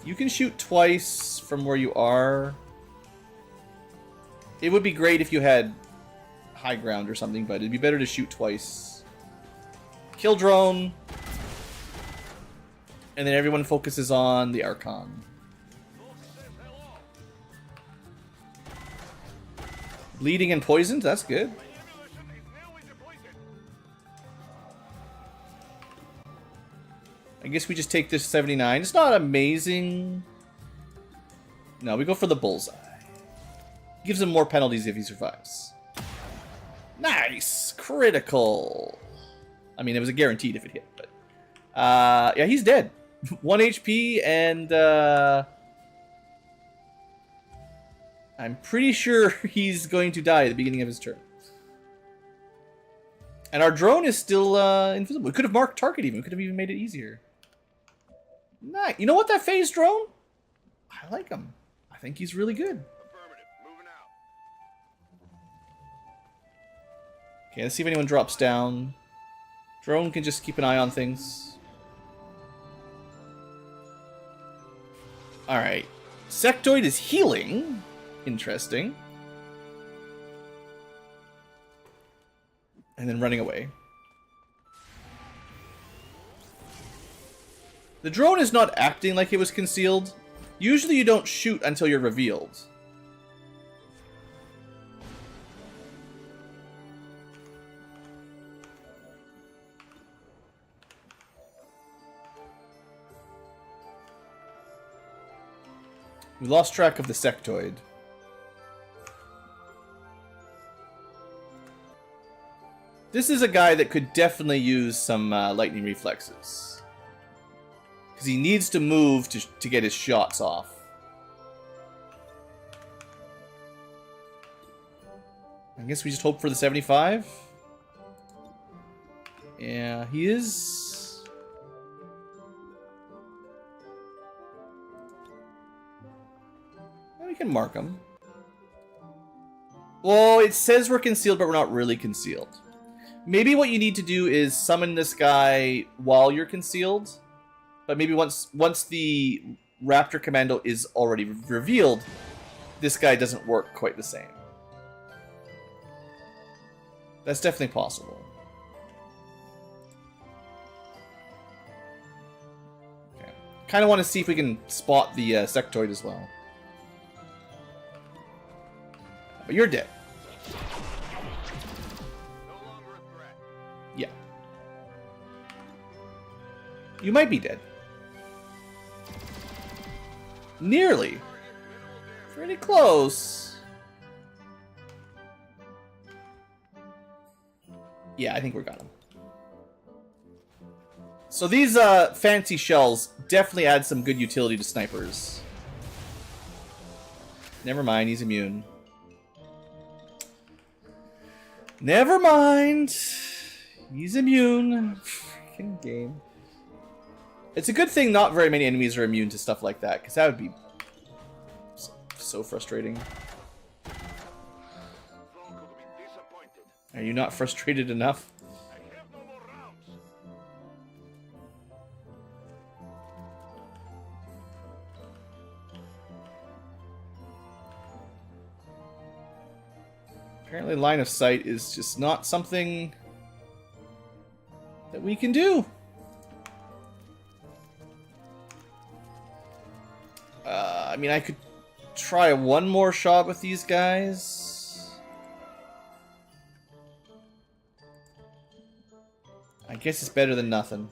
You can shoot twice from where you are. It would be great if you had high ground or something, but it'd be better to shoot twice. Kill drone. And then everyone focuses on the Archon. Bleeding and poisoned, that's good. I guess we just take this 79. It's not amazing. No, we go for the bullseye. Gives him more penalties if he survives. Nice! Critical! I mean, it was a guaranteed if it hit, but... yeah, he's dead. 1 HP, and... I'm pretty sure he's going to die at the beginning of his turn. And our drone is still invisible. We could have marked target even. We could have even made it easier. Nice. You know what, that phase drone? I like him. I think he's really good. Okay, let's see if anyone drops down. Drone can just keep an eye on things. Alright. Sectoid is healing. Interesting. And then running away. The drone is not acting like it was concealed. Usually you don't shoot until you're revealed. We lost track of the sectoid. This is a guy that could definitely use some lightning reflexes. Because he needs to move to get his shots off. I guess we just hope for the 75. Yeah, he is... We can mark him. Well, it says we're concealed, but we're not really concealed. Maybe what you need to do is summon this guy while you're concealed. But maybe once the Raptor Commando is already revealed, this guy doesn't work quite the same. That's definitely possible. Okay. Kind of want to see if we can spot the sectoid as well. But you're dead. Yeah. You might be dead. Nearly. Pretty close. Yeah, I think we got him. So these fancy shells definitely add some good utility to snipers. Never mind, he's immune. Never mind. He's immune. Freaking game. It's a good thing not very many enemies are immune to stuff like that, because that would be so frustrating. Are you not frustrated enough? Apparently line of sight is just not something that we can do. I mean, I could try one more shot with these guys. I guess it's better than nothing.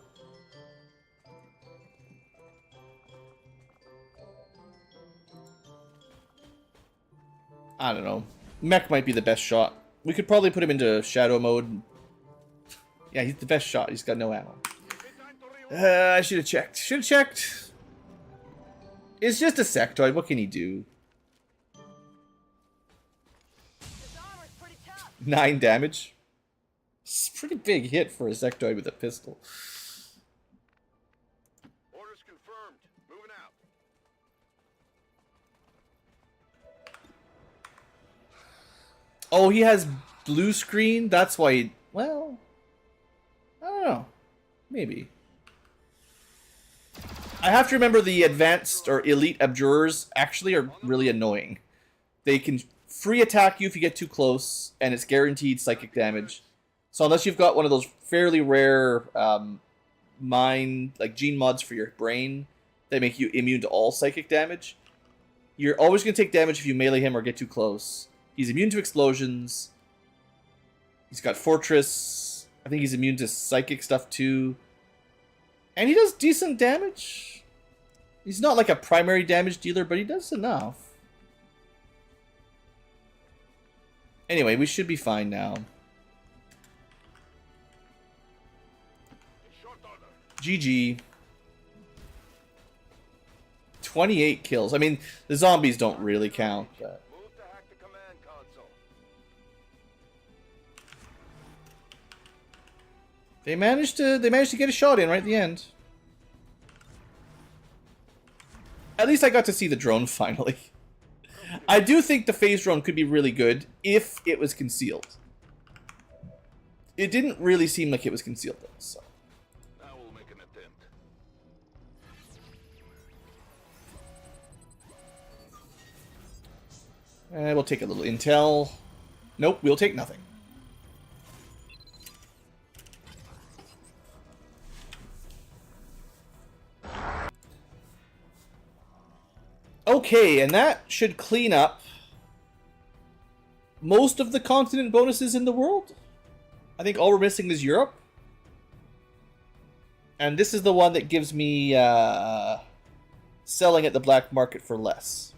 I don't know. Mech might be the best shot. We could probably put him into shadow mode. Yeah, he's the best shot. He's got no ammo. I should have checked. Should have checked. It's just a sectoid. What can he do? 9 damage. It's a pretty big hit for a sectoid with a pistol. Orders confirmed. Moving out. Oh, he has blue screen? That's why he... Well... I don't know. Maybe. I have to remember the advanced or elite abjurers actually are really annoying. They can free attack you if you get too close, and it's guaranteed psychic damage. So unless you've got one of those fairly rare mind, like gene mods for your brain that make you immune to all psychic damage, you're always going to take damage if you melee him or get too close. He's immune to explosions. He's got Fortress. I think he's immune to psychic stuff too. And he does decent damage. He's not like a primary damage dealer, but he does enough. Anyway, we should be fine now. GG. 28 kills. I mean, the zombies don't really count, but... Move to hack the command console. They managed to get a shot in right at the end. At least I got to see the drone finally. I do think the phase drone could be really good if it was concealed. It didn't really seem like it was concealed though, so. Now we'll make an attempt. We'll take a little intel. Nope, we'll take nothing. Okay, and that should clean up most of the continent bonuses in the world. I think all we're missing is Europe. And this is the one that gives me selling at the black market for less.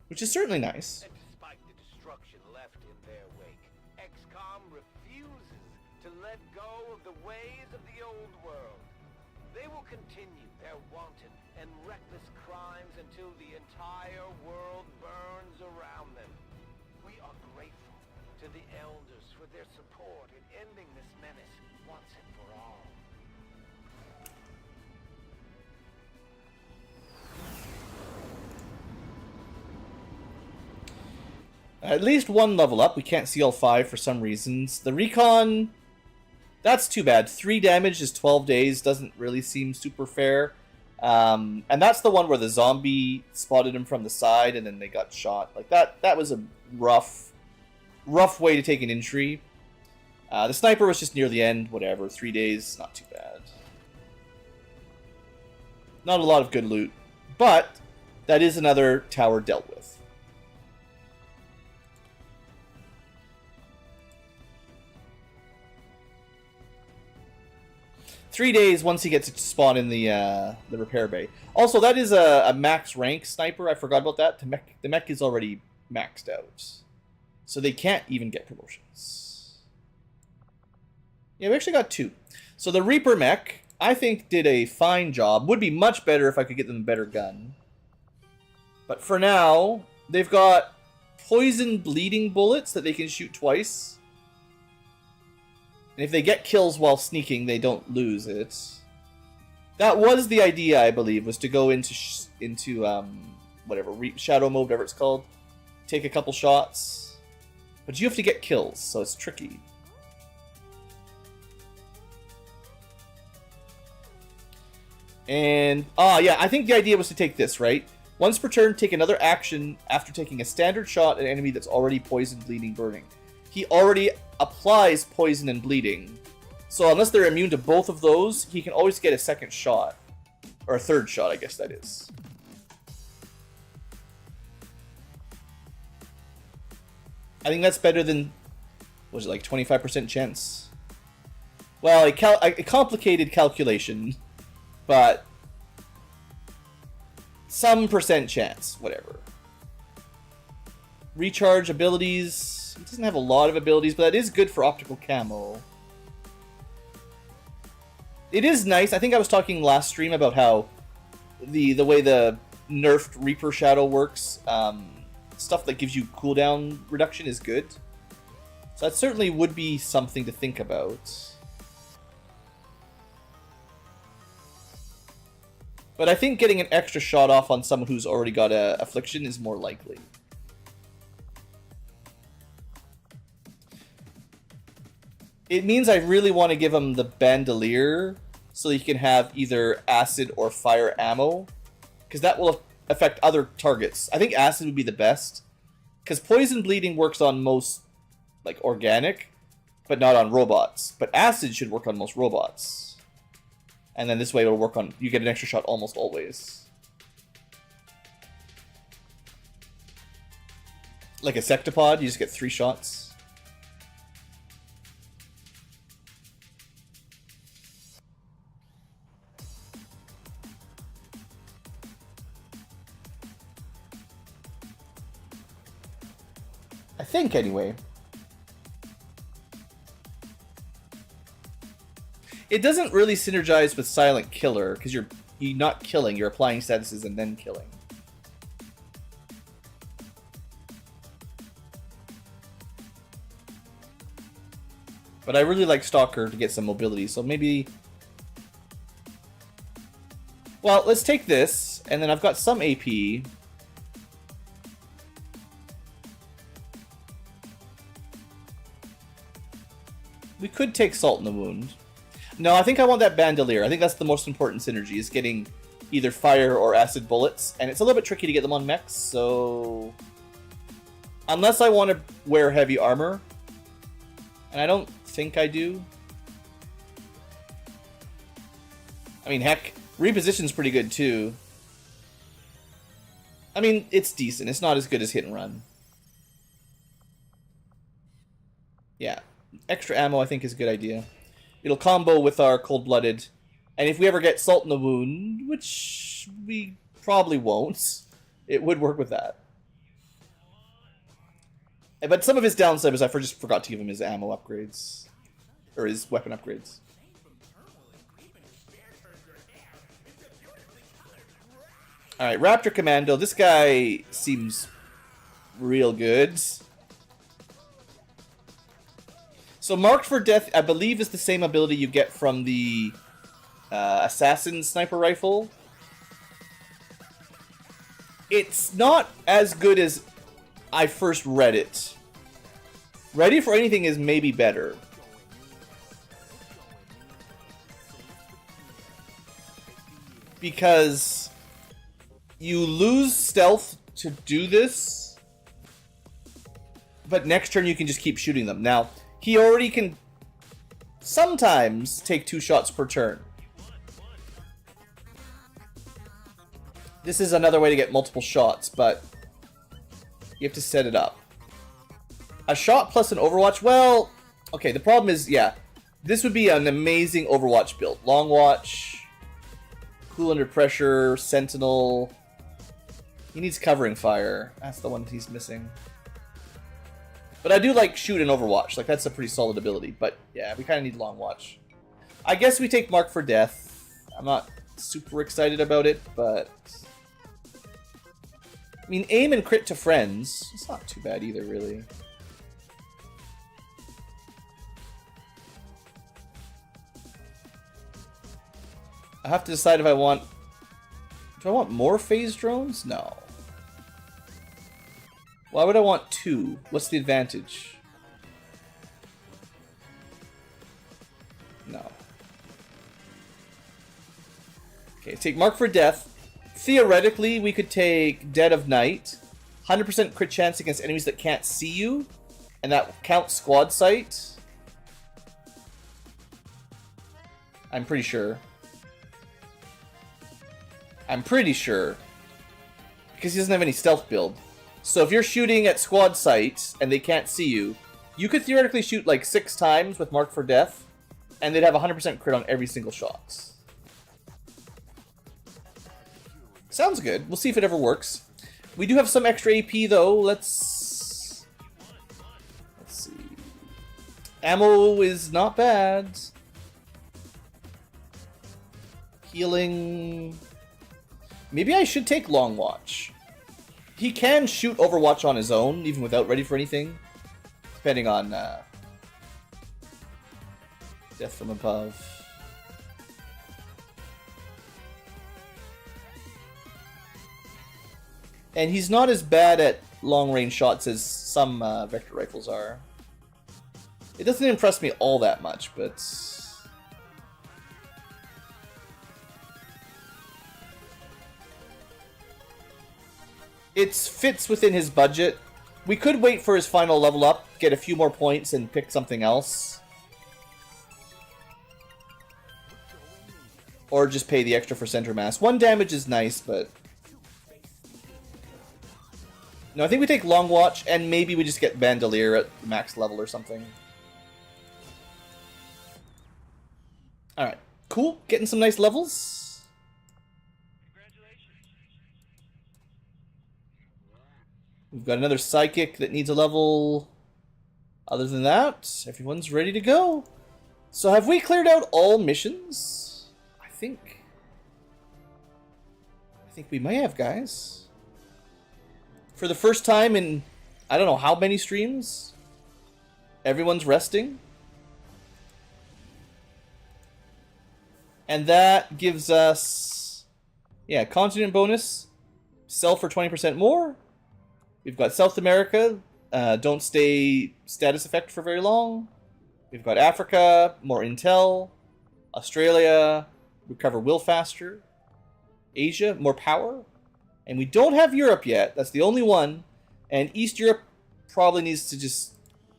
Which is certainly nice. And despite the destruction left in their wake, XCom refuses to let go of the ways of the old world. They will continue their wanton and reckless crimes until the entire world burns around them. We are grateful to the elders for their support in ending this menace once and for all. At least one level up. We can't see all 5 for some reasons. The recon, that's too bad. 3 damage is 12 days. Doesn't really seem super fair. And that's the one where the zombie spotted him from the side and then they got shot. Like that was a rough way to take an entry. The sniper was just near the end. Whatever. 3 days, not too bad. Not a lot of good loot. But that is another tower dealt with. 3 days once he gets to spawn in the repair bay. Also, that is a max rank sniper. I forgot about that. The mech is already maxed out. So they can't even get promotions. Yeah, we actually got 2. So the Reaper mech, I think, did a fine job. Would be much better if I could get them a better gun. But for now, they've got poison bleeding bullets that they can shoot twice. And if they get kills while sneaking, they don't lose it. That was the idea, I believe, was to go into shadow mode, whatever it's called. Take a couple shots. But you have to get kills, so it's tricky. And, yeah, I think the idea was to take this, right? Once per turn, take another action after taking a standard shot at an enemy that's already poisoned, bleeding, burning. He already applies poison and bleeding. So unless they're immune to both of those, he can always get a second shot. Or a third shot, I guess that is. I think that's better than, was it like 25% chance? Well, a complicated calculation, but some percent chance, whatever. Recharge abilities. It doesn't have a lot of abilities, but that is good for optical camo. It is nice. I think I was talking last stream about how the way the nerfed Reaper Shadow works. Stuff that gives you cooldown reduction is good. So that certainly would be something to think about. But I think getting an extra shot off on someone who's already got a affliction is more likely. It means I really want to give him the bandolier so he can have either acid or fire ammo, because that will affect other targets. I think acid would be the best, because poison bleeding works on most like organic, but not on robots. But acid should work on most robots. And then this way it'll work on, you get an extra shot almost always. Like a sectopod, you just get 3 shots. I think, anyway. It doesn't really synergize with Silent Killer, because you're not killing, you're applying statuses and then killing. But I really like Stalker to get some mobility, so maybe... Well, let's take this, and then I've got some AP. We could take Salt in the Wound. No, I think I want that Bandolier. I think that's the most important synergy, is getting either fire or acid bullets. And it's a little bit tricky to get them on mechs, so... Unless I want to wear heavy armor. And I don't think I do. I mean, heck, reposition's pretty good too. I mean, it's decent. It's not as good as Hit and Run. Yeah. Extra ammo, I think, is a good idea. It'll combo with our Cold-Blooded. And if we ever get Salt in the Wound, which we probably won't, it would work with that. But some of his downside was I just forgot to give him his ammo upgrades. Or his weapon upgrades. Alright, Raptor Commando. This guy seems real good. So Marked for Death, I believe, is the same ability you get from the Assassin Sniper Rifle. It's not as good as I first read it. Ready for Anything is maybe better. Because you lose stealth to do this, but next turn you can just keep shooting them. Now, he already can sometimes take 2 shots per turn. This is another way to get multiple shots, but you have to set it up. A shot plus an Overwatch, well, okay, the problem is, yeah, this would be an amazing Overwatch build. Long Watch, Cool Under Pressure, Sentinel. He needs Covering Fire. That's the one he's missing. But I do like Shoot and Overwatch. Like, that's a pretty solid ability. But, yeah, we kind of need Long Watch. I guess we take Mark for Death. I'm not super excited about it, but... I mean, aim and crit to friends. It's not too bad either, really. I have to decide if I want... Do I want more phase drones? No. Why would I want 2? What's the advantage? No. Okay, take Mark for Death. theoretically, we could take Dead of Night, 100% crit chance against enemies that can't see you, and that counts squad sight. I'm pretty sure. Because he doesn't have any stealth build. So if you're shooting at squad sight and they can't see you, you could theoretically shoot like 6 times with Mark for Death, and they'd have 100% crit on every single shot. Sounds good. We'll see if it ever works. We do have some extra AP though. Let's see. Ammo is not bad. Healing. Maybe I should take Long Watch. He can shoot Overwatch on his own, even without Ready for Anything. Depending on Death from Above. And he's not as bad at long-range shots as some vector rifles are. It doesn't impress me all that much, but... it fits within his budget. We could wait for his final level up, get a few more points, and pick something else. Or just pay the extra for center mass. 1 damage is nice, but... no, I think we take Long Watch, and maybe we just get Bandolier at the max level or something. Alright, cool. Getting some nice levels. We've got another Psychic that needs a level. Other than that, everyone's ready to go. So have we cleared out all missions? I think we may have, guys. For the first time in, I don't know how many streams, everyone's resting. And that gives us, yeah, continent bonus, sell for 20% more. We've got South America, don't stay status effect for very long. We've got Africa, more intel. Australia, recover will faster. Asia, more power. And we don't have Europe yet. That's the only one. And East Europe probably needs to just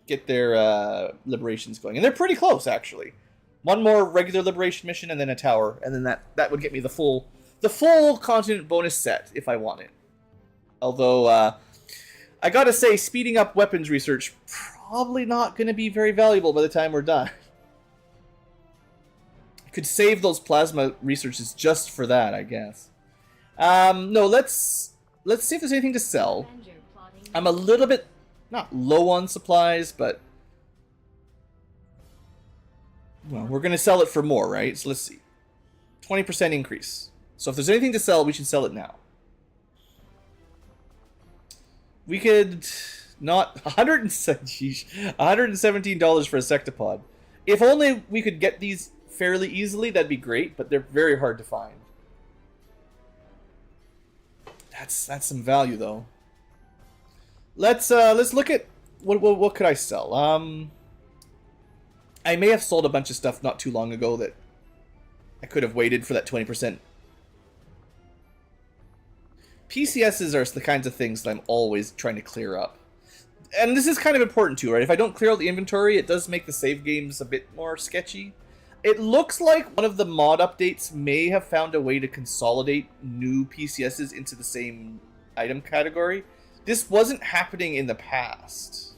get their liberations going. And they're pretty close, actually. One more regular liberation mission and then a tower. And then that would get me the full continent bonus set if I want it. Although, I gotta say, speeding up weapons research probably not going to be very valuable by the time we're done. I could save those plasma researches just for that, I guess. No, let's see if there's anything to sell. I'm a little bit, not low on supplies, but... well, we're going to sell it for more, right? So let's see. 20% increase. So if there's anything to sell, we should sell it now. We could not... $117 for a sectopod. If only we could get these fairly easily, that'd be great, but they're very hard to find. That's some value, though. Let's look at what could I sell. I may have sold a bunch of stuff not too long ago that I could have waited for that 20%. PCSs are the kinds of things that I'm always trying to clear up. And this is kind of important too, right? If I don't clear out the inventory, it does make the save games a bit more sketchy. It looks like one of the mod updates may have found a way to consolidate new PCSs into the same item category. This wasn't happening in the past.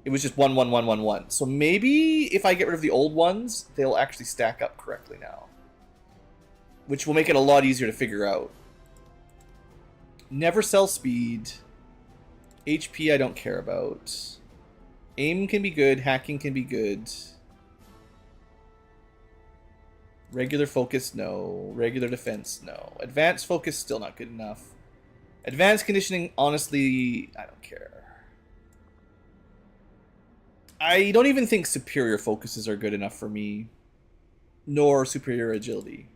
It was just 1, 1, 1, 1, 1. So maybe if I get rid of the old ones, they'll actually stack up correctly now. Which will make it a lot easier to figure out. Never sell speed. HP I don't care about. Aim can be good. Hacking can be good. Regular focus, no. Regular defense, no. Advanced focus, still not good enough. Advanced conditioning, honestly, I don't care. I don't even think superior focuses are good enough for me. Nor superior agility.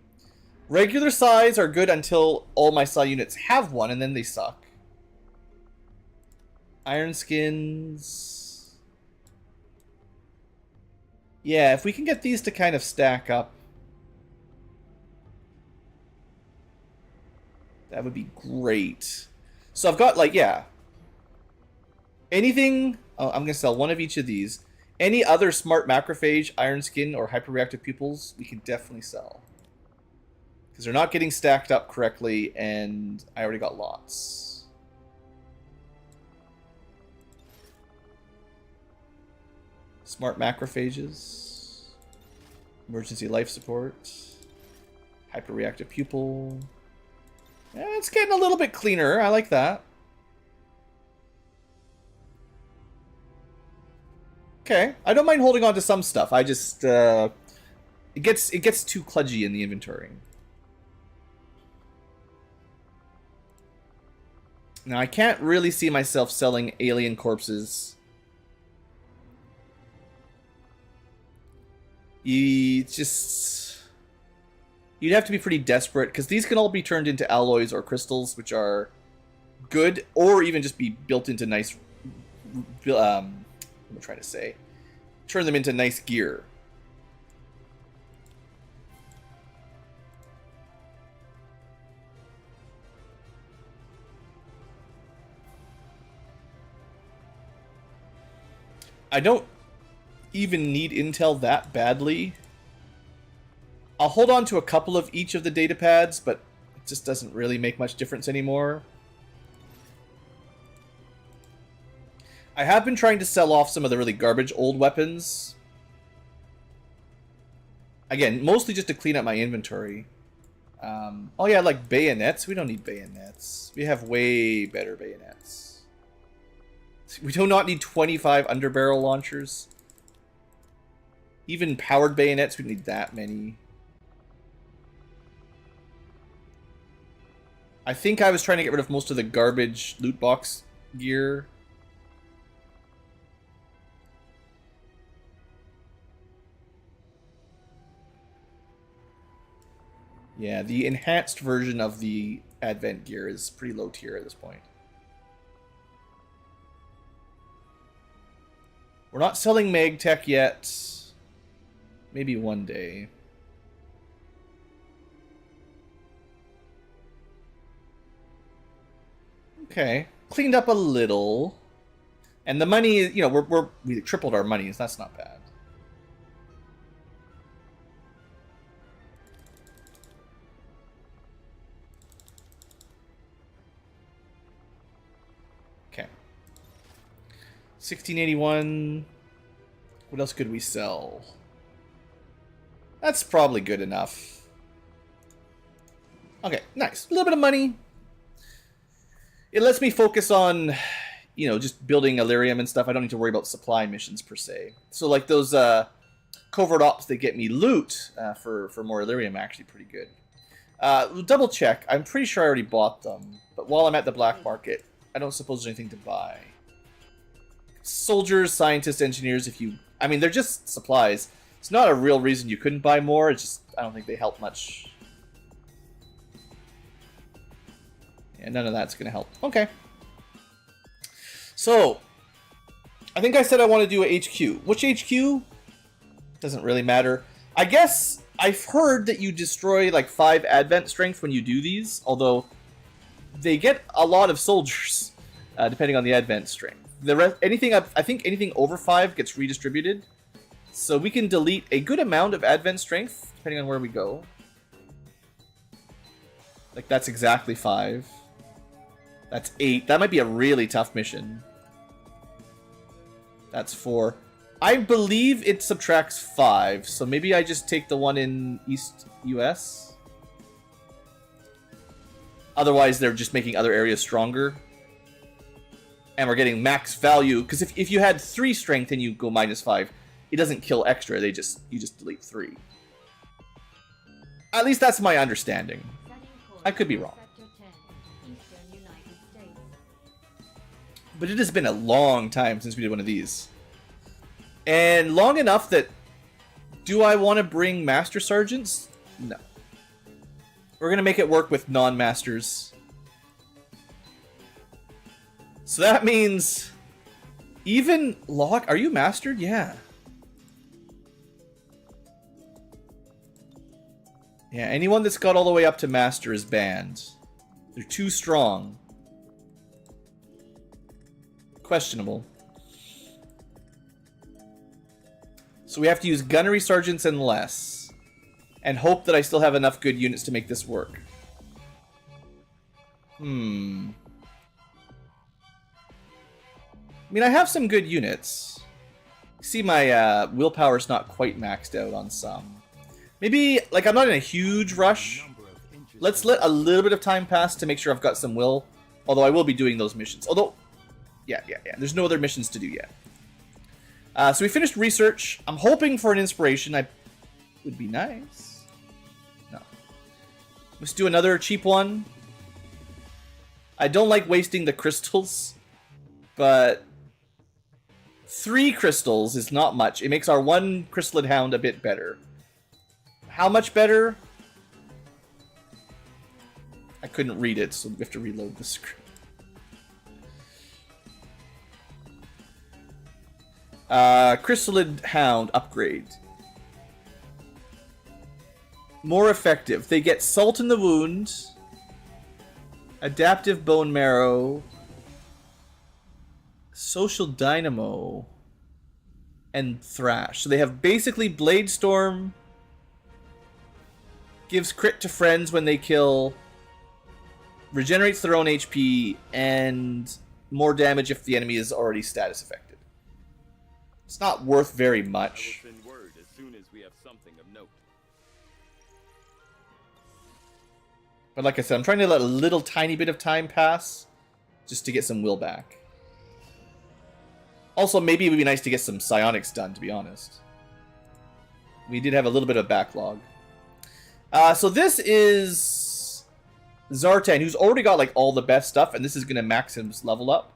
Regular size are good until all my psi units have one, and then they suck. Iron skins. Yeah, if we can get these to kind of stack up. That would be great. So I've got, like, yeah. Anything... Oh, I'm going to sell one of each of these. Any other smart macrophage, iron skin, or hyperreactive pupils, we can definitely sell. Because they're not getting stacked up correctly, and I already got lots. Smart macrophages. Emergency life support. Hyperreactive pupil. Yeah, it's getting a little bit cleaner. I like that. Okay, I don't mind holding on to some stuff. I just it gets too kludgy in the inventory. Now I can't really see myself selling alien corpses. You'd have to be pretty desperate, because these can all be turned into alloys or crystals, which are good, or even just be built into nice what am I trying to say? Turn them into nice gear. I don't even need intel that badly. I'll hold on to a couple of each of the data pads, but it just doesn't really make much difference anymore. I have been trying to sell off some of the really garbage old weapons. Again, mostly just to clean up my inventory. Oh yeah, like bayonets. We don't need bayonets. We have way better bayonets. We do not need 25 underbarrel launchers. Even powered bayonets, we don't need that many. I think I was trying to get rid of most of the garbage loot box gear. Yeah, the enhanced version of the Advent gear is pretty low tier at this point. We're not selling Mag Tech yet. Maybe one day. Okay, cleaned up a little. And the money, you know, we tripled our money, so that's not bad. Okay. 1681. What else could we sell? That's probably good enough. Okay, nice. A little bit of money. It lets me focus on, you know, just building Illyrium and stuff. I don't need to worry about supply missions per se. So like those covert ops that get me loot for more Illyrium are actually pretty good. We'll double check. I'm pretty sure I already bought them. But while I'm at the black market, I don't suppose there's anything to buy. Soldiers, scientists, engineers, if you... I mean, they're just supplies. It's not a real reason you couldn't buy more. It's just, I don't think they help much. Yeah, none of that's going to help. Okay. So, I think I said I want to do a HQ. Which HQ? Doesn't really matter. I guess I've heard that you destroy like 5 Advent strength when you do these, although they get a lot of soldiers, depending on the Advent strength. The rest, anything I think anything over 5 gets redistributed. So we can delete a good amount of Advent strength, depending on where we go. Like, that's exactly 5. That's 8. That might be a really tough mission. That's 4. I believe it subtracts 5, so maybe I just take the one in East US. Otherwise, they're just making other areas stronger. And we're getting max value, because if you had 3 strength and you go -5, it doesn't kill extra, you just delete 3. At least that's my understanding. I could be wrong. But it has been a long time since we did one of these. And long enough that... Do I want to bring Master Sergeants? No. We're going to make it work with non-masters. So that means... Even Locke... Are you mastered? Yeah. Yeah, anyone that's got all the way up to master is banned. They're too strong. Questionable. So we have to use gunnery sergeants and less. And hope that I still have enough good units to make this work. I mean, I have some good units. See, my willpower's not quite maxed out on some. Maybe, like, I'm not in a huge rush. Let's let a little bit of time pass to make sure I've got some will. Although I will be doing those missions. Although, yeah. There's no other missions to do yet. So we finished research. I'm hoping for an inspiration. Would be nice. No. Let's do another cheap one. I don't like wasting the crystals, but 3 crystals is not much. It makes our 1 Chrysalid Hound a bit better. How much better? I couldn't read it, so we have to reload the script. Chrysalid Hound upgrade. More effective. They get Salt in the Wound, Adaptive Bone Marrow, Social Dynamo, and Thrash. So they have basically Blade Storm, gives crit to friends when they kill, regenerates their own HP, and more damage if the enemy is already status affected. It's not worth very much. I will send word as soon as we have something of note. But like I said, I'm trying to let a little tiny bit of time pass just to get some will back. Also, maybe it would be nice to get some psionics done, to be honest. We did have a little bit of backlog. So this is Zartan, who's already got like all the best stuff, and this is going to max his level up.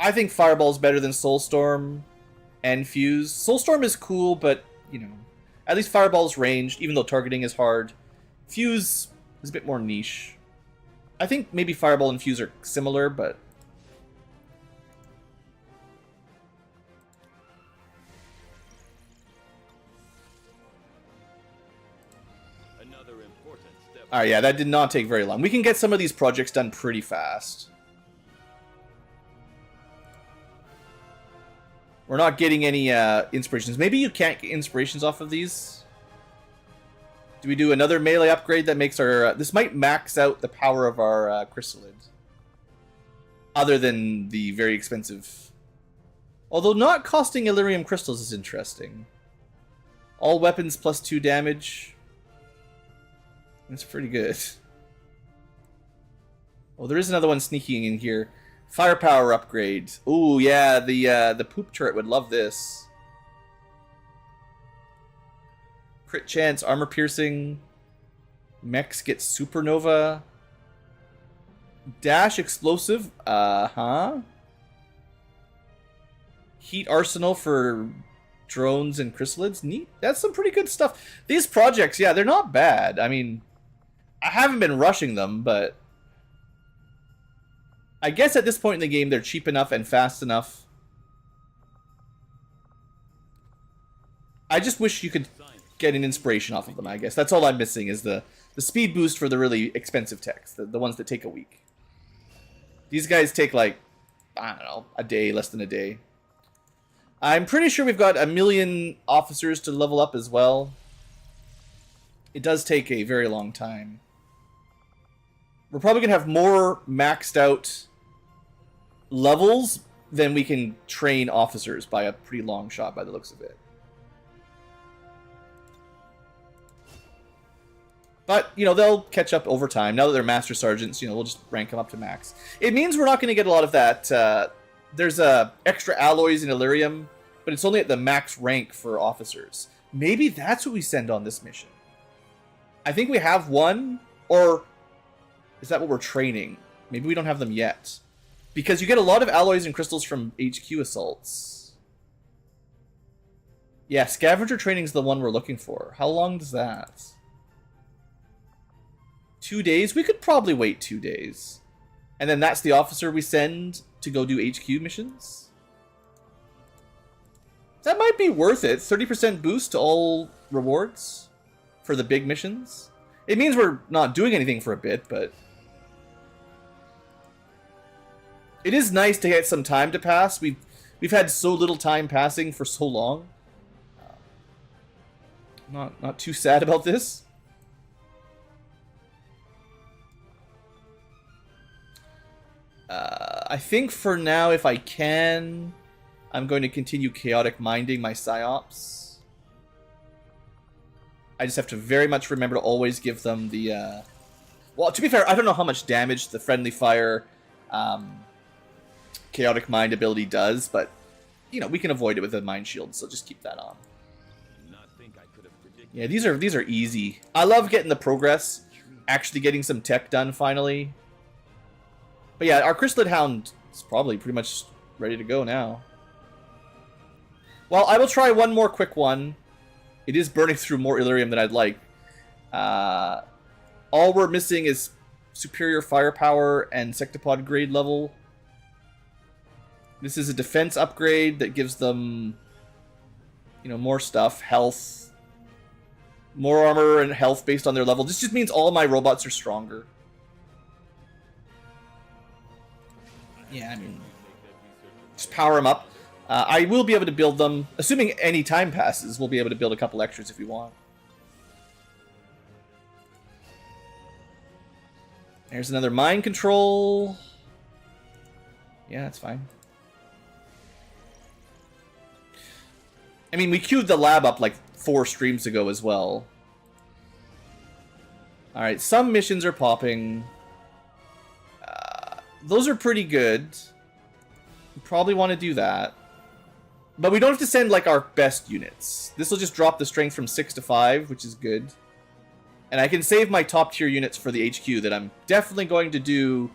I think Fireball is better than Soulstorm and Fuse. Soulstorm is cool, but, you know, at least Fireball's ranged, even though targeting is hard. Fuse is a bit more niche. I think maybe Fireball and Fuse are similar, but... Another important step. Alright, yeah, that did not take very long. We can get some of these projects done pretty fast. We're not getting any inspirations. Maybe you can't get inspirations off of these. Do we do another melee upgrade that makes our... this might max out the power of our Chrysalid. Other than the very expensive... Although not costing Illyrium crystals is interesting. All weapons plus 2 damage. That's pretty good. Oh, there is another one sneaking in here. Firepower upgrade. Ooh, yeah, the poop turret would love this. Crit chance, armor piercing. Mechs get supernova. Dash explosive. Heat arsenal for drones and chrysalids. Neat. That's some pretty good stuff. These projects, yeah, they're not bad. I mean, I haven't been rushing them, but I guess at this point in the game, they're cheap enough and fast enough. I just wish you could get an inspiration off of them, I guess. That's all I'm missing is the speed boost for the really expensive techs, the ones that take a week. These guys take, like, I don't know, a day, less than a day. I'm pretty sure we've got 1 million officers to level up as well. It does take a very long time. We're probably going to have more maxed out levels than we can train officers by a pretty long shot by the looks of it. But, you know, they'll catch up over time. Now that they're Master Sergeants, you know, we'll just rank them up to max. It means we're not going to get a lot of that. There's extra alloys in Illyrium, but it's only at the max rank for officers. Maybe that's what we send on this mission. I think we have one, or is that what we're training? Maybe we don't have them yet. Because you get a lot of alloys and crystals from HQ assaults. Yeah, scavenger training is the one we're looking for. How long does that? 2 days? We could probably wait 2 days. And then that's the officer we send to go do HQ missions? That might be worth it. 30% boost to all rewards for the big missions. It means we're not doing anything for a bit, but it is nice to get some time to pass. We've had so little time passing for so long. Not too sad about this. I think for now, if I can, I'm going to continue chaotic minding my psyops. I just have to very much remember to always give them the... Well, to be fair, I don't know how much damage the friendly fire chaotic mind ability does, but, you know, we can avoid it with a mind shield, so just keep that on. Yeah, these are easy. I love getting the progress, actually getting some tech done finally. But yeah, our Chrysalid Hound is probably pretty much ready to go now. Well, I will try one more quick one. It is burning through more Illyrium than I'd like. All we're missing is superior firepower and Sectopod grade level. This is a defense upgrade that gives them, you know, more stuff, health, more armor and health based on their level. This just means all my robots are stronger. Yeah, I mean, just power them up. I will be able to build them, assuming any time passes, we'll be able to build a couple extras if we want. There's another mind control. Yeah, that's fine. I mean, we queued the lab up like 4 streams ago as well. Alright, some missions are popping. Those are pretty good. We probably want to do that. But we don't have to send, like, our best units. This will just drop the strength from 6 to 5, which is good. And I can save my top-tier units for the HQ that I'm definitely going to do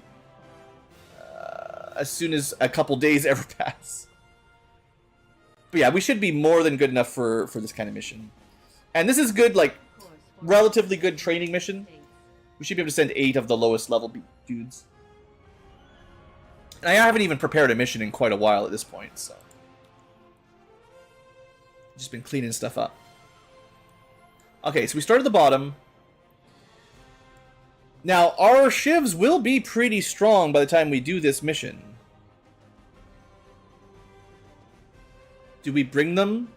as soon as a couple days ever pass. But yeah, we should be more than good enough for this kind of mission. And this is good, like, relatively good training mission. We should be able to send 8 of the lowest level dudes. And I haven't even prepared a mission in quite a while at this point, so... Just been cleaning stuff up. Okay, so we start at the bottom. Now, our shivs will be pretty strong by the time we do this mission. Do we bring them?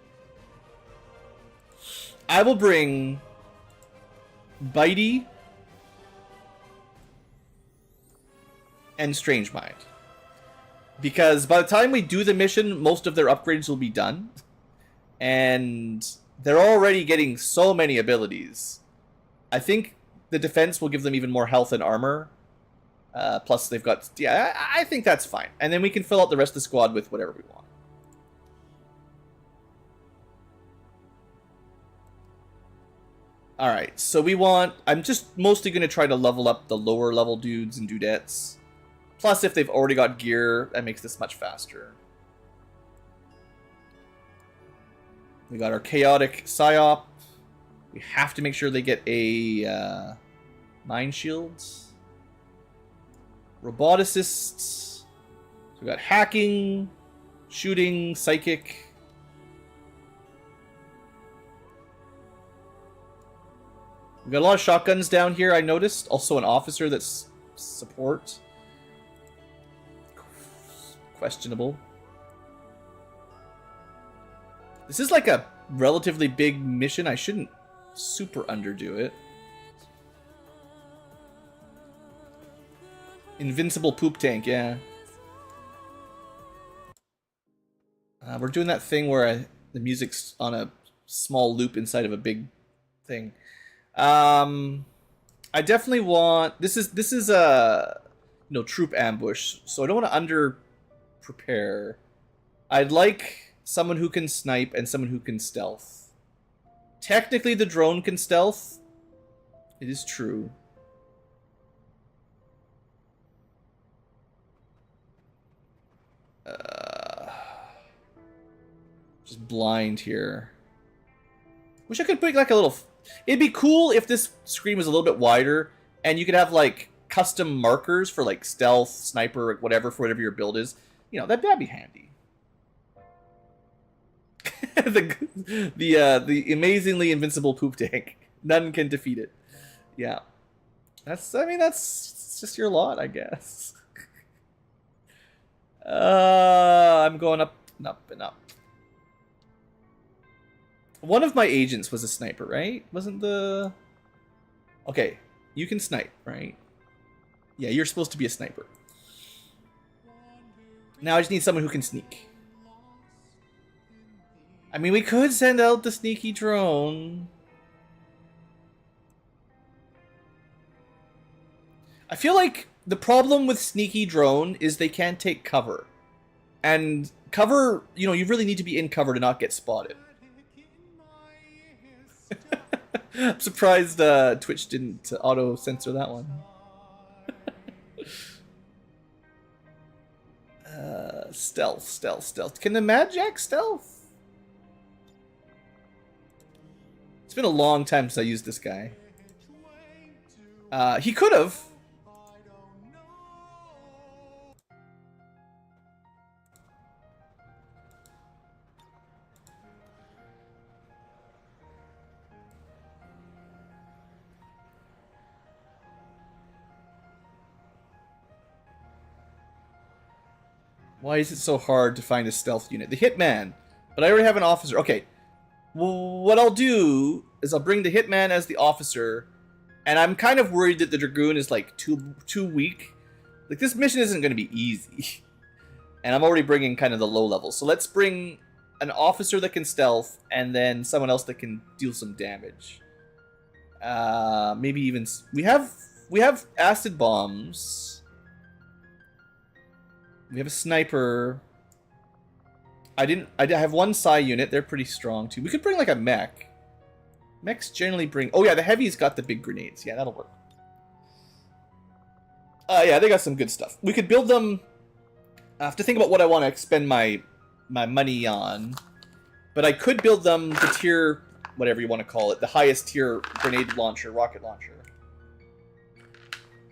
I will bring Bitey and Strange Mind. Because by the time we do the mission, most of their upgrades will be done. And they're already getting so many abilities. I think the defense will give them even more health and armor. Plus they've got... Yeah, I think that's fine. And then we can fill out the rest of the squad with whatever we want. Alright, so we want... I'm just mostly going to try to level up the lower level dudes and dudettes. Plus, if they've already got gear, that makes this much faster. We got our chaotic psyop. We have to make sure they get a mind shield. Roboticists. So we got hacking, shooting, psychic. We got a lot of shotguns down here, I noticed. Also an officer that's support. Questionable. This is like a relatively big mission. I shouldn't super underdo it. Invincible poop tank, yeah. We're doing that thing where the music's on a small loop inside of a big thing. I definitely want... This is a troop ambush, so I don't want to under prepare. I'd like someone who can snipe and someone who can stealth. Technically, the drone can stealth. It is true. Just blind here. Wish I could put like a little... It'd be cool if this screen was a little bit wider and you could have like custom markers for like stealth, sniper, whatever, for whatever your build is. You know, that'd be handy. the amazingly invincible poop tank. None can defeat it. Yeah. I mean, that's just your lot, I guess. I'm going up and up and up. One of my agents was a sniper, right? Wasn't the... Okay, you can snipe, right? Yeah, you're supposed to be a sniper. Now I just need someone who can sneak. I mean, we could send out the sneaky drone. I feel like the problem with sneaky drone is they can't take cover. And cover, you know, you really need to be in cover to not get spotted. I'm surprised Twitch didn't auto-censor that one. Stealth. Can the Mad Jack stealth? It's been a long time since I used this guy. He could have. Why is it so hard to find a stealth unit? The Hitman. But I already have an officer. Okay. Well, what I'll do is I'll bring the Hitman as the officer. And I'm kind of worried that the Dragoon is like too weak. Like, this mission isn't going to be easy. And I'm already bringing kind of the low level. So let's bring an officer that can stealth. And then someone else that can deal some damage. Maybe even... We have acid bombs. We have a sniper. I have one psi unit. They're pretty strong too. We could bring like a mech. Mechs generally bring... Oh yeah, the heavy's got the big grenades. Yeah, that'll work. Yeah, they got some good stuff. We could build them... I have to think about what I want to expend my money on. But I could build them the tier... Whatever you want to call it. The highest tier grenade launcher, rocket launcher.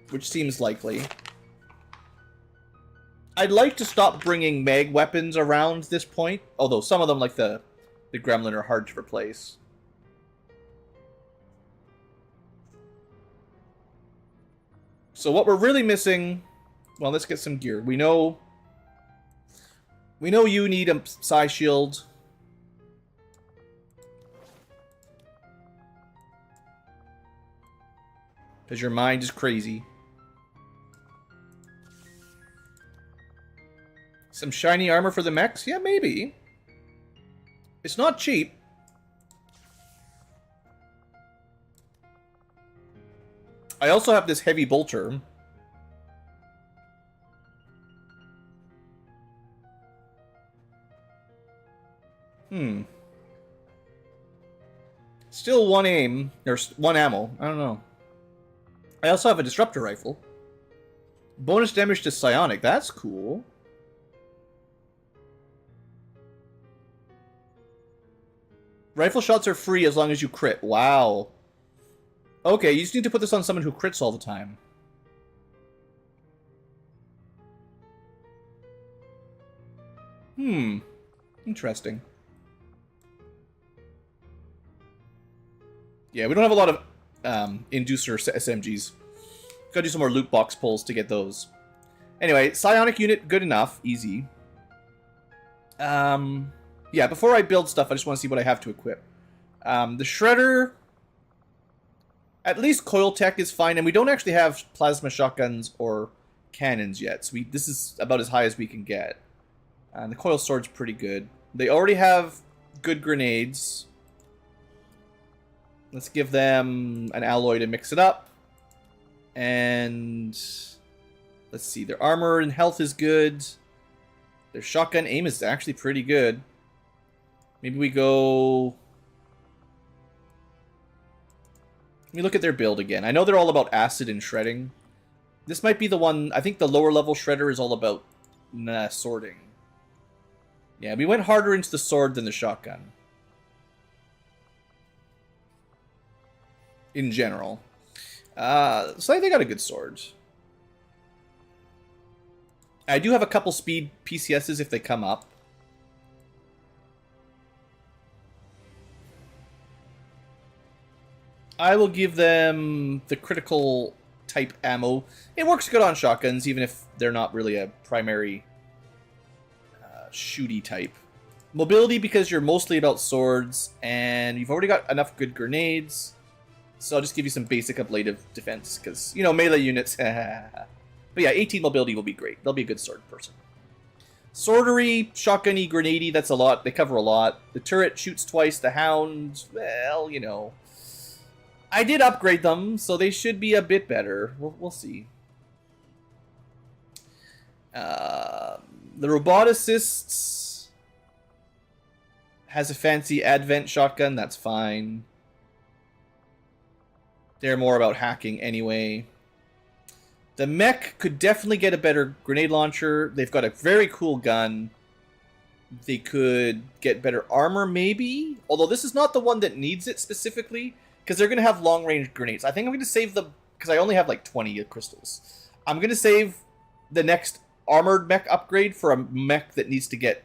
Which seems likely. I'd like to stop bringing mag weapons around this point, although some of them, like the Gremlin, are hard to replace. So what we're really missing... Well, let's get some gear. We know you need a psi shield. Because your mind is crazy. Some shiny armor for the mechs? Yeah, maybe. It's not cheap. I also have this heavy bolter. Still one aim. There's one ammo. I don't know. I also have a disruptor rifle. Bonus damage to psionic. That's cool. Rifle shots are free as long as you crit. Wow. Okay, you just need to put this on someone who crits all the time. Interesting. Yeah, we don't have a lot of inducer SMGs. Gotta do some more loot box pulls to get those. Anyway, psionic unit, good enough. Easy. Yeah, before I build stuff, I just want to see what I have to equip. The Shredder... At least coil tech is fine, and we don't actually have plasma shotguns or cannons yet, so this is about as high as we can get. And the coil sword's pretty good. They already have good grenades. Let's give them an alloy to mix it up. And... let's see, their armor and health is good. Their shotgun aim is actually pretty good. Maybe we go... Let me look at their build again. I know they're all about acid and shredding. This might be the one... I think the lower level shredder is all about sorting. Yeah, we went harder into the sword than the shotgun. In general. So I think they got a good sword. I do have a couple speed PCSs if they come up. I will give them the critical type ammo. It works good on shotguns, even if they're not really a primary shooty type. Mobility, because you're mostly about swords, and you've already got enough good grenades. So I'll just give you some basic ablative defense, because, you know, melee units. But yeah, 18 mobility will be great. They'll be a good sword person. Swordery, shotgunny, grenadey, that's a lot. They cover a lot. The turret shoots twice. The hound, well, you know. I did upgrade them, so they should be a bit better. We'll see. The roboticists has a fancy advent shotgun. That's fine. They're more about hacking anyway. The mech could definitely get a better grenade launcher. They've got a very cool gun. They could get better armor, maybe. Although this is not the one that needs it specifically, because they're going to have long-range grenades. I think I'm going to save them, because I only have like 20 crystals. I'm going to save the next armored mech upgrade for a mech that needs to get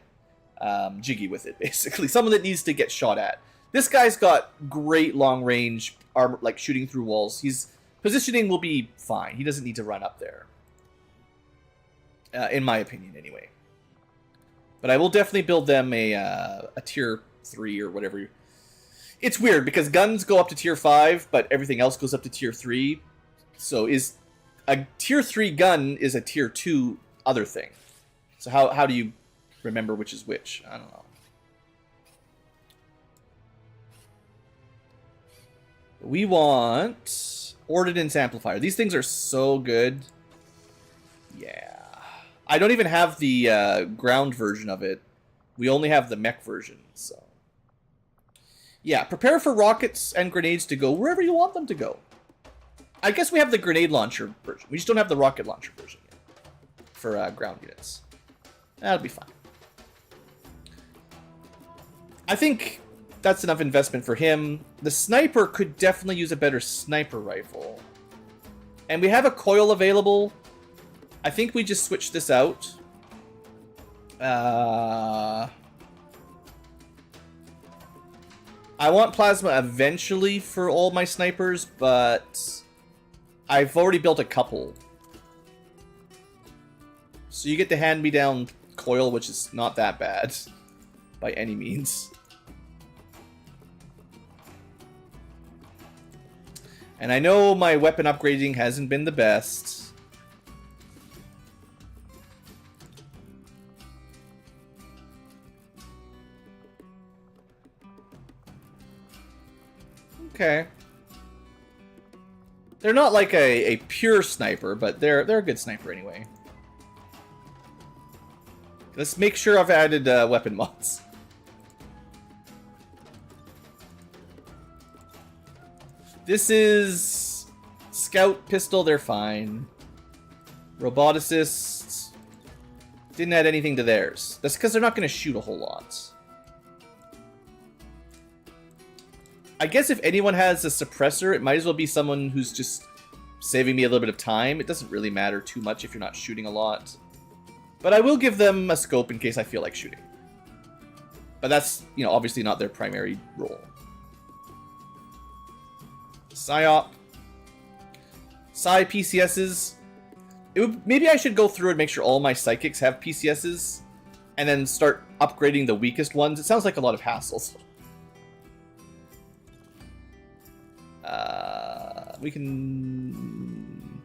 jiggy with it, basically. Someone that needs to get shot at. This guy's got great long-range armor, like shooting through walls. His positioning will be fine. He doesn't need to run up there. In my opinion, anyway. But I will definitely build them a tier 3 or whatever. It's weird, because guns go up to tier 5, but everything else goes up to tier 3. So is a tier 3 gun is a tier 2 other thing. So how do you remember which is which? I don't know. We want ordnance amplifier. These things are so good. Yeah. I don't even have the ground version of it. We only have the mech version, so. Yeah, prepare for rockets and grenades to go wherever you want them to go. I guess we have the grenade launcher version. We just don't have the rocket launcher version yet for ground units. That'll be fine. I think that's enough investment for him. The sniper could definitely use a better sniper rifle. And we have a coil available. I think we just switch this out. I want plasma eventually for all my snipers, but I've already built a couple. So you get the hand-me-down coil, which is not that bad by any means. And I know my weapon upgrading hasn't been the best. Okay. They're not like a pure sniper, but they're a good sniper anyway. Let's make sure I've added weapon mods. This is scout pistol, they're fine. Roboticists didn't add anything to theirs. That's because they're not going to shoot a whole lot. I guess if anyone has a suppressor, it might as well be someone who's just saving me a little bit of time. It doesn't really matter too much if you're not shooting a lot. But I will give them a scope in case I feel like shooting. But that's, you know, obviously not their primary role. Psyop. Psy PCSs. Maybe I should go through and make sure all my psychics have PCSs. And then start upgrading the weakest ones. It sounds like a lot of hassles. We can...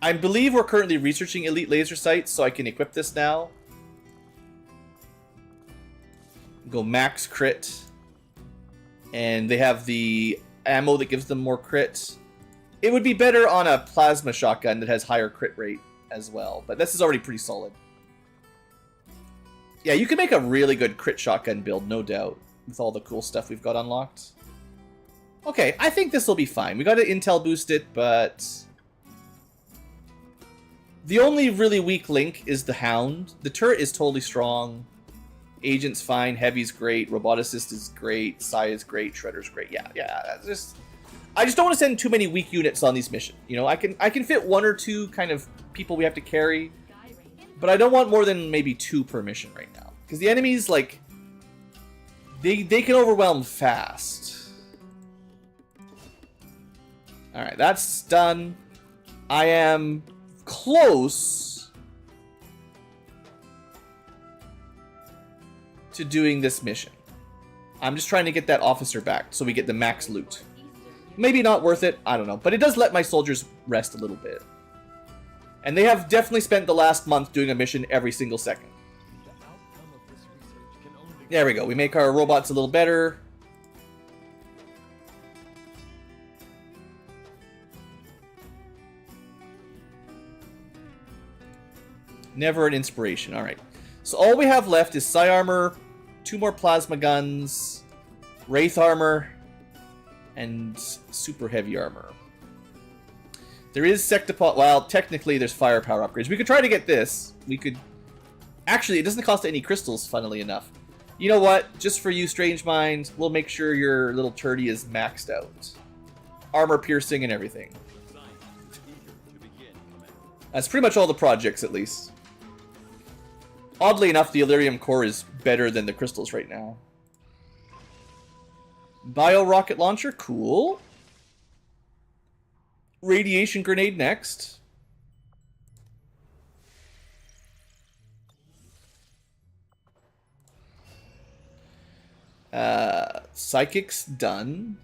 I believe we're currently researching elite laser sights, so I can equip this now. Go max crit. And they have the ammo that gives them more crit. It would be better on a plasma shotgun that has higher crit rate as well, but this is already pretty solid. Yeah, you can make a really good crit shotgun build, no doubt, with all the cool stuff we've got unlocked. Okay, I think this will be fine. We got to intel boost it, but the only really weak link is the Hound. The turret is totally strong. Agent's fine. Heavy's great. Roboticist is great. Psy is great. Shredder's great. Yeah. I just don't want to send too many weak units on these missions. You know, I can fit one or two kind of people we have to carry, but I don't want more than maybe 2 per mission right now, because the enemies, like, they can overwhelm fast. Alright, that's done. I am close to doing this mission. I'm just trying to get that officer back so we get the max loot. Maybe not worth it, I don't know. But it does let my soldiers rest a little bit. And they have definitely spent the last month doing a mission every single second. There we go. We make our robots a little better. Never an inspiration. Alright. So all we have left is Psi Armor, 2 more Plasma Guns, Wraith Armor, and Super Heavy Armor. There is Sectopod. Well, technically there's Firepower upgrades. We could try to get this. We could... Actually, it doesn't cost any crystals, funnily enough. You know what? Just for you, Strange Mind, we'll make sure your little turdy is maxed out. Armor piercing and everything. That's pretty much all the projects, at least. Oddly enough, the Illyrium core is better than the crystals right now. Bio rocket launcher, cool. Radiation grenade next. Psychics done.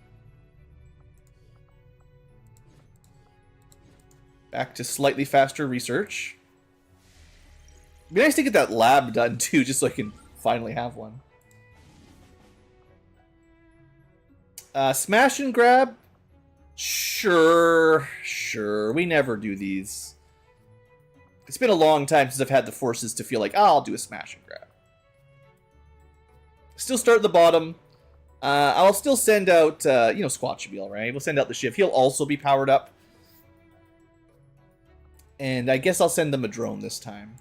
Back to slightly faster research. It'd be nice to get that lab done too, just so I can finally have one. Smash and grab? Sure. We never do these. It's been a long time since I've had the forces to feel like, oh, I'll do a smash and grab. Still start at the bottom. I'll still send out, Squat should be alright. We'll send out the Shiv. He'll also be powered up. And I guess I'll send them a drone this time.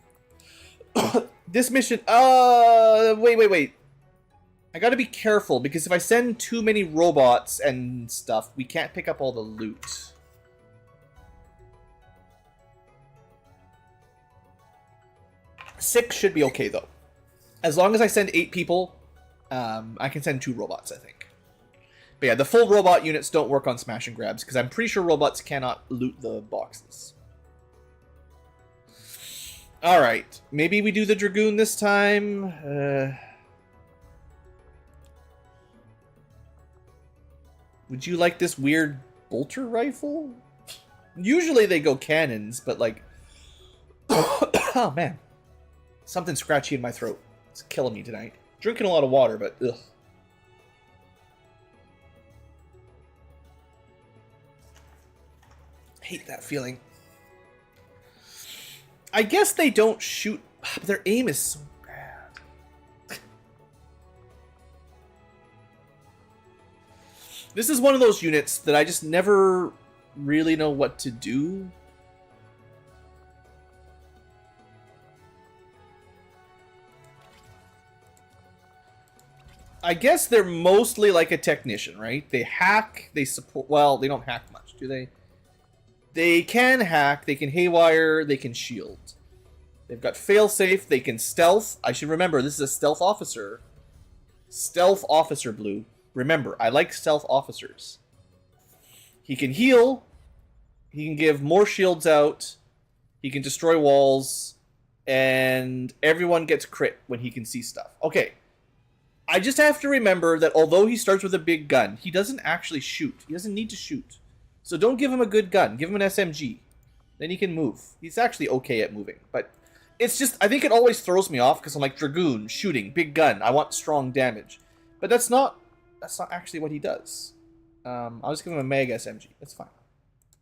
This mission... wait. I gotta be careful, because if I send too many robots and stuff, we can't pick up all the loot. Six should be okay, though. As long as I send 8 people, I can send 2 robots, I think. But yeah, the full robot units don't work on smash and grabs, because I'm pretty sure robots cannot loot the boxes. Alright, maybe we do the Dragoon this time. Would you like this weird bolter rifle? Usually they go cannons, but like... oh, man. Something scratchy in my throat. It's killing me tonight. Drinking a lot of water, but ugh. Hate that feeling. I guess they don't shoot... but their aim is so bad. This is one of those units that I just never really know what to do. I guess they're mostly like a technician, right? They hack, they support... Well, they don't hack much, do they? They can hack, they can haywire, they can shield. They've got failsafe, they can stealth. I should remember, this is a stealth officer. Stealth officer, Blue. Remember, I like stealth officers. He can heal. He can give more shields out. He can destroy walls. And everyone gets crit when he can see stuff. Okay. I just have to remember that although he starts with a big gun, he doesn't actually shoot. He doesn't need to shoot. So don't give him a good gun. Give him an SMG. Then he can move. He's actually okay at moving. But it's just, I think it always throws me off because I'm like, Dragoon, shooting, big gun. I want strong damage. But that's not actually what he does. I'll just give him a Mag SMG. That's fine.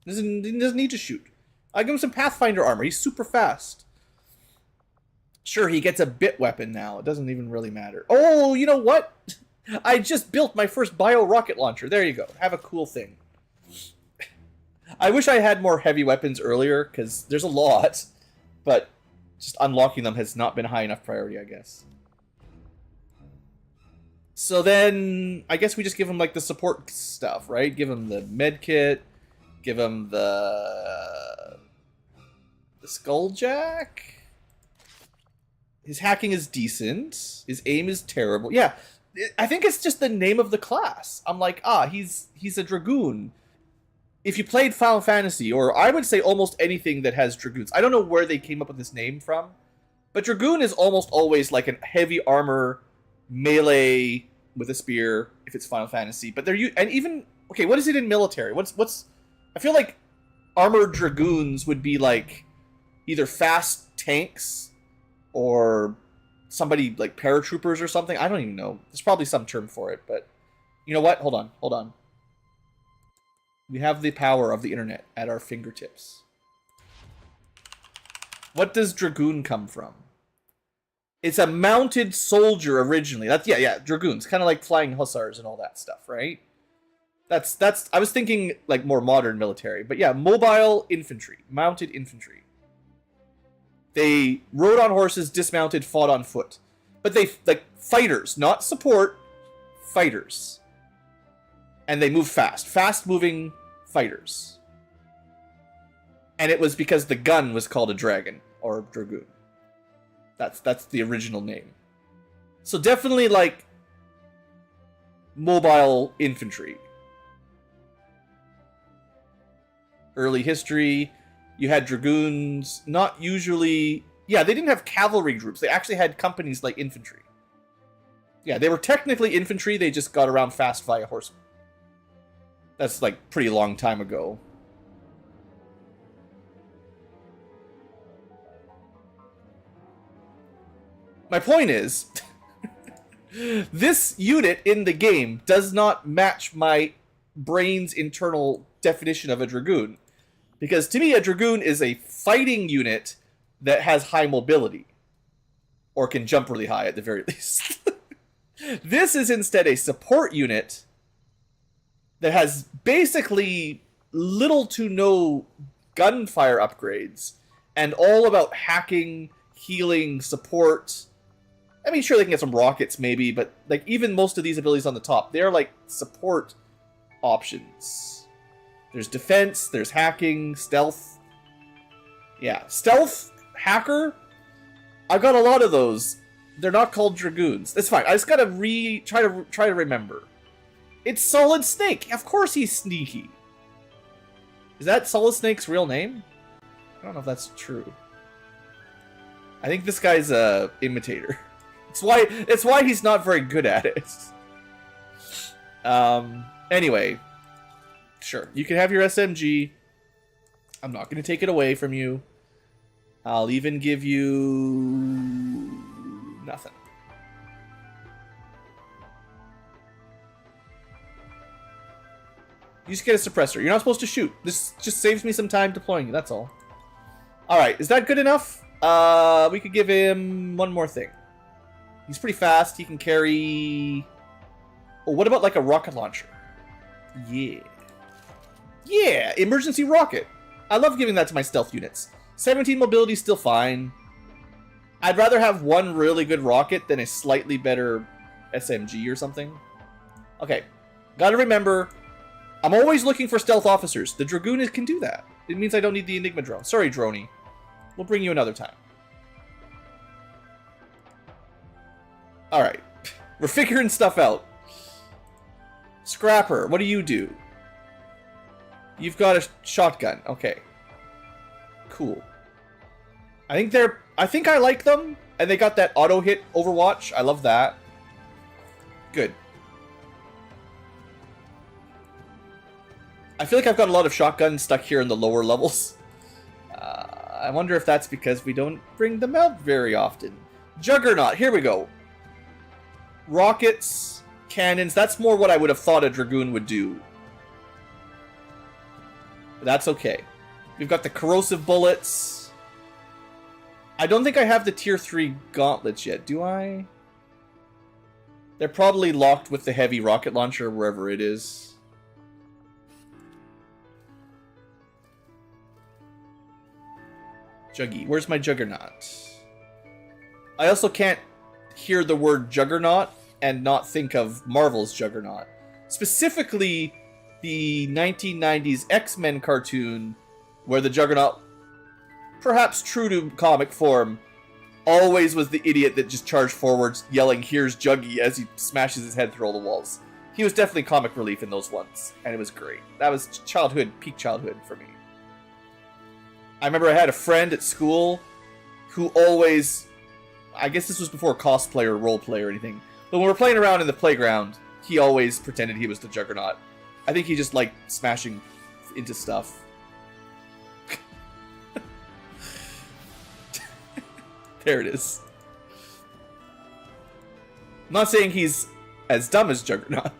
He doesn't need to shoot. I'll give him some Pathfinder armor. He's super fast. Sure, he gets a bit weapon now. It doesn't even really matter. Oh, you know what? I just built my first bio rocket launcher. There you go. Have a cool thing. I wish I had more heavy weapons earlier, because there's a lot. But just unlocking them has not been high enough priority, I guess. So then, I guess we just give him, like, the support stuff, right? Give him the med kit. Give him the Skulljack. His hacking is decent. His aim is terrible. Yeah, I think it's just the name of the class. I'm like, he's a Dragoon. if you played Final Fantasy, or I would say almost anything that has Dragoons, I don't know where they came up with this name from, but Dragoon is almost always like a heavy armor melee with a spear if it's Final Fantasy. But and even okay, what is it in military? What's I feel like armored Dragoons would be like either fast tanks or somebody like paratroopers or something. I don't even know. There's probably some term for it, but you know what? Hold on. We have the power of the internet at our fingertips. What does Dragoon come from? It's a mounted soldier originally. That's yeah, Dragoons, kind of like flying hussars and all that stuff, right? That's I was thinking like more modern military, but yeah, mobile infantry, mounted infantry. They rode on horses, dismounted, fought on foot. But they like fighters, not support, fighters. And they move fast. Fast-moving fighters. And it was because the gun was called a dragon, or dragoon. That's the original name. So definitely, like, mobile infantry. Early history, you had dragoons, not usually... Yeah, they didn't have cavalry groups. They actually had companies like infantry. Yeah, they were technically infantry, they just got around fast via horsemen. That's like pretty long time ago. My point is, this unit in the game does not match my brain's internal definition of a dragoon. Because to me, a dragoon is a fighting unit that has high mobility. Or can jump really high at the very least. This is instead a support unit that has basically little to no gunfire upgrades and all about hacking, healing, support. I mean, sure, they can get some rockets maybe, but like even most of these abilities on the top, they're like support options. There's defense, there's hacking, stealth. Yeah, stealth, hacker, I've got a lot of those. They're not called dragoons. That's fine. I just gotta try to remember. It's Solid Snake. Of course he's sneaky. Is that Solid Snake's real name? I don't know if that's true. I think this guy's a imitator. It's why he's not very good at it. Anyway, sure. You can have your SMG. I'm not going to take it away from you. I'll even give you nothing. You just get a suppressor. You're not supposed to shoot. This just saves me some time deploying you, that's all. Alright, is that good enough? We could give him one more thing. He's pretty fast. He can carry... Oh, what about like a rocket launcher? Yeah. Yeah, emergency rocket. I love giving that to my stealth units. 17 mobility is still fine. I'd rather have one really good rocket than a slightly better SMG or something. Okay, gotta remember, I'm always looking for stealth officers. The Dragoon can do that. It means I don't need the Enigma drone. Sorry, Droney. We'll bring you another time. Alright, we're figuring stuff out. Scrapper, what do you do? You've got a shotgun. Okay. Cool. I think I like them, and they got that auto hit Overwatch. I love that. Good. I feel like I've got a lot of shotguns stuck here in the lower levels. I wonder if that's because we don't bring them out very often. Juggernaut, here we go. Rockets, cannons, that's more what I would have thought a Dragoon would do. But that's okay. We've got the corrosive bullets. I don't think I have the tier 3 gauntlets yet, do I? They're probably locked with the heavy rocket launcher wherever it is. Juggy, where's my Juggernaut? I also can't hear the word Juggernaut and not think of Marvel's Juggernaut. Specifically, the 1990s X-Men cartoon where the Juggernaut, perhaps true to comic form, always was the idiot that just charged forwards yelling, "Here's Juggy," as he smashes his head through all the walls. he was definitely comic relief in those ones, and it was great. That was childhood, peak childhood for me. I remember I had a friend at school who always, I guess this was before cosplay or roleplay or anything, but when we were playing around in the playground, he always pretended he was the Juggernaut. I think he just liked smashing into stuff. There it is. I'm not saying he's as dumb as Juggernaut,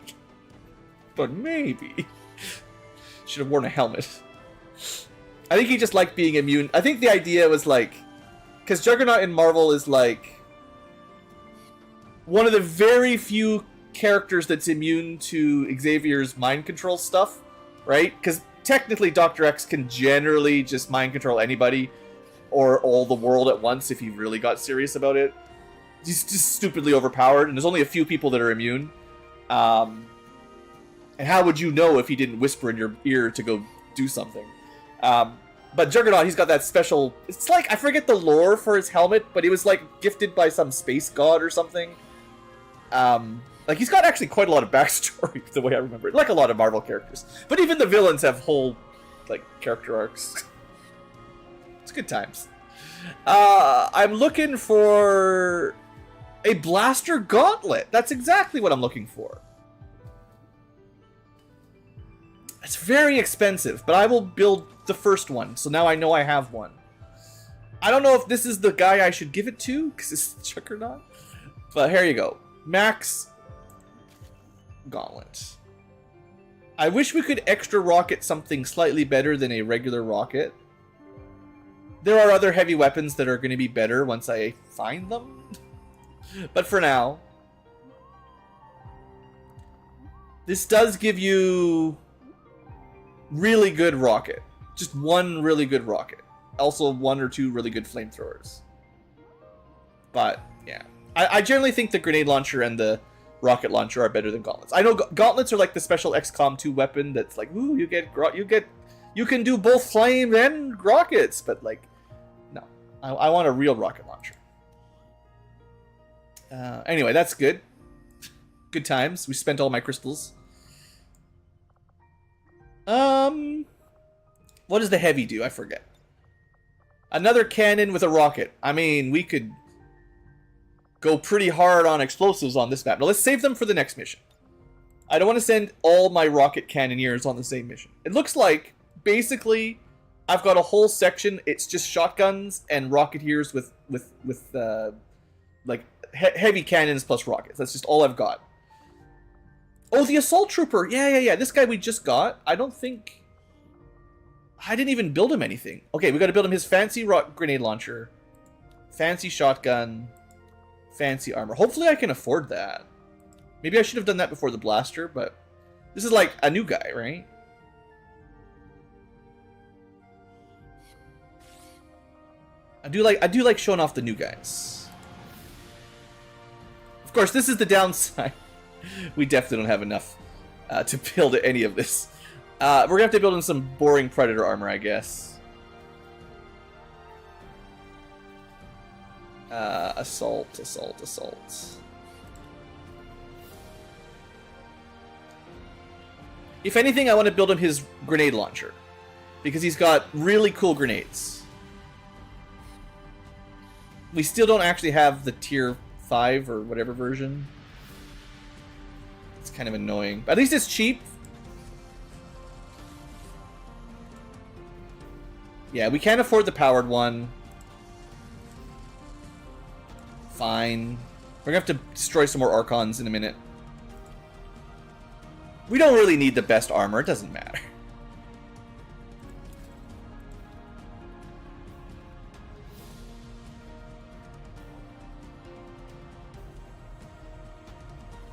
but maybe. Should have worn a helmet. I think he just liked being immune. I think the idea was like, because Juggernaut in Marvel is like one of the very few characters that's immune to Xavier's mind control stuff, right? Because technically Dr. X can generally just mind control anybody or all the world at once if he really got serious about it. He's just stupidly overpowered, and there's only a few people that are immune. And how would you know if he didn't whisper in your ear to go do something? But Juggernaut, he's got that special... It's like, I forget the lore for his helmet, but he was like gifted by some space god or something. Like, he's got actually quite a lot of backstory, the way I remember it. Like a lot of Marvel characters. But even the villains have whole, like, character arcs. It's good times. I'm looking for a blaster gauntlet. That's exactly what I'm looking for. It's very expensive, but I will build the first one, so now I know I have one. I don't know if this is the guy I should give it to, because it's Juggernaut. But here you go. Max Gauntlet. I wish we could extra rocket something slightly better than a regular rocket. There are other heavy weapons that are going to be better once I find them. But for now, this does give you really good rocket. Just one really good rocket. Also one or two really good flamethrowers. But, yeah. I generally think the grenade launcher and the rocket launcher are better than gauntlets. I know gauntlets are like the special XCOM 2 weapon that's like, ooh, you can do both flame and rockets, but like, no. I want a real rocket launcher. Anyway, that's good. Good times. We spent all my crystals. What does the heavy do? I forget. Another cannon with a rocket. I mean, we could go pretty hard on explosives on this map. Now let's save them for the next mission. I don't want to send all my rocket cannoneers on the same mission. It looks like, basically, I've got a whole section. It's just shotguns and rocketeers with like, heavy cannons plus rockets. That's just all I've got. Oh, the assault trooper. Yeah. This guy we just got. I didn't even build him anything. Okay, we got to build him his fancy grenade launcher, fancy shotgun, fancy armor. Hopefully I can afford that. Maybe I should have done that before the blaster, but this is like a new guy, right? I do like showing off the new guys. Of course, this is the downside. We definitely don't have enough to build any of this. We're gonna have to build in some boring Predator armor, I guess. Assault. If anything, I want to build him his grenade launcher, because he's got really cool grenades. We still don't actually have the tier 5 or whatever version. It's kind of annoying. But at least it's cheap. Yeah, we can't afford the powered one. Fine. We're gonna have to destroy some more Archons in a minute. We don't really need the best armor. It doesn't matter.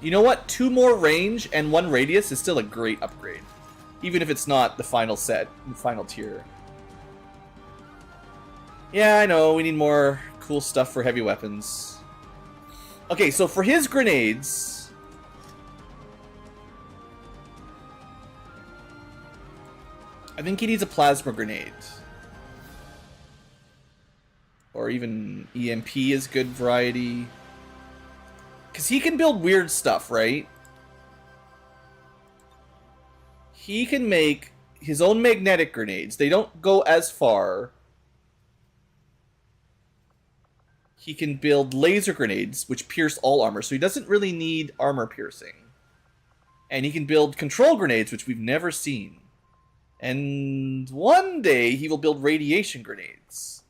You know what? 2 more range and 1 radius is still a great upgrade. Even if it's not the final set, the final tier. Yeah, I know. We need more cool stuff for heavy weapons. Okay, so for his grenades... I think he needs a plasma grenade. Or even EMP is good variety. Because he can build weird stuff, right? he can make his own magnetic grenades. They don't go as far. He can build laser grenades, which pierce all armor, so he doesn't really need armor piercing. And he can build control grenades, which we've never seen. And one day he will build radiation grenades.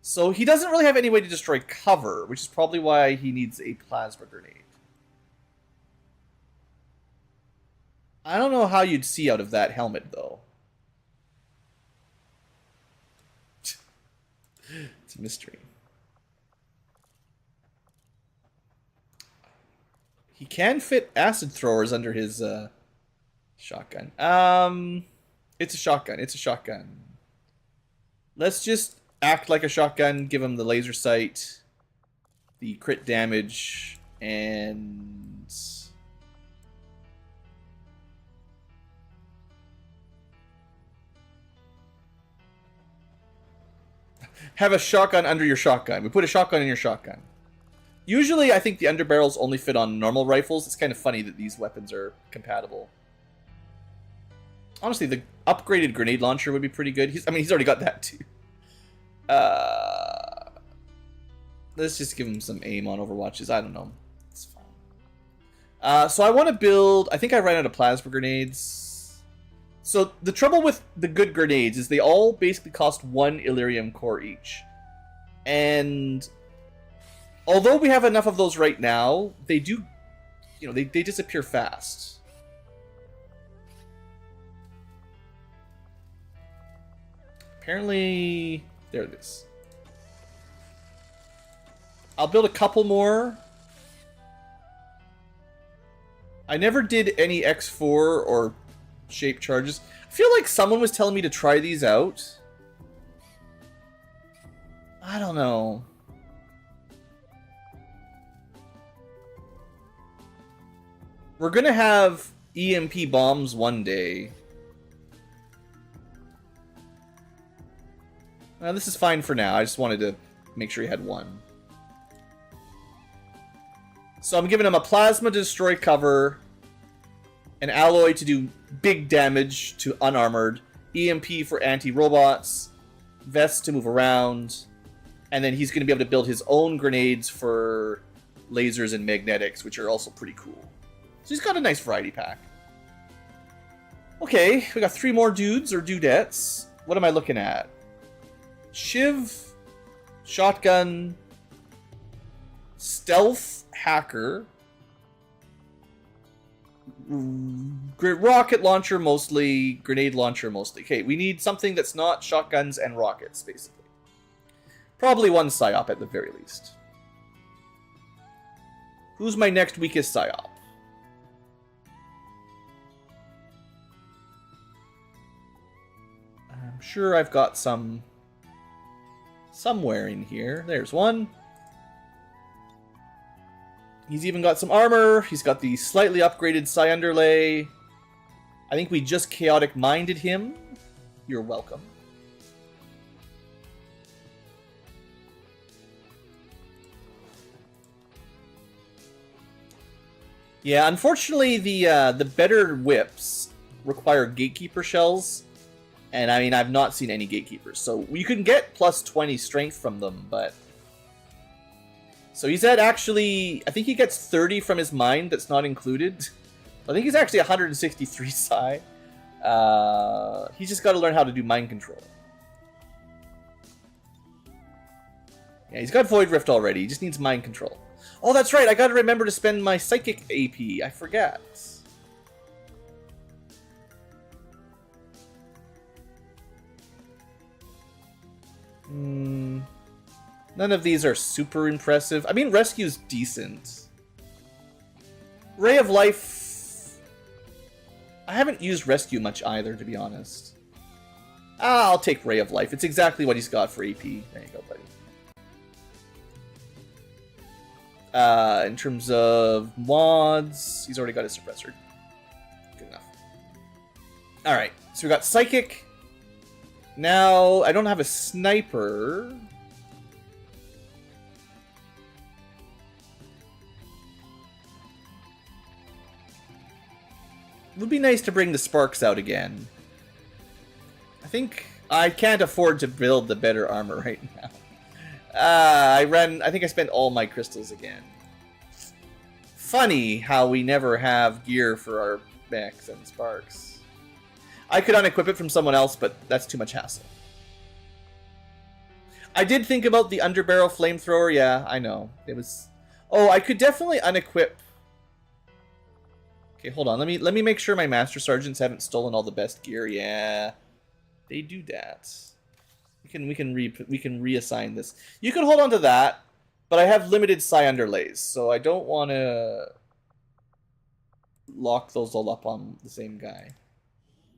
So he doesn't really have any way to destroy cover, which is probably why he needs a plasma grenade. I don't know how you'd see out of that helmet, though. It's a mystery. He can fit acid throwers under his shotgun. It's a shotgun. It's a shotgun. Let's just act like a shotgun. Give him the laser sight, the crit damage, and have a shotgun under your shotgun. We put a shotgun in your shotgun. Usually, I think the underbarrels only fit on normal rifles. It's kind of funny that these weapons are compatible. Honestly, the upgraded grenade launcher would be pretty good. He's already got that too. Let's just give him some aim on Overwatches. I don't know. It's fine. So I want to build... I think I ran out of plasma grenades. So the trouble with the good grenades is they all basically cost 1 Illyrium core each. And... although we have enough of those right now, they do, they disappear fast. Apparently, there it is. I'll build a couple more. I never did any X4 or shape charges. I feel like someone was telling me to try these out. I don't know. We're gonna have EMP bombs one day. This is fine for now. I just wanted to make sure he had one. So I'm giving him a plasma to destroy cover, an alloy to do big damage to unarmored, EMP for anti-robots, vests to move around, and then he's going to be able to build his own grenades for lasers and magnetics, which are also pretty cool. So he's got a nice variety pack. Okay, we got 3 more dudes or dudettes. What am I looking at? Shiv, shotgun, stealth, hacker, rocket launcher mostly, grenade launcher mostly. Okay, we need something that's not shotguns and rockets, basically. Probably one psyop at the very least. Who's my next weakest psyop? I'm sure I've got some somewhere in here. There's one. He's even got some armor. He's got the slightly upgraded Psi Underlay. I think we just chaotic minded him. You're welcome. Yeah, unfortunately, the better whips require gatekeeper shells. And I mean, I've not seen any gatekeepers. So you can get plus 20 strength from them, but... So he's at actually... I think he gets 30 from his mind that's not included. I think he's actually 163 psi. He's just got to learn how to do mind control. Yeah, he's got Void Rift already. He just needs mind control. Oh, that's right. I got to remember to spend my Psychic AP. I forgot. None of these are super impressive. I mean, Rescue's decent. Ray of Life... I haven't used Rescue much either, to be honest. I'll take Ray of Life. It's exactly what he's got for AP. There you go, buddy. In terms of mods, he's already got his suppressor. Good enough. Alright, so we got Psychic. Now, I don't have a sniper. It would be nice to bring the sparks out again. I think I can't afford to build the better armor right now. I think I spent all my crystals again. Funny how we never have gear for our mechs and sparks. I could unequip it from someone else, but that's too much hassle. I did think about the underbarrel flamethrower. Yeah, I know. It was... Oh, I could definitely unequip... Okay, hold on. Let me make sure my Master Sergeants haven't stolen all the best gear. Yeah, they do that. We can reassign this. You can hold on to that, but I have limited psi underlays, so I don't want to lock those all up on the same guy.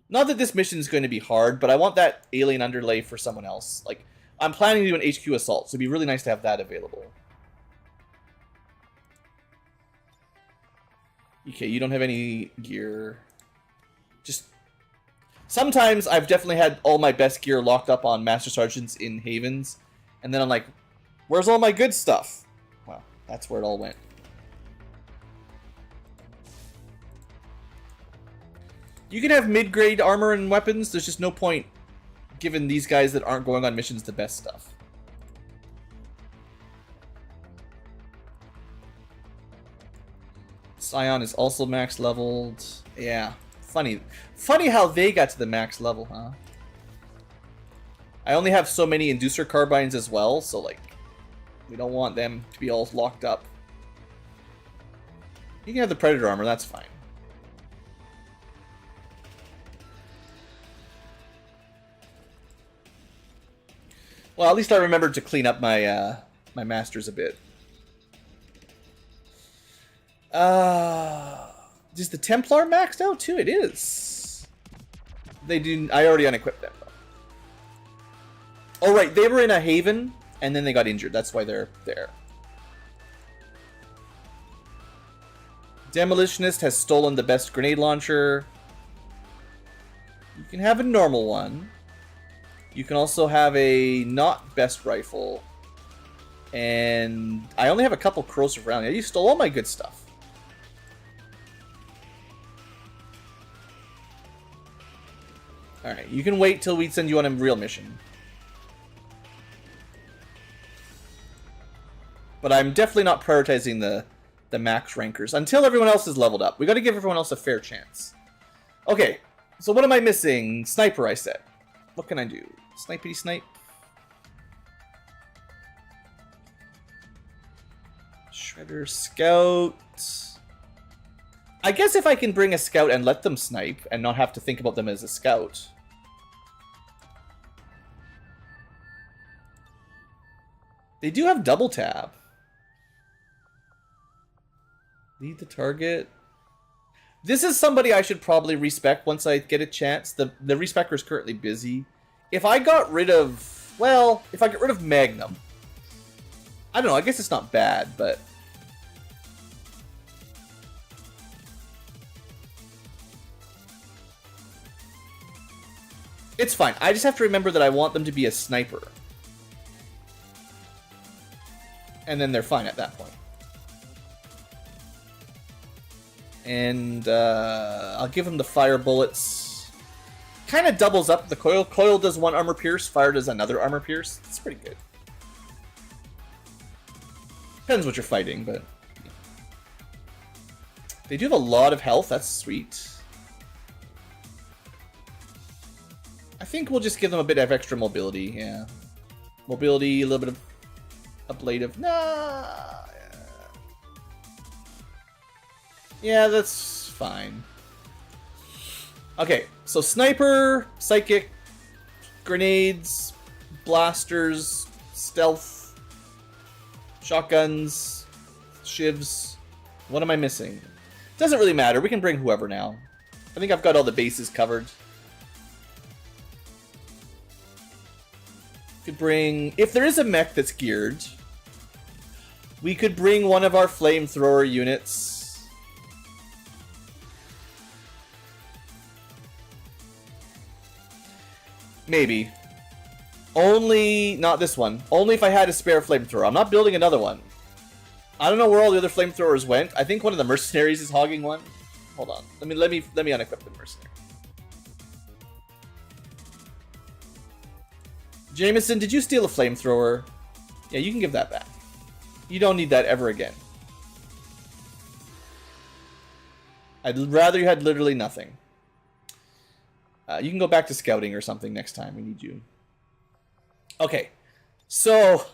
Not that this mission is going to be hard, but I want that alien underlay for someone else. Like, I'm planning to do an HQ assault, so it'd be really nice to have that available. Okay, you don't have any gear. Just... Sometimes I've definitely had all my best gear locked up on Master Sergeants in Havens, and then I'm like, where's all my good stuff? Well, that's where it all went. You can have mid-grade armor and weapons, there's just no point giving these guys that aren't going on missions the best stuff. Scion is also max leveled. Yeah, funny how they got to the max level, huh? I only have so many inducer carbines as well, so like, we don't want them to be all locked up. You can have the Predator armor, that's fine. Well, at least I remembered to clean up my my masters a bit. Is the Templar maxed out too? It is. They do. I already unequipped them. Oh right, they were in a haven and then they got injured. That's why they're there. Demolitionist has stolen the best grenade launcher. You can have a normal one. You can also have a not best rifle. And I only have a couple corrosive rounds. Yeah, you stole all my good stuff. Alright, you can wait till we send you on a real mission. But I'm definitely not prioritizing the max rankers until everyone else is leveled up. We gotta give everyone else a fair chance. Okay, so what am I missing? Sniper, I said. What can I do? Snipey snipe. Shredder scout. I guess if I can bring a scout and let them snipe and not have to think about them as a scout. They do have double tap. Lead the target. This is somebody I should probably respec once I get a chance. The respector is currently busy. If I got rid of... Well, if I get rid of Magnum... I don't know, I guess it's not bad, but... It's fine. I just have to remember that I want them to be a sniper. And then they're fine at that point. And I'll give them the fire bullets. Kind of doubles up the coil. Coil does one armor pierce, fire does another armor pierce. It's pretty good. Depends what you're fighting, but... They do have a lot of health, that's sweet. I think we'll just give them a bit of extra mobility, yeah. Mobility, a little bit of ablative. Nah. Yeah, that's fine. Okay, so sniper, psychic, grenades, blasters, stealth, shotguns, shivs. What am I missing? Doesn't really matter. We can bring whoever now. I think I've got all the bases covered. Could bring... If there is a mech that's geared, we could bring one of our flamethrower units. Maybe. Only... Not this one. Only if I had a spare flamethrower. I'm not building another one. I don't know where all the other flamethrowers went. I think one of the mercenaries is hogging one. Hold on. Let me unequip the mercenary. Jameson, did you steal a flamethrower? Yeah, you can give that back. You don't need that ever again. I'd rather you had literally nothing. You can go back to scouting or something next time. We need you. Okay. So,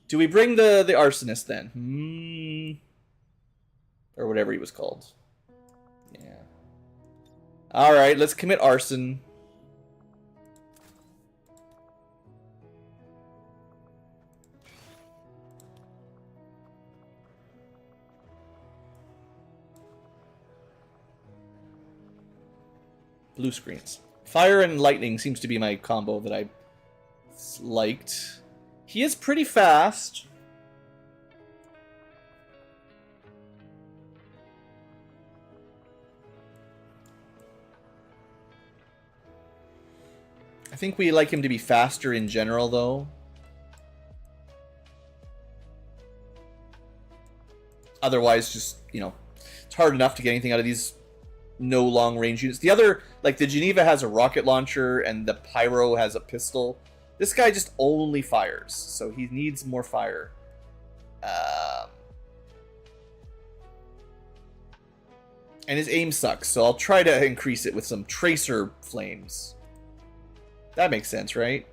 do we bring the arsonist then? Or whatever he was called. Yeah. Alright, let's commit arson. Blue screens. Fire and lightning seems to be my combo that I liked. He is pretty fast. I think we like him to be faster in general, though. Otherwise, just, you know, it's hard enough to get anything out of these no long range units. The other, like the Geneva has a rocket launcher and the Pyro has a pistol. This guy just only fires, so he needs more fire. And his aim sucks, so I'll try to increase it with some tracer flames. That makes sense, right?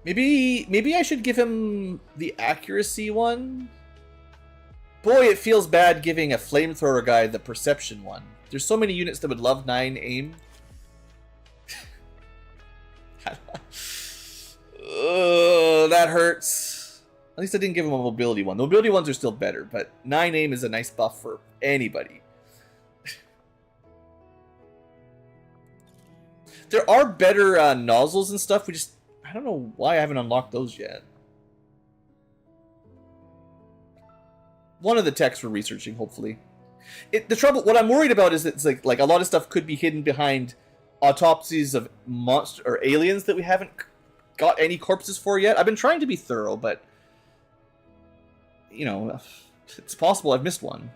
Maybe I should give him the accuracy one. Boy, it feels bad giving a flamethrower guy the perception one. There's so many units that would love 9 aim. That hurts. At least I didn't give him a mobility one. The mobility ones are still better, but 9 aim is a nice buff for anybody. There are better nozzles and stuff. I don't know why I haven't unlocked those yet. One of the techs we're researching, hopefully. The trouble, what I'm worried about is that it's like a lot of stuff could be hidden behind autopsies of monster or aliens that we haven't got any corpses for yet. I've been trying to be thorough, but you know, it's possible I've missed one.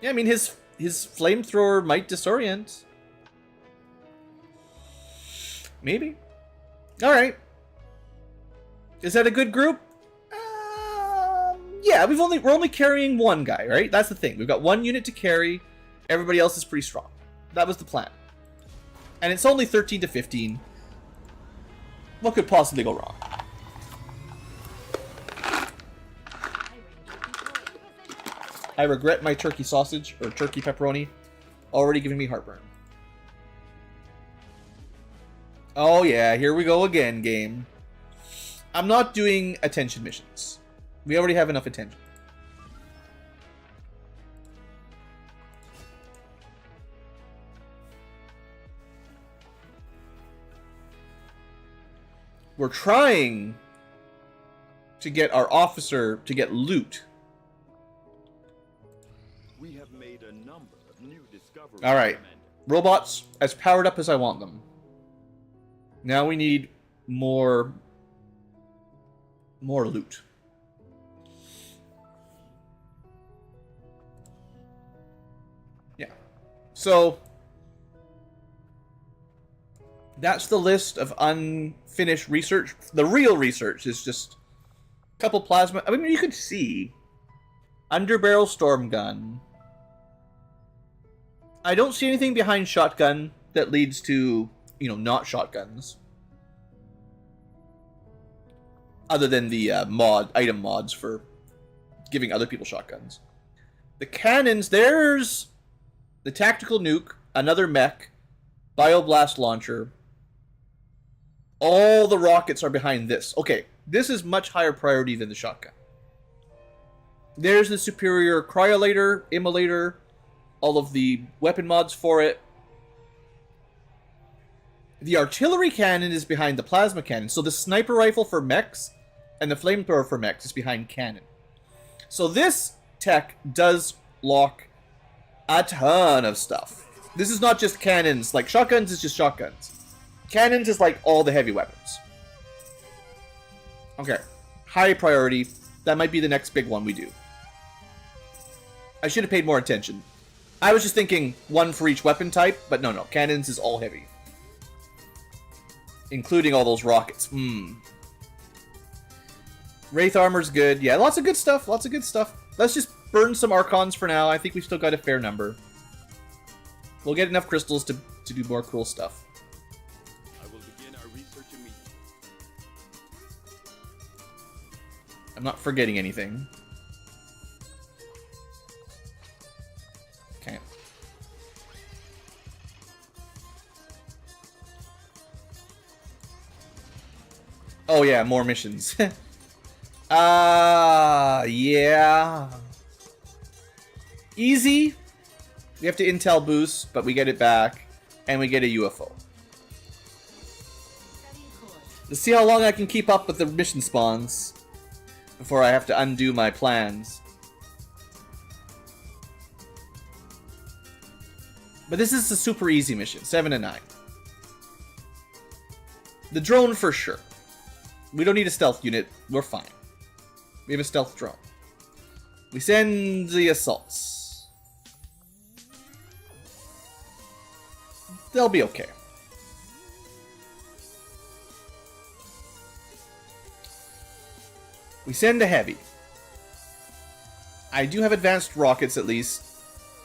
Yeah, I mean his flamethrower might disorient. Maybe. All right. Is that a good group? Yeah, we're only carrying one guy, right? That's the thing. We've got one unit to carry. Everybody else is pretty strong. That was the plan. And it's only 13 to 15. What could possibly go wrong? I regret my turkey sausage or turkey pepperoni. Already giving me heartburn. Oh yeah, here we go again, game. I'm not doing attention missions. We already have enough attention. We're trying to get our officer to get loot. We have made a number of new discoveries. All right, robots as powered up as I want them. Now we need more loot. Yeah. So that's the list of unfinished research. The real research is just a couple plasma. I mean, you could see underbarrel storm gun. I don't see anything behind shotgun that leads to, you know, not shotguns. Other than the item mods for giving other people shotguns. The cannons, there's the tactical nuke, another mech, bioblast launcher. All the rockets are behind this. Okay, this is much higher priority than the shotgun. There's the superior cryolator, immolator, all of the weapon mods for it. The artillery cannon is behind the plasma cannon. So the sniper rifle for mechs and the flamethrower for mechs is behind cannon. So this tech does lock a ton of stuff. This is not just cannons. Like shotguns is just shotguns. Cannons is like all the heavy weapons. Okay. High priority. That might be the next big one we do. I should have paid more attention. I was just thinking one for each weapon type, but no. Cannons is all heavy. Including all those rockets. Wraith armor's good. Yeah, lots of good stuff. Let's just burn some Archons for now. I think we've still got a fair number. We'll get enough crystals to do more cool stuff. I will begin our research immediately. I'm not forgetting anything. Okay. Oh yeah, more missions. Yeah. Easy. We have to intel boost, but we get it back, and we get a UFO. Let's see how long I can keep up with the mission spawns before I have to undo my plans. But this is a super easy mission, 7 and 9. The drone for sure. We don't need a stealth unit, we're fine. We have a stealth drone. We send the assaults. They'll be okay. We send a heavy. I do have advanced rockets at least.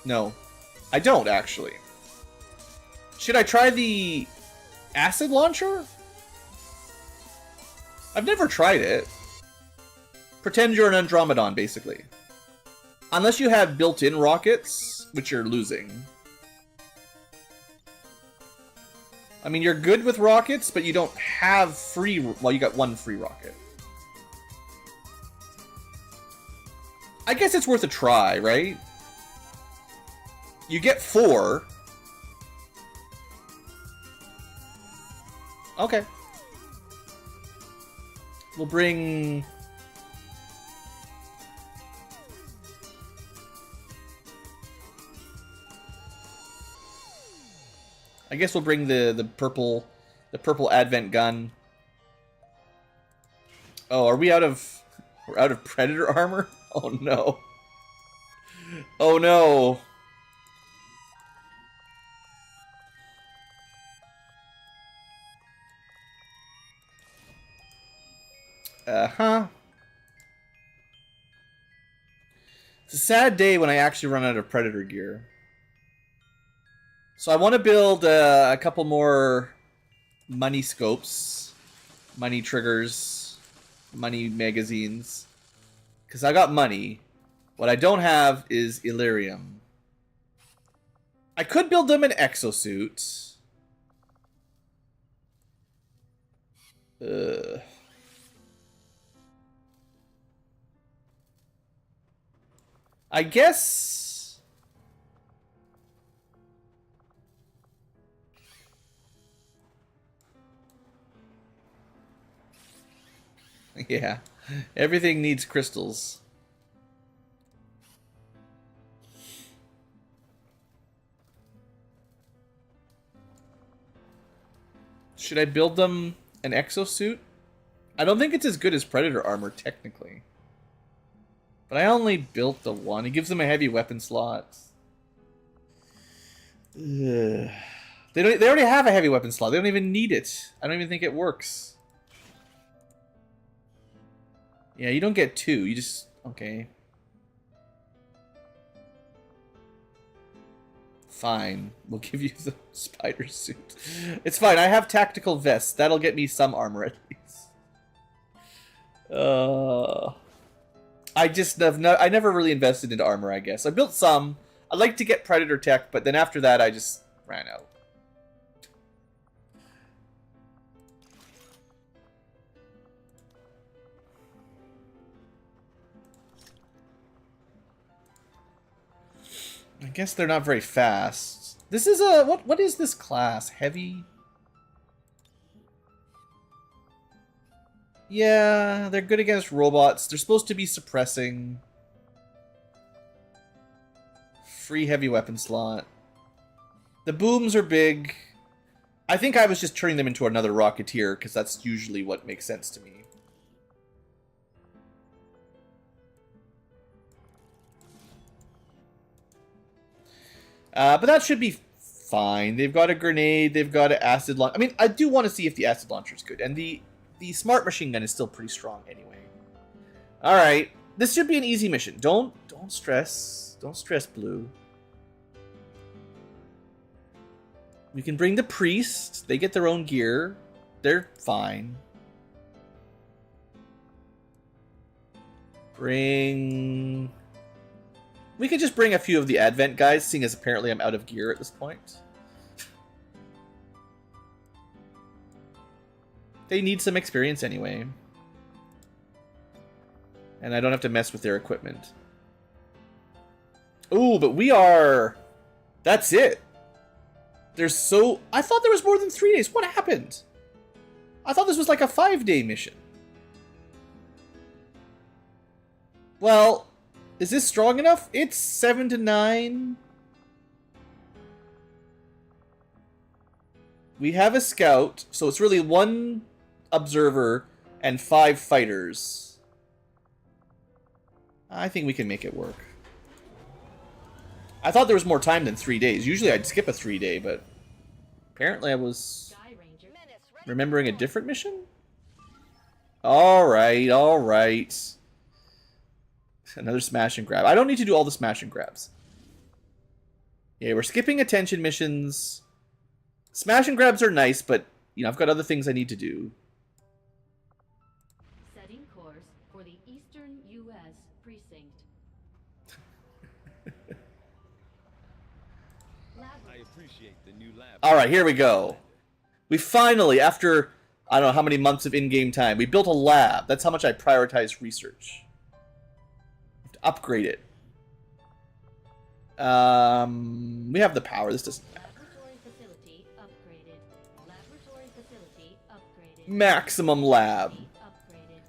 No, I don't actually. Should I try the acid launcher? I've never tried it. Pretend you're an Andromedon, basically. Unless you have built-in rockets, which you're losing. I mean, you're good with rockets, but you don't have free... Well, you got one free rocket. I guess it's worth a try, right? You get 4. Okay. We'll bring... I guess we'll bring the purple Advent gun. Oh, are we out of... We're out of Predator armor? Oh no. Oh no. Uh-huh. It's a sad day when I actually run out of Predator gear. So I want to build a couple more money scopes, money triggers, money magazines. Because I got money. What I don't have is Illyrium. I could build them an exosuit. I guess... Yeah, everything needs crystals. Should I build them an exosuit? I don't think it's as good as Predator armor, technically. But I only built the one. It gives them a heavy weapon slot. Ugh. They already have a heavy weapon slot. They don't even need it. I don't even think it works. Yeah, you don't get 2. You just... Okay. Fine. We'll give you the spider suit. It's fine. I have tactical vests. That'll get me some armor at least. I just have I never really invested into armor, I guess. I built some. I'd like to get Predator tech, but then after that I just ran out. I guess they're not very fast. This is a... What is this class? Heavy? Yeah, they're good against robots. They're supposed to be suppressing. Free heavy weapon slot. The booms are big. I think I was just turning them into another Rocketeer, because that's usually what makes sense to me. But that should be fine. They've got a grenade. They've got an acid launcher. I mean, I do want to see if the acid launcher is good. And the smart machine gun is still pretty strong anyway. All right. This should be an easy mission. Don't stress. Don't stress, Blue. We can bring the priest. They get their own gear. They're fine. We could just bring a few of the Advent guys, seeing as apparently I'm out of gear at this point. They need some experience anyway. And I don't have to mess with their equipment. Ooh, but we are... That's it. I thought there was more than 3 days. What happened? I thought this was like a 5-day mission. Well, is this strong enough? It's 7 to 9. We have a scout, so it's really 1 observer and 5 fighters. I think we can make it work. I thought there was more time than 3 days. Usually I'd skip a 3-day, but apparently I was remembering a different mission? Alright, alright. Another smash and grab. I don't need to do all the smash and grabs. Yeah, we're skipping attention missions. Smash and grabs are nice, but, you know, I've got other things I need to do. Setting course for the Eastern U.S. precinct. I appreciate the new lab. Alright, here we go. We finally, after, I don't know how many months of in-game time, we built a lab. That's how much I prioritize research. Upgrade it. We have the power. This doesn't matter. Laboratory facility upgraded. Laboratory facility upgraded. Maximum lab. Upgraded.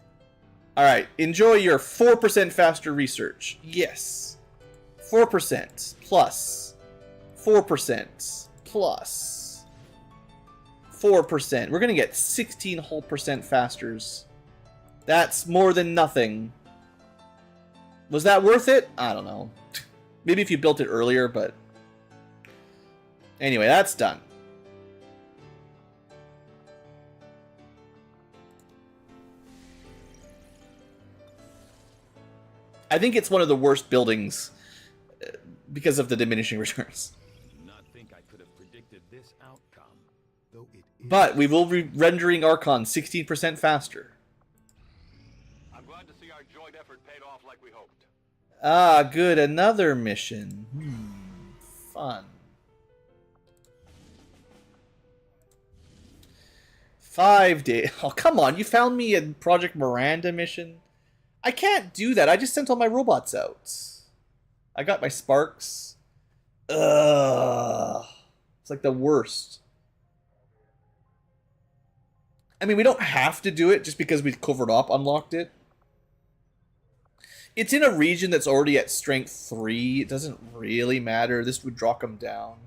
Alright, enjoy your 4% faster research. Yes. 4% plus. 4% plus. 4%. We're gonna get 16 whole percent fasters. That's more than nothing. Was that worth it? I don't know. Maybe if you built it earlier, but... Anyway, that's done. I think it's one of the worst buildings because of the diminishing returns. I do not think I could have predicted this outcome, though it is. But we will be rendering Archon 16% faster. I'm glad to see our joint effort paid off like we hoped. Ah, good. Another mission. Fun. 5 days. Oh, come on. You found me a Project Miranda mission? I can't do that. I just sent all my robots out. I got my sparks. Ugh. It's like the worst. I mean, we don't have to do it just because we covered up unlocked it. It's in a region that's already at strength 3. It doesn't really matter. This would drop them down.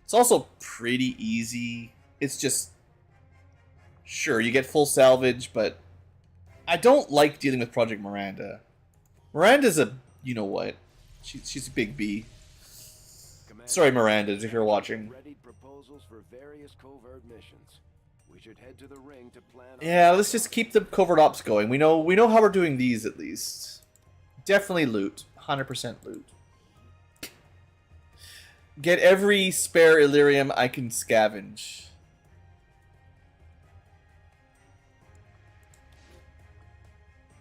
It's also pretty easy. It's just... Sure, you get full salvage, but... I don't like dealing with Project Miranda. Miranda's a... You know what. She's a big B. Commander, Sorry, Miranda, if you're watching. readied proposals for various covert missions. We should head to the ring to plan. Yeah, let's just keep the covert ops going. We know how we're doing these, at least. Definitely loot. 100% loot. Get every spare Illyrium I can scavenge.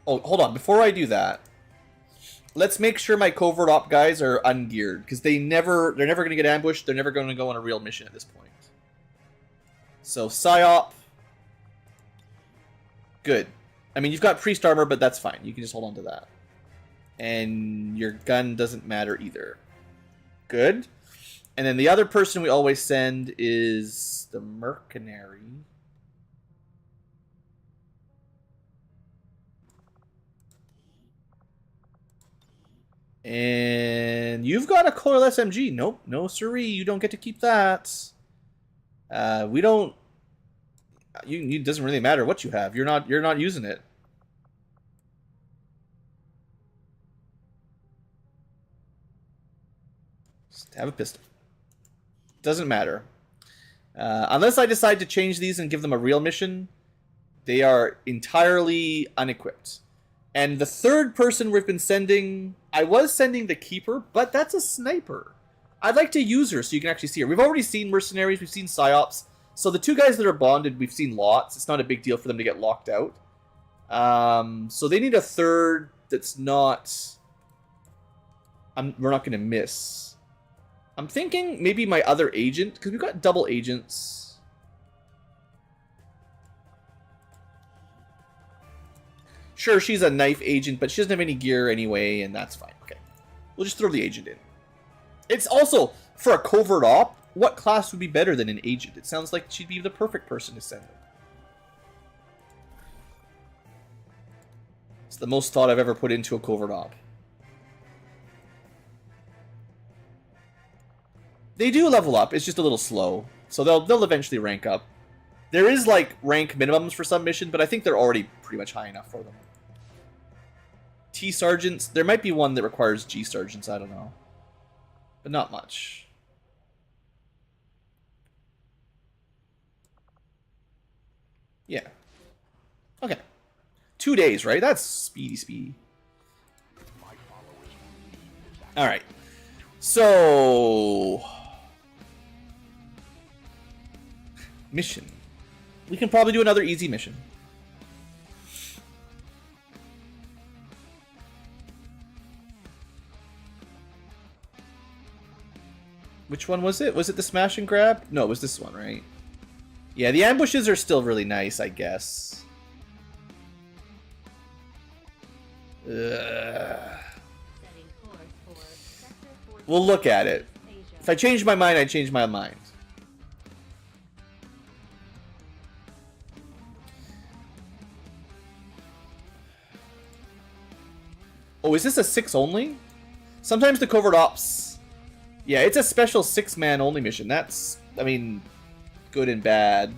Oh, hold on. Before I do that, let's make sure my covert op guys are ungeared, because they're never going to get ambushed. They're never going to go on a real mission at this point. So, Psyop. Good. I mean, you've got priest armor, but that's fine. You can just hold on to that. And your gun doesn't matter either. Good. And then the other person we always send is the mercenary. And you've got a coil SMG. Nope, no siree. You don't get to keep that. We don't. It doesn't really matter what you have. You're not using it. Just have a pistol. Doesn't matter. Unless I decide to change these and give them a real mission, they are entirely unequipped. And the third person we've been sending, I was sending the Keeper, but that's a sniper. I'd like to use her so you can actually see her. We've already seen mercenaries, we've seen psyops. So the two guys that are bonded, we've seen lots. It's not a big deal for them to get locked out. So they need a third that's not... we're not going to miss. I'm thinking maybe my other agent, because we've got double agents. Sure, she's a knife agent, but she doesn't have any gear anyway, and that's fine. Okay. We'll just throw the agent in. It's also, for a covert op, what class would be better than an agent? It sounds like she'd be the perfect person to send in. It's the most thought I've ever put into a covert op. They do level up, it's just a little slow. So they'll eventually rank up. There is like rank minimums for some mission, but I think they're already pretty much high enough for them. T sergeants, there might be one that requires G sergeants, I don't know. But not much. Yeah. Okay. 2 days, right? That's speedy. Alright. So... mission. We can probably do another easy mission. Which one was it? Was it the smash and grab? No, it was this one, right? Yeah, the ambushes are still really nice, I guess. Ugh. We'll look at it. If I change my mind, I change my mind. Oh, is this a 6 only? Sometimes the covert ops... Yeah, it's a special 6-man only mission. That's, I mean, good and bad.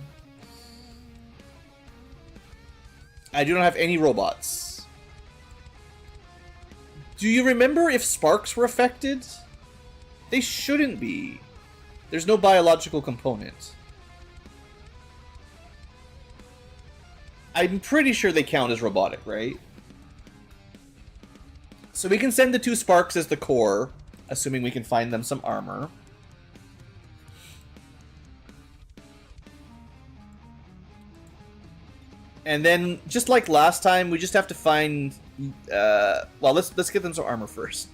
I do not have any robots. Do you remember if sparks were affected? They shouldn't be. There's no biological component. I'm pretty sure they count as robotic, right? So we can send the 2 sparks as the core, assuming we can find them some armor. And then, just like last time, we just have to find... well, let's get them some armor first.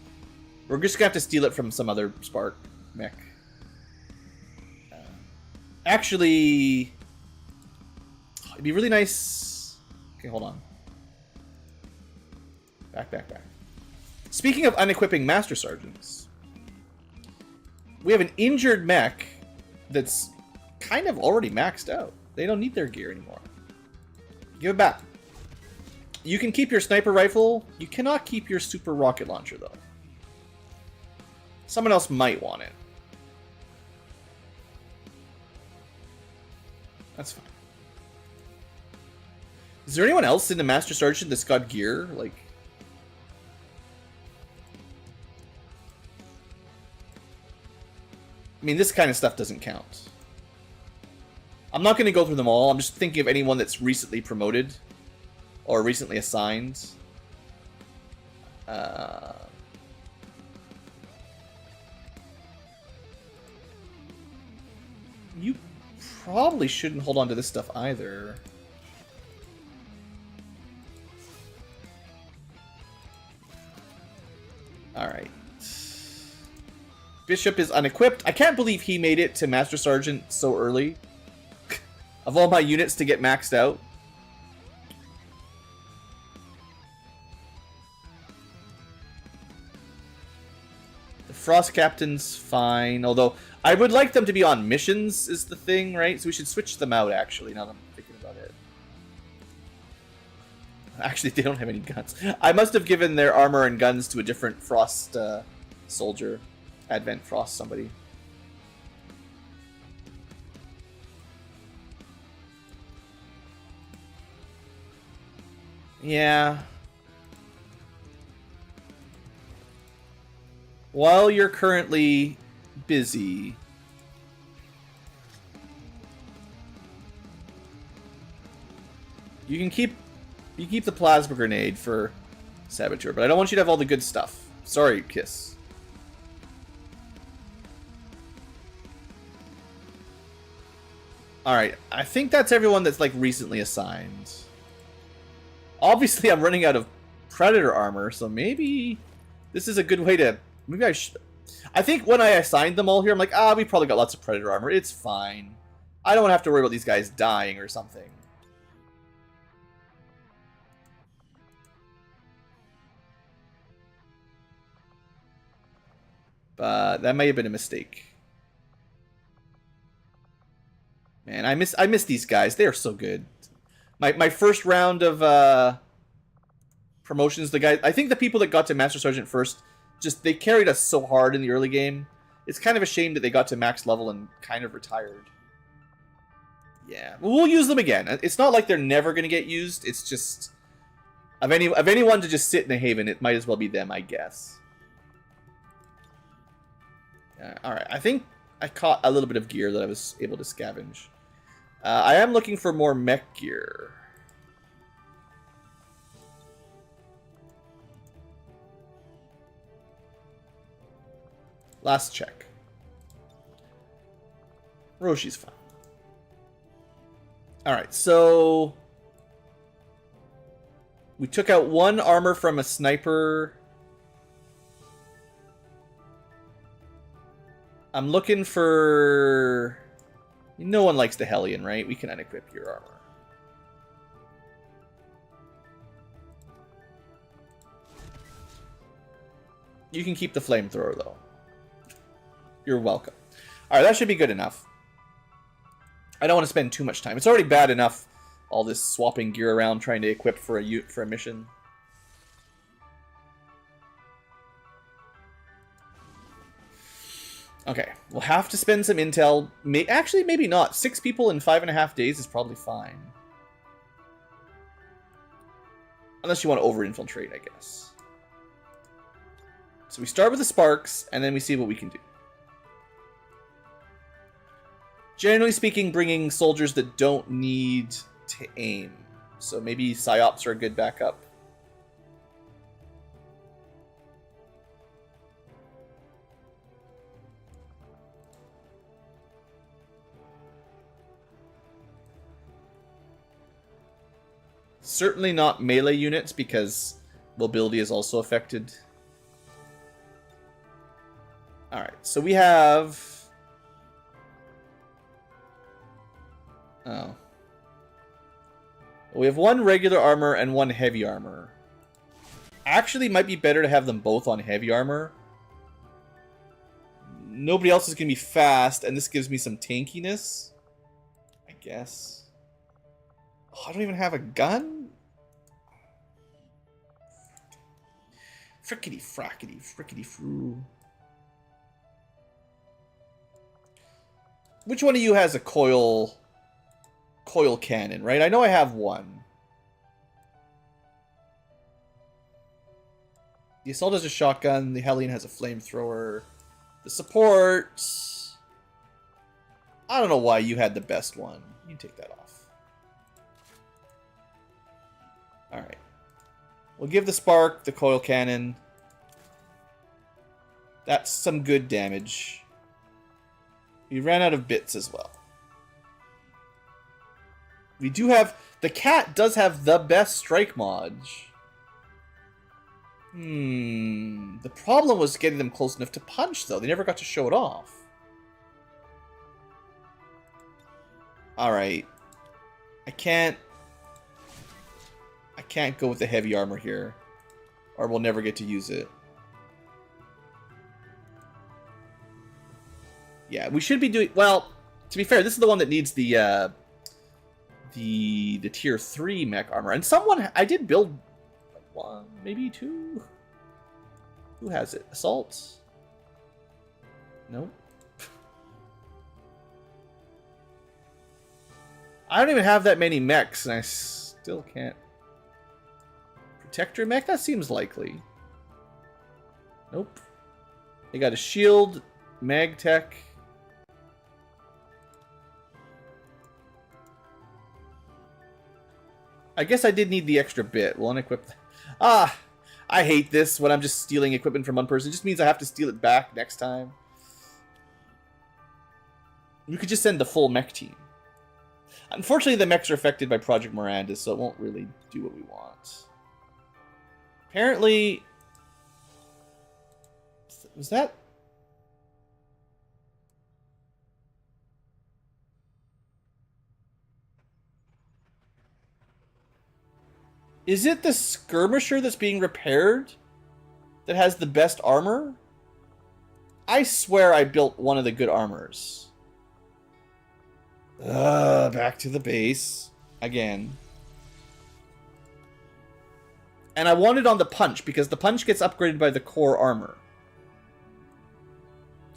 We're just gonna have to steal it from some other spark mech. Actually... it'd be really nice... Okay, hold on. Back. Speaking of unequipping Master Sergeants, we have an injured mech that's kind of already maxed out. They don't need their gear anymore. Give it back. You can keep your sniper rifle. You cannot keep your super rocket launcher, though. Someone else might want it. That's fine. Is there anyone else in the Master Sergeant that's got gear? Like... I mean, this kind of stuff doesn't count. I'm not going to go through them all. I'm just thinking of anyone that's recently promoted or recently assigned. You probably shouldn't hold on to this stuff either. Alright. Bishop is unequipped. I can't believe he made it to Master Sergeant so early. Of all my units to get maxed out. The Frost Captain's fine. Although, I would like them to be on missions is the thing, right? So we should switch them out, actually, now that I'm thinking about it. Actually, they don't have any guns. I must have given their armor and guns to a different Frost soldier. Advent Frost somebody. Yeah. While you're currently busy, You can keep the plasma grenade for Saboteur, but I don't want you to have all the good stuff. Sorry, Kiss. Alright, I think that's everyone that's like recently assigned. Obviously, I'm running out of Predator armor, so maybe this is a good way to... Maybe I should... I think when I assigned them all here, I'm like, we probably got lots of Predator armor. It's fine. I don't have to worry about these guys dying or something. But that may have been a mistake. Man, I miss these guys. They are so good. My first round of promotions, the guys, I think the people that got to Master Sergeant first, just they carried us so hard in the early game. It's kind of a shame that they got to max level and kind of retired. Yeah, we'll use them again. It's not like they're never going to get used. It's just of anyone to just sit in a haven, it might as well be them, I guess. Alright, I think I caught a little bit of gear that I was able to scavenge. I am looking for more mech gear. Last check. Roshi's fine. Alright, so... we took out one armor from a sniper... I'm looking for... No one likes the Hellion, right? We can unequip your armor. You can keep the flamethrower, though. You're welcome. Alright, that should be good enough. I don't want to spend too much time. It's already bad enough, all this swapping gear around, trying to equip for a mission. Okay, we'll have to spend some intel. Actually, maybe not. 6 people in 5.5 days is probably fine. Unless you want to over-infiltrate, I guess. So we start with the sparks, and then we see what we can do. Generally speaking, bringing soldiers that don't need to aim. So maybe psyops are a good backup. Certainly not melee units, because mobility is also affected. Alright, so we have... oh. We have one regular armor and one heavy armor. Actually, it might be better to have them both on heavy armor. Nobody else is going to be fast, and this gives me some tankiness, I guess. Oh, I don't even have a gun? Frickety frackety, frickety froo. Which one of you has a coil cannon, right? I know I have one. The assault has a shotgun, the Hellion has a flamethrower. The support... I don't know why you had the best one. You can take that off. Alright. We'll give the spark the coil cannon. That's some good damage. We ran out of bits as well. We do have... the cat does have the best strike mod. The problem was getting them close enough to punch, though. They never got to show it off. Alright. I can't go with the heavy armor here, or we'll never get to use it. Yeah, we should be doing... well, to be fair, this is the one that needs the tier 3 mech armor. And someone... I did build one, maybe two. Who has it? Assault? Nope. I don't even have that many mechs, and I still can't... Protector mech? That seems likely. Nope. They got a shield, mag tech. I guess I did need the extra bit. We'll unequip... Ah! I hate this when I'm just stealing equipment from one person. It just means I have to steal it back next time. We could just send the full mech team. Unfortunately, the mechs are affected by Project Miranda, so it won't really do what we want. Apparently... Was that... Is it the skirmisher that's being repaired that has the best armor? I swear I built one of the good armors. Back to the base. Again. And I want it on the punch, because the punch gets upgraded by the core armor.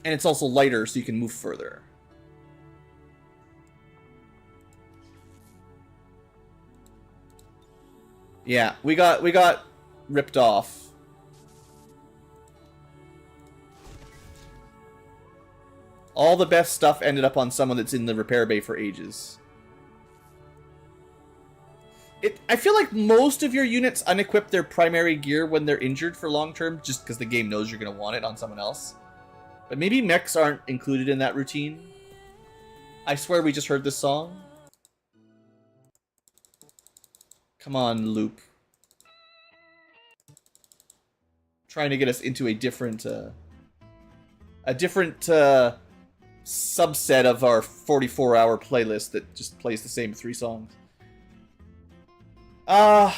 And it's also lighter, so you can move further. Yeah, we got ripped off. All the best stuff ended up on someone that's in the repair bay for ages. I feel like most of your units unequip their primary gear when they're injured for long term, just because the game knows you're going to want it on someone else. But maybe mechs aren't included in that routine. I swear we just heard this song. Come on, loop. Trying to get us into a different subset of our 44-hour playlist that just plays the same 3 songs. Yeah,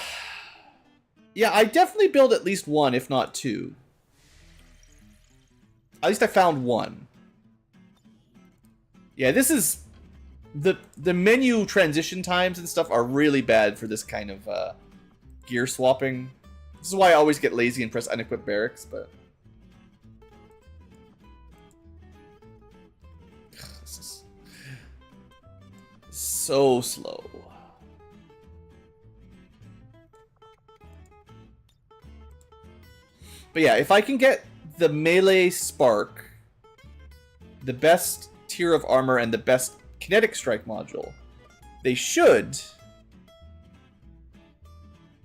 I definitely build at least 1, if not 2. At least I found 1. Yeah, this is... The menu transition times and stuff are really bad for this kind of gear swapping. This is why I always get lazy and press unequip barracks, but... This is so slow. But yeah, if I can get the melee spark, the best tier of armor, and the best kinetic strike module, they should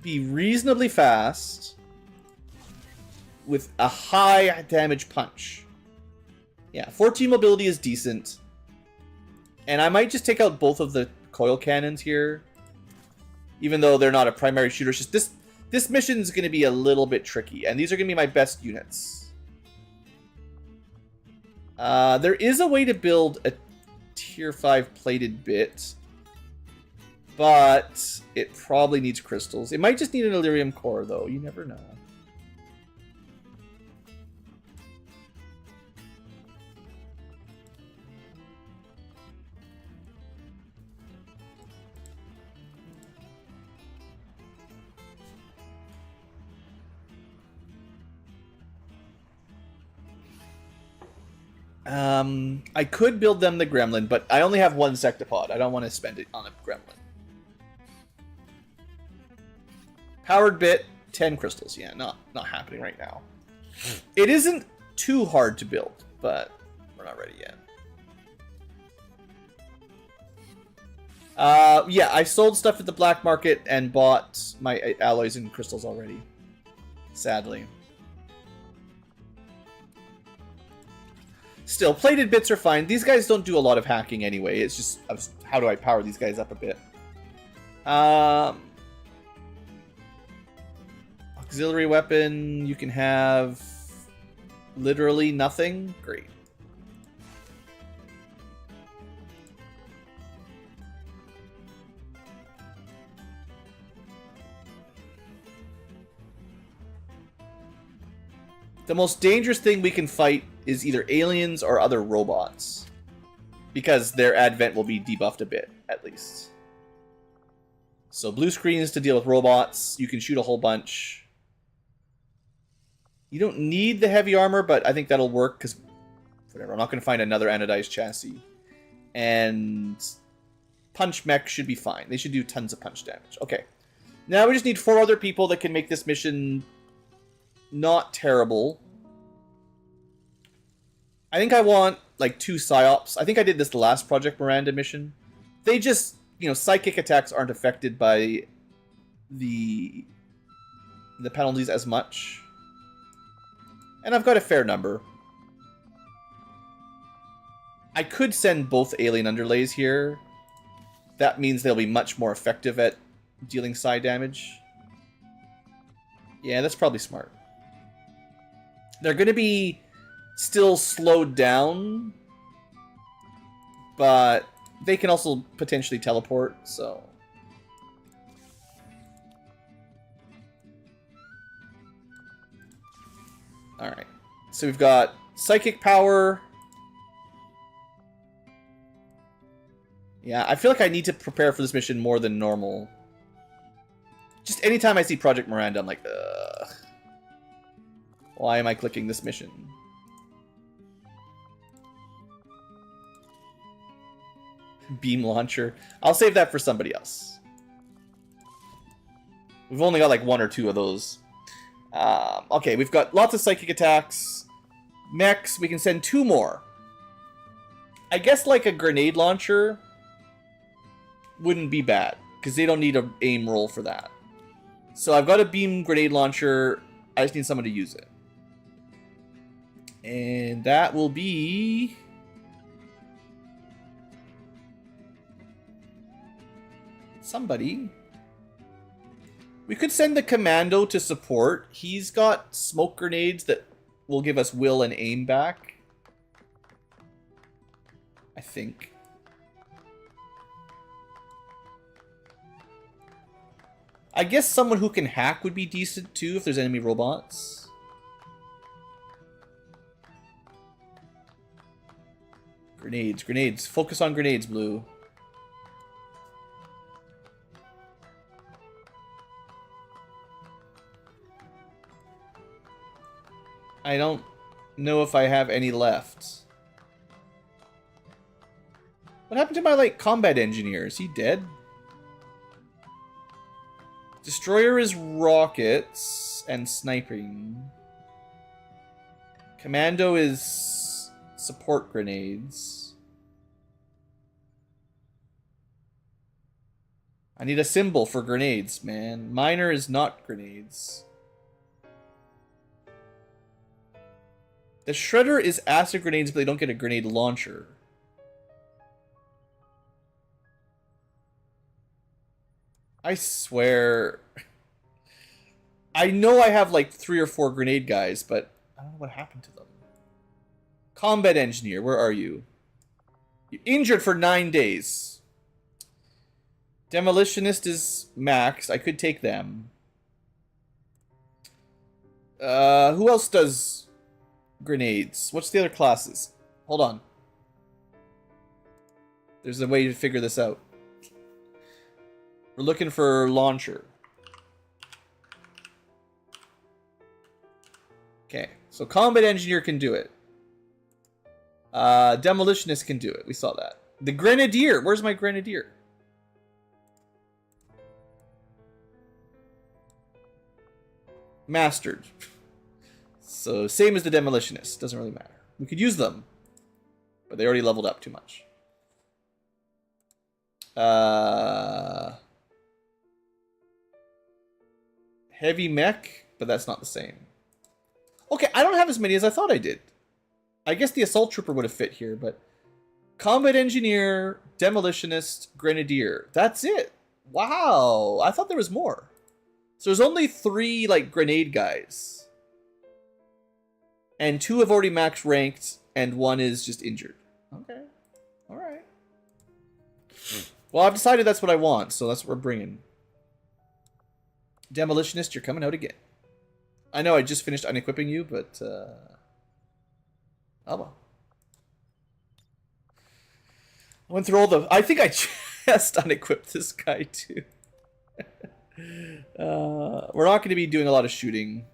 be reasonably fast with a high damage punch. Yeah, 14 mobility is decent. And I might just take out both of the coil cannons here. Even though they're not a primary shooter. It's just this mission is going to be a little bit tricky. And these are going to be my best units. There is a way to build a tier 5 plated bit. But it probably needs crystals. It might just need an Illyrium core, though. You never know. I could build them the gremlin, but I only have 1 sectopod. I don't want to spend it on a gremlin. Powered bit, 10 crystals. Yeah, not happening right now. It isn't too hard to build, but we're not ready yet. Yeah, I sold stuff at the black market and bought my alloys and crystals already. Sadly. Still, plated bits are fine. These guys don't do a lot of hacking anyway. It's just, how do I power these guys up a bit? Auxiliary weapon, you can have literally nothing. Great. The most dangerous thing we can fight is either aliens or other robots, because their advent will be debuffed a bit, at least. So blue screens to deal with robots. You can shoot a whole bunch. You don't need the heavy armor, but I think that'll work, because whatever, I'm not going to find another anodized chassis. And punch mech should be fine. They should do tons of punch damage. Okay. Now we just need 4 other people that can make this mission not terrible. I think I want, like, 2 psyops. I think I did this the last Project Miranda mission. They just, you know, psychic attacks aren't affected by the penalties as much. And I've got a fair number. I could send both alien underlays here. That means they'll be much more effective at dealing side damage. Yeah, that's probably smart. They're going to be still slowed down, but they can also potentially teleport, so... Alright. So we've got psychic power. Yeah, I feel like I need to prepare for this mission more than normal. Just anytime I see Project Miranda, I'm like, ugh. Why am I clicking this mission? Beam launcher. I'll save that for somebody else. We've only got like 1 or 2 of those. Okay, we've got lots of psychic attacks. Mechs, we can send 2 more. I guess like a grenade launcher wouldn't be bad, because they don't need an aim roll for that. So I've got a beam grenade launcher. I just need someone to use it. And that will be... somebody. We could send the commando to support. He's got smoke grenades that will give us will and aim back. I think. I guess someone who can hack would be decent too if there's enemy robots. Grenades, grenades. Focus on grenades, Blue. I don't know if I have any left. What happened to my, like, combat engineer? Is he dead? Destroyer is rockets and sniping. Commando is support grenades. I need a symbol for grenades, man. Miner is not grenades. The Shredder is acid grenades, but they don't get a grenade launcher. I swear. I know I have like 3 or 4 grenade guys, but I don't know what happened to them. Combat engineer, where are you? You're injured for 9 days. Demolitionist is maxed. I could take them. Who else does grenades? What's the other classes? Hold on. There's a way to figure this out. We're looking for launcher. Okay, so combat engineer can do it. Demolitionist can do it. We saw that. The grenadier. Where's my grenadier? Mastered. So same as the demolitionist. Doesn't really matter. We could use them, but they already leveled up too much. Heavy mech, but that's not the same. Okay, I don't have as many as I thought I did. I guess the assault trooper would have fit here, but combat engineer, demolitionist, grenadier. That's it. Wow, I thought there was more. So there's only 3 like grenade guys, and 2 have already max ranked, and 1 is just injured. Okay, all right. Well, I've decided that's what I want, so that's what we're bringing. Demolitionist, you're coming out again. I know I just finished unequipping you, but oh well. I went through all the... I think I just unequipped this guy too. We're not going to be doing a lot of shooting.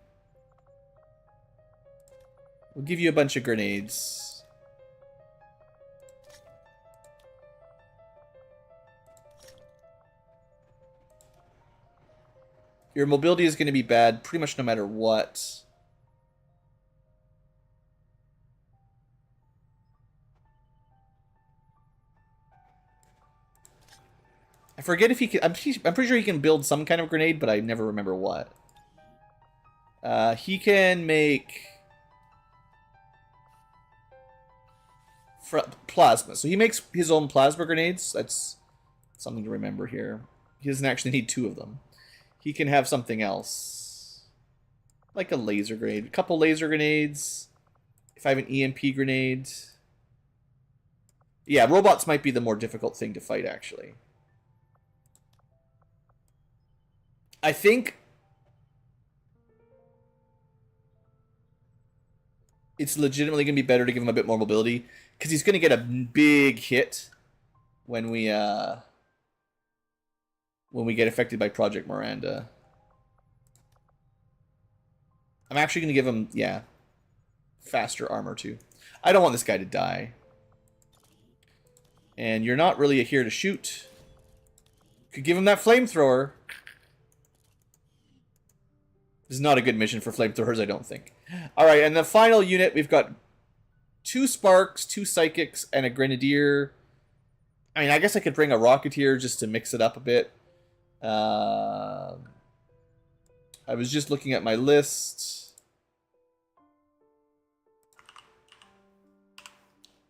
We'll give you a bunch of grenades. Your mobility is going to be bad pretty much no matter what. I forget if he can. I'm pretty sure he can build some kind of grenade, but I never remember what. He can make plasma. So he makes his own plasma grenades. That's something to remember here. He doesn't actually need 2 of them. He can have something else. Like a laser grenade. A couple laser grenades. If I have an EMP grenade. Yeah, robots might be the more difficult thing to fight, actually. I think it's legitimately going to be better to give him a bit more mobility, because he's going to get a big hit when we get affected by Project Miranda. I'm actually going to give him, yeah, faster armor too. I don't want this guy to die. And you're not really here to shoot. Could give him that flamethrower. This is not a good mission for flamethrowers, I don't think. Alright, and the final unit, we've got 2 sparks, 2 psychics, and a grenadier. I mean, I guess I could bring a rocketeer just to mix it up a bit. I was just looking at my list.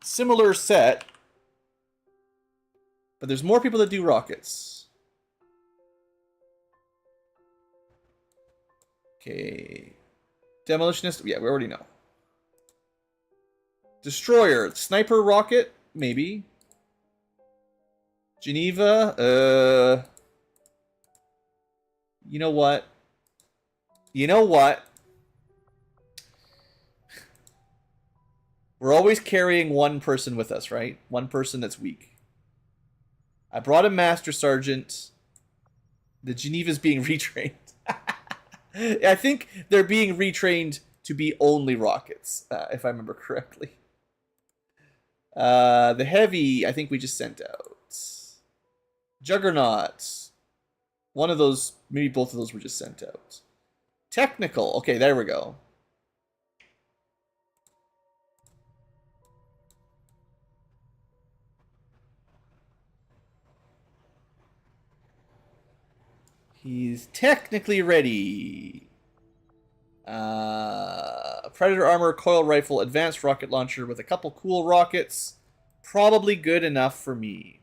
Similar set. But there's more people that do rockets. Okay. Demolitionist. Yeah, we already know. Destroyer. Sniper rocket. Maybe. Geneva. You know what? You know what? We're always carrying one person with us, right? One person that's weak. I brought a Master Sergeant. The Geneva's being retrained. I think they're being retrained to be only rockets, if I remember correctly. The Heavy, I think we just sent out. Juggernaut. One of those, maybe both of those were just sent out. Technical. Okay, there we go. He's technically ready. Predator armor, coil rifle, advanced rocket launcher with a couple cool rockets. Probably good enough for me.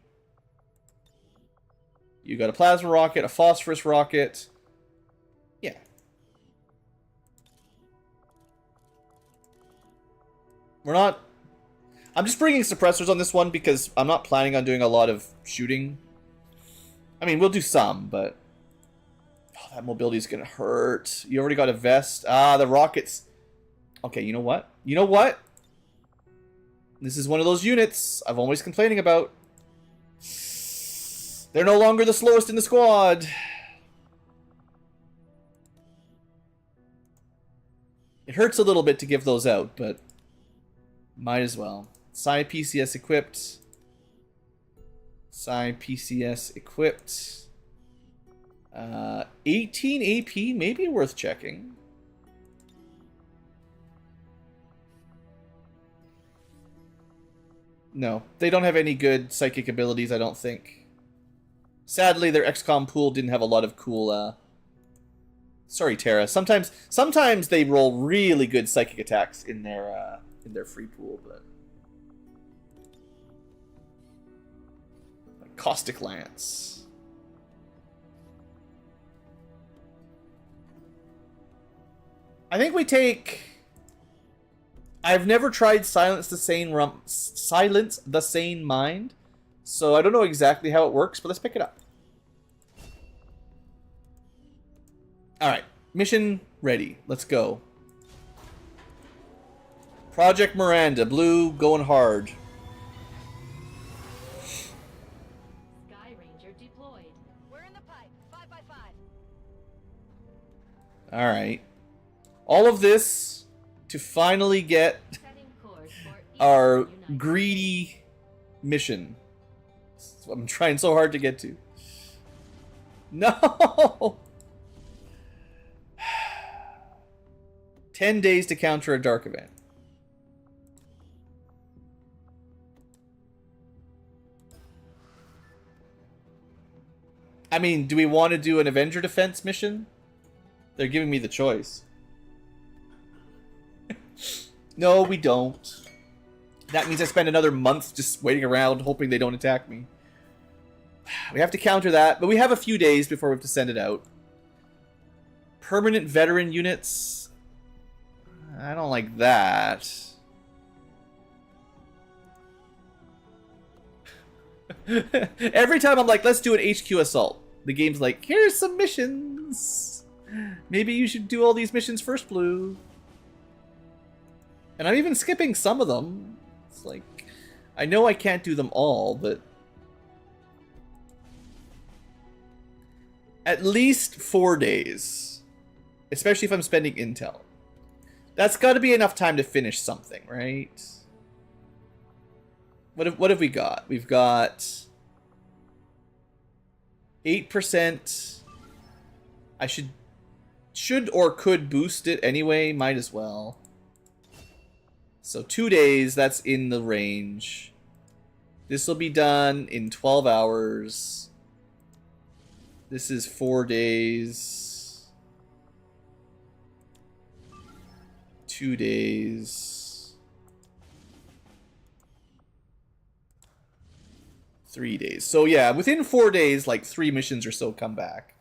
You got a plasma rocket, a phosphorus rocket. Yeah. We're not... I'm just bringing suppressors on this one because I'm not planning on doing a lot of shooting. I mean, we'll do some, but... Oh, that mobility is going to hurt. You already got a vest. Ah, the rockets. Okay, you know what? You know what? This is one of those units I'm always complaining about. They're no longer the slowest in the squad. It hurts a little bit to give those out, but might as well. Psi PCS equipped. Psi PCS equipped. 18 AP, maybe worth checking. No, they don't have any good psychic abilities, I don't think. Sadly, their XCom pool didn't have a lot of cool, Sorry, Tara. Sometimes they roll really good psychic attacks in their free pool, but... Like Caustic Lance. I think we take... I've never tried Silence the Sane Mind, so I don't know exactly how it works, but let's pick it up. Alright, mission ready. Let's go. Project Miranda, blue, going hard. Sky Ranger deployed. We're in the pipe. 5x5. Alright. All of this to finally get Setting course for our Eastern United greedy mission. That's what I'm trying so hard to get to. No! 10 days to counter a dark event. I mean, do we want to do an Avenger Defense mission? They're giving me the choice. No, we don't. That means I spend another month just waiting around, hoping they don't attack me. We have to counter that, but we have a few days before we have to send it out. Permanent veteran units. I don't like that. Every time I'm like, let's do an HQ assault, the game's like, here's some missions. Maybe you should do all these missions first, Blue. And I'm even skipping some of them. It's like, I know I can't do them all, but at least 4 days. Especially if I'm spending intel. That's got to be enough time to finish something, right? What have we got? We've got 8%. I should or could boost it anyway. Might as well. So 2 days, that's in the range. This will be done in 12 hours. This is 4 days. 2 days. 3 days. So yeah, within 4 days, like 3 missions or so come back.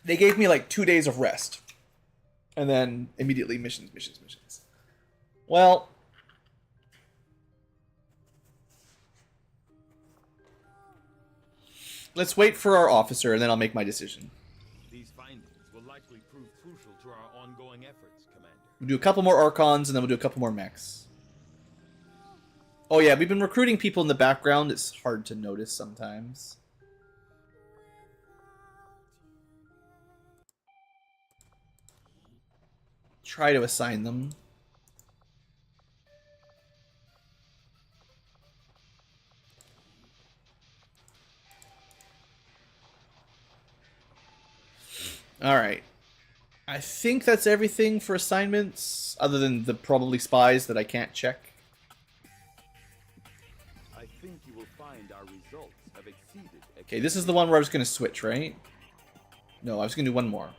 They gave me like 2 days of rest. And then immediately missions. Well, let's wait for our officer and then I'll make my decision. These findings will likely prove crucial to our ongoing efforts, Commander. We'll do a couple more Archons and then we'll do a couple more mechs. Oh yeah, we've been recruiting people in the background. It's hard to notice sometimes. Try to assign them. Alright. I think that's everything for assignments, other than the probably spies that I can't check. I think you will find our results have exceeded. Okay, this is the one where I was going to switch, right? No, I was going to do one more.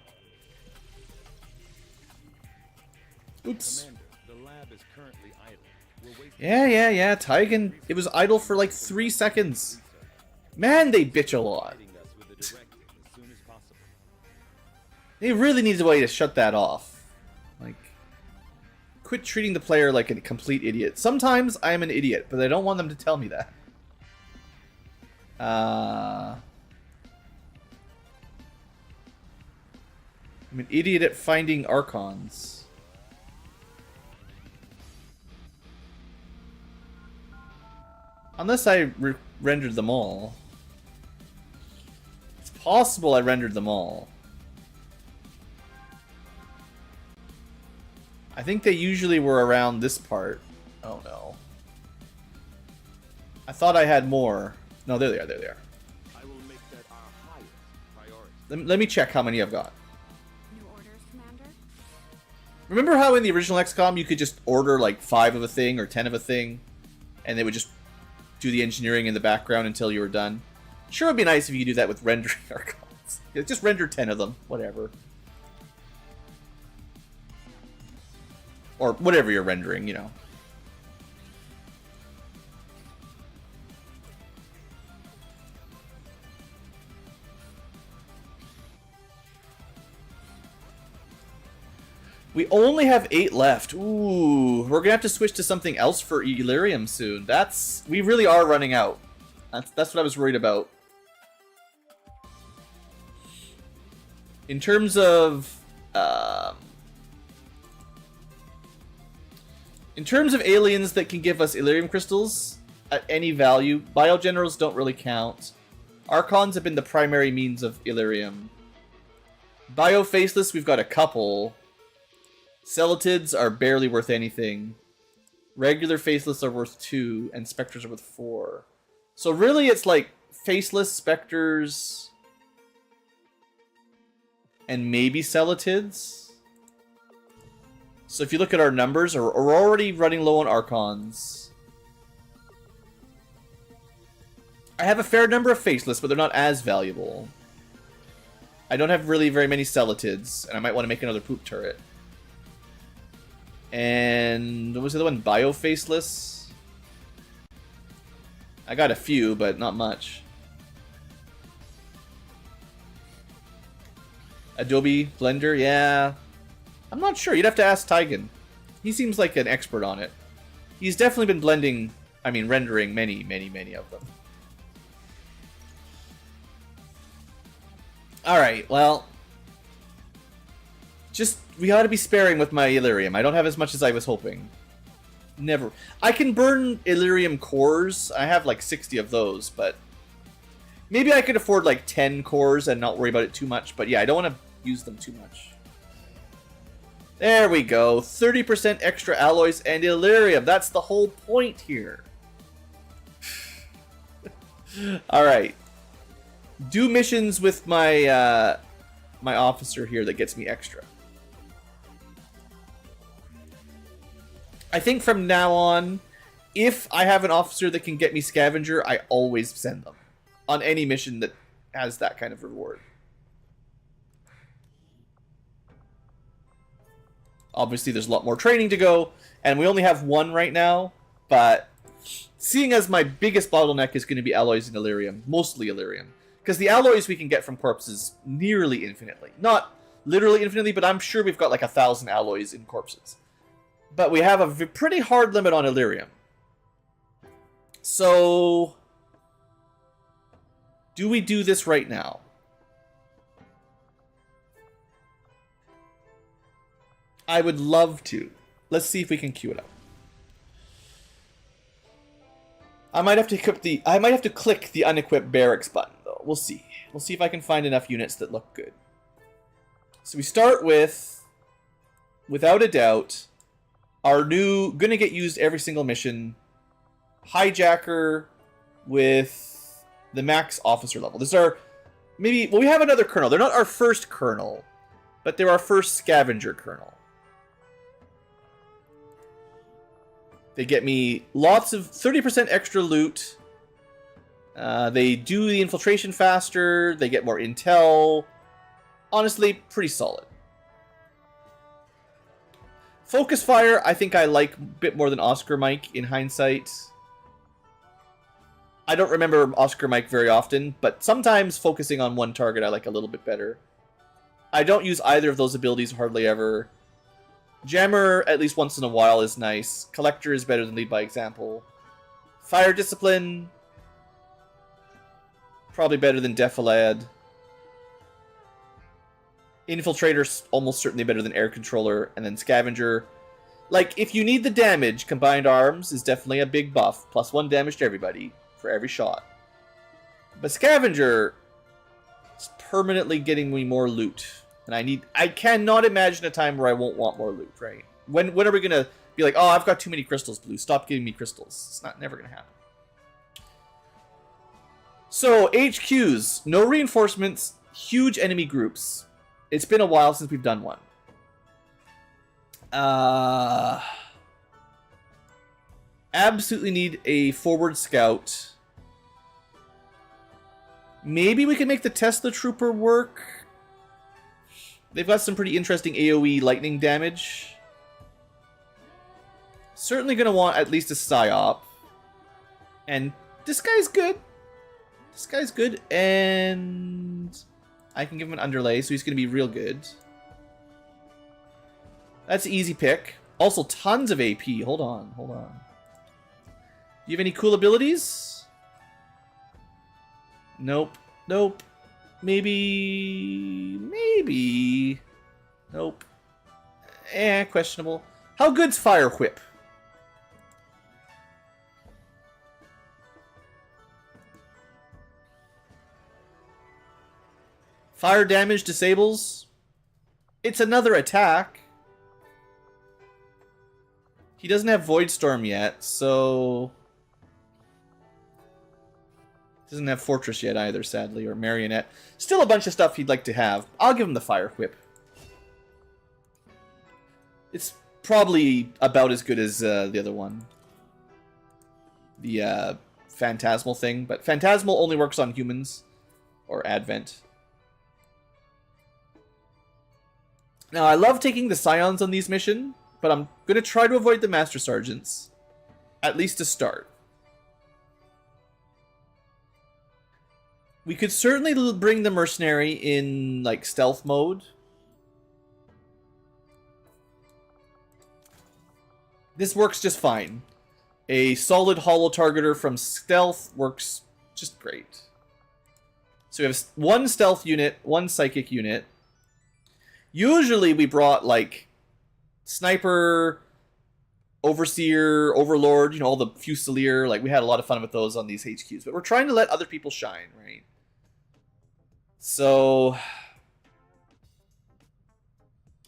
Oops. Commander, the lab is currently idle. We're wasting Yeah. Tigan, it was idle for like 3 seconds. Man, they bitch a lot. us with a directive as soon as possible. They really need a way to shut that off. Like, quit treating the player like a complete idiot. Sometimes I am an idiot, but I don't want them to tell me that. I'm an idiot at finding Archons. Unless I rendered them all. It's possible I rendered them all. I think they usually were around this part. Oh no. I thought I had more. No, there they are, there they are. I will make that our highest priority. Let me check how many I've got. New orders, Commander? Remember how in the original XCOM you could just order like 5 of a thing or 10 of a thing? And they would just do the engineering in the background until you were done? Sure would be nice if you could do that with rendering Archons. Yeah, just render 10 of them, whatever. Or whatever you're rendering, you know. We only have 8 left. Ooh, we're gonna have to switch to something else for Illyrium soon. We really are running out. That's what I was worried about. In terms of aliens that can give us Illyrium crystals at any value, biogenerals don't really count. Archons have been the primary means of Illyrium. Bio-faceless, we've got a couple. Celatids are barely worth anything. Regular faceless are worth 2, and specters are worth 4. So really it's like faceless, specters, and maybe celatids. So if you look at our numbers, we're already running low on Archons. I have a fair number of Faceless, but they're not as valuable. I don't have really very many Celatids, and I might want to make another Poop Turret. And what was the other one? Bio-Faceless? I got a few, but not much. Adobe Blender, yeah. I'm not sure. You'd have to ask Tygan. He seems like an expert on it. He's definitely been rendering many, many, many of them. Alright, well. We ought to be sparing with my Illyrium. I don't have as much as I was hoping. Never. I can burn Illyrium cores. I have like 60 of those, but maybe I could afford like 10 cores and not worry about it too much. But yeah, I don't want to use them too much. There we go. 30% extra alloys and Illyrium. That's the whole point here. Alright. Do missions with my my officer here that gets me extra. I think from now on, if I have an officer that can get me Scavenger, I always send them on any mission that has that kind of reward. Obviously, there's a lot more training to go, and we only have one right now, but seeing as my biggest bottleneck is going to be alloys and Illyrium, mostly Illyrium, because the alloys we can get from corpses nearly infinitely. Not literally infinitely, but I'm sure we've got like 1,000 alloys in corpses. But we have a pretty hard limit on Illyrium. So, do we do this right now? I would love to. Let's see if we can queue it up. I might have to click the unequip barracks button though. We'll see. We'll see if I can find enough units that look good. So we start with, without a doubt, our new, gonna get used every single mission, Hijacker with the max officer level. This is our, maybe, well, we have another colonel. They're not our first colonel, but they're our first scavenger colonel. They get me lots of 30% extra loot. They do the infiltration faster. They get more intel. Honestly, pretty solid. Focus Fire, I think I like a bit more than Oscar Mike in hindsight. I don't remember Oscar Mike very often, but sometimes focusing on one target I like a little bit better. I don't use either of those abilities hardly ever. Jammer, at least once in a while, is nice. Collector is better than Lead by Example. Fire Discipline, probably better than Defilad. Infiltrator's almost certainly better than Air Controller, and then Scavenger. Like, if you need the damage, Combined Arms is definitely a big buff. +1 damage to everybody, for every shot. But Scavenger is permanently getting me more loot. And I cannot imagine a time where I won't want more loot, right? When are we gonna be like, oh, I've got too many crystals, Blue, stop giving me crystals. It's never gonna happen. So, HQs, no reinforcements, huge enemy groups. It's been a while since we've done one. Absolutely need a forward scout. Maybe we can make the Tesla Trooper work. They've got some pretty interesting AoE lightning damage. Certainly going to want at least a Psyop. And this guy's good. This guy's good. And I can give him an underlay, so he's going to be real good. That's an easy pick. Also, tons of AP. Hold on. Do you have any cool abilities? Nope. Maybe. Nope. Questionable. How good's Fire Whip? Fire damage disables. It's another attack. He doesn't have Void Storm yet, so... Doesn't have Fortress yet either, sadly, or Marionette. Still a bunch of stuff he'd like to have. I'll give him the Fire Whip. It's probably about as good as the other one. The Phantasmal thing. But Phantasmal only works on humans. Or Advent. Now, I love taking the Scions on these missions, but I'm going to try to avoid the Master Sergeants. At least to start. We could certainly bring the Mercenary in, like, stealth mode. This works just fine. A solid holo targeter from stealth works just great. So we have one stealth unit, one psychic unit. Usually we brought, like, Sniper, Overseer, Overlord, you know, all the Fusilier. Like, we had a lot of fun with those on these HQs. But we're trying to let other people shine, right? So,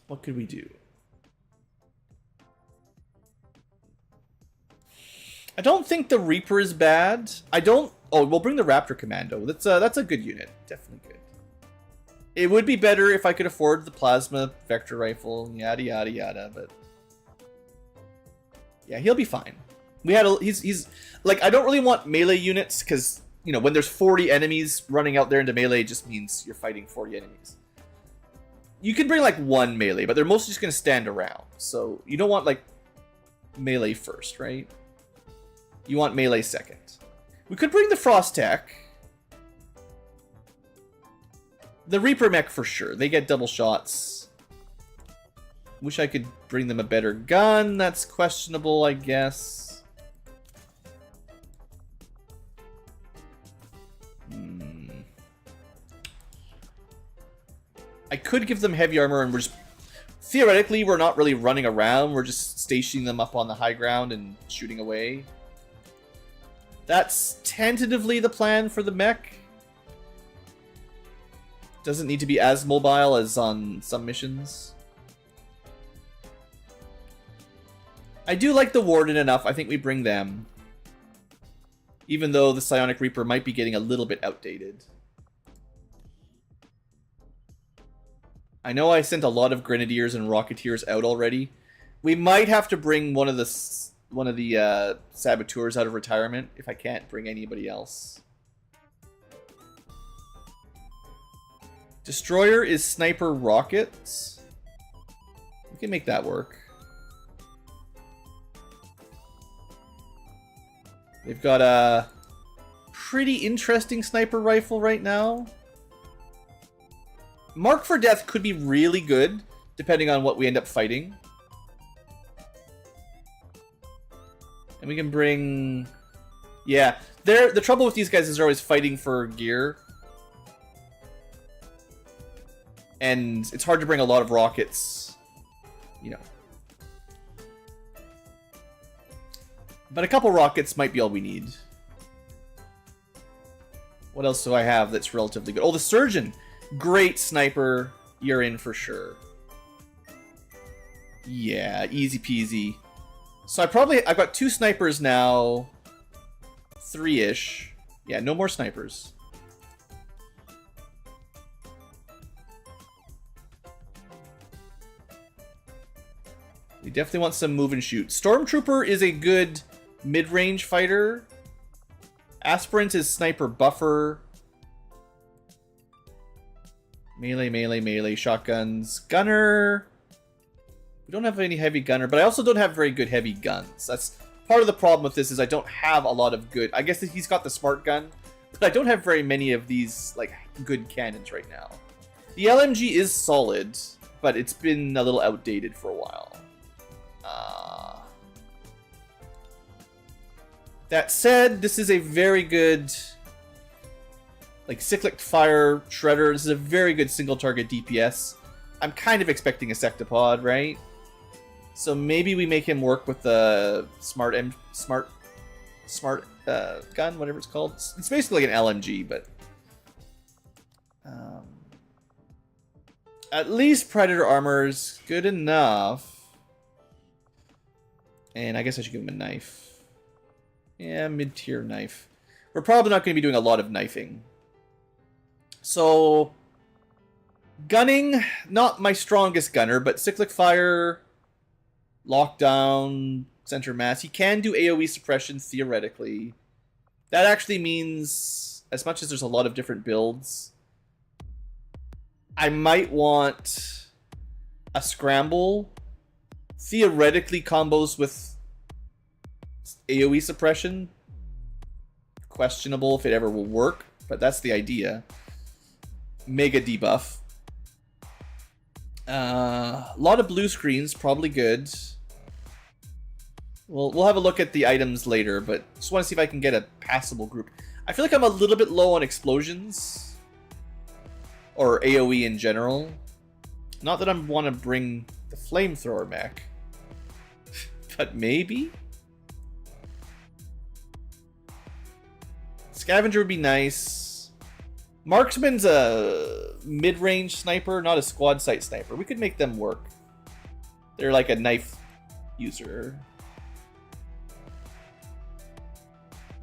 what could we do? I don't think the Reaper is bad. I don't... Oh, we'll bring the Raptor Commando. That's a good unit. Definitely good. It would be better if I could afford the Plasma Vector Rifle, yada, yada, yada, but... Yeah, he'll be fine. We had a... He's... Like, I don't really want melee units, because, you know, when there's 40 enemies running out there into melee, it just means you're fighting 40 enemies. You can bring, like, one melee, but they're mostly just going to stand around. So, you don't want, like, melee first, right? You want melee second. We could bring the Frost Tech. The Reaper mech for sure. They get double shots. Wish I could bring them a better gun. That's questionable, I guess. I could give them heavy armor and we're just... Theoretically, we're not really running around. We're just stationing them up on the high ground and shooting away. That's tentatively the plan for the mech. Doesn't need to be as mobile as on some missions. I do like the Warden enough. I think we bring them. Even though the Psionic Reaper might be getting a little bit outdated. I know I sent a lot of Grenadiers and Rocketeers out already. We might have to bring one of the Saboteurs out of retirement if I can't bring anybody else. Destroyer is Sniper Rockets. We can make that work. They've got a pretty interesting sniper rifle right now. Mark for Death could be really good, depending on what we end up fighting. And we can bring... Yeah, the trouble with these guys is they're always fighting for gear. And it's hard to bring a lot of rockets, you know. But a couple rockets might be all we need. What else do I have that's relatively good? Oh, the Surgeon! Great sniper. You're in for sure. Yeah, easy peasy. So I've got 2 snipers now. 3-ish. Yeah, no more snipers. We definitely want some move and shoot. Stormtrooper is a good mid-range fighter. Aspirant is sniper buffer. Melee, melee, melee, shotguns. Gunner. We don't have any heavy gunner, but I also don't have very good heavy guns. That's part of the problem with this is I don't have a lot of good... I guess that he's got the smart gun, but I don't have very many of these, like, good cannons right now. The LMG is solid, but it's been a little outdated for a while. That said, this is a very good, like, cyclic fire shredder. This is a very good single target DPS. I'm kind of expecting a sectopod, right? So maybe we make him work with the smart gun, whatever it's called. It's basically like an LMG, but at least Predator armor is good enough. And I guess I should give him a knife. Yeah, mid-tier knife. We're probably not going to be doing a lot of knifing. So, gunning, not my strongest gunner, but cyclic fire, Lockdown, center mass. He can do AoE suppression theoretically. That actually means, as much as there's a lot of different builds, I might want a scramble. Theoretically combos with AoE suppression. Questionable if it ever will work, but that's the idea. Mega debuff. A lot of blue screens, probably good. We'll have a look at the items later, but just want to see if I can get a passable group. I feel like I'm a little bit low on explosions. Or AoE in general. Not that I want to bring the flamethrower mech. But maybe? Scavenger would be nice. Marksman's a mid-range sniper, not a quad sight sniper. We could make them work. They're like a knife user.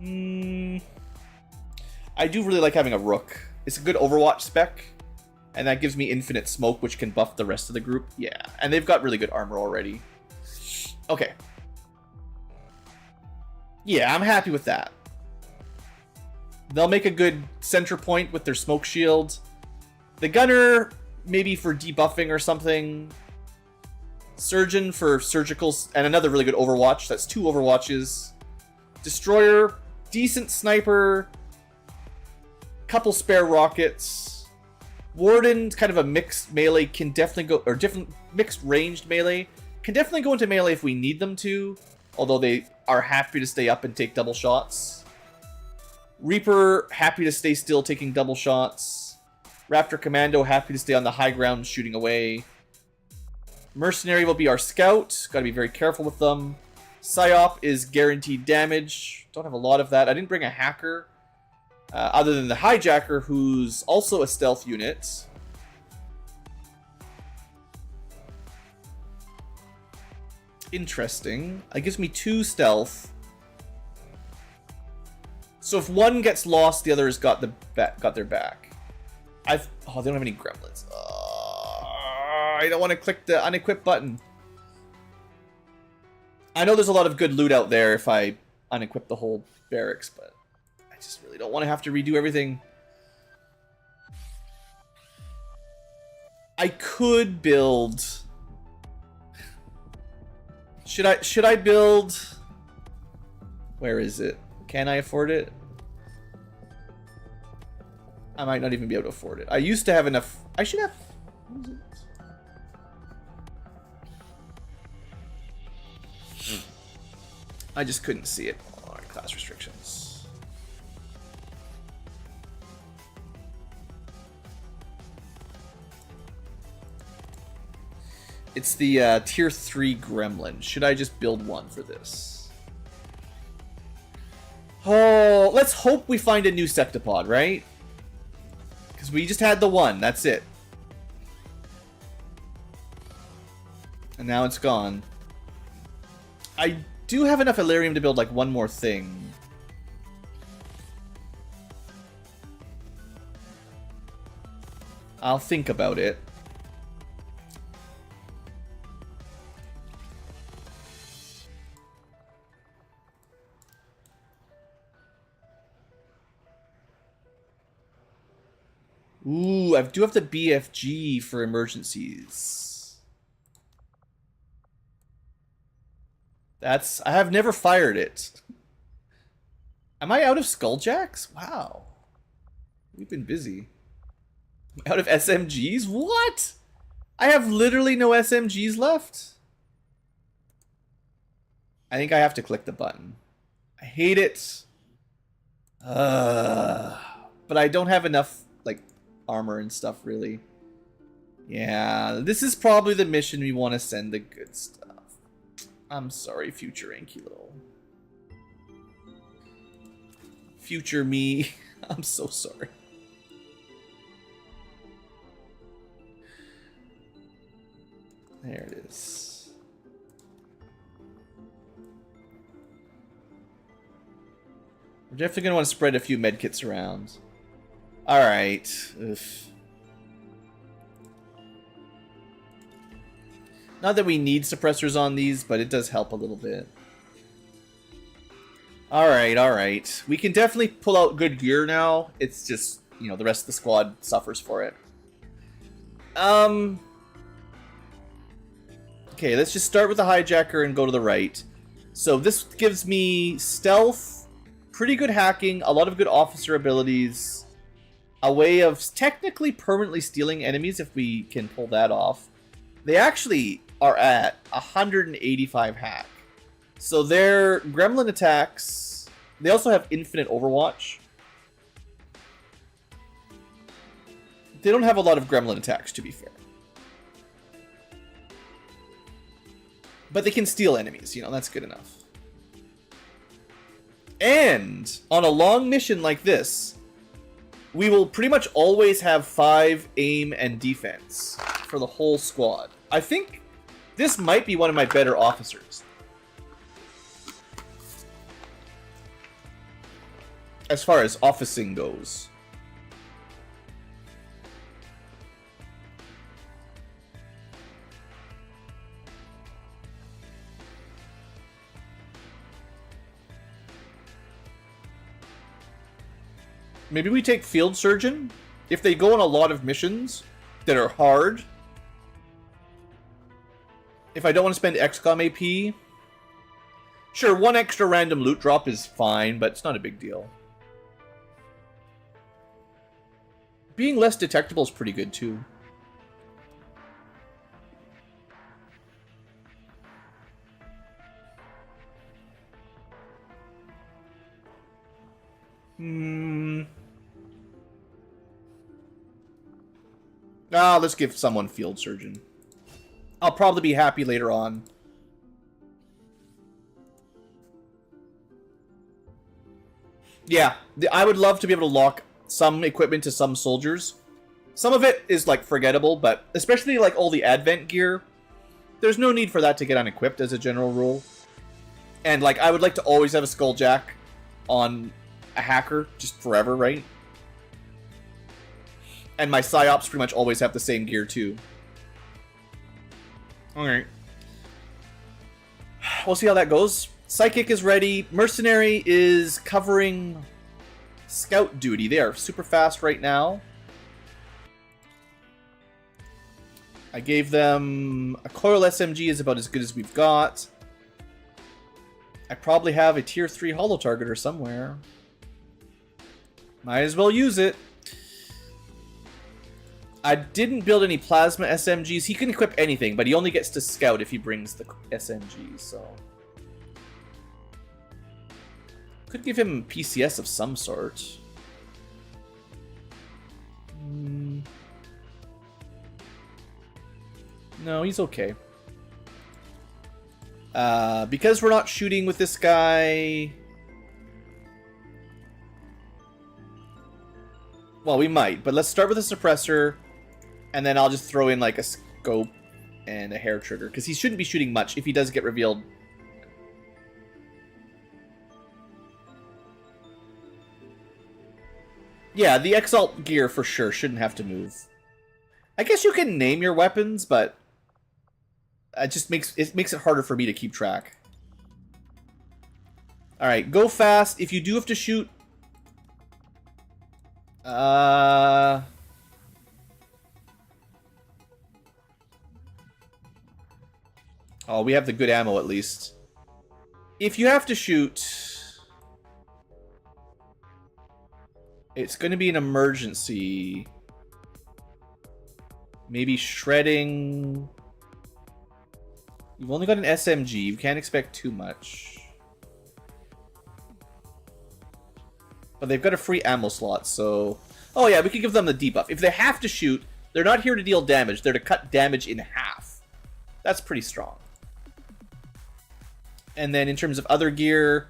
I do really like having a rook. It's a good Overwatch spec. And that gives me infinite smoke, which can buff the rest of the group. Yeah, and they've got really good armor already. Okay. Yeah, I'm happy with that. They'll make a good center point with their smoke shield. The gunner, maybe for debuffing or something. Surgeon for surgicals, and another really good Overwatch. That's 2 Overwatches. Destroyer, decent sniper. Couple spare rockets. Warden, kind of a mixed melee, can definitely go, or different mixed ranged melee, can definitely go into melee if we need them to, although they are happy to stay up and take double shots. Reaper, happy to stay still taking double shots. Raptor Commando, happy to stay on the high ground shooting away. Mercenary will be our scout, gotta be very careful with them. Psyop is guaranteed damage, don't have a lot of that. I didn't bring a hacker. Other than the hijacker, who's also a stealth unit. Interesting. It gives me 2 stealth. So if one gets lost, the other has got their back. Oh, they don't have any gremlins. I don't want to click the unequip button. I know there's a lot of good loot out there if I unequip the whole barracks, but I just really don't want to have to redo everything. I could build... Should I build... Where is it? Can I afford it? I might not even be able to afford it. I used to have enough... I should have... What is it? I just couldn't see it. Alright, class restrictions. It's the tier 3 gremlin. Should I just build one for this? Oh, let's hope we find a new Sectopod, right? Because we just had the one, that's it. And now it's gone. I do have enough Illyrium to build like one more thing. I'll think about it. Ooh, I do have the BFG for emergencies. I have never fired it. Am I out of Skulljacks? Wow. We've been busy. Out of SMGs? What? I have literally no SMGs left. I think I have to click the button. I hate it. But I don't have enough, like, armor and stuff, really. Yeah, this is probably the mission we want to send the good stuff. I'm sorry, future Ankylo. Future me. I'm so sorry. There it is. We're definitely going to want to spread a few medkits around. Alright. Not that we need suppressors on these, but it does help a little bit. Alright, alright. We can definitely pull out good gear now. It's just, you know, the rest of the squad suffers for it. Okay, let's just start with the hijacker and go to the right. So this gives me stealth, pretty good hacking, a lot of good officer abilities, a way of technically permanently stealing enemies if we can pull that off. They actually are at 185 hack. So their gremlin attacks, they also have infinite overwatch. They don't have a lot of gremlin attacks, to be fair. But they can steal enemies, you know, that's good enough. And on a long mission like this, we will pretty much always have 5 aim and defense for the whole squad. I think this might be one of my better officers. As far as officing goes. Maybe we take Field Surgeon? If they go on a lot of missions that are hard. If I don't want to spend XCom AP. Sure, 1 extra random loot drop is fine, but it's not a big deal. Being less detectable is pretty good too. Let's give someone Field Surgeon. I'll probably be happy later on. Yeah, I would love to be able to lock some equipment to some soldiers. Some of it is, like, forgettable, but especially, like, all the Advent gear, there's no need for that to get unequipped as a general rule. And, like, I would like to always have a Skulljack on a hacker, just forever, right? And my PsyOps pretty much always have the same gear, too. Alright. We'll see how that goes. Psychic is ready. Mercenary is covering scout duty. They are super fast right now. I gave them a coil SMG is about as good as we've got. I probably have a tier 3 holo targeter somewhere. Might as well use it. I didn't build any plasma SMGs. He can equip anything, but he only gets to scout if he brings the SMGs, so... Could give him PCS of some sort. No, he's okay. Because we're not shooting with this guy... Well, we might, but let's start with a suppressor, and then I'll just throw in, like, a scope and a hair trigger, because he shouldn't be shooting much if he does get revealed. Yeah, the Exalt gear for sure shouldn't have to move. I guess you can name your weapons, but it just makes it harder for me to keep track. All right, go fast. If you do have to shoot, oh, we have the good ammo at least. If you have to shoot, it's going to be an emergency. Maybe shredding. You've only got an SMG. You can't expect too much. But they've got a free ammo slot, so... Oh yeah, we could give them the debuff. If they have to shoot, they're not here to deal damage. They're to cut damage in half. That's pretty strong. And then in terms of other gear,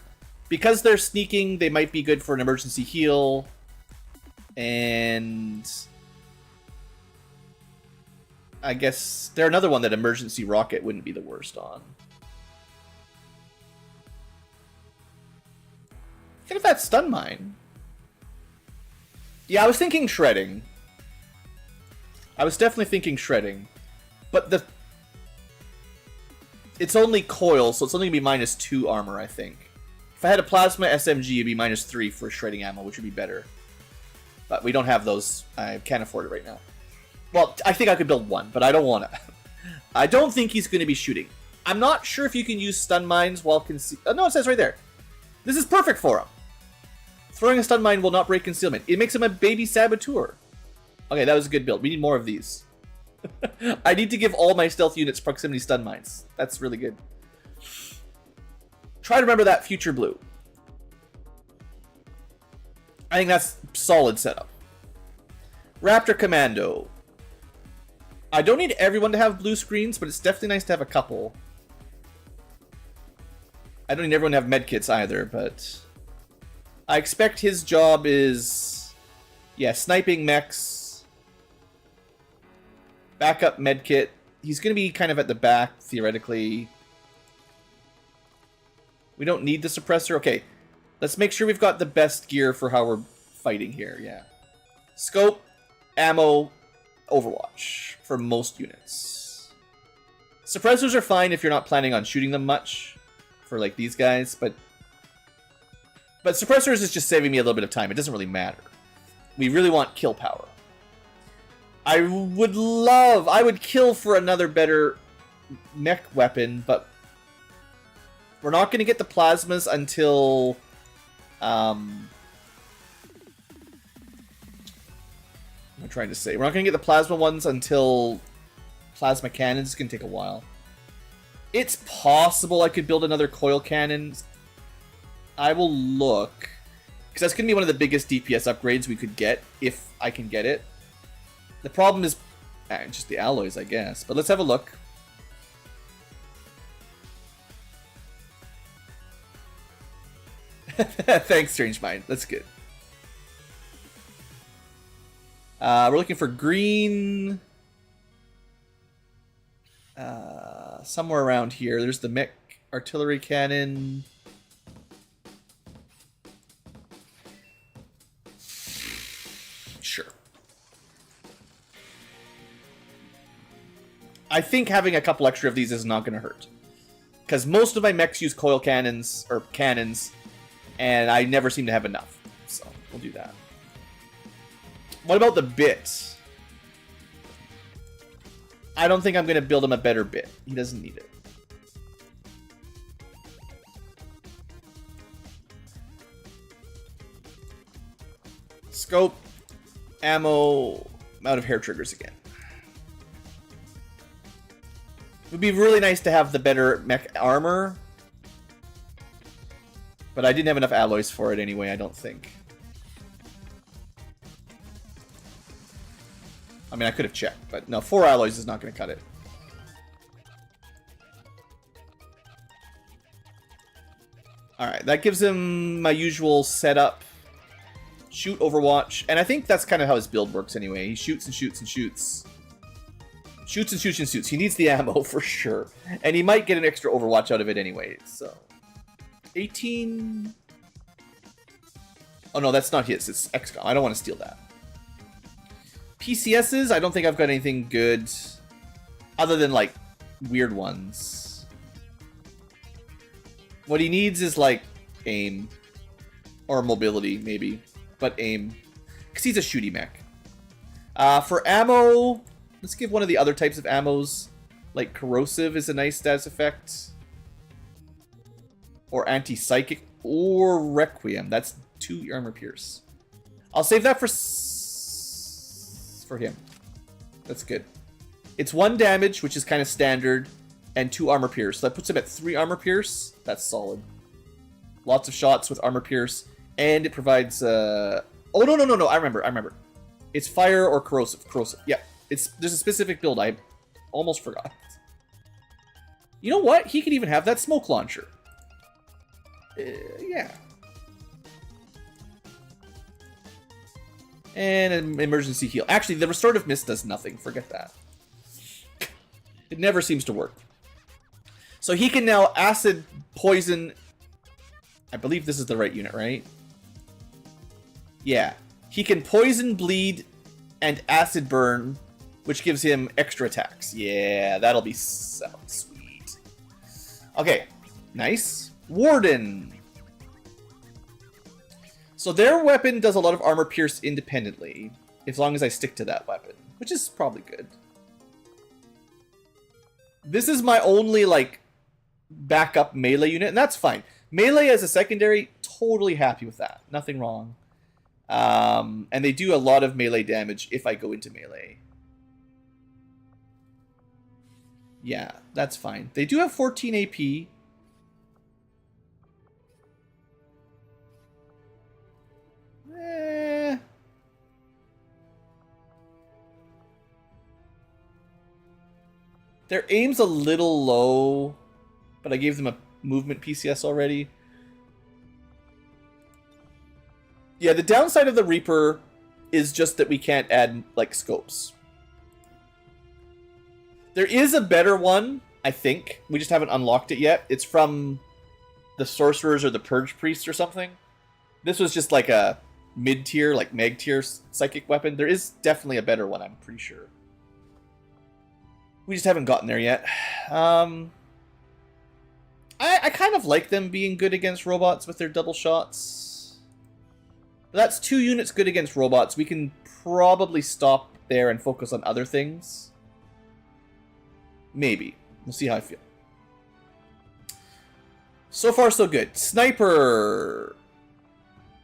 because they're sneaking, they might be good for an emergency heal. And... I guess they're another one that emergency rocket wouldn't be the worst on. Look at that stun mine. Yeah, I was thinking shredding. I was definitely thinking shredding. But It's only coil, so it's only going to be -2 armor, I think. If I had a plasma SMG, it'd be -3 for shredding ammo, which would be better. But we don't have those. I can't afford it right now. Well, I think I could build one, but I don't want to. I don't think he's going to be shooting. I'm not sure if you can use stun mines while oh, no, it says right there. This is perfect for him. Throwing a stun mine will not break concealment. It makes him a baby saboteur. Okay, that was a good build. We need more of these. I need to give all my stealth units proximity stun mines. That's really good. Try to remember that future blue. I think that's solid setup. Raptor Commando. I don't need everyone to have blue screens, but it's definitely nice to have a couple. I don't need everyone to have medkits either, but I expect his job is, yeah, sniping mechs, backup medkit. He's going to be kind of at the back, theoretically. We don't need the suppressor. Okay, let's make sure we've got the best gear for how we're fighting here, yeah. Scope, ammo, Overwatch for most units. Suppressors are fine if you're not planning on shooting them much for like these guys, but suppressors is just saving me a little bit of time. It doesn't really matter. We really want kill power. I would kill for another better mech weapon, but we're not going to get the plasmas until I'm trying to say. We're not going to get the plasma ones until plasma cannons. It's going to take a while. It's possible I could build another coil cannon. I will look. Because that's going to be one of the biggest DPS upgrades we could get, if I can get it. The problem is just the alloys, I guess. But let's have a look. Thanks, Strange Mind. That's good. We're looking for green. Somewhere around here. There's the mech artillery cannon. Sure. I think having a couple extra of these is not going to hurt. Because most of my mechs use coil cannons, or cannons, and I never seem to have enough. So, we'll do that. What about the bit? I don't think I'm going to build him a better bit. He doesn't need it. Scope, ammo, I'm out of hair triggers again. It would be really nice to have the better mech armor. But I didn't have enough alloys for it anyway, I don't think. I mean, I could have checked, but no, 4 alloys is not going to cut it. Alright, that gives him my usual setup. Shoot, Overwatch. And I think that's kind of how his build works anyway. He shoots and shoots and shoots. Shoots and shoots and shoots. He needs the ammo for sure. And he might get an extra Overwatch out of it anyway, so... 18... Oh no, that's not his. It's XCom. I don't want to steal that. PCSs, I don't think I've got anything good. Other than, like, weird ones. What he needs is, like, aim. Or mobility, maybe. But aim. Because he's a shooty mech. For ammo, let's give one of the other types of ammos. Like, corrosive is a nice status effect. Or anti-psychic. Or requiem. That's 2 armor pierce. I'll save that for him. That's good. It's 1 damage, which is kind of standard, and 2 armor pierce. So that puts him at 3 armor pierce. That's solid. Lots of shots with armor pierce, and it provides. Oh no! I remember. It's fire or corrosive. Corrosive. Yeah. There's a specific build. I almost forgot. You know what? He could even have that smoke launcher. Yeah. And an emergency heal. Actually, the restorative mist does nothing. Forget that. It never seems to work. So he can now acid poison. I believe this is the right unit, right? Yeah. He can poison, bleed, and acid burn, which gives him extra attacks. Yeah, that'll be so sweet. Okay, nice. Warden. So their weapon does a lot of armor pierce independently, as long as I stick to that weapon, which is probably good. This is my only, like, backup melee unit, and that's fine. Melee as a secondary, totally happy with that. Nothing wrong. And they do a lot of melee damage if I go into melee. Yeah, that's fine. They do have 14 AP. Their aim's a little low, but I gave them a movement PCS already. Yeah, the downside of the Reaper is just that we can't add, like, scopes. There is a better one, I think. We just haven't unlocked it yet. It's from the Sorcerers or the Purge Priests or something. This was just like a mid-tier, like mag-tier psychic weapon. There is definitely a better one, I'm pretty sure. We just haven't gotten there yet. I kind of like them being good against robots with their double shots. But that's 2 units good against robots. We can probably stop there and focus on other things. Maybe. We'll see how I feel. So far, so good. Sniper.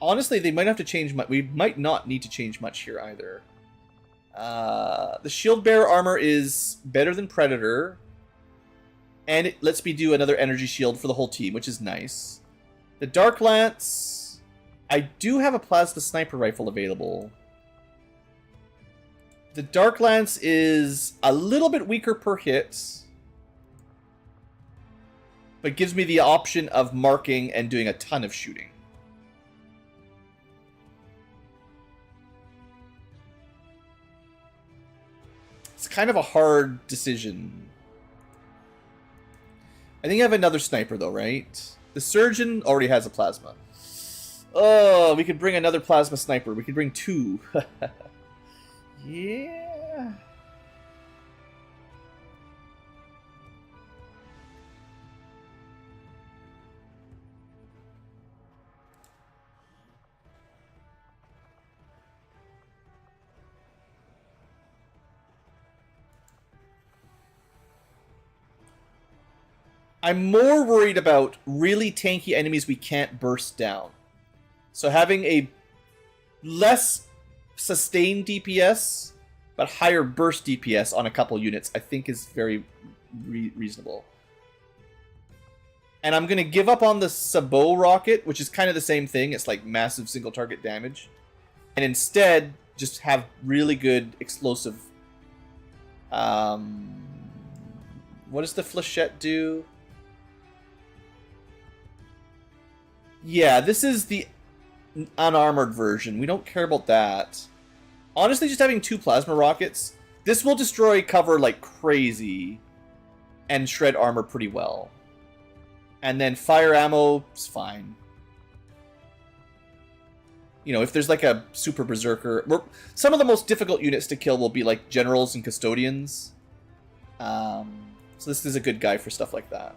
Honestly, they might have to change much. We might not need to change much here either. The shield bearer armor is better than Predator. And it lets me do another energy shield for the whole team, which is nice. The Dark Lance. I do have a plasma sniper rifle available. The Dark Lance is a little bit weaker per hit, but gives me the option of marking and doing a ton of shooting. It's kind of a hard decision. I think I have another sniper though, right? The Surgeon already has a plasma. Oh, we could bring another plasma sniper. We could bring 2. Yeah. I'm more worried about really tanky enemies we can't burst down. So having a less sustained DPS, but higher burst DPS on a couple units, I think is very reasonable. And I'm going to give up on the Sabot rocket, which is kind of the same thing. It's like massive single target damage. And instead, just have really good explosive... what does the Flechette do? Yeah, this is the unarmored version. We don't care about that. Honestly, just having 2 plasma rockets, this will destroy cover like crazy and shred armor pretty well. And then fire ammo is fine. You know, if there's like a super berserker... Some of the most difficult units to kill will be like generals and custodians. So this is a good guy for stuff like that.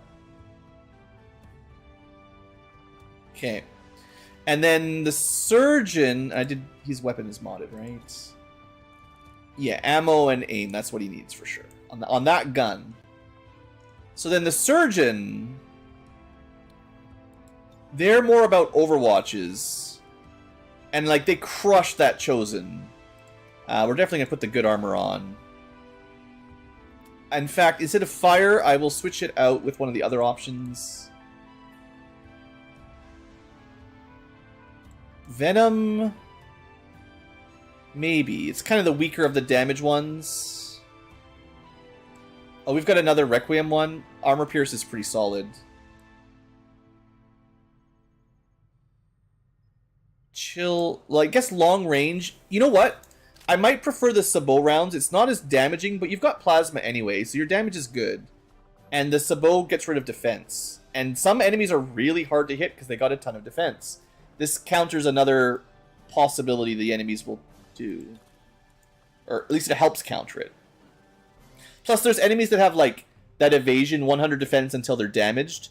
Okay. And then the Surgeon... his weapon is modded, right? Yeah, ammo and aim. That's what he needs for sure. On that gun. So then the Surgeon... They're more about overwatches. And, like, they crush that Chosen. We're definitely going to put the good armor on. In fact, instead of fire, I will switch it out with one of the other options. Venom... Maybe. It's kind of the weaker of the damage ones. Oh, we've got another Requiem one. Armor Pierce is pretty solid. Chill. Well, I guess long range. You know what? I might prefer the Sabot rounds. It's not as damaging, but you've got plasma anyway, so your damage is good. And the Sabot gets rid of defense. And some enemies are really hard to hit because they got a ton of defense. This counters another possibility the enemies will do. Or at least it helps counter it. Plus, there's enemies that have, like, that evasion, 100 defense until they're damaged.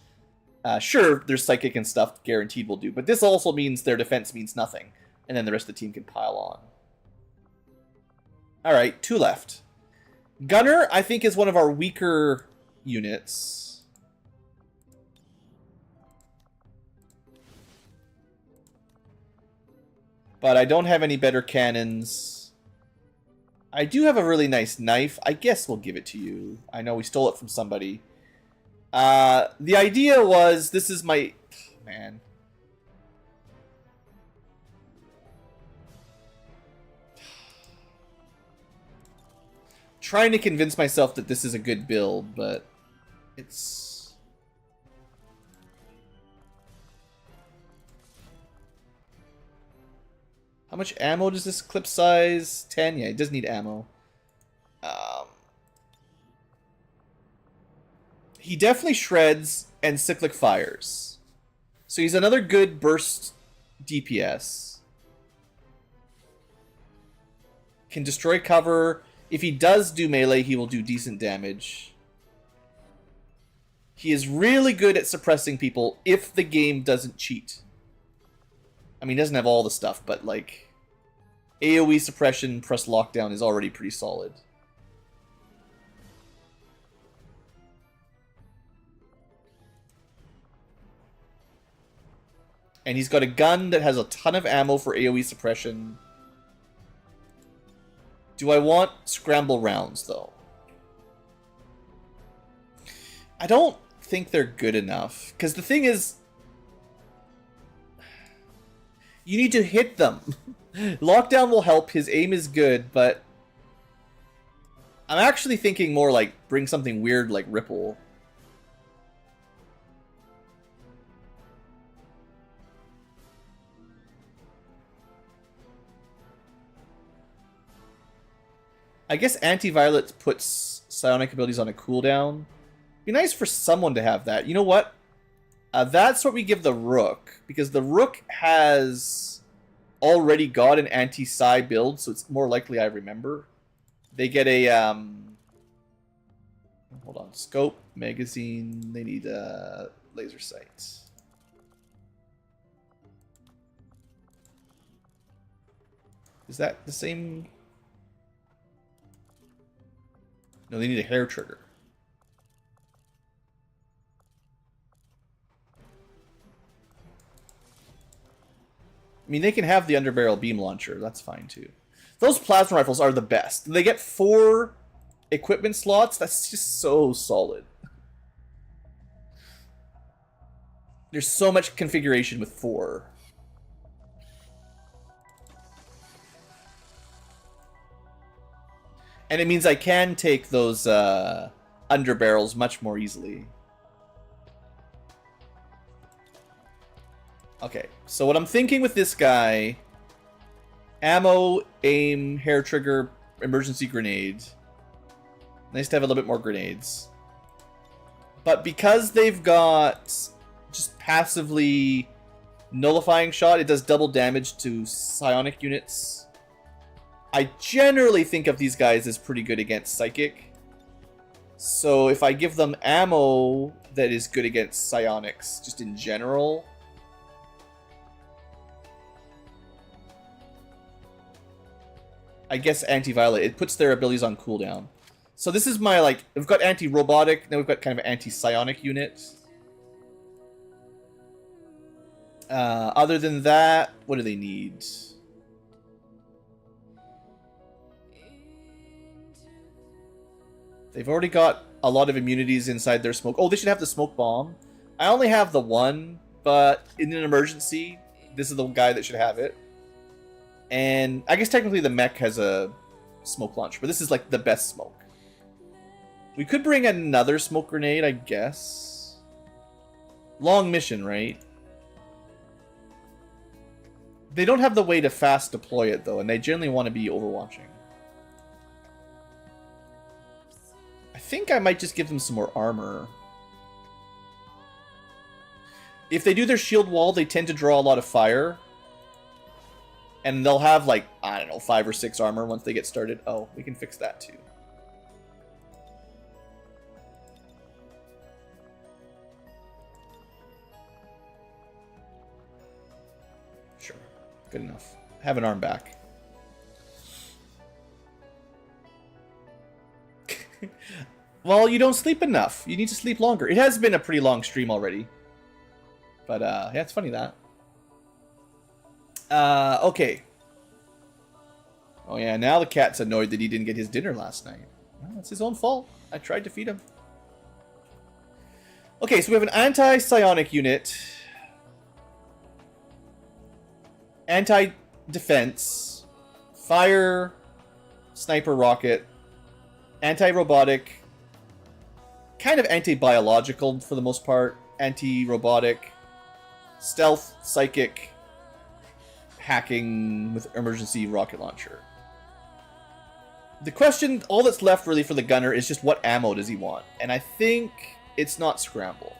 Sure, their psychic and stuff guaranteed will do, but this also means their defense means nothing, and then the rest of the team can pile on. Alright, 2 left. Gunner, I think, is one of our weaker units. But I don't have any better cannons. I do have a really nice knife. I guess we'll give it to you. I know we stole it from somebody. The idea was, this is my... Man. Trying to convince myself that this is a good build, but it's... How much ammo does this clip size? 10? Yeah, it does need ammo. He definitely shreds and cyclic fires. So he's another good burst DPS. Can destroy cover. If he does do melee, he will do decent damage. He is really good at suppressing people if the game doesn't cheat. I mean, he doesn't have all the stuff, but like AoE suppression plus lockdown is already pretty solid. And he's got a gun that has a ton of ammo for AoE suppression. Do I want scramble rounds, though? I don't think they're good enough. Because the thing is, you need to hit them. Lockdown will help. His aim is good, but I'm actually thinking more like bring something weird like Ripple. I guess Anti-Violet puts psionic abilities on a cooldown. Be nice for someone to have that. You know what? That's what we give the Rook, because the Rook has already got an anti-psi build, so it's more likely I remember. They get a hold on, scope, magazine. They need laser sights. Is that the same? No, they need a hair trigger. I mean, they can have the underbarrel beam launcher. That's fine, too. Those plasma rifles are the best. They get 4 equipment slots. That's just so solid. There's so much configuration with 4. And it means I can take those underbarrels much more easily. Okay, so what I'm thinking with this guy... Ammo, aim, hair trigger, emergency grenade. Nice to have a little bit more grenades. But because they've got just passively nullifying shot, it does double damage to psionic units. I generally think of these guys as pretty good against psychic. So if I give them ammo that is good against psionics, just in general... I guess anti-violet, it puts their abilities on cooldown. So this is my, like, we've got anti-robotic, then we've got kind of an anti-psionic unit. Other than that, what do they need? They've already got a lot of immunities inside their smoke. Oh, they should have the smoke bomb. I only have the one, but in an emergency, this is the guy that should have it. And I guess technically the mech has a smoke launcher, but this is like the best smoke. We could bring another smoke grenade, I guess. Long mission, right? They don't have the way to fast deploy it, though, and they generally want to be overwatching. I think I might just give them some more armor. If they do their shield wall, they tend to draw a lot of fire. And they'll have, like, I don't know, 5 or 6 armor once they get started. Oh, we can fix that, too. Good enough. Have an arm back. Well, you don't sleep enough. You need to sleep longer. It has been a pretty long stream already. But, yeah, it's funny that. Okay. Oh, yeah, now the cat's annoyed that he didn't get his dinner last night. Well, it's his own fault. I tried to feed him. Okay, so we have an anti-psionic unit. Anti-defense. Fire. Sniper rocket. Anti-robotic. Kind of anti-biological for the most part. Anti-robotic. Stealth, psychic. Hacking with emergency rocket launcher. The question, all that's left really for the gunner is just what ammo does he want? And I think it's not scramble.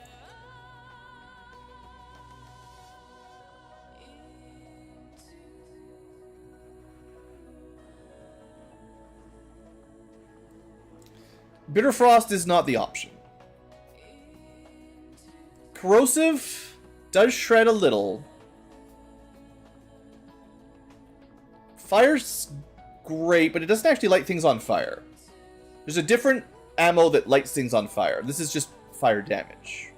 Bitter Frost is not the option. Corrosive does shred a little. Fire's great, but it doesn't actually light things on fire. There's a different ammo that lights things on fire. This is just fire damage.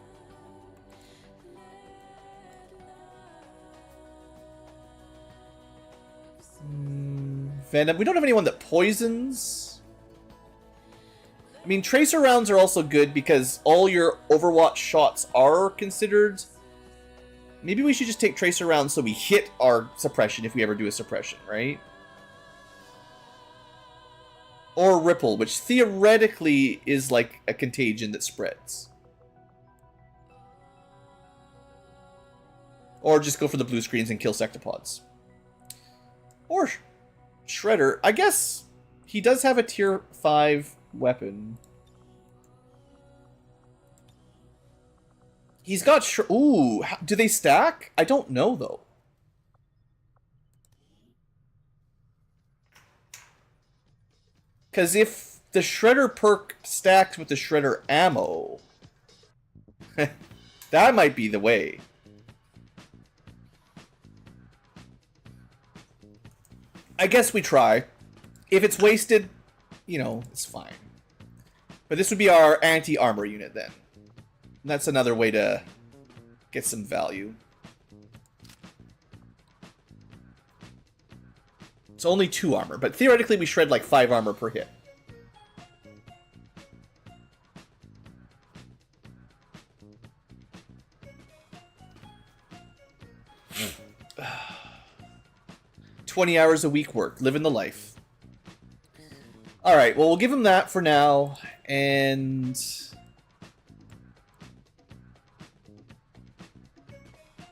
Venom. We don't have anyone that poisons. I mean, tracer rounds are also good because all your Overwatch shots are considered. Maybe we should just take tracer rounds so we hit our suppression if we ever do a suppression, right? Or Ripple, which theoretically is like a contagion that spreads. Or just go for the blue screens and kill sectopods. Or Shredder. I guess he does have a tier 5 weapon. He's got... Ooh, do they stack? I don't know, though. Because if the Shredder perk stacks with the Shredder ammo, that might be the way. I guess we try. If it's wasted, you know, it's fine. But this would be our anti-armor unit then. And that's another way to get some value. It's only 2 armor, but theoretically we shred like 5 armor per hit. Mm. 20 hours a week work, living the life. Alright, well we'll give him that for now, and...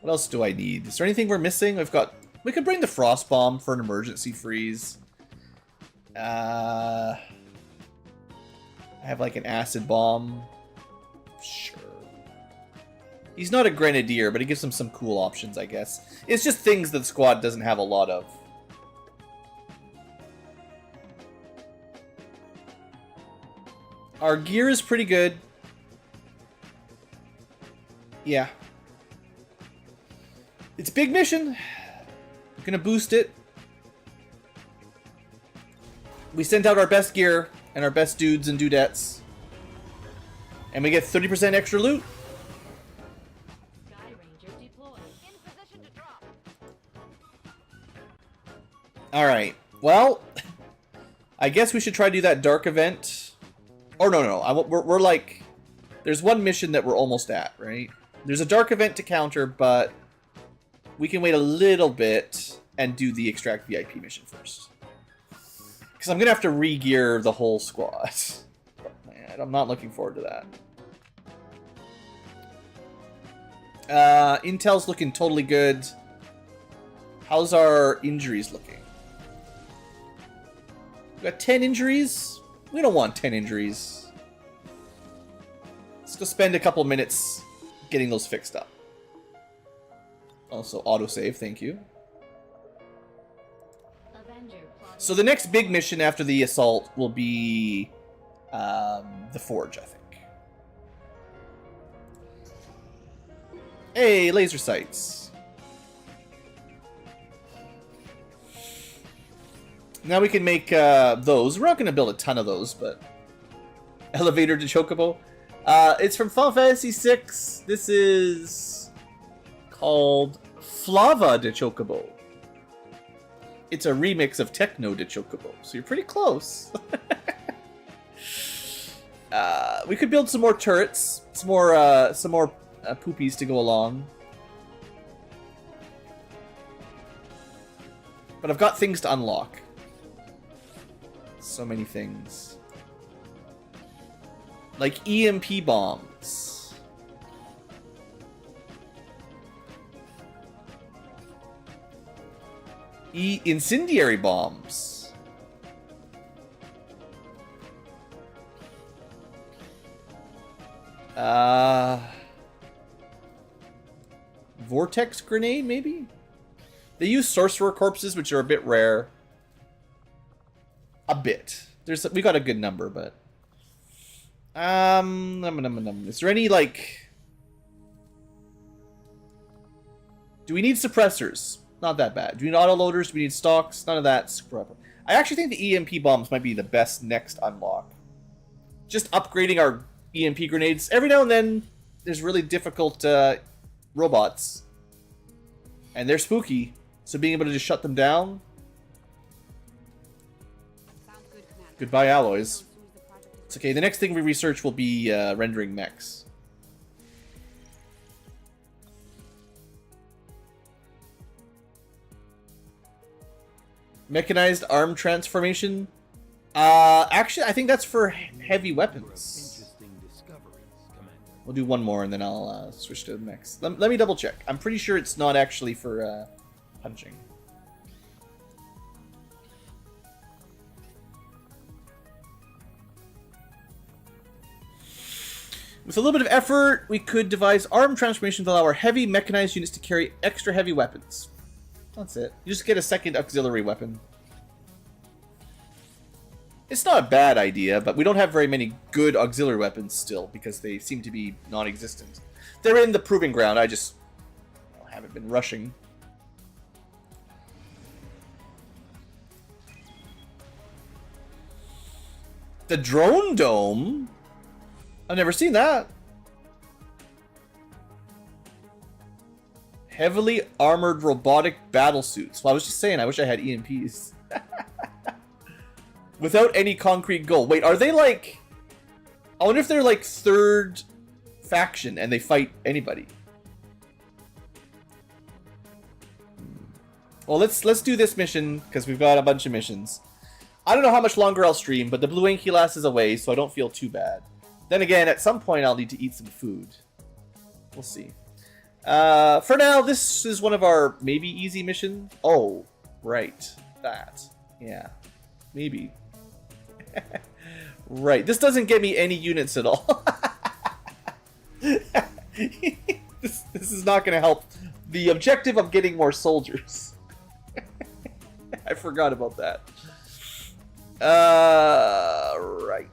what else do I need? Is there anything we're missing? We could bring the Frost Bomb for an emergency freeze. I have like an Acid Bomb. Sure. He's not a Grenadier, but he gives him some cool options, I guess. It's just things that the squad doesn't have a lot of. Our gear is pretty good. Yeah. It's a big mission. I'm gonna boost it. We sent out our best gear and our best dudes and dudettes. And we get 30% extra loot. Sky Ranger deployed. In position to drop. Alright. Well, I guess we should try to do that dark event. Or no. We're like... There's one mission that we're almost at, right? There's a dark event to counter, but... we can wait a little bit and do the extract VIP mission first. Because I'm going to have to re-gear the whole squad. Man, I'm not looking forward to that. Intel's looking totally good. How's our injuries looking? We got 10 injuries? We don't want 10 injuries. Let's go spend a couple minutes getting those fixed up. Also, autosave, thank you. Avenger plotting. So the next big mission after the assault will be the Forge, I think. Hey, laser sights. Now we can make those. We're not going to build a ton of those, but... Elevator to Chocobo. It's from Final Fantasy VI. This is... called Flava de Chocobo. It's a remix of Techno de Chocobo, so you're pretty close. We could build some more turrets, some more poopies to go along. But I've got things to unlock. So many things. Like EMP bombs. Incendiary bombs. Vortex grenade, maybe? They use sorcerer corpses, which are a bit rare. A bit. We got a good number, but... Is there any, like... Do we need suppressors? Not that bad. Do we need autoloaders? Do we need stocks? None of that. Scrub. I actually think the EMP bombs might be the best next unlock. Just upgrading our EMP grenades. Every now and then, there's really difficult robots. And they're spooky. So being able to just shut them down. Goodbye, alloys. It's okay. The next thing we research will be rendering mechs. Mechanized arm transformation. Actually, I think that's for heavy weapons. Interesting discoveries, Commander. We'll do one more and then I'll switch to the next. Let me double check. I'm pretty sure it's not actually for punching. With a little bit of effort, we could devise arm transformations to allow our heavy mechanized units to carry extra heavy weapons. That's it. You just get a second auxiliary weapon. It's not a bad idea, but we don't have very many good auxiliary weapons still, because they seem to be non-existent. They're in the proving ground, I just haven't been rushing. The drone dome? I've never seen that. Heavily armored robotic battle suits. Well, I was just saying, I wish I had EMPs. Without any concrete goal. Wait, are they like... I wonder if they're like third faction and they fight anybody. Well, let's do this mission, because we've got a bunch of missions. I don't know how much longer I'll stream, but the blue Ankylas is away, so I don't feel too bad. Then again, at some point I'll need to eat some food. We'll see. For now, this is one of our maybe easy missions. Oh, right. That. Yeah. Maybe. Right. This doesn't get me any units at all. This is not going to help the objective of getting more soldiers. I forgot about that. Right.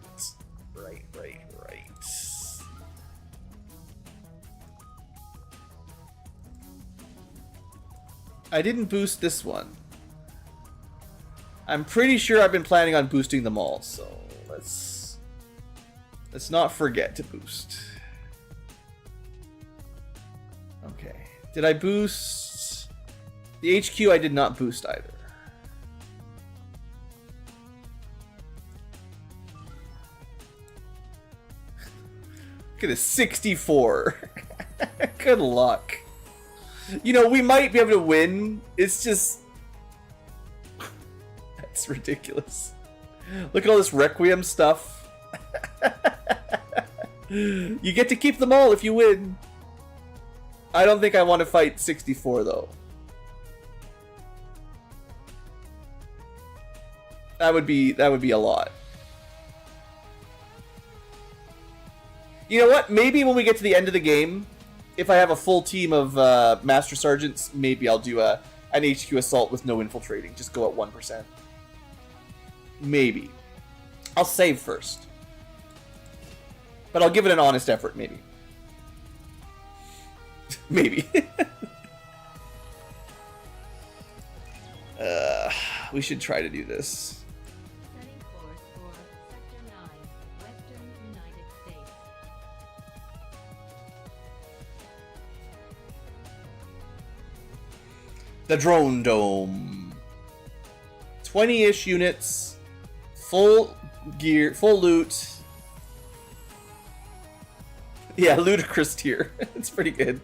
I didn't boost this one. I'm pretty sure I've been planning on boosting them all, so let's not forget to boost. Okay. Did I boost the HQ? I did not boost either. Look at this, 64. Good luck. You know, we might be able to win. It's just... That's ridiculous. Look at all this Requiem stuff. You get to keep them all if you win. I don't think I want to fight 64, though. That would be a lot. You know what? Maybe when we get to the end of the game, if I have a full team of Master Sergeants, maybe I'll do an HQ assault with no infiltrating. Just go at 1%. Maybe. I'll save first. But I'll give it an honest effort, maybe. Maybe. We should try to do this. Setting course for Sector 9, Western United States. The Drone Dome. 20-ish units, full gear, full loot. Yeah, ludicrous tier. It's pretty good.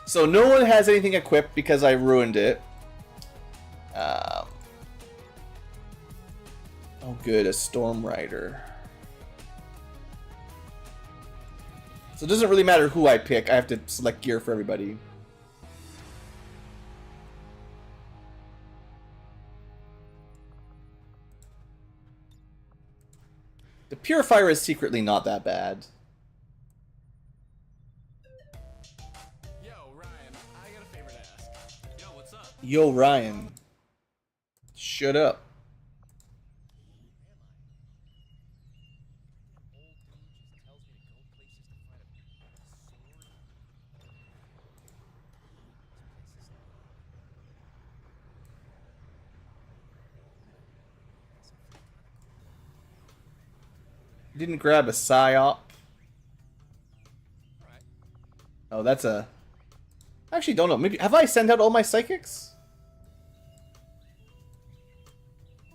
So no one has anything equipped because I ruined it. Oh good, a Storm Rider. So it doesn't really matter who I pick. I have to select gear for everybody. The Purifier is secretly not that bad. Yo, Ryan, I got a favor to ask. Yo, what's up? Yo, Ryan. Shut up. Didn't grab a psyop. Oh, that's a... I actually don't know. Maybe have I sent out all my psychics?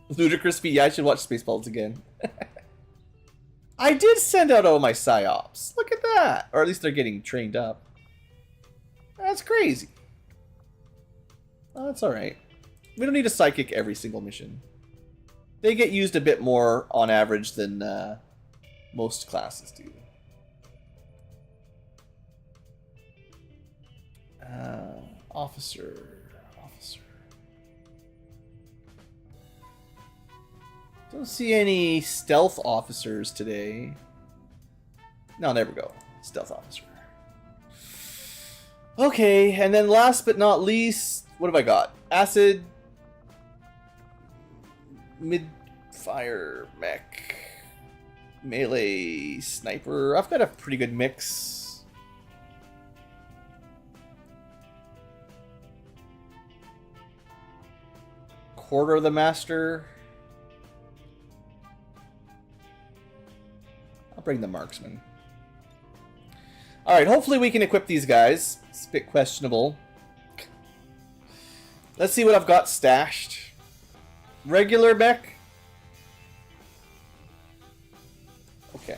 Ludicrous speed. Yeah, I should watch Spaceballs again. I did send out all my psyops. Look at that. Or at least they're getting trained up. That's crazy. Oh, that's alright. We don't need a psychic every single mission. They get used a bit more on average than most classes do. Officer. Don't see any stealth officers today. No, there we go. Stealth officer. Okay, and then last but not least, what have I got? Acid, mid-fire mech, melee sniper. I've got a pretty good mix. Quarter of the master. I'll bring the marksman. Alright, hopefully we can equip these guys. It's a bit questionable. Let's see what I've got stashed. Regular mech. Okay.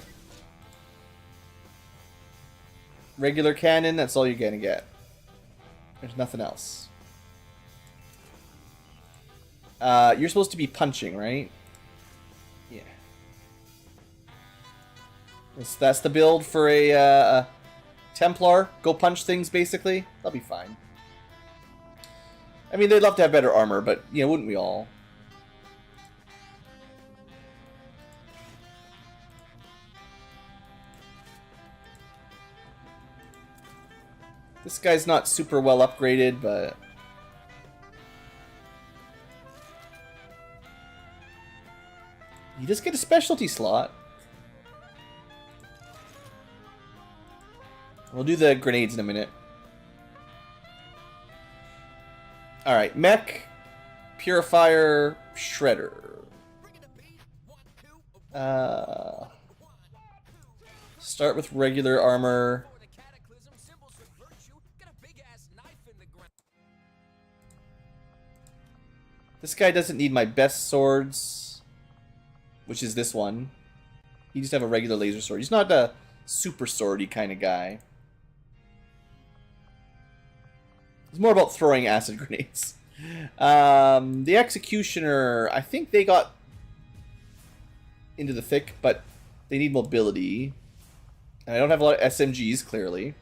Regular cannon, that's all you're gonna get. There's nothing else. You're supposed to be punching, right? Yeah. That's the build for a Templar. Go punch things, basically. That'll be fine. I mean, they'd love to have better armor, but, you know, wouldn't we all? This guy's not super well upgraded, but... you just get a specialty slot. We'll do the grenades in a minute. Alright, mech, purifier, shredder. Start with regular armor. This guy doesn't need my best swords, which is this one. He just have a regular laser sword. He's not a super swordy kind of guy. It's more about throwing acid grenades. The Executioner, I think they got into the thick, but they need mobility. And I don't have a lot of SMGs, clearly.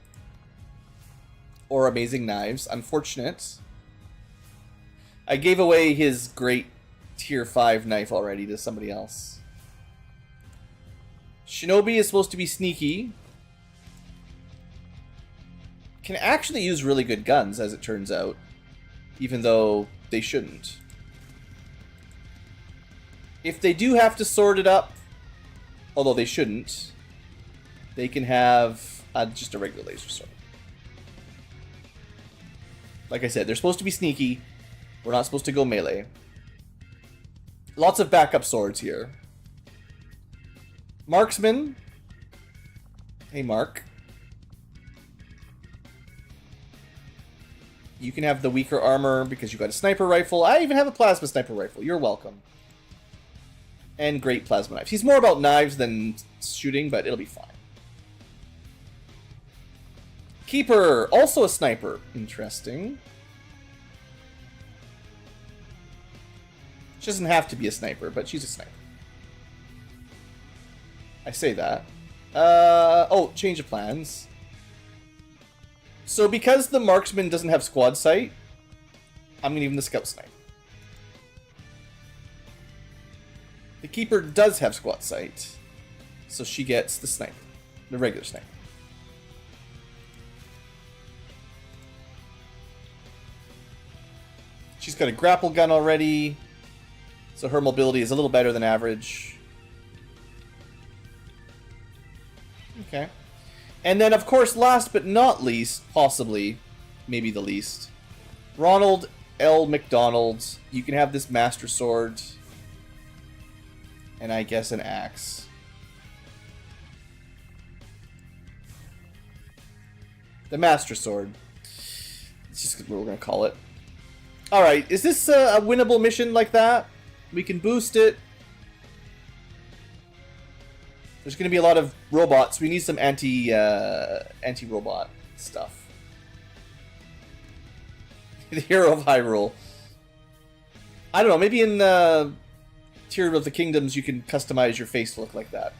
Or amazing knives. Unfortunate. I gave away his great tier 5 knife already to somebody else. Shinobi is supposed to be sneaky. Can actually use really good guns, as it turns out. Even though they shouldn't. If they do have to sword it up, although they shouldn't, they can have just a regular laser sword. Like I said, they're supposed to be sneaky. We're not supposed to go melee. Lots of backup swords here. Marksman. Hey, Mark. You can have the weaker armor because you got a sniper rifle. I even have a plasma sniper rifle. You're welcome. And great plasma knives. He's more about knives than shooting, but it'll be fine. Keeper, also a sniper. Interesting. She doesn't have to be a sniper, but she's a sniper. I say that. Oh, change of plans. So because the marksman doesn't have squad sight, I'm gonna give him the scout snipe. The keeper does have squad sight, so she gets the sniper, the regular sniper. She's got a grapple gun already, so her mobility is a little better than average. Okay. And then, of course, last but not least, possibly, maybe the least, Ronald L. McDonald. You can have this Master Sword. And I guess an axe. The Master Sword. It's just what we're going to call it. Alright, is this a winnable mission like that? We can boost it. There's going to be a lot of robots. We need some anti-robot stuff. The Hero of Hyrule. I don't know, maybe in Tear of the Kingdoms you can customize your face to look like that.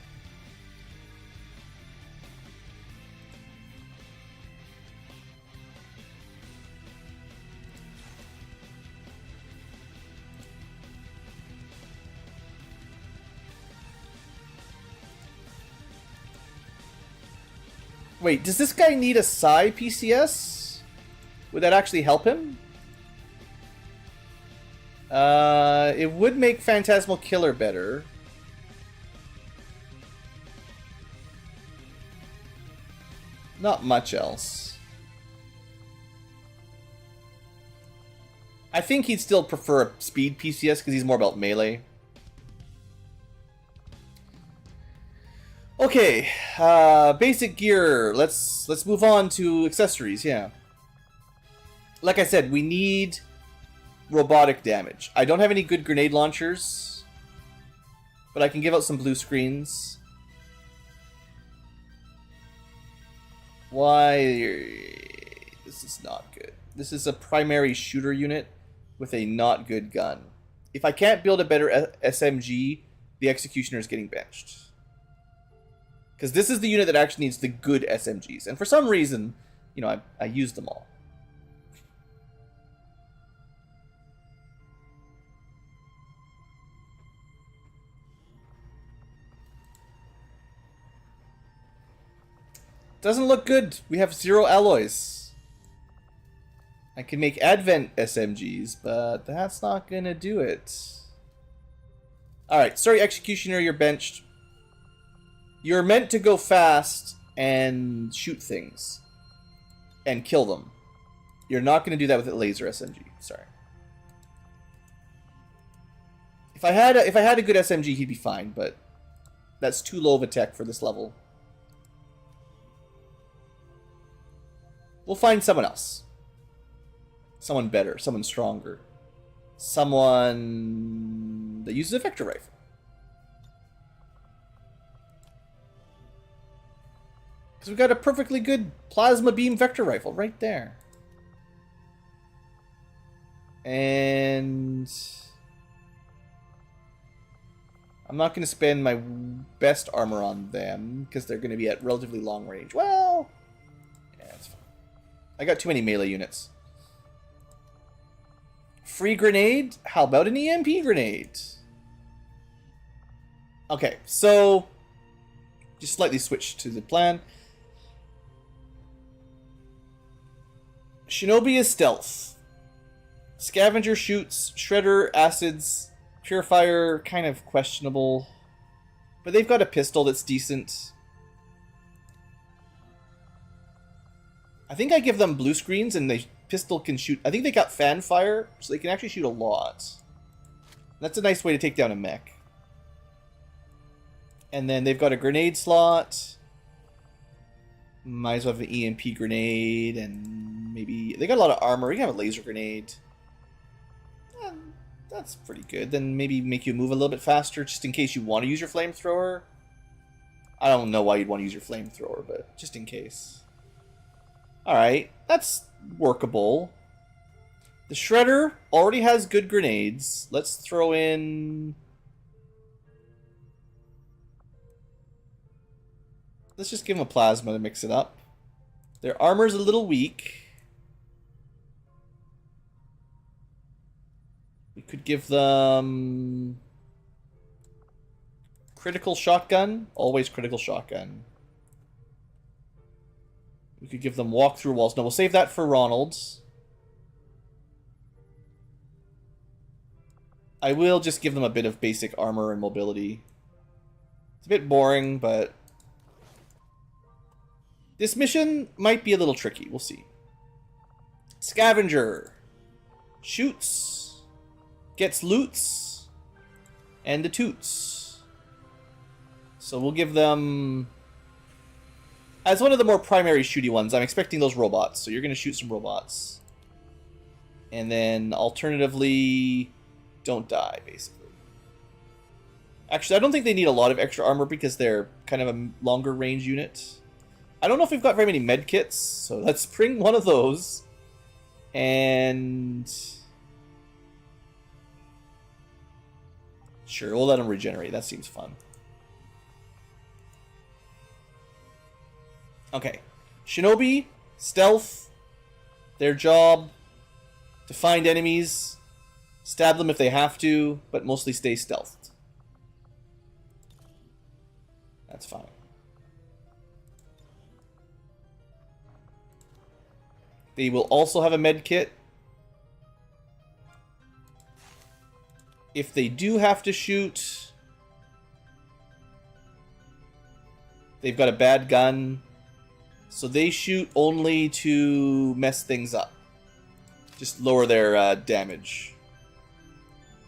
Wait, does this guy need a Psi PCS? Would that actually help him? It would make Phantasmal Killer better. Not much else. I think he'd still prefer a speed PCS because he's more about melee. Okay, basic gear. Let's move on to accessories. Yeah. Like I said, we need robotic damage. I don't have any good grenade launchers, but I can give out some blue screens. Why? This is not good. This is a primary shooter unit with a not good gun. If I can't build a better SMG, the Executioner is getting benched. Because this is the unit that actually needs the good SMGs. And for some reason, you know, I used them all. Doesn't look good. We have 0 alloys. I can make Advent SMGs, but that's not going to do it. Alright, sorry Executioner, you're benched. You're meant to go fast and shoot things. And kill them. You're not going to do that with a laser SMG. Sorry. If I had a good SMG, he'd be fine, but that's too low of a tech for this level. We'll find someone else. Someone better, someone stronger. Someone that uses a vector rifle. Because we've got a perfectly good plasma beam vector rifle right there. And I'm not going to spend my best armor on them because they're going to be at relatively long range. Well, yeah, that's fine. I got too many melee units. Free grenade? How about an EMP grenade? Okay, so just slightly switch to the plan. Shinobi is stealth. Scavenger shoots, Shredder, acids, Purifier, kind of questionable. But they've got a pistol that's decent. I think I give them blue screens and they pistol can shoot... I think they got fan fire, so they can actually shoot a lot. That's a nice way to take down a mech. And then they've got a grenade slot. Might as well have an EMP grenade, and maybe... They got a lot of armor. You can have a laser grenade. That's pretty good. Then maybe make you move a little bit faster, just in case you want to use your flamethrower. I don't know why you'd want to use your flamethrower, but just in case. Alright, that's workable. The Shredder already has good grenades. Let's throw in... Let's just give them a plasma to mix it up. Their armor's a little weak. We could give them... Critical shotgun. Always critical shotgun. We could give them walk through walls. No, we'll save that for Ronald's. I will just give them a bit of basic armor and mobility. It's a bit boring, but... This mission might be a little tricky. We'll see. Scavenger. Shoots. Gets loots. And the toots. So we'll give them... As one of the more primary shooty ones, I'm expecting those robots. So you're going to shoot some robots. And then alternatively, don't die, basically. Actually, I don't think they need a lot of extra armor because they're kind of a longer range unit. I don't know if we've got very many med kits, so let's bring one of those. And... Sure, we'll let them regenerate. That seems fun. Okay. Shinobi, stealth, their job, to find enemies, stab them if they have to, but mostly stay stealthed. That's fine. They will also have a med kit. If they do have to shoot, they've got a bad gun. So they shoot only to mess things up. Just lower their damage.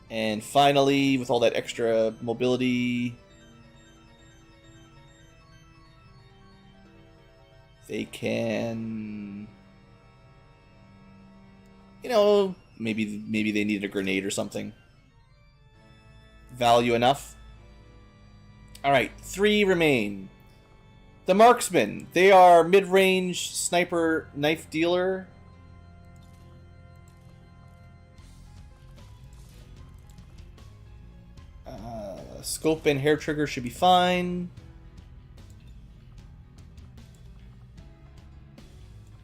And finally, with all that extra mobility, they can... You know, maybe they need a grenade or something. Value enough. Alright, 3 remain. The Marksman. They are mid-range sniper knife dealer. Scope and hair trigger should be fine.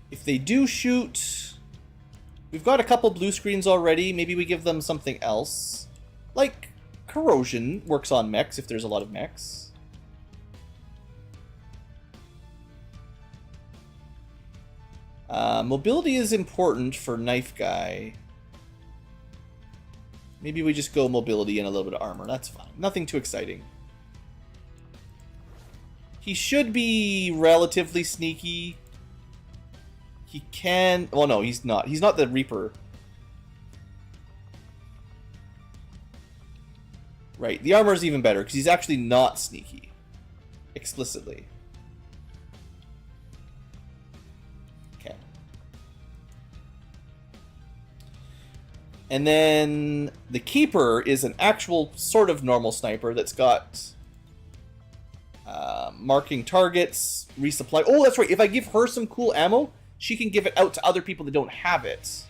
If they do shoot... We've got a couple blue screens already. Maybe we give them something else. Like, corrosion works on mechs if there's a lot of mechs. Mobility is important for knife guy. Maybe we just go mobility and a little bit of armor. That's fine. Nothing too exciting. He should be relatively sneaky. He can... Well, no, he's not. He's not the Reaper. Right, the armor is even better, because he's actually not sneaky. Explicitly. Okay. And then the Keeper is an actual sort of normal sniper that's got... marking targets, resupply... Oh, that's right, if I give her some cool ammo... She can give it out to other people that don't have it.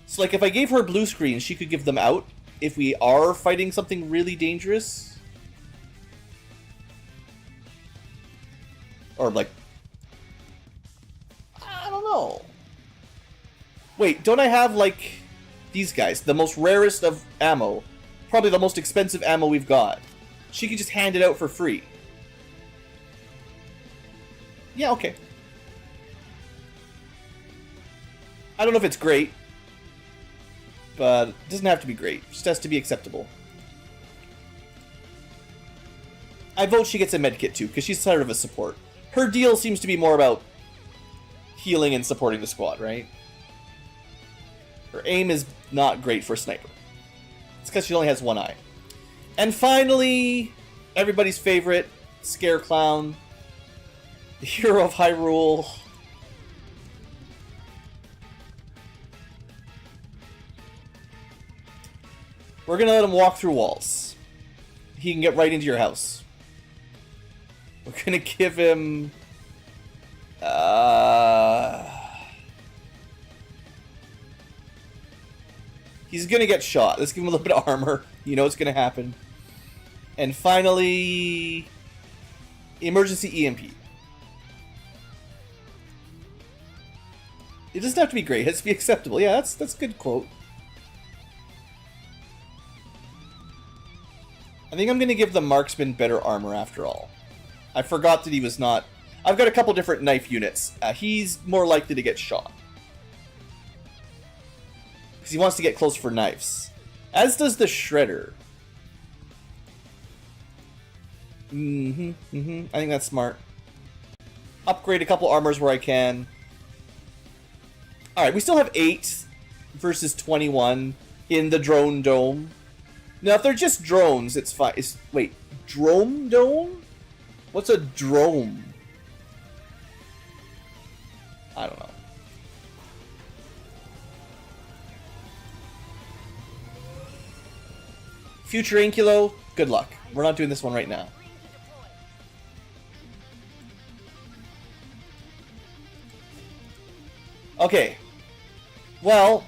So, like, if I gave her blue screens, she could give them out if we are fighting something really dangerous. Or, like... I don't know. Wait, don't I have, like, these guys? The most rarest of ammo. Probably the most expensive ammo we've got. She could just hand it out for free. Yeah, okay. I don't know if it's great, but it doesn't have to be great. It just has to be acceptable. I vote she gets a medkit too, because she's sort of a support. Her deal seems to be more about healing and supporting the squad, right? Her aim is not great for a sniper. It's because she only has one eye. And finally, everybody's favorite, Scare Clown, the hero of Hyrule. We're gonna let him walk through walls. He can get right into your house. We're gonna give him... He's gonna get shot. Let's give him a little bit of armor. You know what's gonna happen. And finally... Emergency EMP. It doesn't have to be great. It has to be acceptable. Yeah, that's a good quote. I think I'm going to give the marksman better armor after all. I forgot that he was not... I've got a couple different knife units. He's more likely to get shot. Because he wants to get close for knives. As does the Shredder. I think that's smart. Upgrade a couple armors where I can. Alright, we still have 8 versus 21 in the drone dome. Now, if they're just drones, it's fine. Wait, drone dome? What's a drone? I don't know. Future Ankylo, good luck. We're not doing this one right now. Okay. Well...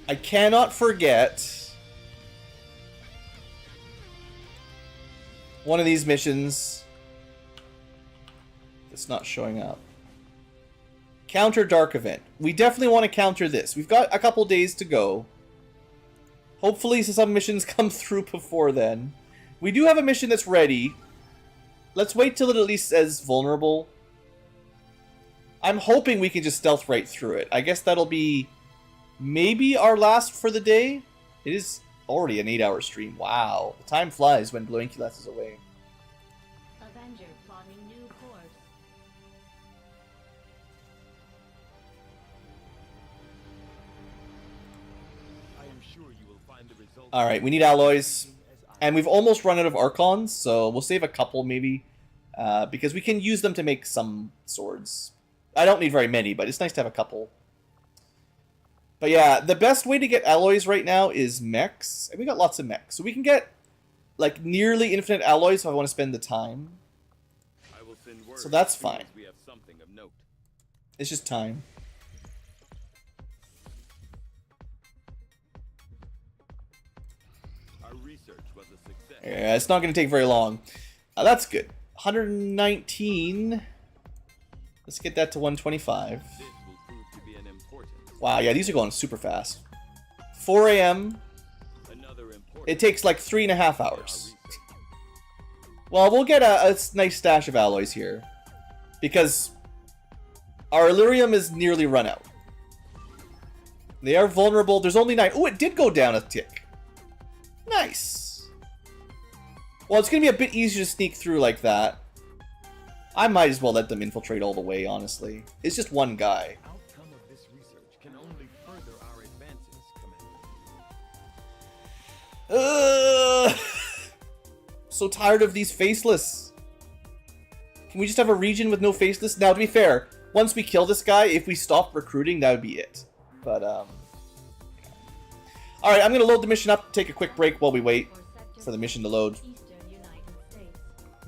I cannot forget one of these missions that's not showing up. Counter Dark Event. We definitely want to counter this. We've got a couple days to go. Hopefully some missions come through before then. We do have a mission that's ready. Let's wait till it at least says vulnerable. I'm hoping we can just stealth right through it. I guess that'll be... maybe our last for the day? It is already an 8-hour stream. Wow. The time flies when Blue Inculas is away. Avenger plotting new course. I am sure you will find the result. Alright, we need alloys. And we've almost run out of Archons, so we'll save a couple maybe. Because we can use them to make some swords. I don't need very many, but it's nice to have a couple. But yeah, the best way to get alloys right now is mechs. And we got lots of mechs. So we can get, like, nearly infinite alloys if I want to spend the time. I will send word So that's as soon fine. as we have something of note. It's just time. Our research was a success. Yeah, it's not going to take very long. That's good. 119. Let's get that to 125. This will prove to be an important. Wow, yeah, these are going super fast. 4 a.m. Another important. It takes like 3.5 hours. Well, we'll get a nice stash of alloys here. Because our Illyrium is nearly run out. They are vulnerable. There's only 9. Oh, it did go down a tick. Nice. Well, it's going to be a bit easier to sneak through like that. I might as well let them infiltrate all the way, honestly. It's just one guy. Outcome of this research can only further our advances, Commander. So tired of these faceless. Can we just have a region with no faceless? Now, to be fair, once we kill this guy, if we stop recruiting, that would be it. But, Alright, I'm going to load the mission up, take a quick break while we wait for the mission to load. Eastern United States.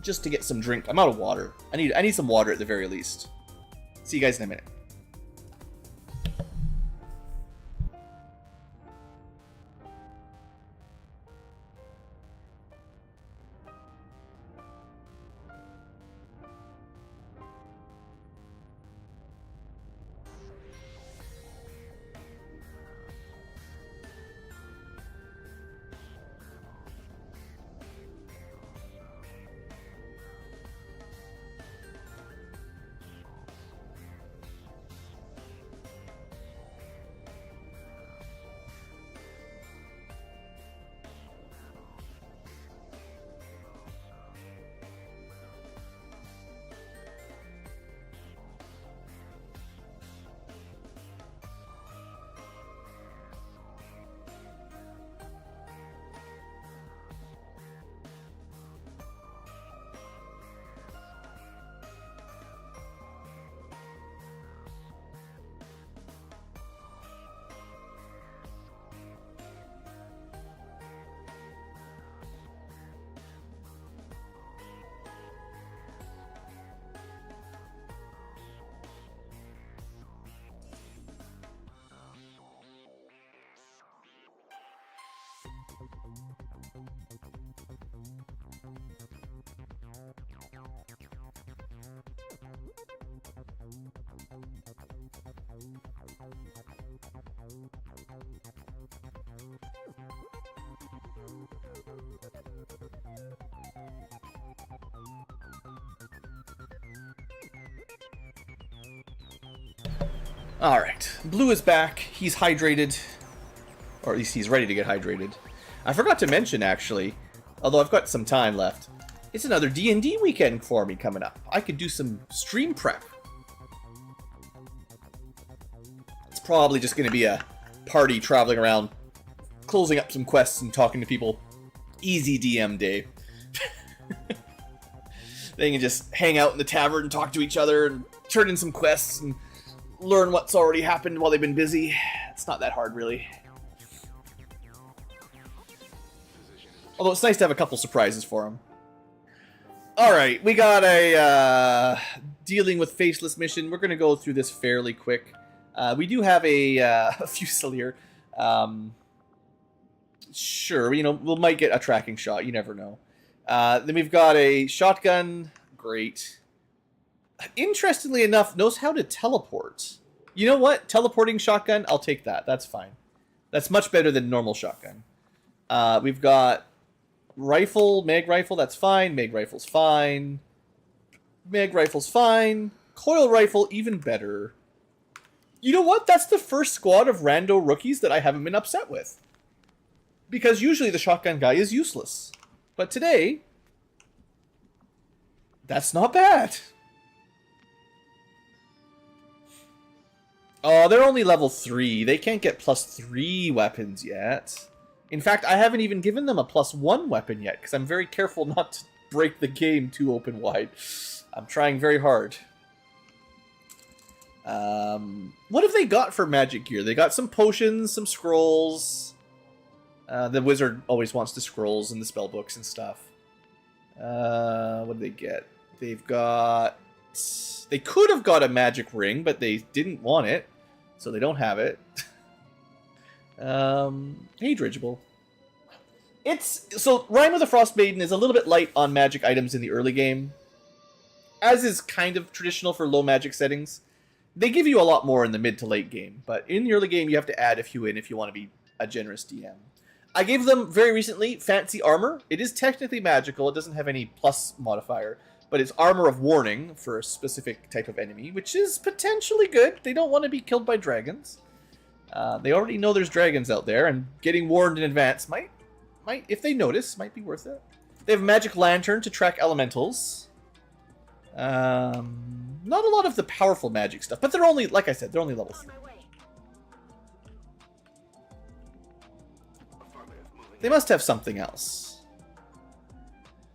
Just to get some drink. I'm out of water. I need some water at the very least. See you guys in a minute. Alright, Blue is back. He's hydrated. Or at least he's ready to get hydrated. I forgot to mention, actually, although I've got some time left, it's another D&D weekend for me coming up. I could do some stream prep. It's probably just going to be a party traveling around, closing up some quests and talking to people. Easy DM day. They can just hang out in the tavern and talk to each other and turn in some quests and learn what's already happened while they've been busy. It's not that hard, really. Although it's nice to have a couple surprises for them. Alright, we got a dealing with faceless mission. We're going to go through this fairly quick. We do have a Fusilier. Sure, you know, we might get a tracking shot. You never know. Then we've got a shotgun. Great. Interestingly enough, knows how to teleport. You know what? Teleporting shotgun, I'll take that. That's fine. That's much better than normal shotgun. We've got rifle, mag rifle, that's fine. Mag rifle's fine. Mag rifle's fine. Coil rifle, even better. You know what? That's the first squad of rando rookies that I haven't been upset with. Because usually the shotgun guy is useless. But today, that's not bad. Oh, they're only level 3. They can't get +3 weapons yet. In fact, I haven't even given them a +1 weapon yet, because I'm very careful not to break the game too open wide. I'm trying very hard. What have they got for magic gear? They got some potions, some scrolls. The wizard always wants the scrolls and the spell books and stuff. What did they get? They've got... They could have got a magic ring, but they didn't want it, so they don't have it. Hey, Dridgeable. So, Rime of the Frost Maiden is a little bit light on magic items in the early game, as is kind of traditional for low magic settings. They give you a lot more in the mid to late game, but in the early game you have to add a few in if you want to be a generous DM. I gave them, very recently, fancy armor. It is technically magical, it doesn't have any plus modifier, but it's armor of warning for a specific type of enemy, which is potentially good. They don't want to be killed by dragons. They already know there's dragons out there, and getting warned in advance might, if they notice, might be worth it. They have a magic lantern to track elementals. Not a lot of the powerful magic stuff, but they're only, like I said, they're only level 3. They must have something else.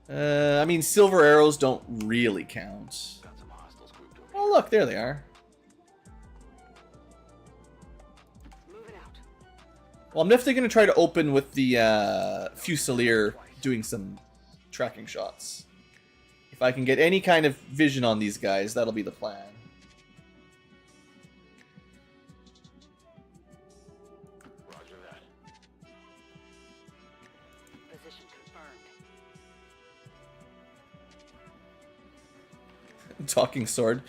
I mean, silver arrows don't really count. Oh, look, there they are. Well, I'm definitely going to try to open with the Fusilier doing some tracking shots. If I can get any kind of vision on these guys, that'll be the plan. Roger that. Position confirmed. Talking sword.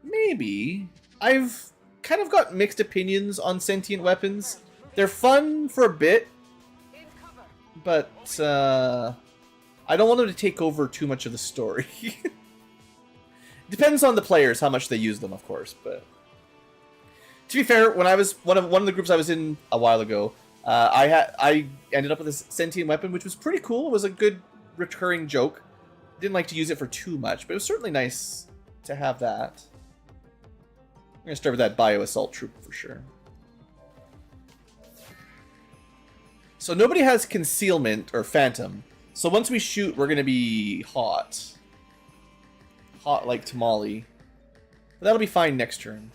Maybe. I've kind of got mixed opinions on sentient weapons. They're fun for a bit, but I don't want them to take over too much of the story. Depends on the players how much they use them, of course. But to be fair, when I was one of the groups I was in a while ago, I ended up with this sentient weapon, which was pretty cool. It was a good recurring joke. Didn't like to use it for too much, but it was certainly nice to have that. I'm gonna start with that bio assault troop for sure. So nobody has concealment or phantom. So once we shoot, we're gonna be hot. Hot like tamale. But that'll be fine next turn.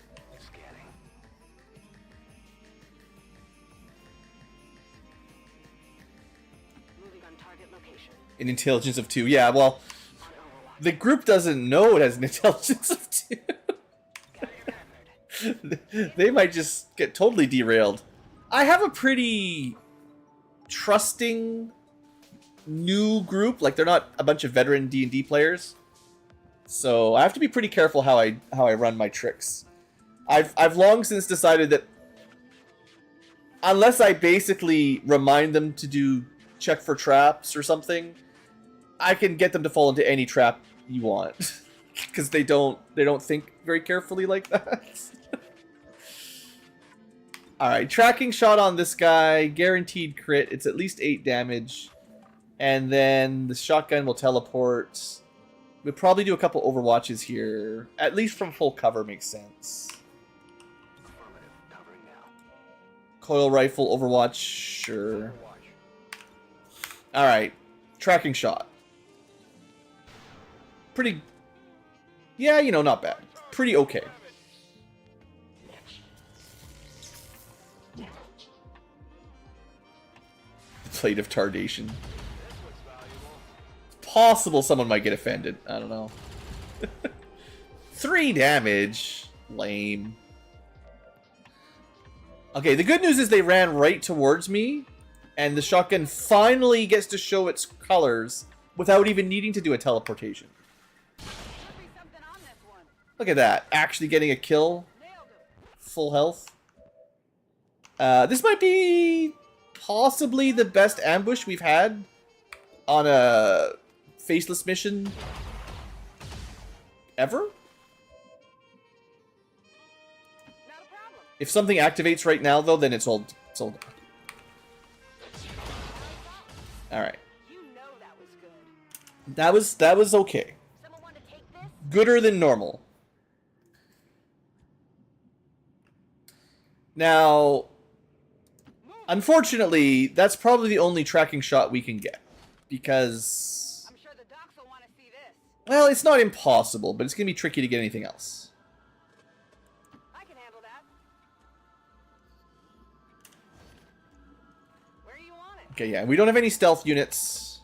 Moving on target location. An intelligence of 2. Yeah, well, the group doesn't know it has an intelligence of 2. They might just get totally derailed. I have a pretty trusting new group. Like, they're not a bunch of veteran D&D players. So I have to be pretty careful how I run my tricks. I've long since decided that unless I basically remind them to do check for traps or something, I can get them to fall into any trap you want. Because they don't think very carefully like that. Alright, tracking shot on this guy, guaranteed crit. It's at least 8 damage. And then the shotgun will teleport. We'll probably do a couple overwatches here. At least from full cover makes sense. Coil rifle, overwatch, sure. Alright, tracking shot. Pretty... yeah, you know, not bad. Pretty okay. Plate of tardation. Possible someone might get offended. I don't know. 3 damage. Lame. Okay, the good news is they ran right towards me, and the shotgun finally gets to show its colors without even needing to do a teleportation. Look at that. Actually getting a kill. Full health. This might be possibly the best ambush we've had on a faceless mission ever. If something activates right now, though, then it's all done. All right. That was okay. Gooder than normal. Now, unfortunately, that's probably the only tracking shot we can get, because I'm sure the docs will want to see this. well, it's not impossible, but it's gonna be tricky to get anything else. I can handle that. Where do you want it? Okay, yeah, we don't have any stealth units,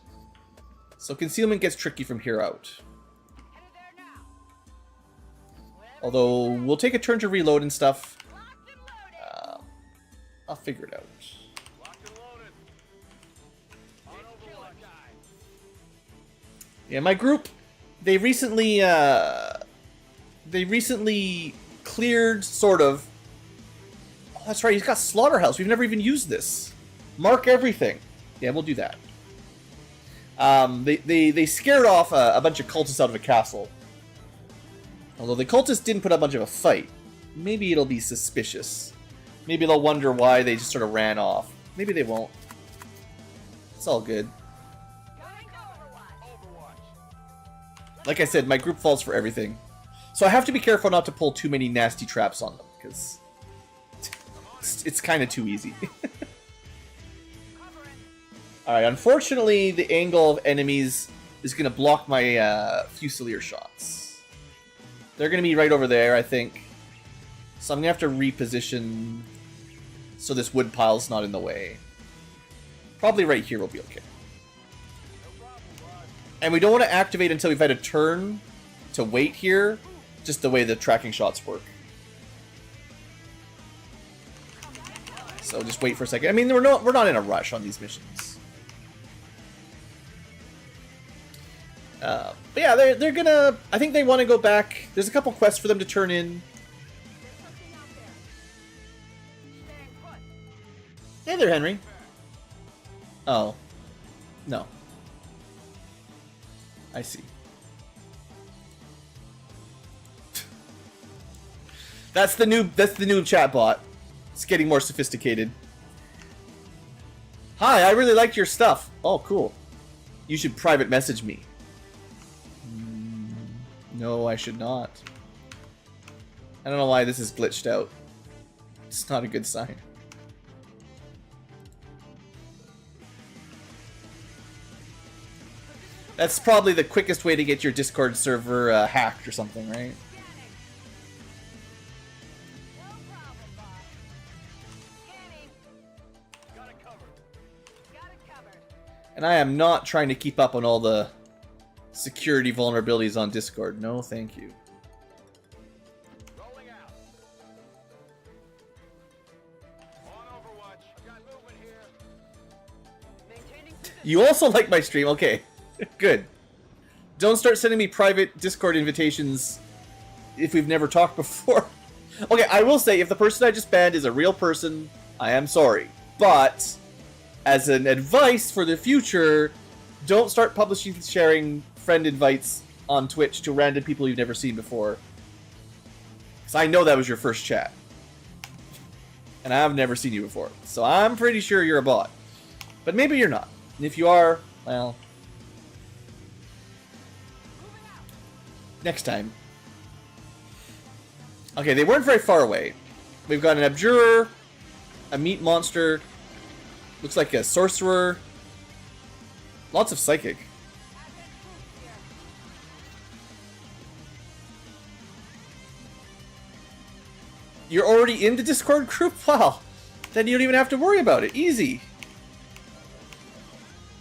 so concealment gets tricky from here out. Headed there now. Although we'll take a turn to reload and stuff. I'll figure it out. Yeah, my group, they recently cleared, sort of. Oh, that's right, he's got Slaughterhouse. We've never even used this. Mark everything. Yeah, we'll do that. They scared off a bunch of cultists out of a castle. Although the cultists didn't put up much of a fight. Maybe it'll be suspicious. Maybe they'll wonder why they just sort of ran off. Maybe they won't. It's all good. Like I said, my group falls for everything. So I have to be careful not to pull too many nasty traps on them, because it's kind of too easy. Alright, unfortunately, the angle of enemies is going to block my Fusilier shots. They're going to be right over there, I think. So I'm going to have to reposition so this wood pile's not in the way. Probably right here will be okay. And we don't want to activate until we've had a turn to wait here, just the way the tracking shots work. So just wait for a second. I mean, we're not in a rush on these missions. But yeah, they're gonna... I think they want to go back. There's a couple quests for them to turn in. Hey there, Henry. Oh. No. I see. That's the new chatbot. It's getting more sophisticated. Hi, I really liked your stuff. Oh, cool. You should private message me. No, I should not. I don't know why this is glitched out. It's not a good sign. That's probably the quickest way to get your Discord server hacked or something, right? And I am not trying to keep up on all the security vulnerabilities on Discord. No, thank you. Rolling out. On Overwatch. Got movement here. You also like my stream. Okay, good. Don't start sending me private Discord invitations if we've never talked before. Okay, I will say, if the person I just banned is a real person, I am sorry. But, as an advice for the future, don't start publishing, sharing friend invites on Twitch to random people you've never seen before. Because I know that was your first chat. And I've never seen you before. So I'm pretty sure you're a bot. But maybe you're not. And if you are, well... next time. Okay, they weren't very far away. We've got an abjurer, a meat monster, looks like a sorcerer, lots of psychic. You're already in the Discord group? Wow. Then you don't even have to worry about it. Easy.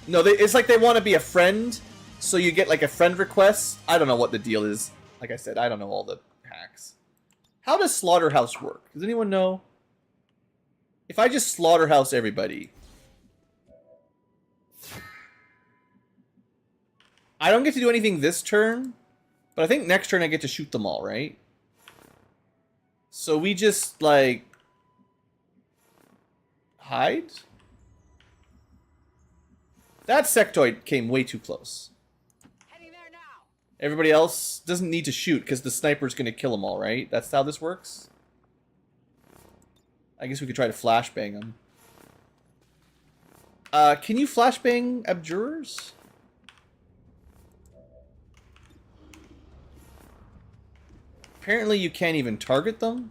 No, it's like they want to be a friend, so you get like a friend request. I don't know what the deal is. Like I said, I don't know all the hacks. How does Slaughterhouse work? Does anyone know? If I just Slaughterhouse everybody... I don't get to do anything this turn, but I think next turn I get to shoot them all, right? So we just, like... hide? That sectoid came way too close. Everybody else doesn't need to shoot because the sniper's going to kill them all, right? That's how this works? I guess we could try to flashbang them. Can you flashbang abjurers? Apparently you can't even target them.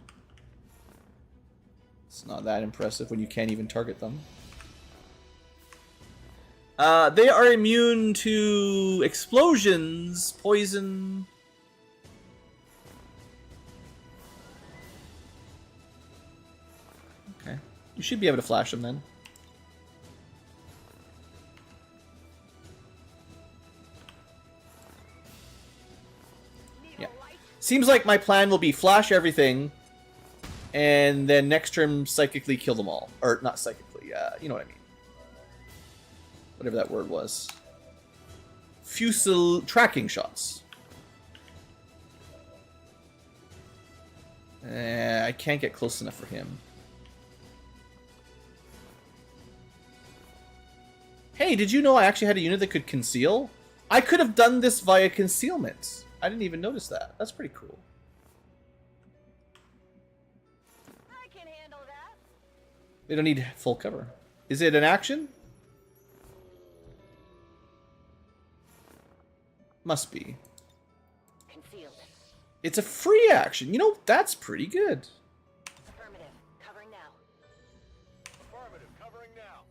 It's not that impressive when you can't even target them. They are immune to explosions, poison. Okay. You should be able to flash them then. Yeah. Seems like my plan will be flash everything, and then next turn psychically kill them all. Or, not psychically, you know what I mean. Whatever that word was. Fusel tracking shots. I can't get close enough for him. Hey, did you know I actually had a unit that could conceal? I could have done this via concealment. I didn't even notice that. That's pretty cool. I can handle that. They don't need full cover. Is it an action? Must be. Concealed. It's a free action. You know, that's pretty good. Affirmative. Covering now. Affirmative, covering now.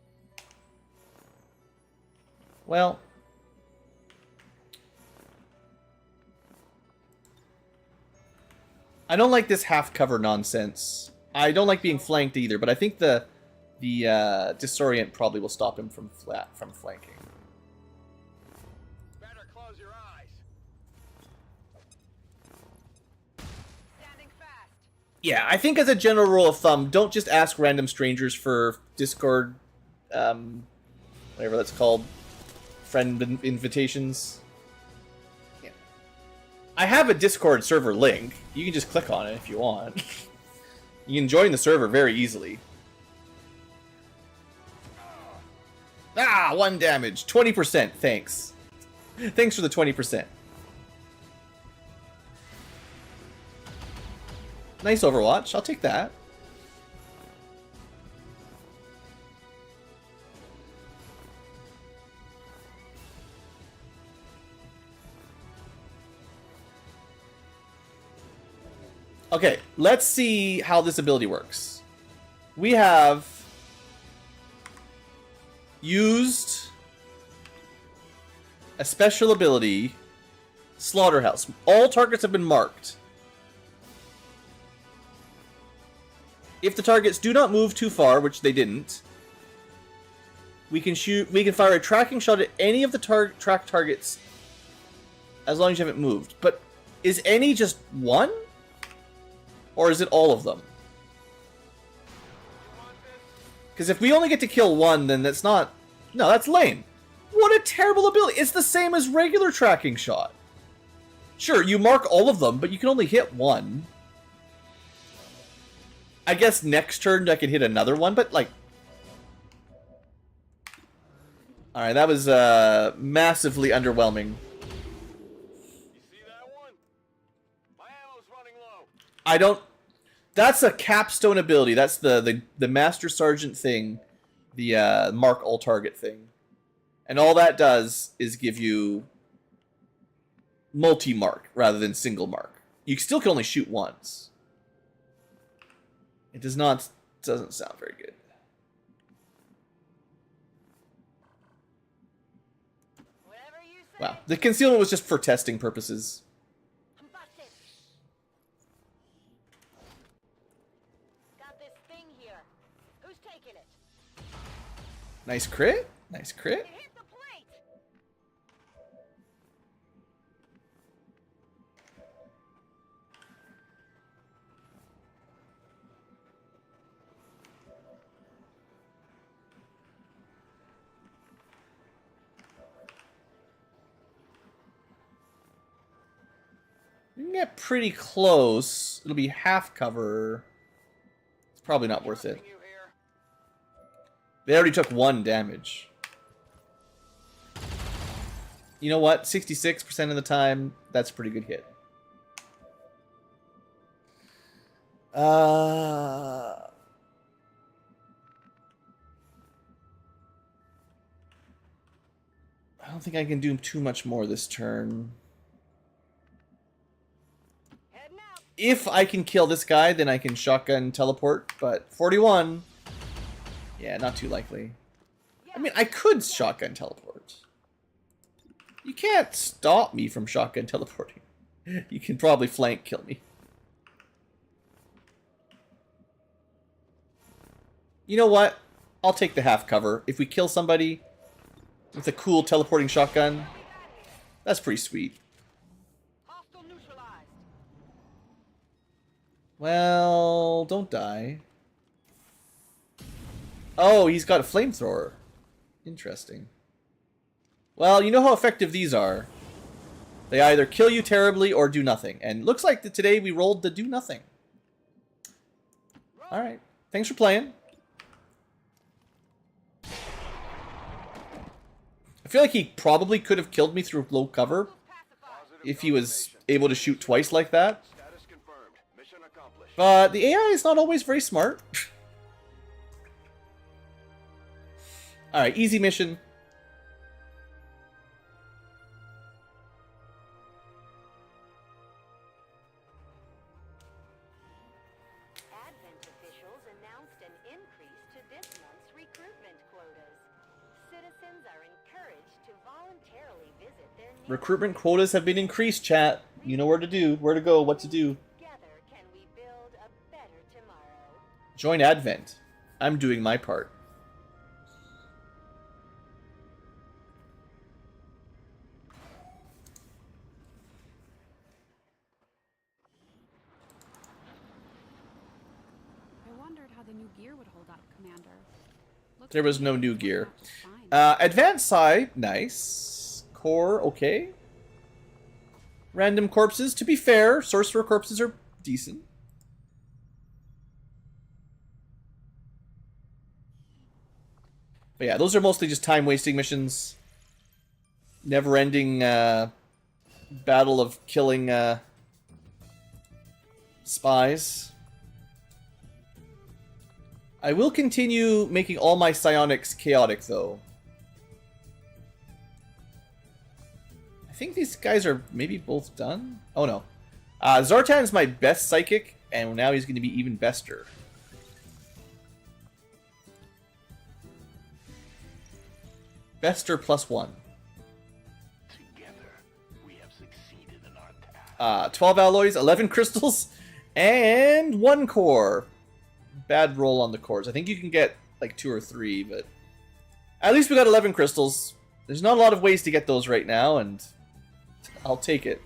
Well, I don't like this half cover nonsense. I don't like being flanked either, but I think the disorient probably will stop him from flanking. Better close your eyes. Standing fast. Yeah, I think as a general rule of thumb, don't just ask random strangers for Discord, whatever that's called, friend invitations. Yeah. I have a Discord server link. You can just click on it if you want. You can join the server very easily. Ah, 1 damage. 20%, thanks. Thanks for the 20%. Nice Overwatch, I'll take that. Okay, let's see how this ability works. We have used a special ability, Slaughterhouse. All targets have been marked. If the targets do not move too far, which they didn't, we can fire a tracking shot at any of the tracked targets as long as you haven't moved. But is any just one? Or is it all of them? Because if we only get to kill one, then that's not... No, that's lame. What a terrible ability. It's the same as regular tracking shot. Sure, you mark all of them, but you can only hit one. I guess next turn I could hit another one, but like... Alright, that was massively underwhelming. You see that one? My ammo's running low. I don't... That's a capstone ability. That's the Master Sergeant thing. The mark all target thing. And all that does is give you multi-mark rather than single mark. You still can only shoot once. It doesn't sound very good. Whatever you say. Wow. The concealment was just for testing purposes. I'm busted. Got this thing here. Who's taking it? Nice crit. Nice crit. It hit the plate. You can get pretty close. It'll be half cover. It's probably not worth it. You here? They already took 1 damage. You know what? 66% of the time, that's a pretty good hit. I don't think I can do too much more this turn. Heading out. If I can kill this guy, then I can shotgun teleport, but 41... Yeah, not too likely. I mean, I could shotgun teleport. You can't stop me from shotgun teleporting. You can probably flank kill me. You know what? I'll take the half cover. If we kill somebody with a cool teleporting shotgun, that's pretty sweet. Hostile neutralized. Well, don't die. Oh, he's got a flamethrower. Interesting. Well, you know how effective these are. They either kill you terribly or do nothing. And looks like that today we rolled the do nothing. Alright. Thanks for playing. I feel like he probably could have killed me through low cover if he was able to shoot twice like that. Status confirmed. Mission accomplished. But the AI is not always very smart. Alright, easy mission. Advent officials announced an increase to this month's recruitment quotas. Citizens are encouraged to voluntarily visit their new Recruitment quotas have been increased, chat. You know where to do, where to go, what to do. Together can we build a better tomorrow. Join Advent. I'm doing my part. I wondered how the new gear would hold up, Commander. Looks There was like no it new turned gear. out just fine. Advanced side, nice. Core, okay. Random corpses, to be fair, sorcerer corpses are decent. But yeah, those are mostly just time-wasting missions. Never-ending battle of killing spies. I will continue making all my psionics chaotic, though. I think these guys are maybe both done? Oh, no. Zartan's my best psychic, and now he's going to be even bester. Bester +1. Together, we have succeeded in our task. 12 alloys, 11 crystals, and 1 core. Bad roll on the cores. I think you can get like 2 or 3, but at least we got 11 crystals. There's not a lot of ways to get those right now, and I'll take it.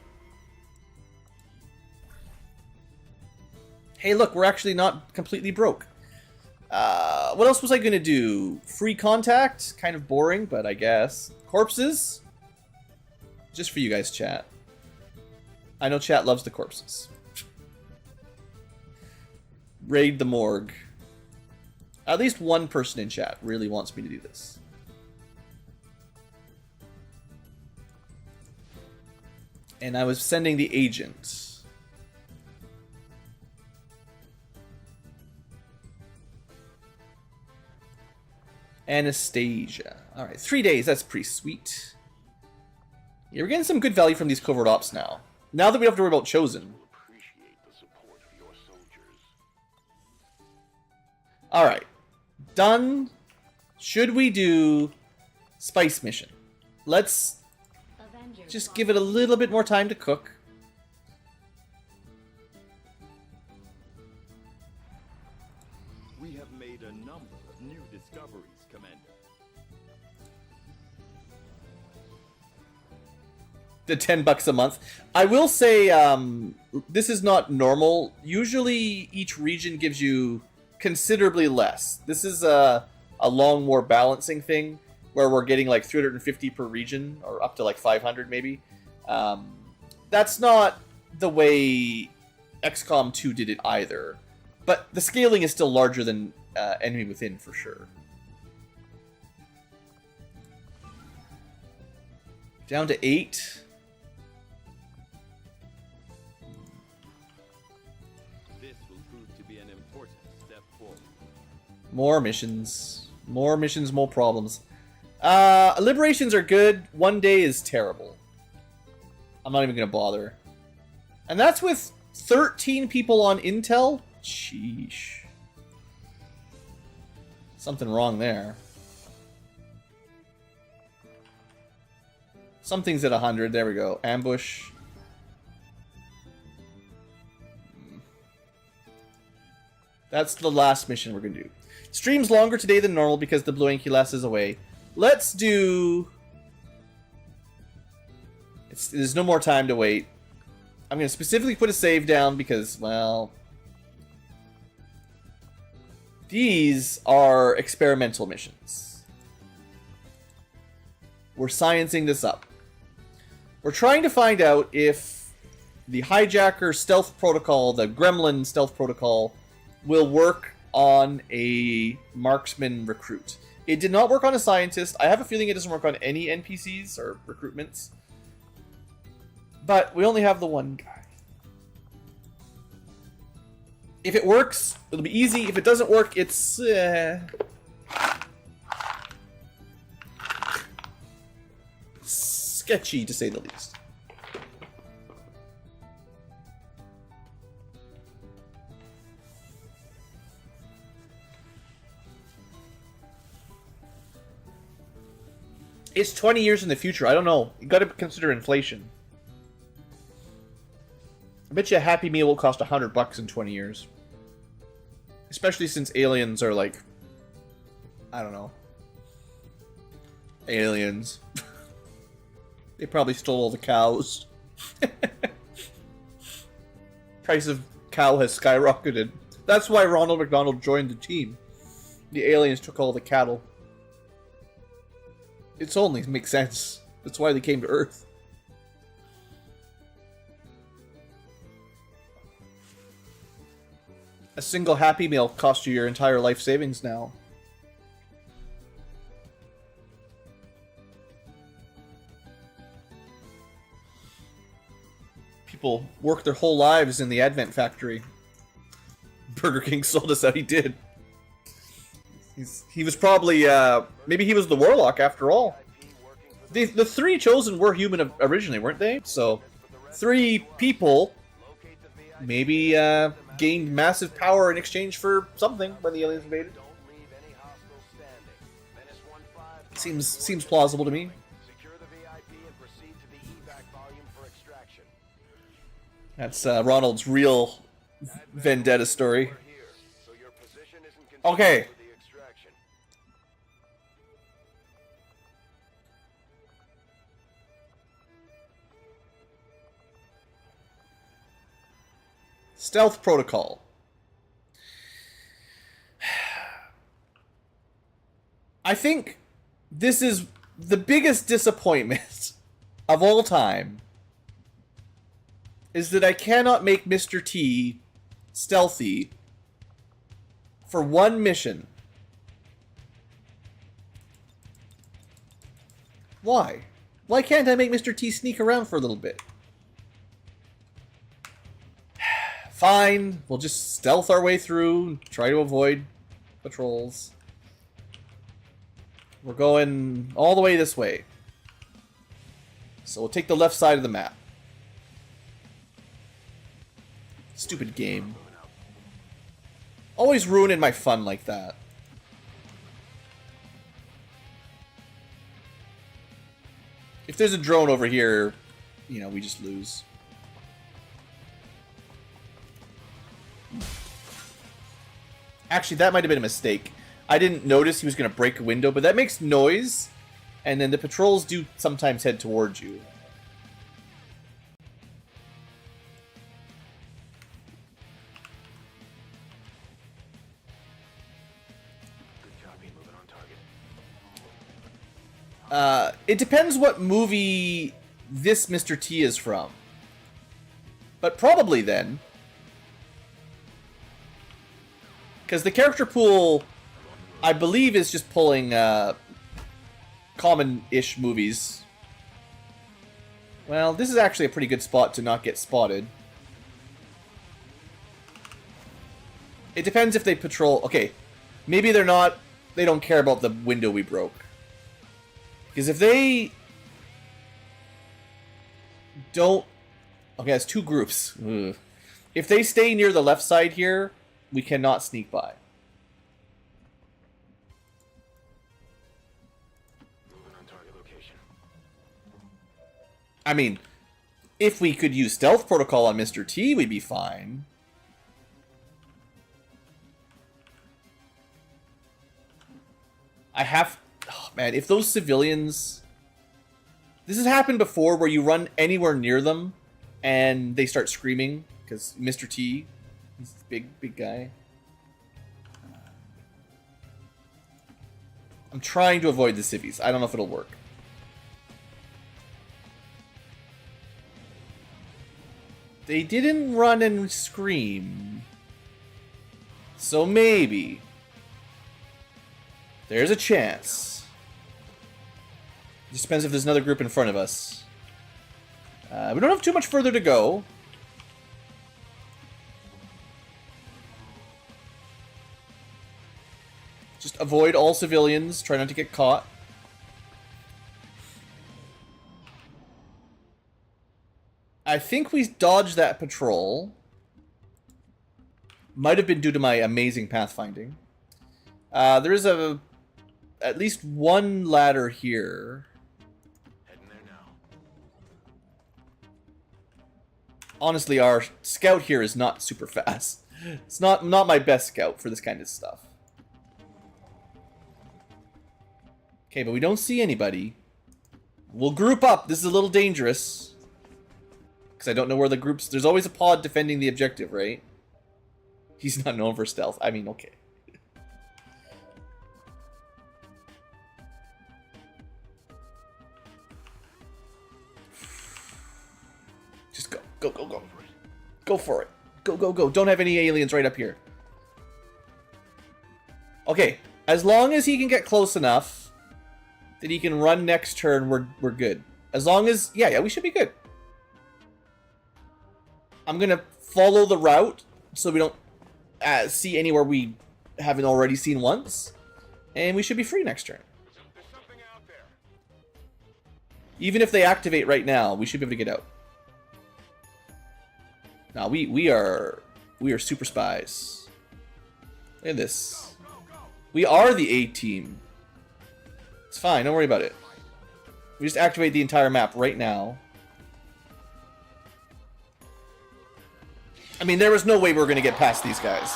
Hey, look, we're actually not completely broke. What else was I going to do? Free contact? Kind of boring, but I guess. Corpses. Just for you guys, chat. I know chat loves the corpses. Raid the morgue. At least one person in chat really wants me to do this. And I was sending the agent. Anastasia. Alright, 3 days. That's pretty sweet. Yeah, we're getting some good value from these covert ops now. Now that we don't have to worry about Chosen. Alright. Done. Should we do Spice Mission? Let's just give it a little bit more time to cook. We have made a number of new discoveries, Commander. The $10 a month. I will say, this is not normal. Usually, each region gives you considerably less. This is a long war balancing thing where we're getting like 350 per region, or up to like 500 maybe. That's not the way XCOM 2 did it either. But the scaling is still larger than Enemy Within for sure. Down to 8. This will prove to be an important step forward. More missions. More missions, more problems. Liberations are good. 1 day is terrible. I'm not even going to bother. And that's with 13 people on Intel? Sheesh. Something wrong there. Something's at 100. There we go. Ambush. That's the last mission we're going to do. Stream's longer today than normal because the Blue Ankylo is away. Let's do... There's no more time to wait. I'm going to specifically put a save down because, well... These are experimental missions. We're sciencing this up. We're trying to find out if the hijacker stealth protocol, the gremlin stealth protocol, will work on a marksman recruit. It did not work on a scientist. I have a feeling it doesn't work on any NPCs or recruitments. But we only have the one guy. If it works, it'll be easy. If it doesn't work, it's... sketchy, to say the least. It's 20 years in the future. I don't know. You gotta consider inflation. I bet you a Happy Meal will cost $100 in 20 years. Especially since aliens are like... I don't know. Aliens. They probably stole all the cows. Price of cow has skyrocketed. That's why Ronald McDonald joined the team. The aliens took all the cattle. It's only makes sense. That's why they came to Earth. A single Happy Meal costs you your entire life savings now. People work their whole lives in the Advent Factory. Burger King sold us how he did. He was probably, maybe he was the Warlock after all. The three Chosen were human originally, weren't they? So, 3 people maybe gained massive power in exchange for something when the aliens invaded. Seems plausible to me. That's Ronald's real vendetta story. Okay. Stealth protocol. I think this is the biggest disappointment of all time is that I cannot make Mr. T stealthy for one mission. Why? Why can't I make Mr. T sneak around for a little bit? Fine, we'll just stealth our way through, try to avoid patrols. We're going all the way this way. So we'll take the left side of the map. Stupid game. Always ruining my fun like that. If there's a drone over here, you know, we just lose. Actually, that might have been a mistake. I didn't notice he was going to break a window, but that makes noise, and then the patrols do sometimes head towards you. It depends what movie this Mr. T is from. But probably then. Because the character pool, I believe, is just pulling common-ish movies. Well, this is actually a pretty good spot to not get spotted. It depends if they patrol... Okay, maybe they're not... They don't care about the window we broke. Because if they don't... Okay, that's two groups. Ugh. If they stay near the left side here, we cannot sneak by. Moving on target location. I mean, if we could use stealth protocol on Mr. T, we'd be fine. I have... Oh, man, if those civilians... This has happened before where you run anywhere near them and they start screaming because Mr. T, he's a big guy. I'm trying to avoid the civvies. I don't know if it'll work. They didn't run and scream. So maybe there's a chance. Just depends if there's another group in front of us. We don't have too much further to go. Just avoid all civilians. Try not to get caught. I think we dodged that patrol. Might have been due to my amazing pathfinding. There is at least one ladder here. Heading there now. Honestly, our scout here is not super fast. It's not my best scout for this kind of stuff. Okay, but we don't see anybody. We'll group up. This is a little dangerous. Because I don't know where the groups... There's always a pod defending the objective, right? He's not known for stealth. I mean, okay. Just go. Go, go, go. Go for it. Go, go, go. Don't have any aliens right up here. Okay. As long as he can get close enough that he can run next turn, we're good. As long as... Yeah, we should be good. I'm going to follow the route so we don't see anywhere we haven't already seen once. And we should be free next turn. There's something out there. Even if they activate right now, we should be able to get out. Now, we are super spies. Look at this. We are the A team. It's fine, don't worry about it. We just activate the entire map right now. I mean, there was no way we were going to get past these guys.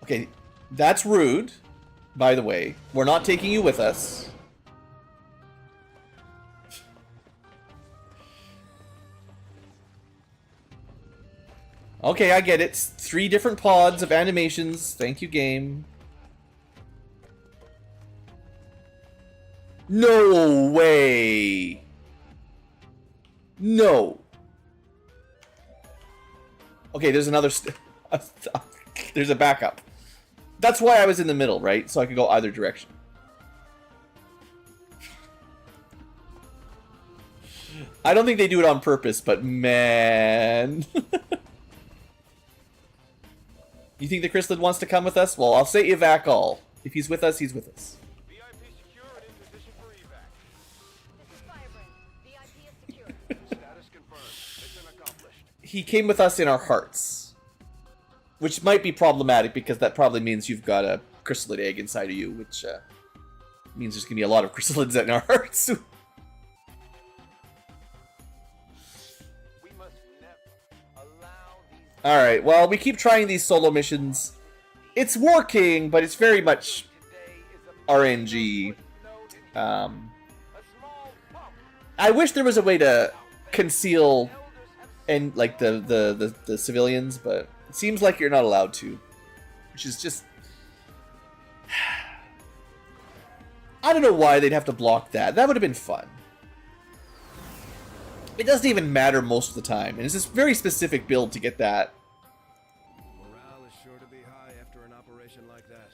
Okay, that's rude, by the way. We're not taking you with us. Okay, I get it. 3 different pods of animations. Thank you, game. No way. No. Okay, there's another... there's a backup. That's why I was in the middle, right? So I could go either direction. I don't think they do it on purpose, but man... You think the Chrysalid wants to come with us? Well, I'll say evac all. If he's with us, he's with us. VIP secure and in position for evac. This is Firebrand. VIP is secure. Status confirmed. Mission accomplished. He came with us in our hearts. Which might be problematic because that probably means you've got a Chrysalid egg inside of you, which means there's going to be a lot of Chrysalids in our hearts. We must never allow these Alright, well, we keep trying these solo missions. It's working, but it's very much today is a RNG. note Um, in a small pump. I wish there was a way to conceal and like the civilians, but it seems like you're not allowed to, which is just... I don't know why they'd have to block that. That would have been fun. It doesn't even matter most of the time, and it's this very specific build to get that. Morale is sure to be high after an operation like that.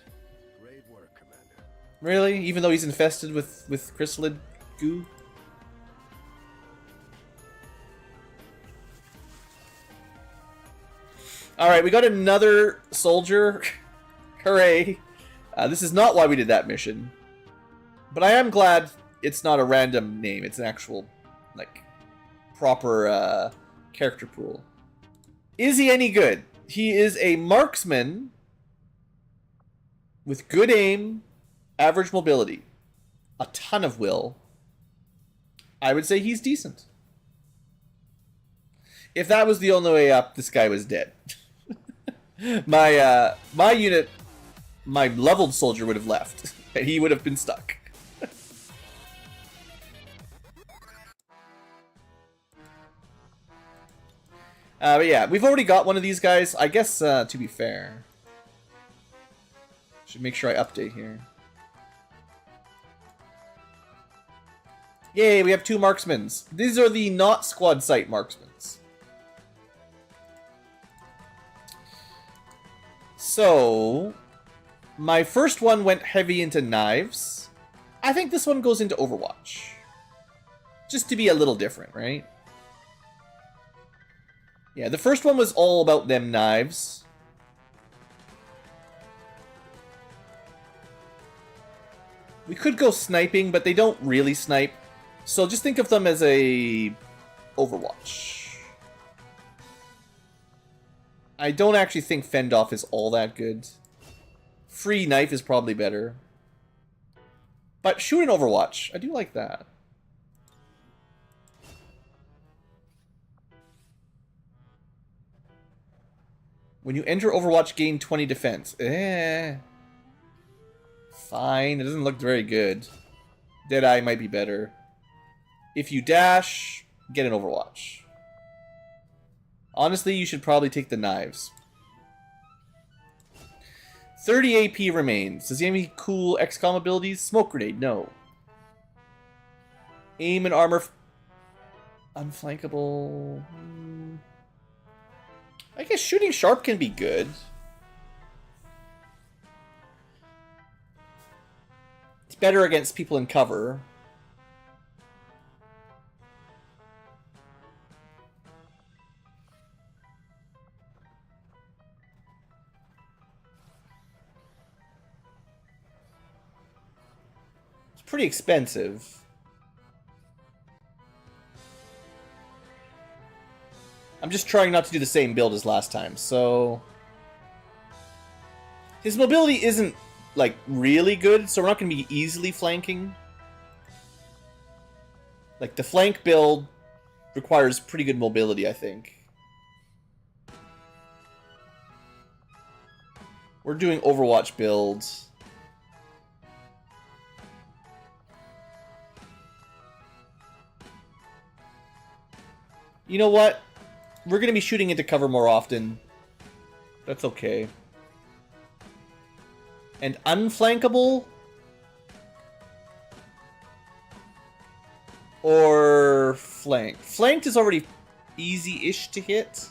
Great work, Commander. Really? Even though he's infested with Chrysalid goo? Alright, we got another soldier. Hooray. This is not why we did that mission. But I am glad it's not a random name. It's an actual, like, proper character pool. Is he any good? He is a marksman with good aim, average mobility, a ton of will. I would say he's decent. If that was the only way up, this guy was dead. My unit, my leveled soldier would have left. He would have been stuck. But yeah, we've already got one of these guys. I guess, to be fair, should make sure I update here. Yay, we have 2 marksmans. These are the not squad site marksmans. So, my first one went heavy into knives. I think this one goes into Overwatch. Just to be a little different, right? Yeah, the first one was all about them knives. We could go sniping, but they don't really snipe. So just think of them as a Overwatch. I don't actually think Fend Off is all that good. Free Knife is probably better. But shoot an Overwatch. I do like that. When you enter Overwatch, gain 20 defense. Fine. It doesn't look very good. Deadeye might be better. If you dash, get an Overwatch. Honestly, you should probably take the knives. 30 AP remains. Does he have any cool XCom abilities? Smoke grenade, no. Aim and armor... Unflankable... I guess shooting sharp can be good. It's better against people in cover. It's pretty expensive. I'm just trying not to do the same build as last time, so... His mobility isn't, like, really good, so we're not going to be easily flanking. Like, the flank build requires pretty good mobility, I think. We're doing Overwatch builds. You know what? We're going to be shooting into cover more often. That's okay. And unflankable? or flanked? Flanked is already easy-ish to hit.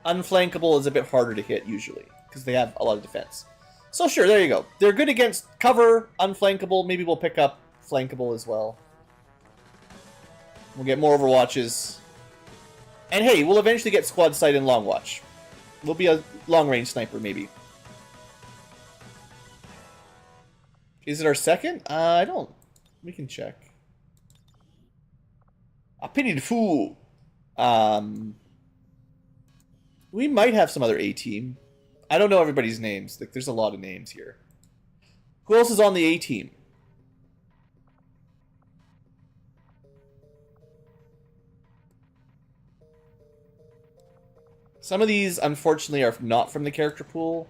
Unflankable is a bit harder to hit usually because they have a lot of defense. So sure, there you go. They're good against cover, unflankable. Maybe we'll pick up flankable as well. We'll get more Overwatches. And hey, we'll eventually get Squad Sight and Long Watch. We'll be a long-range sniper, maybe. Is it our second? I don't... We can check. A pitied fool. We might have some other A-team. I don't know everybody's names. Like, there's a lot of names here. Who else is on the A-team? Some of these, unfortunately, are not from the character pool.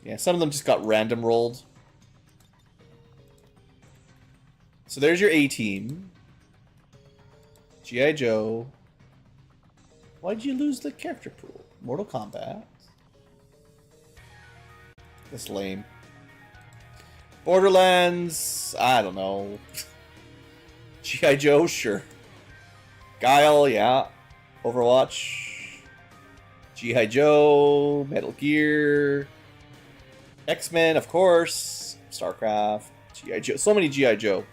Yeah, some of them just got random rolled. So there's your A-team. G.I. Joe. Why'd you lose the character pool? Mortal Kombat. That's lame. Borderlands. I don't know. G.I. Joe, sure. Guile, yeah. Overwatch. G.I. Joe. Metal Gear. X-Men, of course. StarCraft. G.I. Joe. So many G.I. Joe.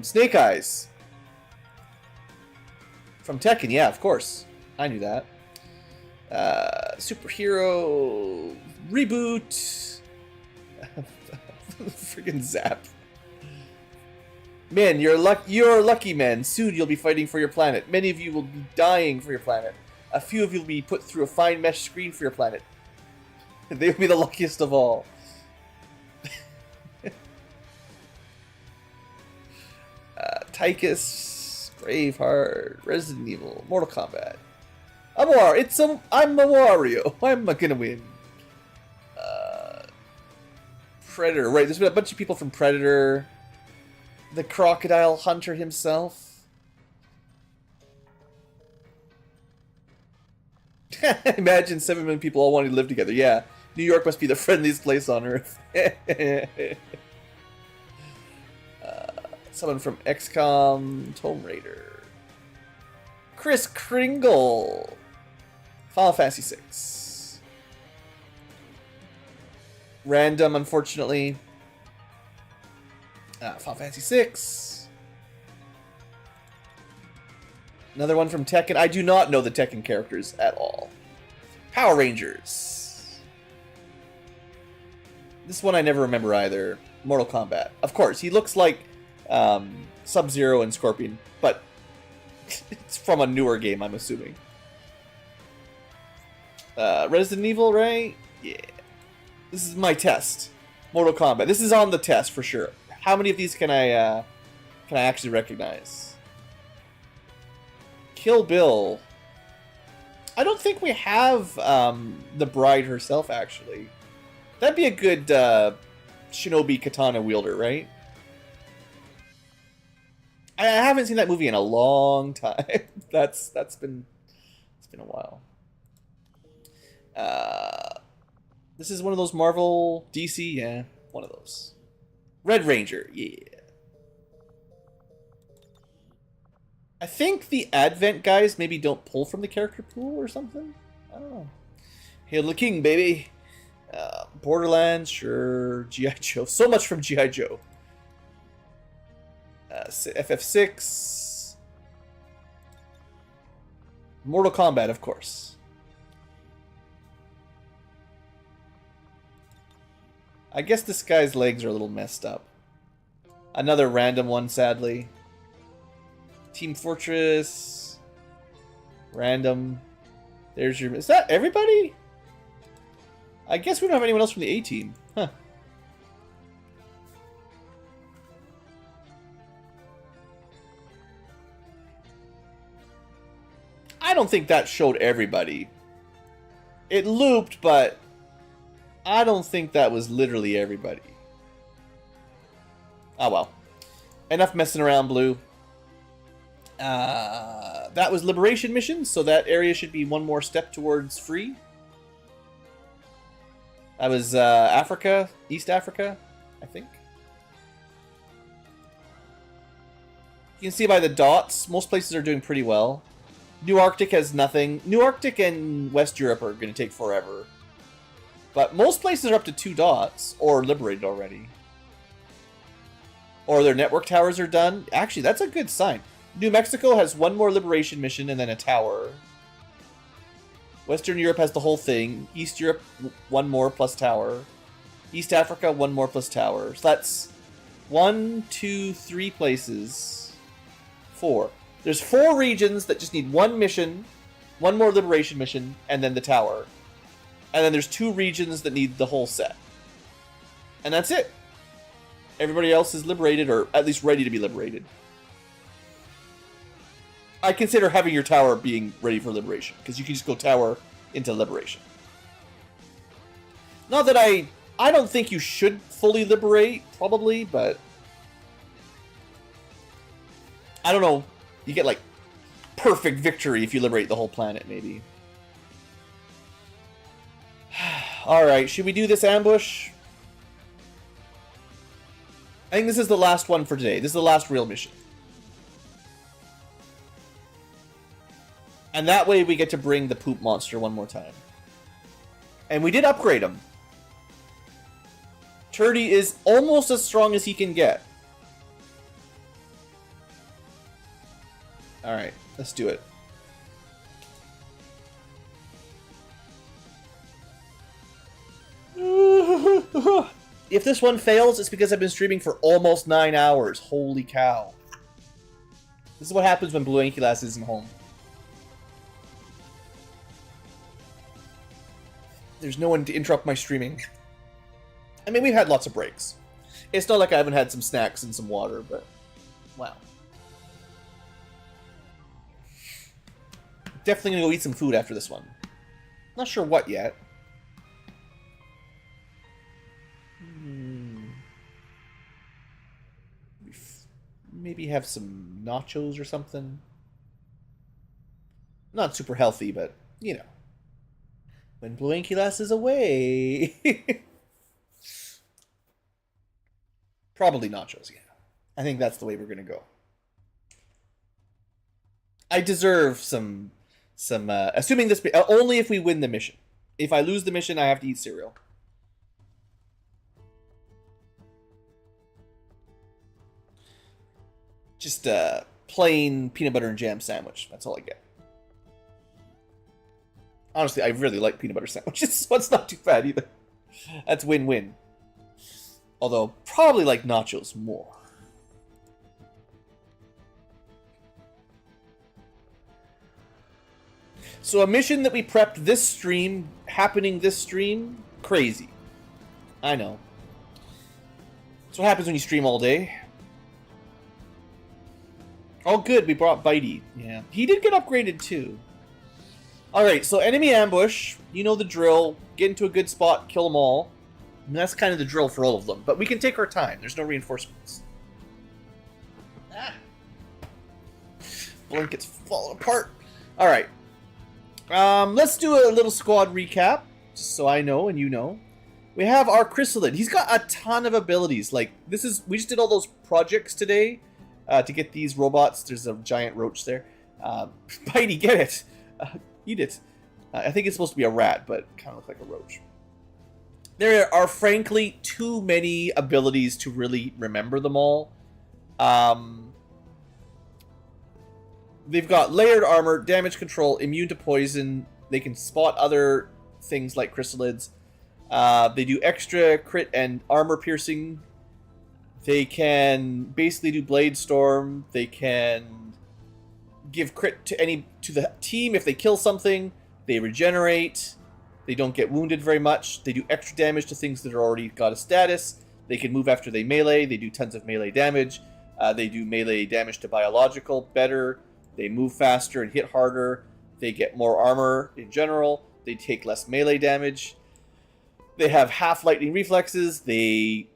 Snake Eyes. From Tekken, yeah, of course. I knew that. Superhero reboot. Friggin' Zap. Man, you're lucky, man. Soon you'll be fighting for your planet. Many of you will be dying for your planet. A few of you will be put through a fine mesh screen for your planet. They will be the luckiest of all. Tychus, Braveheart, Resident Evil, Mortal Kombat. I'm a Wario. I'm gonna win. Predator. Right, there's been a bunch of people from Predator. The Crocodile Hunter himself. Imagine 7 million people all wanting to live together. Yeah, New York must be the friendliest place on Earth. Someone from XCom, Tomb Raider. Chris Kringle. Final Fantasy 6. Random, unfortunately. Final Fantasy 6. Another one from Tekken. I do not know the Tekken characters at all. Power Rangers. This one I never remember either. Mortal Kombat. Of course, he looks like Sub-Zero and Scorpion, but it's from a newer game, I'm assuming. Resident Evil, right? Yeah. This is my test. Mortal Kombat. This is on the test for sure. How many of these can I actually recognize? Kill Bill. I don't think we have the bride herself, actually. That'd be a good shinobi katana wielder, right? I haven't seen that movie in a long time. It's been a while. This is one of those Marvel, DC, yeah, one of those. Red Ranger, yeah. I think the Advent guys maybe don't pull from the character pool or something. I don't know. Hail the King, baby. Borderlands, sure. G.I. Joe. So much from G.I. Joe. FF6. Mortal Kombat, of course. I guess this guy's legs are a little messed up. Another random one, sadly. Team Fortress. Random. There's your... Is that everybody? I guess we don't have anyone else from the A-team. Huh. I don't think that showed everybody. It looped, but I don't think that was literally everybody. Oh well. Enough messing around, Blue. That was Liberation Mission, so that area should be one more step towards free. That was Africa, East Africa, I think. You can see by the dots, most places are doing pretty well. New Arctic has nothing. New Arctic and West Europe are going to take forever. But most places are up to 2 dots, or liberated already. Or their network towers are done. Actually, that's a good sign. New Mexico has 1 more liberation mission and then a tower. Western Europe has the whole thing. East Europe, 1 more plus tower. East Africa, 1 more plus tower. So that's 1, 2, 3 places. 4. There's 4 regions that just need 1 mission, 1 more liberation mission, and then the tower. And then there's 2 regions that need the whole set. And that's it. Everybody else is liberated, or at least ready to be liberated. I consider having your tower being ready for liberation, because you can just go tower into liberation. Not that I don't think you should fully liberate, probably, but I don't know. You get, like, perfect victory if you liberate the whole planet, maybe. Alright, should we do this ambush? I think this is the last one for today. This is the last real mission. And that way we get to bring the poop monster one more time. And we did upgrade him. Turdy is almost as strong as he can get. Alright, let's do it. If this one fails, it's because I've been streaming for almost 9 hours. Holy cow. This is what happens when Blue Ankylas isn't home. There's no one to interrupt my streaming. I mean, we've had lots of breaks. It's not like I haven't had some snacks and some water, but wow. Definitely gonna go eat some food after this one. Not sure what yet. Maybe have some nachos or something. Not super healthy, but, you know. When Blue Ankylas is away. Probably nachos, yeah. I think that's the way we're going to go. I deserve some assuming this, only if we win the mission. If I lose the mission, I have to eat cereal. Just a plain peanut butter and jam sandwich. That's all I get. Honestly, I really like peanut butter sandwiches, so it's not too bad either. That's win-win. Although, probably like nachos more. So a mission that we prepped this stream, happening this stream, crazy. I know. That's what happens when you stream all day. Oh good, we brought Bitey. Yeah. He did get upgraded too. Alright, so enemy ambush. You know the drill. Get into a good spot, kill them all. And that's kind of the drill for all of them. But we can take our time. There's no reinforcements. Ah. Blanket's falling apart. Alright. Let's do a little squad recap. Just so I know and you know. We have our Chrysalid. He's got a ton of abilities. Like, we just did all those projects today. To get these robots. There's a giant roach there. Bitey, get it. Eat it. I think it's supposed to be a rat, but kind of looks like a roach. There are, frankly, too many abilities to really remember them all. They've got layered armor, damage control, immune to poison. They can spot other things like chrysalids. They do extra crit and armor piercing. They can basically do Blade Storm. They can give crit to the team if they kill something. They regenerate. They don't get wounded very much. They do extra damage to things that are already got a status. They can move after they melee. They do tons of melee damage. They do melee damage to biological better. They move faster and hit harder. They get more armor in general. They take less melee damage. They have half lightning reflexes. They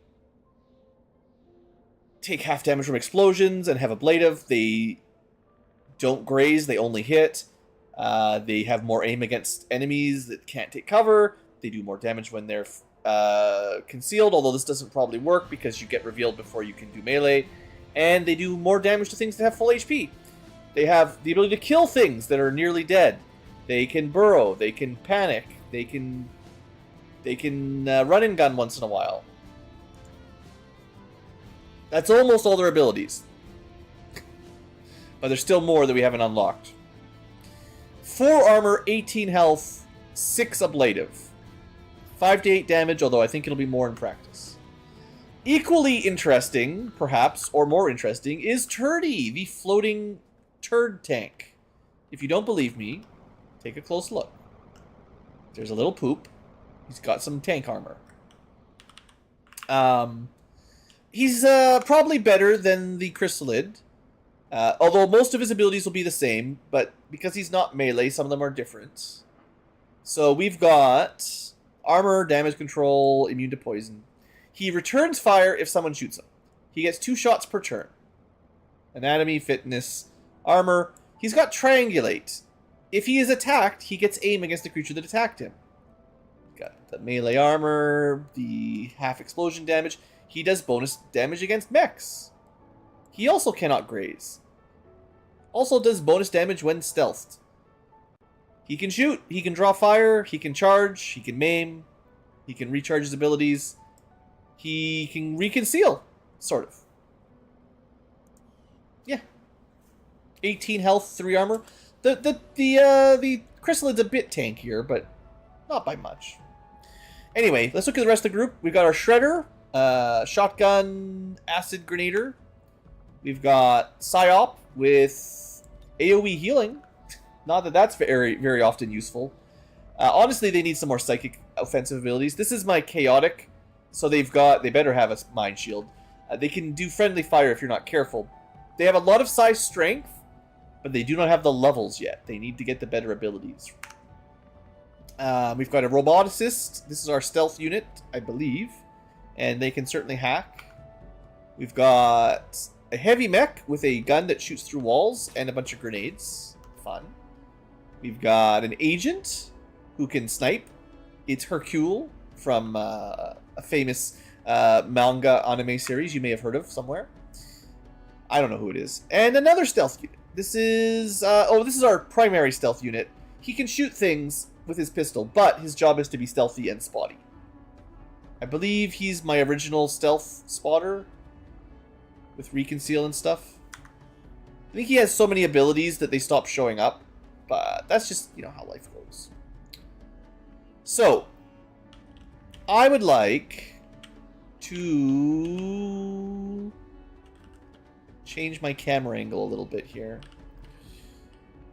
take half damage from explosions and have ablative. They don't graze, they only hit. They have more aim against enemies that can't take cover. They do more damage when they're concealed, although this doesn't probably work because you get revealed before you can do melee. And they do more damage to things that have full HP. They have the ability to kill things that are nearly dead. They can burrow. They can panic. They can run and gun once in a while. That's almost all their abilities. But there's still more that we haven't unlocked. 4 armor, 18 health, 6 ablative. 5 to 8 damage, although I think it'll be more in practice. Equally interesting, perhaps, or more interesting, is Turdy, the floating turd tank. If you don't believe me, take a close look. There's a little poop. He's got some tank armor. He's probably better than the Chrysalid. Although most of his abilities will be the same, but because he's not melee, some of them are different. So we've got armor, damage control, immune to poison. He returns fire if someone shoots him. He gets 2 shots per turn. Anatomy, fitness, armor. He's got triangulate. If he is attacked, he gets aim against the creature that attacked him. Got the melee armor, the half explosion damage. He does bonus damage against mechs. He also cannot graze. Also does bonus damage when stealthed. He can shoot, he can draw fire, he can charge, he can maim, he can recharge his abilities. He can reconceal, sort of. Yeah. 18 health, 3 armor. The Chrysalid's a bit tankier, but not by much. Anyway, let's look at the rest of the group. We've got our Shredder, Shotgun, Acid Grenader. We've got Psyop with AoE healing. Not that that's very, very often useful. Honestly, they need some more psychic offensive abilities. This is my Chaotic, so they better have a Mind Shield. They can do friendly fire if you're not careful. They have a lot of Psi Strength, but they do not have the levels yet. They need to get the better abilities. We've got a Roboticist. This is our stealth unit, I believe. And they can certainly hack. We've got a heavy mech with a gun that shoots through walls and a bunch of grenades. Fun. We've got an agent who can snipe. It's Hercule from a famous manga anime series you may have heard of somewhere. I don't know who it is. And another stealth unit. This is this is our primary stealth unit. He can shoot things with his pistol, but his job is to be stealthy and spotty. I believe he's my original stealth spotter with reconceal and stuff. I think he has so many abilities that they stop showing up, but that's just, you know, how life goes. So, I would like to change my camera angle a little bit here.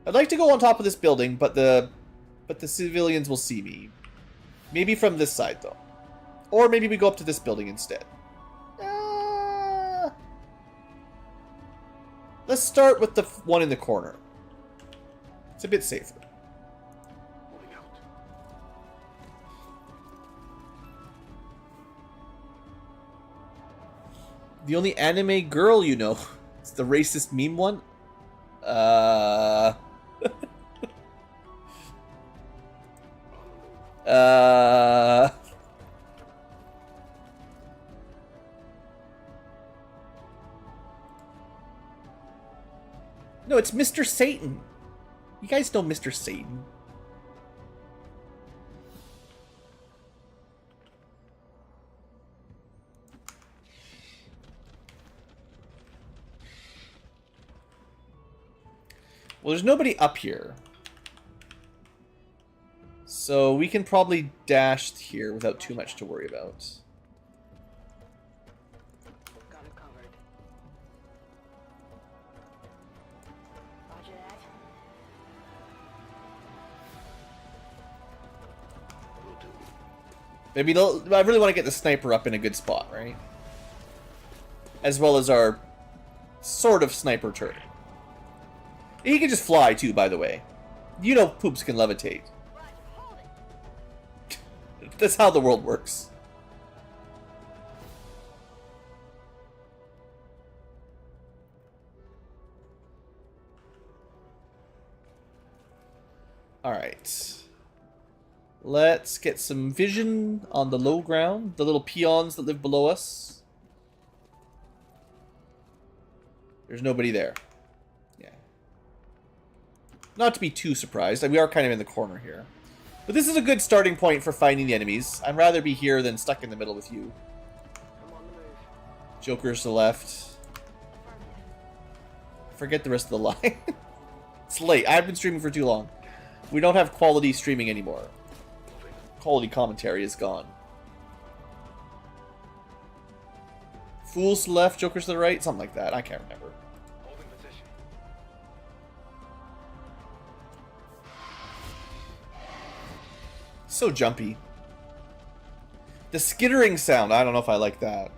I'd like to go on top of this building, but the civilians will see me. Maybe from this side, though. Or maybe we go up to this building instead. Let's start with the one in the corner. It's a bit safer. The only anime girl you know. It's the racist meme one. No, it's Mr. Satan. You guys know Mr. Satan. Well, there's nobody up here. So we can probably dash here without too much to worry about. Got it covered. Roger that. Maybe I really want to get the sniper up in a good spot, right? As well as our sort of sniper turret. He can just fly too, by the way. You know poops can levitate. That's how the world works. Alright. Let's get some vision on the low ground. The little peons that live below us. There's nobody there. Yeah. Not to be too surprised. Like, we are kind of in the corner here. But this is a good starting point for finding the enemies. I'd rather be here than stuck in the middle with you. Joker's to the left. Forget the rest of the line. It's late. I've been streaming for too long. We don't have quality streaming anymore. Quality commentary is gone. Fools to the left, Joker's to the right, something like that. I can't remember. Holding position. So jumpy. The skittering sound, I don't know if I like that.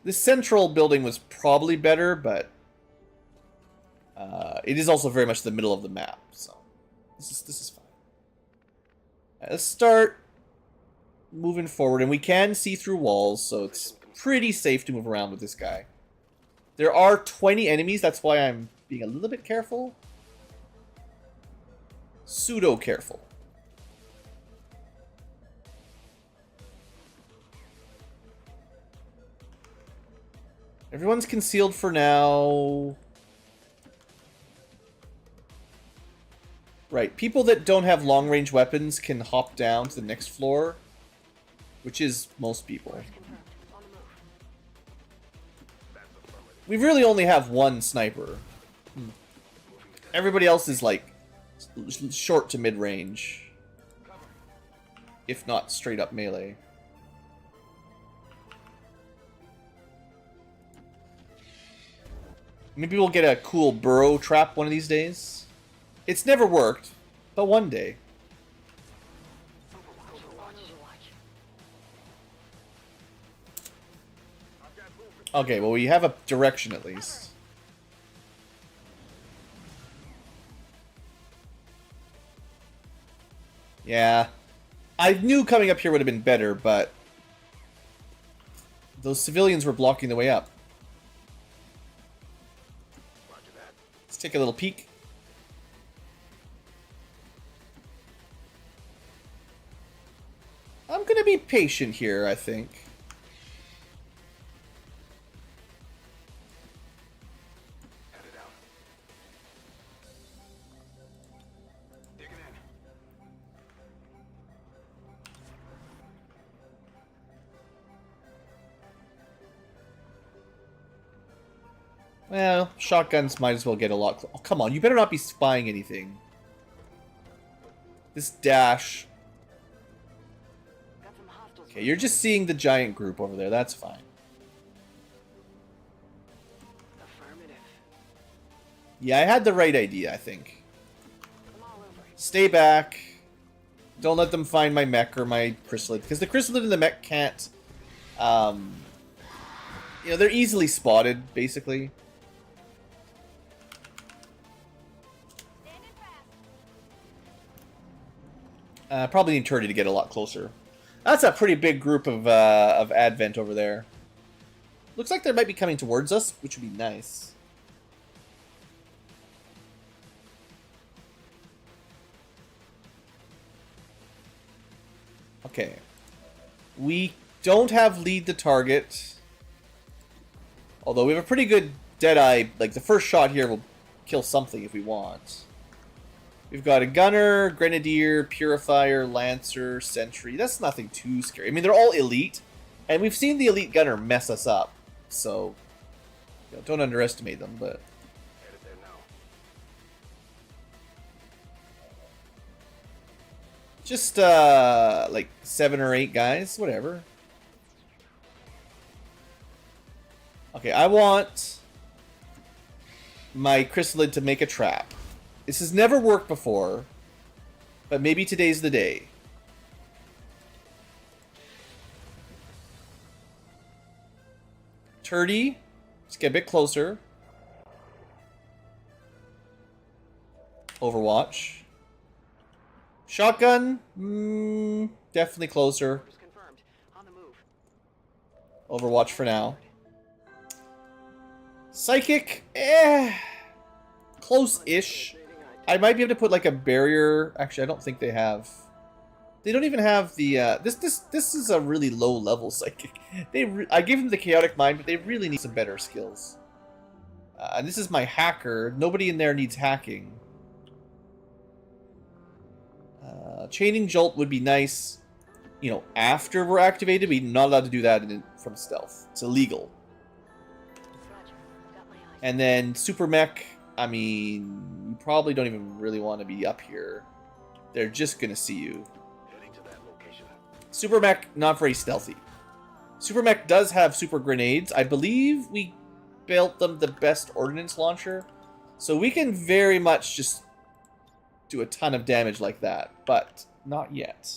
The central building was probably better, but it is also very much the middle of the map, so this is fine. Let's start moving forward, and we can see through walls, so it's pretty safe to move around with this guy. There are 20 enemies, that's why I'm being a little bit careful. Pseudo careful. Everyone's concealed for now. Right, people that don't have long-range weapons can hop down to the next floor, which is most people. We really only have one sniper. Everybody else is like short to mid-range, if not straight up melee. Maybe we'll get a cool burrow trap one of these days. It's never worked, but one day. Okay, well, we have a direction at least. Yeah. I knew coming up here would have been better, but those civilians were blocking the way up. Let's take a little peek. I'm gonna be patient here, I think. Headed out. Digging in. Well, shotguns might as well get a lot. Oh, come on, you better not be spying anything. This dash. Okay, you're just seeing the giant group over there. That's fine. Yeah, I had the right idea, I think. Stay back. Don't let them find my mech or my chrysalid. Because the chrysalid and the mech can't... you know, they're easily spotted, basically. Probably need Turdy to get a lot closer. That's a pretty big group of Advent over there. Looks like they might be coming towards us, which would be nice. Okay. We don't have lead to target. Although we have a pretty good Deadeye. Like, the first shot here will kill something if we want. We've got a Gunner, Grenadier, Purifier, Lancer, Sentry. That's nothing too scary. I mean, they're all elite. And we've seen the elite Gunner mess us up. So, you know, don't underestimate them, but... Headed there now. Just, like, 7 or 8 guys. Whatever. Okay, I want my chrysalid to make a trap. This has never worked before, but maybe today's the day. Turdy, let's get a bit closer. Overwatch. Shotgun, definitely closer. Overwatch for now. Psychic, close-ish. I might be able to put like a barrier. Actually, I don't think they have. They don't even have the. This is a really low level psychic. I gave them the chaotic mind, but they really need some better skills. And this is my hacker. Nobody in there needs hacking. Chaining jolt would be nice. You know, after we're activated, we're not allowed to do that from stealth. It's illegal. And then super mech. I mean, you probably don't even really want to be up here. They're just gonna see you. Super mech, not very stealthy. Super mech does have super grenades. I believe we built them the best ordnance launcher, so we can very much just do a ton of damage like that, but not yet.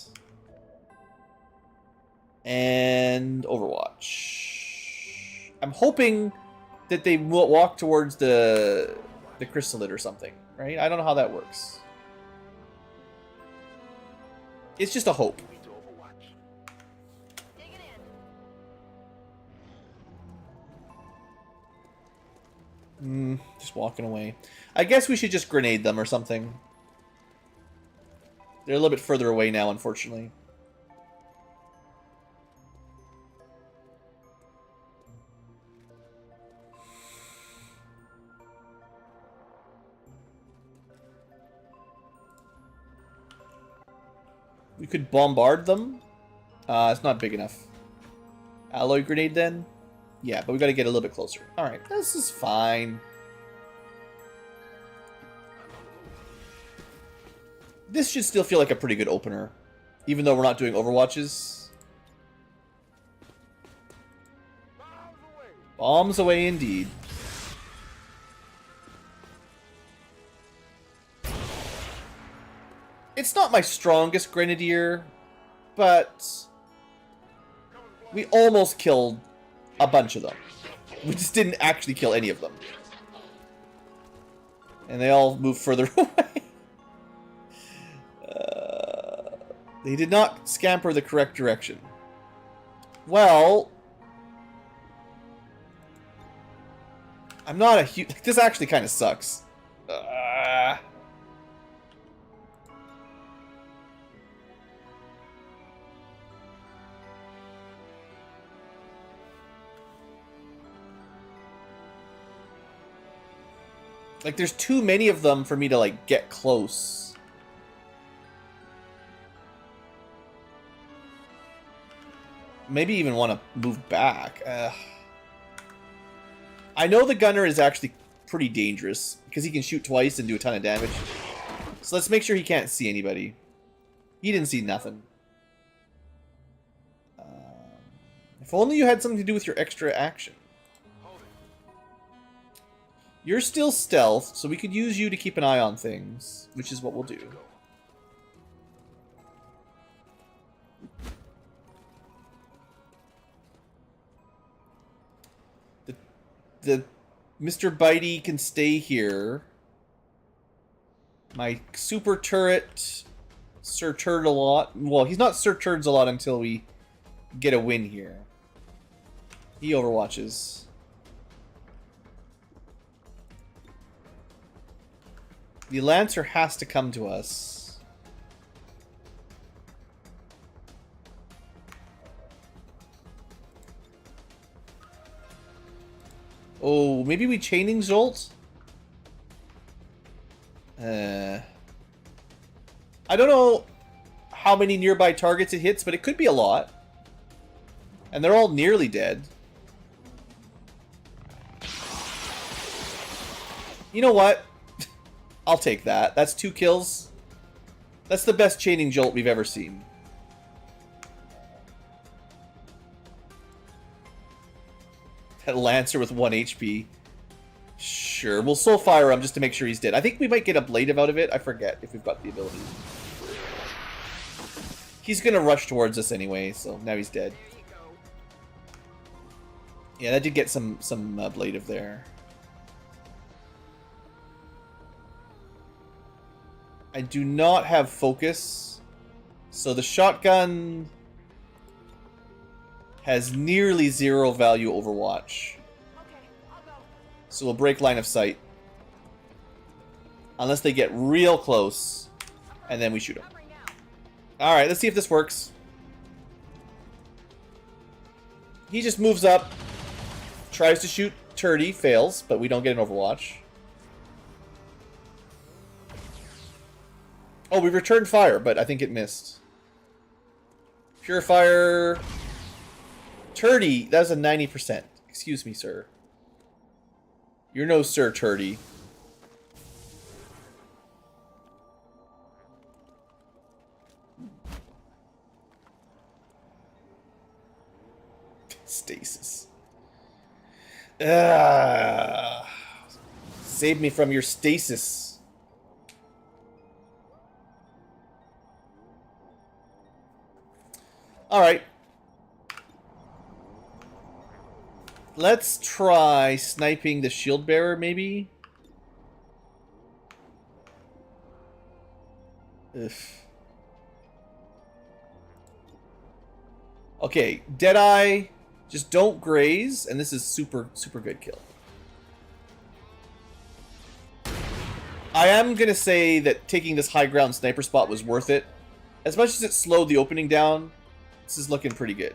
And Overwatch. I'm hoping that they will walk towards the chrysalid or something, right? I don't know how that works. It's just a hope. Just walking away. I guess we should just grenade them or something. They're a little bit further away now, unfortunately. We could bombard them. It's not big enough. Alloy grenade then? Yeah, but we gotta get a little bit closer. Alright, this is fine. This should still feel like a pretty good opener, even though we're not doing Overwatches. Bombs away indeed. It's not my strongest grenadier, but we almost killed a bunch of them. We just didn't actually kill any of them. And they all moved further away. They did not scamper the correct direction. Well, I'm not a huge... This actually kind of sucks. Like, there's too many of them for me to, like, get close. Maybe even want to move back. I know the gunner is actually pretty dangerous, because he can shoot twice and do a ton of damage. So let's make sure he can't see anybody. He didn't see nothing. If only you had something to do with your extra action. You're still stealth, so we could use you to keep an eye on things, which is what we'll do. The Mr. Bitey can stay here. My super turret, Sir Turd-a-lot. Well, he's not Sir Turds-a-lot until we get a win here. He overwatches. The Lancer has to come to us. Oh, maybe we chaining Zolt? I don't know how many nearby targets it hits, but it could be a lot. And they're all nearly dead. You know what? I'll take that. That's 2 kills. That's the best chaining jolt we've ever seen. That Lancer with 1 HP. Sure, we'll soul fire him just to make sure he's dead. I think we might get a ablative out of it. I forget if we've got the ability. He's gonna rush towards us anyway, so now he's dead. Yeah, that did get some ablative there. I do not have focus, so the shotgun has nearly 0 value Overwatch. So we'll break line of sight. Unless they get real close, and then we shoot them. Alright, let's see if this works. He just moves up, tries to shoot Turdy, fails, but we don't get an Overwatch. Oh, we returned fire, but I think it missed. Purifier... Turdy, that was a 90%. Excuse me, sir. You're no Sir Turdy. Stasis. Save me from your stasis. Alright. Let's try sniping the shield bearer, maybe? Ugh. Okay, Deadeye, just don't graze, and this is super, super good kill. I am gonna say that taking this high ground sniper spot was worth it. As much as it slowed the opening down, this is looking pretty good.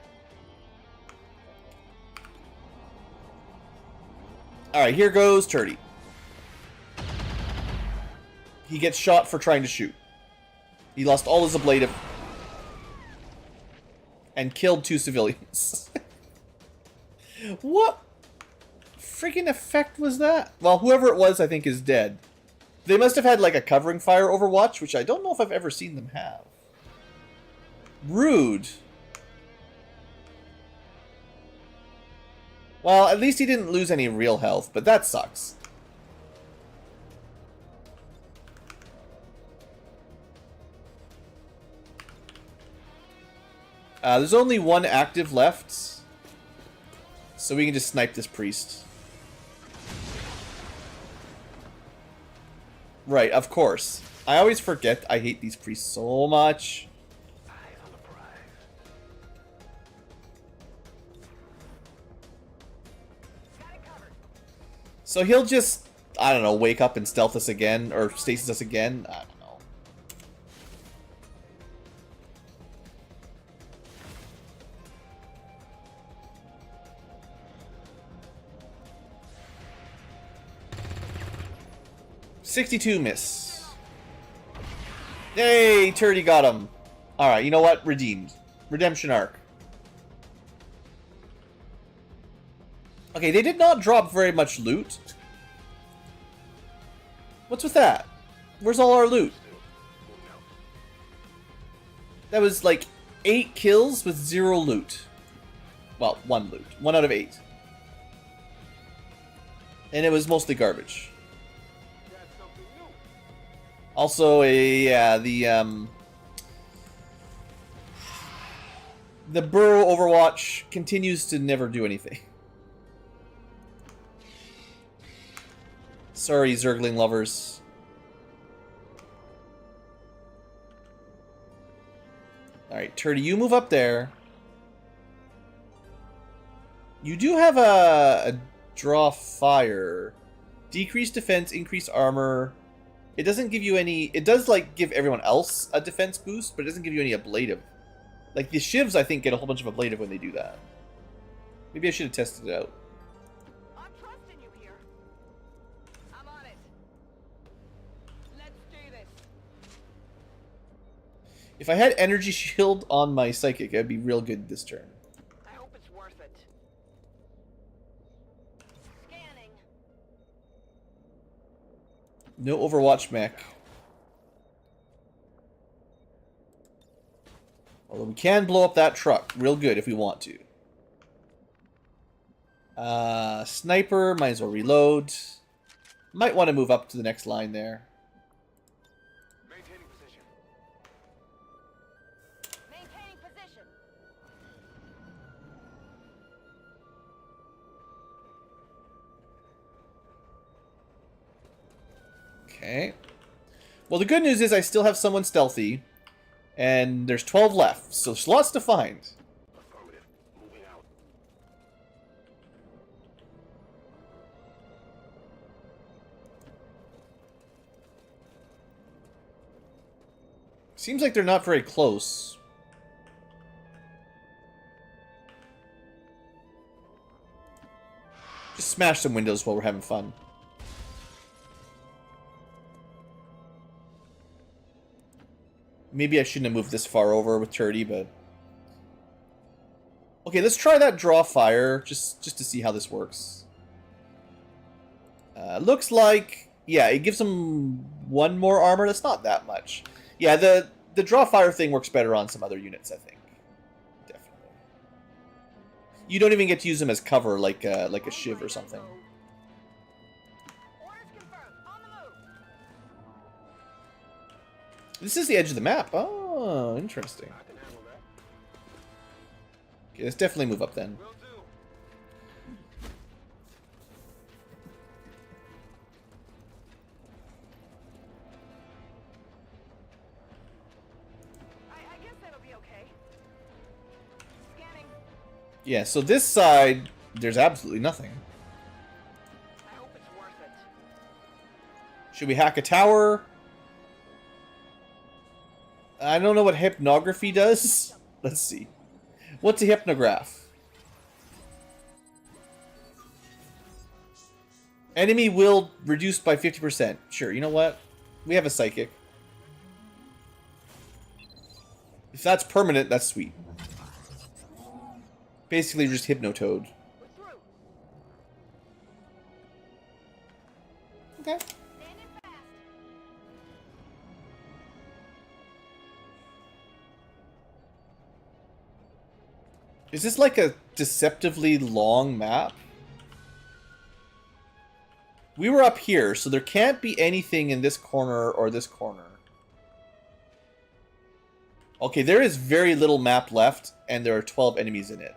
Alright, here goes Turdy. He gets shot for trying to shoot. He lost all his ablative. And killed 2 civilians. What freaking effect was that? Well, whoever it was, I think, is dead. They must have had, like, a covering fire Overwatch, which I don't know if I've ever seen them have. Rude. Well, at least he didn't lose any real health, but that sucks. There's only 1 active left, so we can just snipe this priest. Right, of course. I always forget I hate these priests so much. So he'll just, I don't know, wake up and stealth us again, or stasis us again. I don't know. .62 miss. Yay, Turdy got him. Alright, you know what? Redeemed. Redemption arc. Okay, they did not drop very much loot. What's with that? Where's all our loot? That was like 8 kills with 0 loot. Well, 1 loot. 1 out of 8. And it was mostly garbage. Also, yeah, the Burrow Overwatch continues to never do anything. Sorry, Zergling lovers. Alright, Turdy, you move up there. You do have a draw fire. Decrease defense, increase armor. It doesn't give you any... It does, like, give everyone else a defense boost, but it doesn't give you any ablative. Like, the shivs, I think, get a whole bunch of ablative when they do that. Maybe I should have tested it out. I'm trusting you here. I'm on it. Let's do this. If I had energy shield on my psychic, I'd be real good this turn. I hope it's worth it. Scanning. No Overwatch mech. Although we can blow up that truck real good if we want to. Sniper, might as well reload. Might want to move up to the next line there. Maintaining position. Maintaining position. Okay. Well, the good news is I still have someone stealthy. And there's 12 left, so there's lots to find. Affirmative. Moving out. Seems like they're not very close. Just smash some windows while we're having fun. Maybe I shouldn't have moved this far over with Turdy, but... Okay, let's try that draw fire, just to see how this works. Looks like... Yeah, it gives him 1 more armor. That's not that much. Yeah, the draw fire thing works better on some other units, I think. Definitely. You don't even get to use them as cover, like a shiv or something. Orders confirmed. On the move. This is the edge of the map. Oh, interesting. I can handle that. Okay, let's definitely move up then. Will do. I guess that'll be okay. Scanning. Yeah, so this side, there's absolutely nothing. I hope it's worth it. Should we hack a tower? I don't know what hypnography does. Let's see. What's a hypnograph? Enemy will reduced by 50%. Sure, you know what? We have a psychic. If that's permanent, that's sweet. Basically just Hypnotoad. We're through. Okay. Standing fast. Is this like a deceptively long map? We were up here, so there can't be anything in this corner or this corner. Okay, there is very little map left, and there are 12 enemies in it.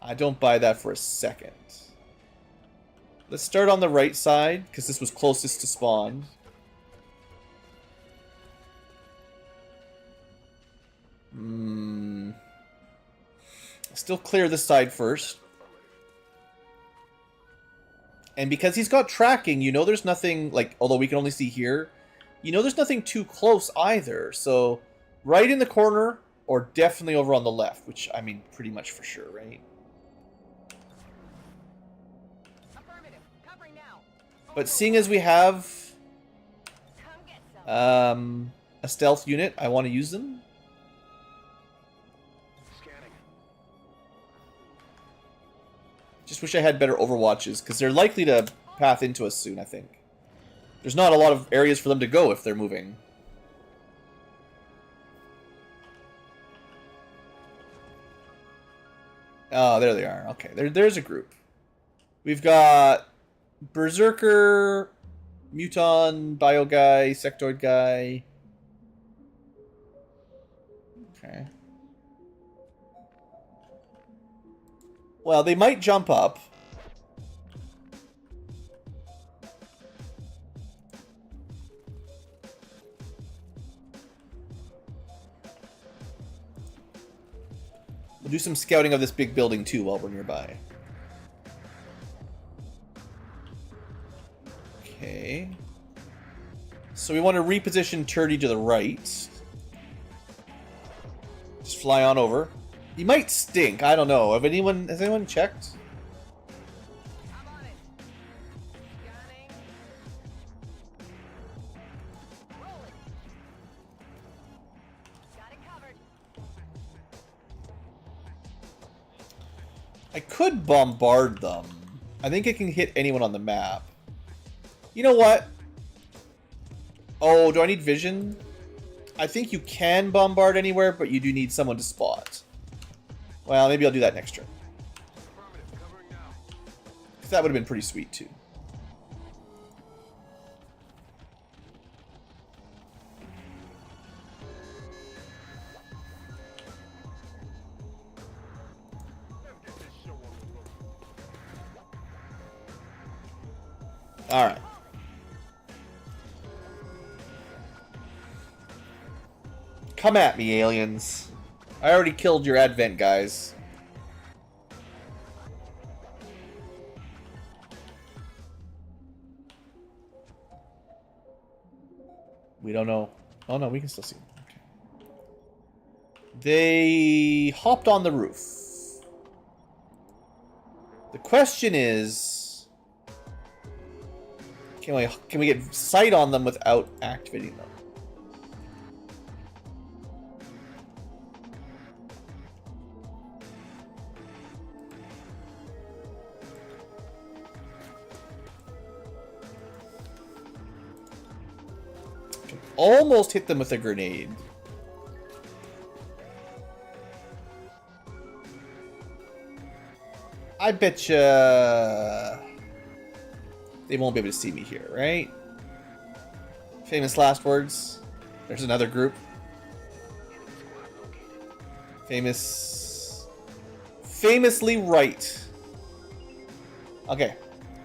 I don't buy that for a second. Let's start on the right side, because this was closest to spawn. Still clear this side first. And because he's got tracking, you know there's nothing, like, although we can only see here, you know there's nothing too close either. So, right in the corner, or definitely over on the left, which, I mean, pretty much for sure, right? Affirmative. Covering now. But seeing as we have Come get some. a stealth unit, I want to use them. Scanning. Just wish I had better overwatches, because they're likely to path into us soon, I think. There's not a lot of areas for them to go if they're moving. Oh, there they are. Okay, there's a group. We've got Berserker, Muton, Bio Guy, Sectoid Guy. Okay. Well, they might jump up. We'll do some scouting of this big building too while we're nearby. Okay. So we want to reposition Turdy to the right. Just fly on over. He might stink. I don't know. Has anyone checked? I'm on it. Scanning. Rolling. Got it covered. I could bombard them. I think it can hit anyone on the map. You know what? Oh, do I need vision? I think you can bombard anywhere, but you do need someone to spot. Well, maybe I'll do that next turn. Affirmative. Covering now. Because that would have been pretty sweet, too. Let's get this show on the road. Alright. Come at me, aliens. I already killed your advent guys. We don't know. Oh no, we can still see them. Okay. They hopped on the roof. The question is, can we get sight on them without activating them? Almost hit them with a grenade. I bet you they won't be able to see me here, right? Famous last words. There's another group. Famously right. Okay.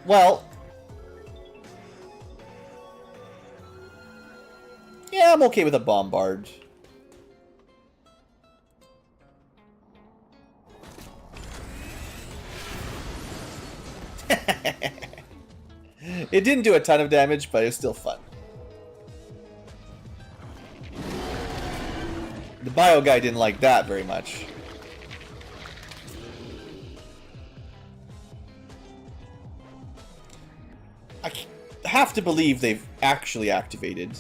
Well. Yeah, I'm okay with a bombard. It didn't do a ton of damage, but it was still fun. The bio guy didn't like that very much. I have to believe they've actually activated.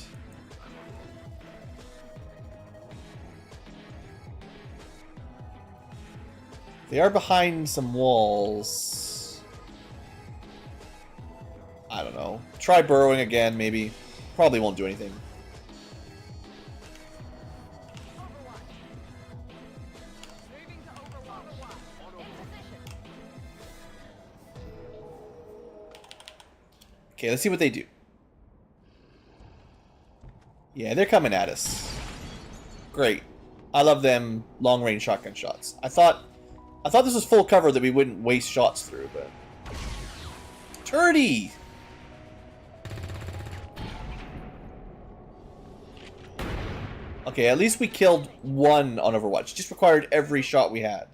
They are behind some walls. I don't know. Try burrowing again, maybe. Probably won't do anything. Okay, let's see what they do. Yeah, they're coming at us. Great. I love them long-range shotgun shots. I thought this was full cover that we wouldn't waste shots through, but... Turdy! Okay, at least we killed one on Overwatch. Just required every shot we had.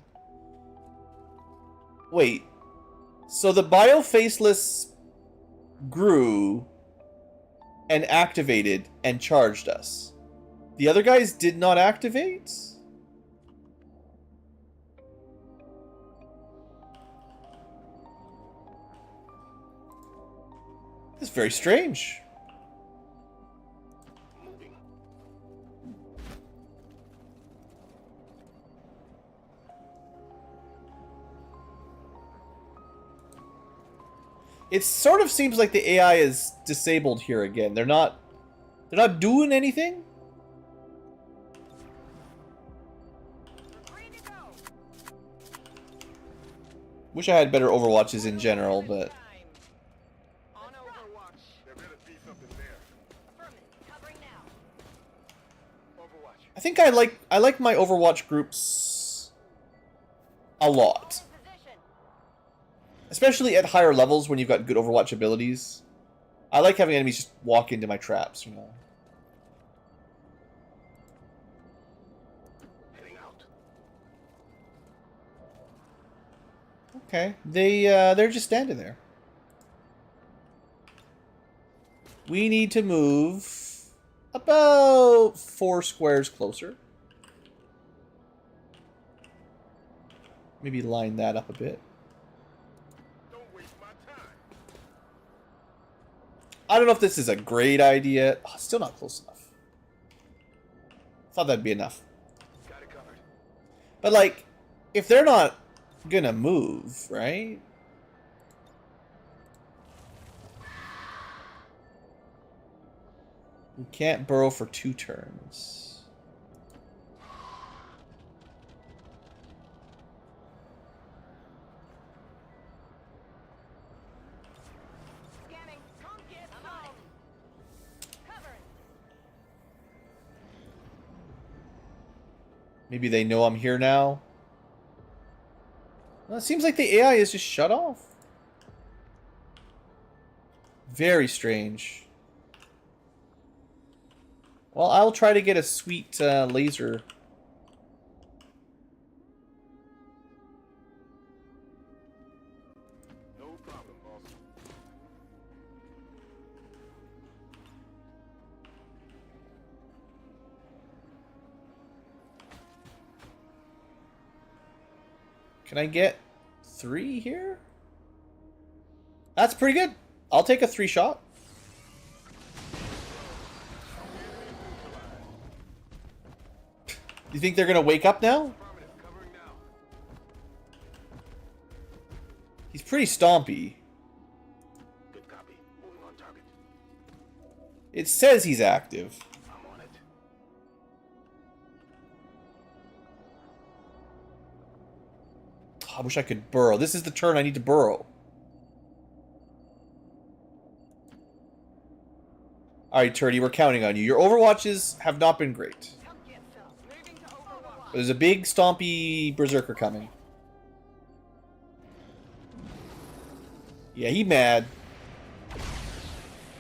Wait. So the bio-faceless grew and activated and charged us. The other guys did not activate? That's very strange. It sort of seems like the AI is disabled here again. They're not doing anything. Wish I had better Overwatches in general, but I think I like my Overwatch groups a lot. Especially at higher levels when you've got good Overwatch abilities. I like having enemies just walk into my traps, you know. Okay, they're just standing there. We need to move about 4 squares closer. Maybe line that up a bit. I don't know if this is a great idea. Oh, still not close enough. Thought that'd be enough. Got it covered. But like, if they're not gonna move, right? We can't burrow for 2 turns. Scanning. Come get some. Cover. Maybe they know I'm here now. Well, it seems like the AI is just shut off. Very strange. Well, I'll try to get a sweet laser. No problem, boss. Can I get 3 here? That's pretty good. I'll take a 3 shot. You think they're gonna wake up now? He's pretty stompy. Good copy. Moving on target. It says he's active. I'm on it. I wish I could burrow. This is the turn I need to burrow. Alright, Turdy, we're counting on you. Your overwatches have not been great. But there's a big, stompy berserker coming. Yeah, he mad.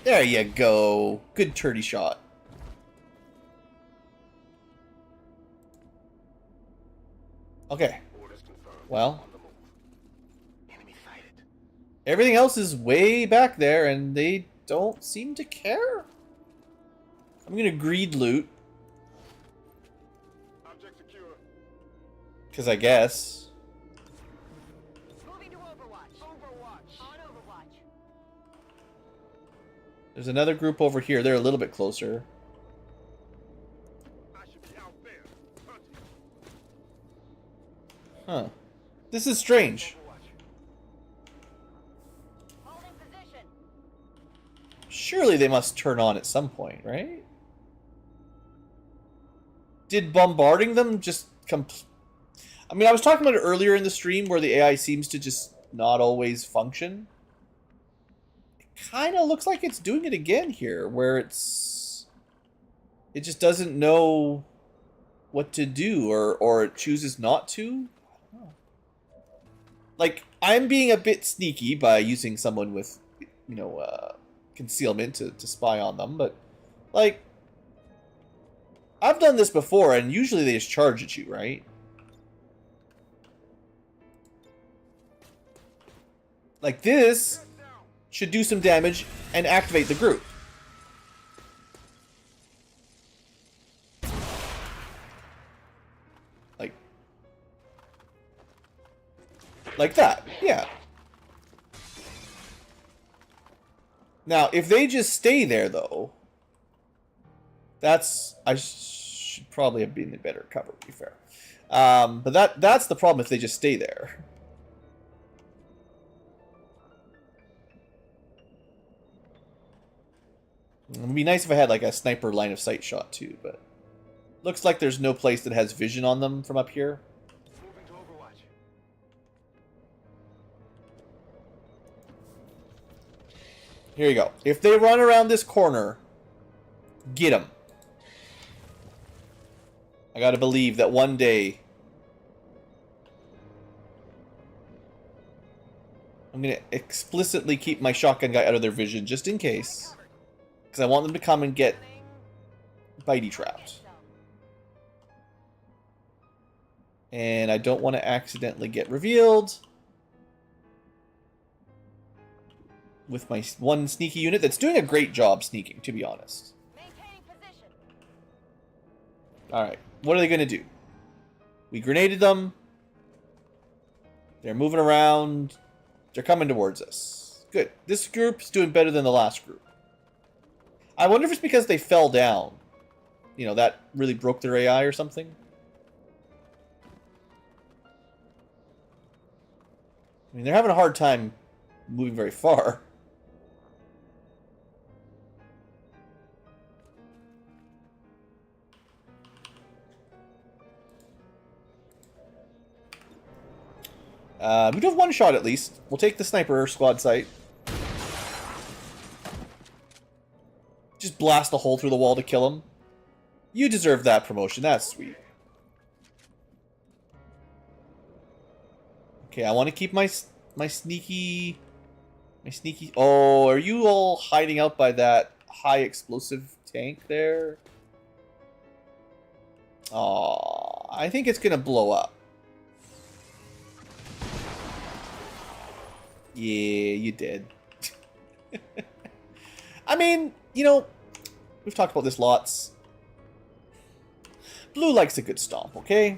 There you go. Good Turdy shot. Okay. Well, Enemy sighted. everything else is way back there, and they don't seem to care. I'm gonna greed loot. Object secure. Because I guess. Moving to Overwatch. Overwatch. On Overwatch. There's another group over here. They're a little bit closer. I should be out there. Hunting. Huh. This is strange. Holding position. Surely they must turn on at some point, right? Did bombarding them just I mean, I was talking about it earlier in the stream where the AI seems to just not always function. It kind of looks like it's doing it again here, where it just doesn't know what to do, or it chooses not to. I don't know. Like, I'm being a bit sneaky by using someone with, you know, concealment to spy on them, but, like, I've done this before, and usually they just charge at you, right? Like, this should do some damage and activate the group. Like that, yeah. Now, if they just stay there, though, I should probably have been in better cover, to be fair. But that's the problem if they just stay there. It would be nice if I had like a sniper line of sight shot too, but looks like there's no place that has vision on them from up here. Moving to Overwatch. Here you go. If they run around this corner, get them. I gotta believe that one day I'm gonna explicitly keep my shotgun guy out of their vision just in case. Because I want them to come and get bitey trapped. And I don't want to accidentally get revealed with my one sneaky unit that's doing a great job sneaking, to be honest. Maintaining position. Alright, what are they going to do? We grenaded them. They're moving around. They're coming towards us. Good. This group's doing better than the last group. I wonder if it's because they fell down. You know, that really broke their AI or something. I mean, they're having a hard time moving very far. We do have one shot at least. We'll take the sniper squad sight. Just blast a hole through the wall to kill him. You deserve that promotion. That's sweet. Okay, I want to keep my sneaky... Oh, are you all hiding out by that high explosive tank there? Oh, I think it's going to blow up. Yeah, you did. I mean, you know, we've talked about this lots. Blue likes a good stomp, okay?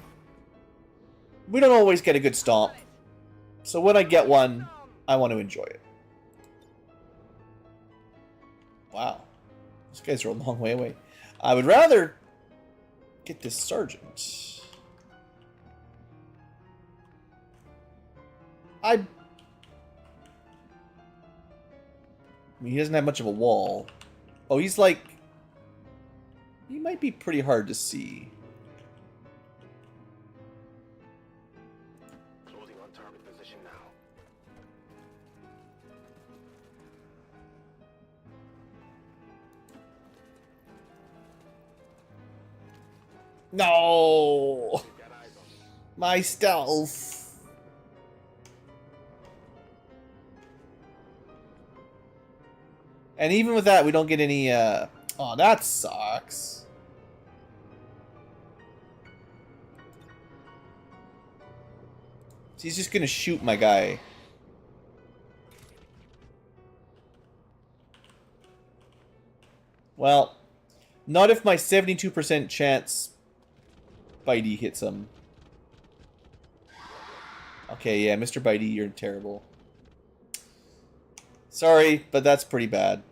we don't always get a good stomp. So when I get one, I want to enjoy it. Wow. These guys are a long way away. I would rather get this sergeant. I mean, he doesn't have much of a wall. Oh, he's like... He might be pretty hard to see. Closing on target position now. No! Got eyes on me. My stealth. And even with that, we don't get any, Oh, that sucks. He's just gonna shoot my guy. Well, not if my 72% chance Bitey hits him. Okay, yeah, Mr. Bitey, you're terrible. Sorry, but that's pretty bad.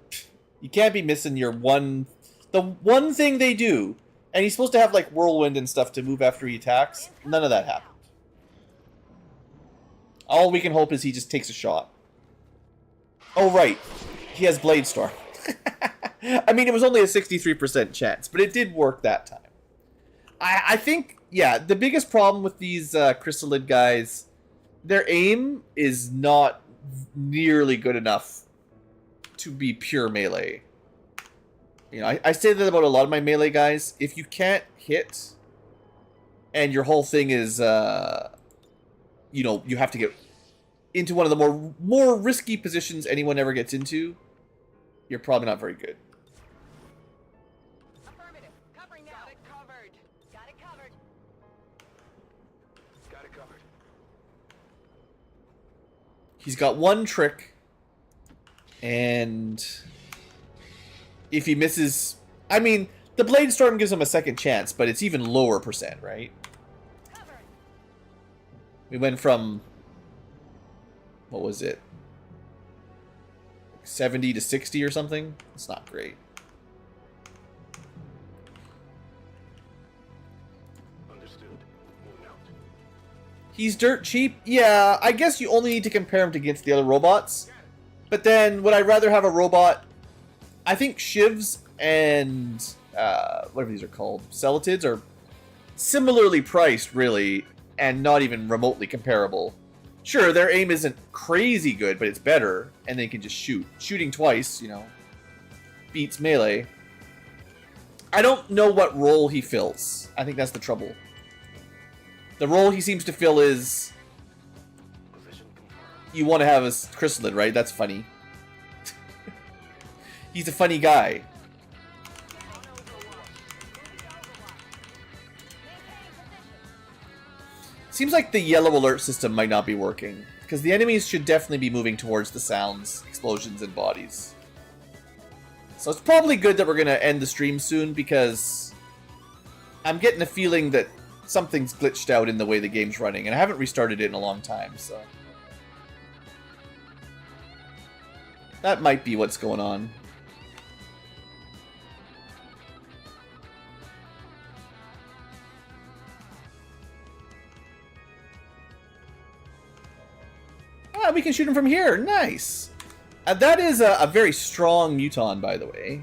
You can't be missing your one... The one thing they do. And he's supposed to have, like, whirlwind and stuff to move after he attacks. None of that happened. All we can hope is he just takes a shot. Oh, right. He has Blade Storm. I mean, it was only a 63% chance, but it did work that time. I think, yeah, the biggest problem with these Chrysalid guys, their aim is not nearly good enough to be pure melee. You know, I say that about a lot of my melee guys. If you can't hit, and your whole thing is, you know, you have to get into one of the more risky positions anyone ever gets into, you're probably not very good. Affirmative. Covering now. Got it covered. Got it covered. Got it covered. He's got one trick, and if he misses... I mean, the Blade Storm gives him a second chance, but it's even lower percent, right? Covered. We went from... What was it? 70 to 60 or something? It's not great. Understood. Moving out. He's dirt cheap? Yeah, I guess you only need to compare him against the other robots. But then, would I rather have a robot... I think Shivs and... whatever these are called. Celatids are similarly priced, really, and not even remotely comparable. Sure, their aim isn't crazy good, but it's better, and they can just shoot. Shooting twice, you know, beats melee. I don't know what role he fills. I think that's the trouble. The role he seems to fill is... Position confirmed. You want to have a Chrysalid, right? That's funny. He's a funny guy. Seems like the yellow alert system might not be working, because the enemies should definitely be moving towards the sounds, explosions, and bodies. So it's probably good that we're going to end the stream soon, because I'm getting a feeling that something's glitched out in the way the game's running, and I haven't restarted it in a long time, so... That might be what's going on. Ah, we can shoot him from here. Nice. That is a very strong muton, by the way.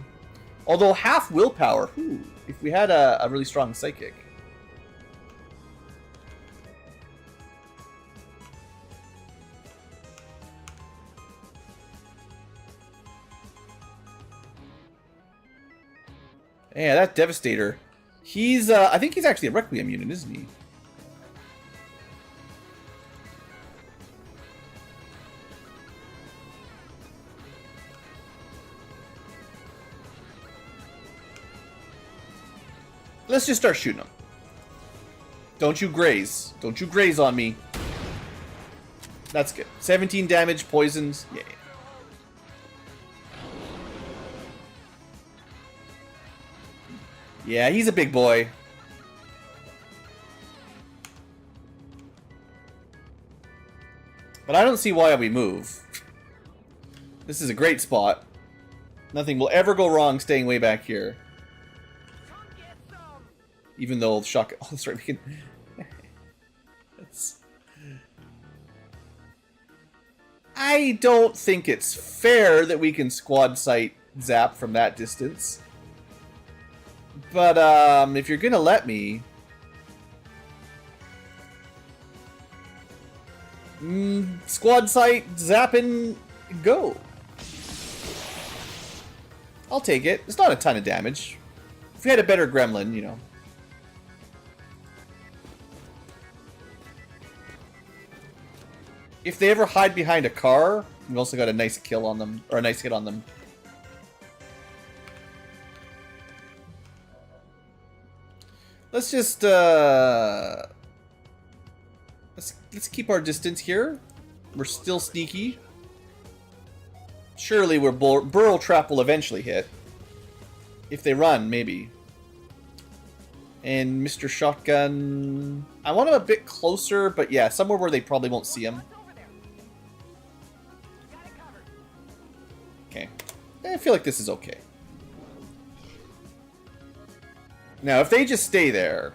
Although half willpower. Ooh, if we had a really strong psychic. Yeah, that Devastator. He's, I think he's actually a Requiem unit, isn't he? Let's just start shooting him. Don't you graze. Don't you graze on me. That's good. 17 damage, poisons. Yeah. Yeah, he's a big boy. But I don't see why we move. This is a great spot. Nothing will ever go wrong staying way back here. Even though shock. Oh, that's right. We can. That's... I don't think it's fair that we can squad sight zap from that distance. But if you're gonna let me, squad sight zap and go. I'll take it. It's not a ton of damage. If we had a better gremlin, you know. If they ever hide behind a car, we also got a nice kill on them, or a nice hit on them. Let's just let's keep our distance here. We're still sneaky. Surely we're burrow trap will eventually hit. If they run, maybe. And Mr. Shotgun, I want him a bit closer, but yeah, somewhere where they probably won't see him. Okay. I feel like this is okay. Now, if they just stay there,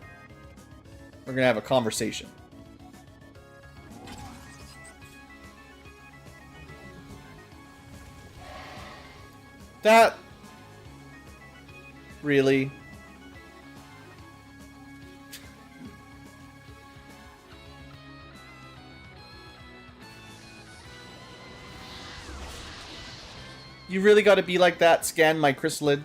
we're going to have a conversation. That... Really? You really got to be like that? Scan my chrysalid?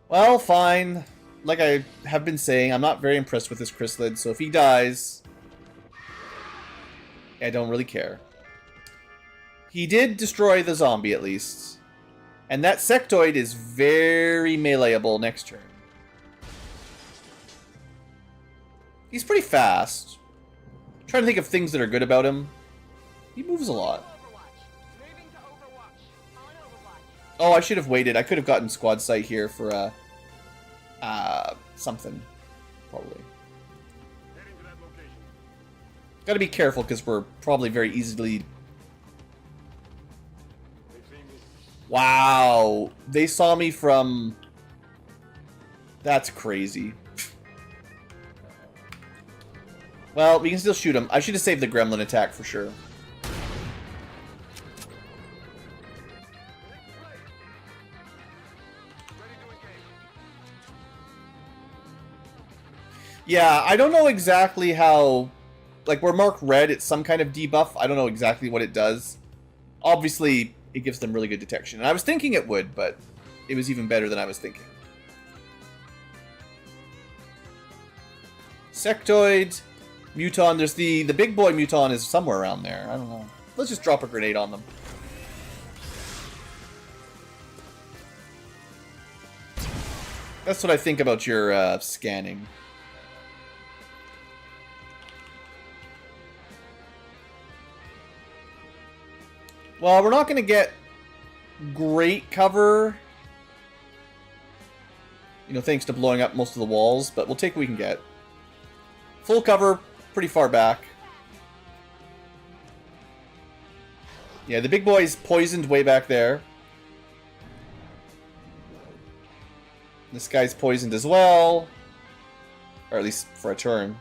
Well, fine. Like I have been saying, I'm not very impressed with this chrysalid, so if he dies, I don't really care. He did destroy the zombie, at least. And that sectoid is very meleeable next turn. He's pretty fast. I'm trying to think of things that are good about him. He moves a lot. Oh, I should have waited. I could have gotten squad sight here for something, probably. Got to be careful because we're probably very easily. Wow, they saw me from. That's crazy. Well, we can still shoot him. I should have saved the gremlin attack for sure. Yeah, I don't know exactly how... Like, where marked red, it's some kind of debuff. I don't know exactly what it does. Obviously, it gives them really good detection. And I was thinking it would, but it was even better than I was thinking. Sectoid, Muton. There's the big boy Muton is somewhere around there. I don't know. Let's just drop a grenade on them. That's what I think about your scanning. Well, we're not going to get great cover, you know, thanks to blowing up most of the walls, but we'll take what we can get. Full cover, pretty far back. Yeah, the big boy's poisoned way back there. This guy's poisoned as well, or at least for a turn.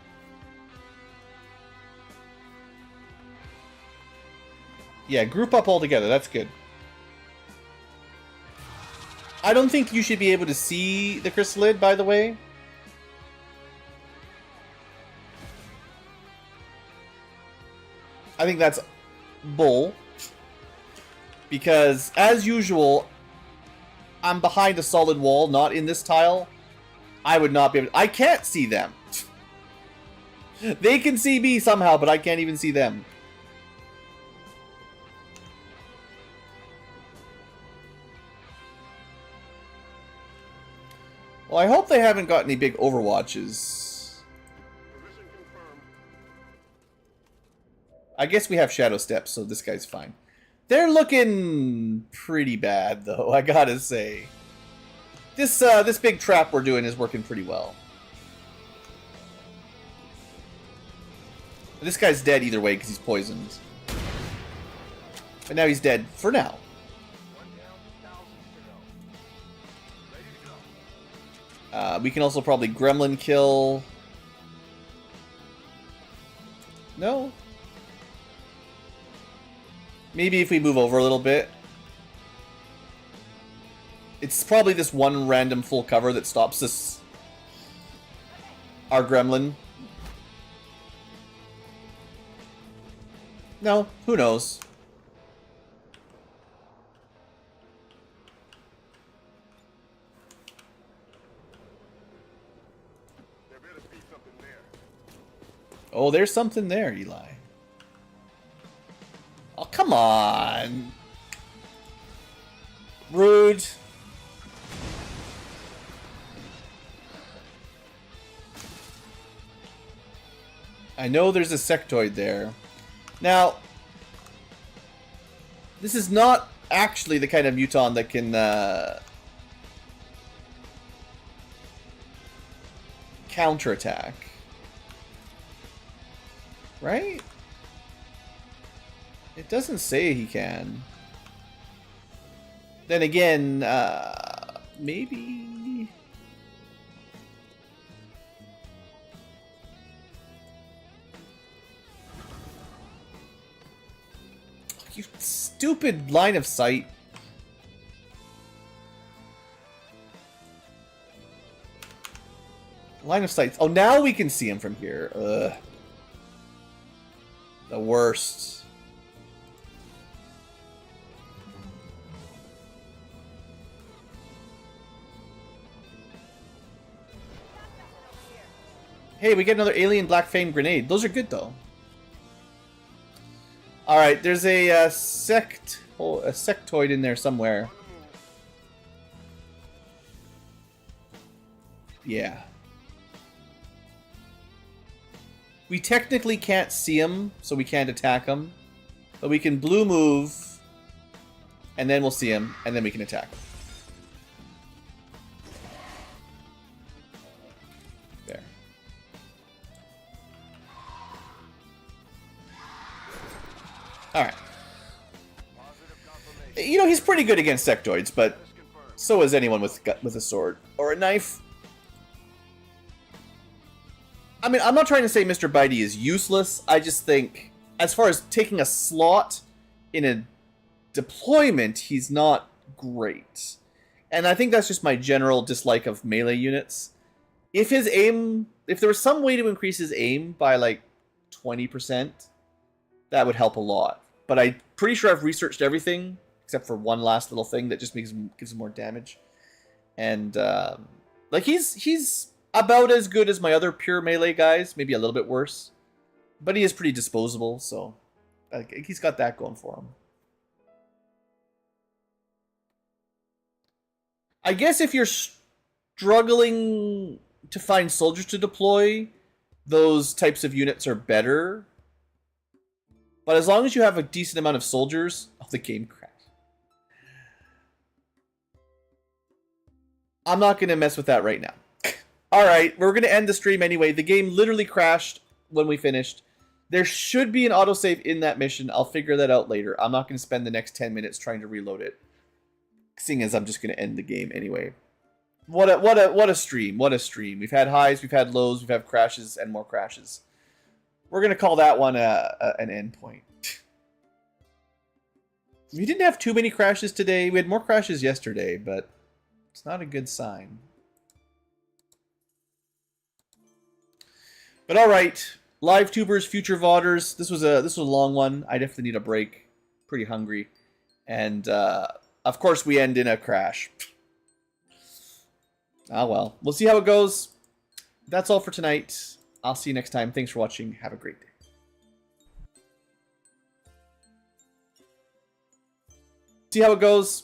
Yeah, group up all together. That's good. I don't think you should be able to see the chrysalid, by the way. I think that's bull. Because, as usual, I'm behind a solid wall, not in this tile. I would not be able to... I can't see them. They can see me somehow, but I can't even see them. Well, I hope they haven't got any big overwatches. I guess we have Shadow Steps, so this guy's fine. They're looking pretty bad, though, I gotta say. This big trap we're doing is working pretty well. This guy's dead either way because he's poisoned. But now he's dead for now. We can also probably gremlin kill. No? Maybe if we move over a little bit. It's probably this one random full cover that stops this. Our gremlin. No, who knows? There better be something there. Oh, there's something there, Eli. Oh, come on. Rude. I know there's a sectoid there. Now, this is not actually the kind of muton that can counterattack. Right? It doesn't say he can. Then again, maybe... You stupid line of sight. Line of sight. Oh, now we can see him from here. Ugh. The worst. Hey, we get another alien black flame grenade. Those are good though. All right, there's a a sectoid in there somewhere. Yeah. We technically can't see him, so we can't attack him. But we can blue move, and then we'll see him, and then we can attack him. There. Alright. You know, he's pretty good against sectoids, but so is anyone with a sword or a knife. I mean, I'm not trying to say Mr. Bitey is useless. I just think, as far as taking a slot in a deployment, he's not great. And I think that's just my general dislike of melee units. If his aim, if there was some way to increase his aim by like 20%, that would help a lot. But I'm pretty sure I've researched everything, except for one last little thing that just gives him more damage. And, like, he's about as good as my other pure melee guys, maybe a little bit worse. But he is pretty disposable, so he's got that going for him. I guess if you're struggling to find soldiers to deploy, those types of units are better. But as long as you have a decent amount of soldiers... Oh, the game crashed. I'm not going to mess with that right now. Alright, we're going to end the stream anyway. The game literally crashed when we finished. There should be an autosave in that mission. I'll figure that out later. I'm not going to spend the next 10 minutes trying to reload it, seeing as I'm just going to end the game anyway. What a stream. What a stream. We've had highs, we've had lows, we've had crashes, and more crashes. We're going to call that one an endpoint. We didn't have too many crashes today. We had more crashes yesterday, but it's not a good sign. But all right, live tubers, future VODers. This was a long one. I definitely need a break. Pretty hungry, and of course we end in a crash. Ah well, we'll see how it goes. That's all for tonight. I'll see you next time. Thanks for watching. Have a great day. See how it goes.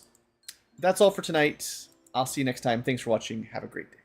That's all for tonight. I'll see you next time. Thanks for watching. Have a great day.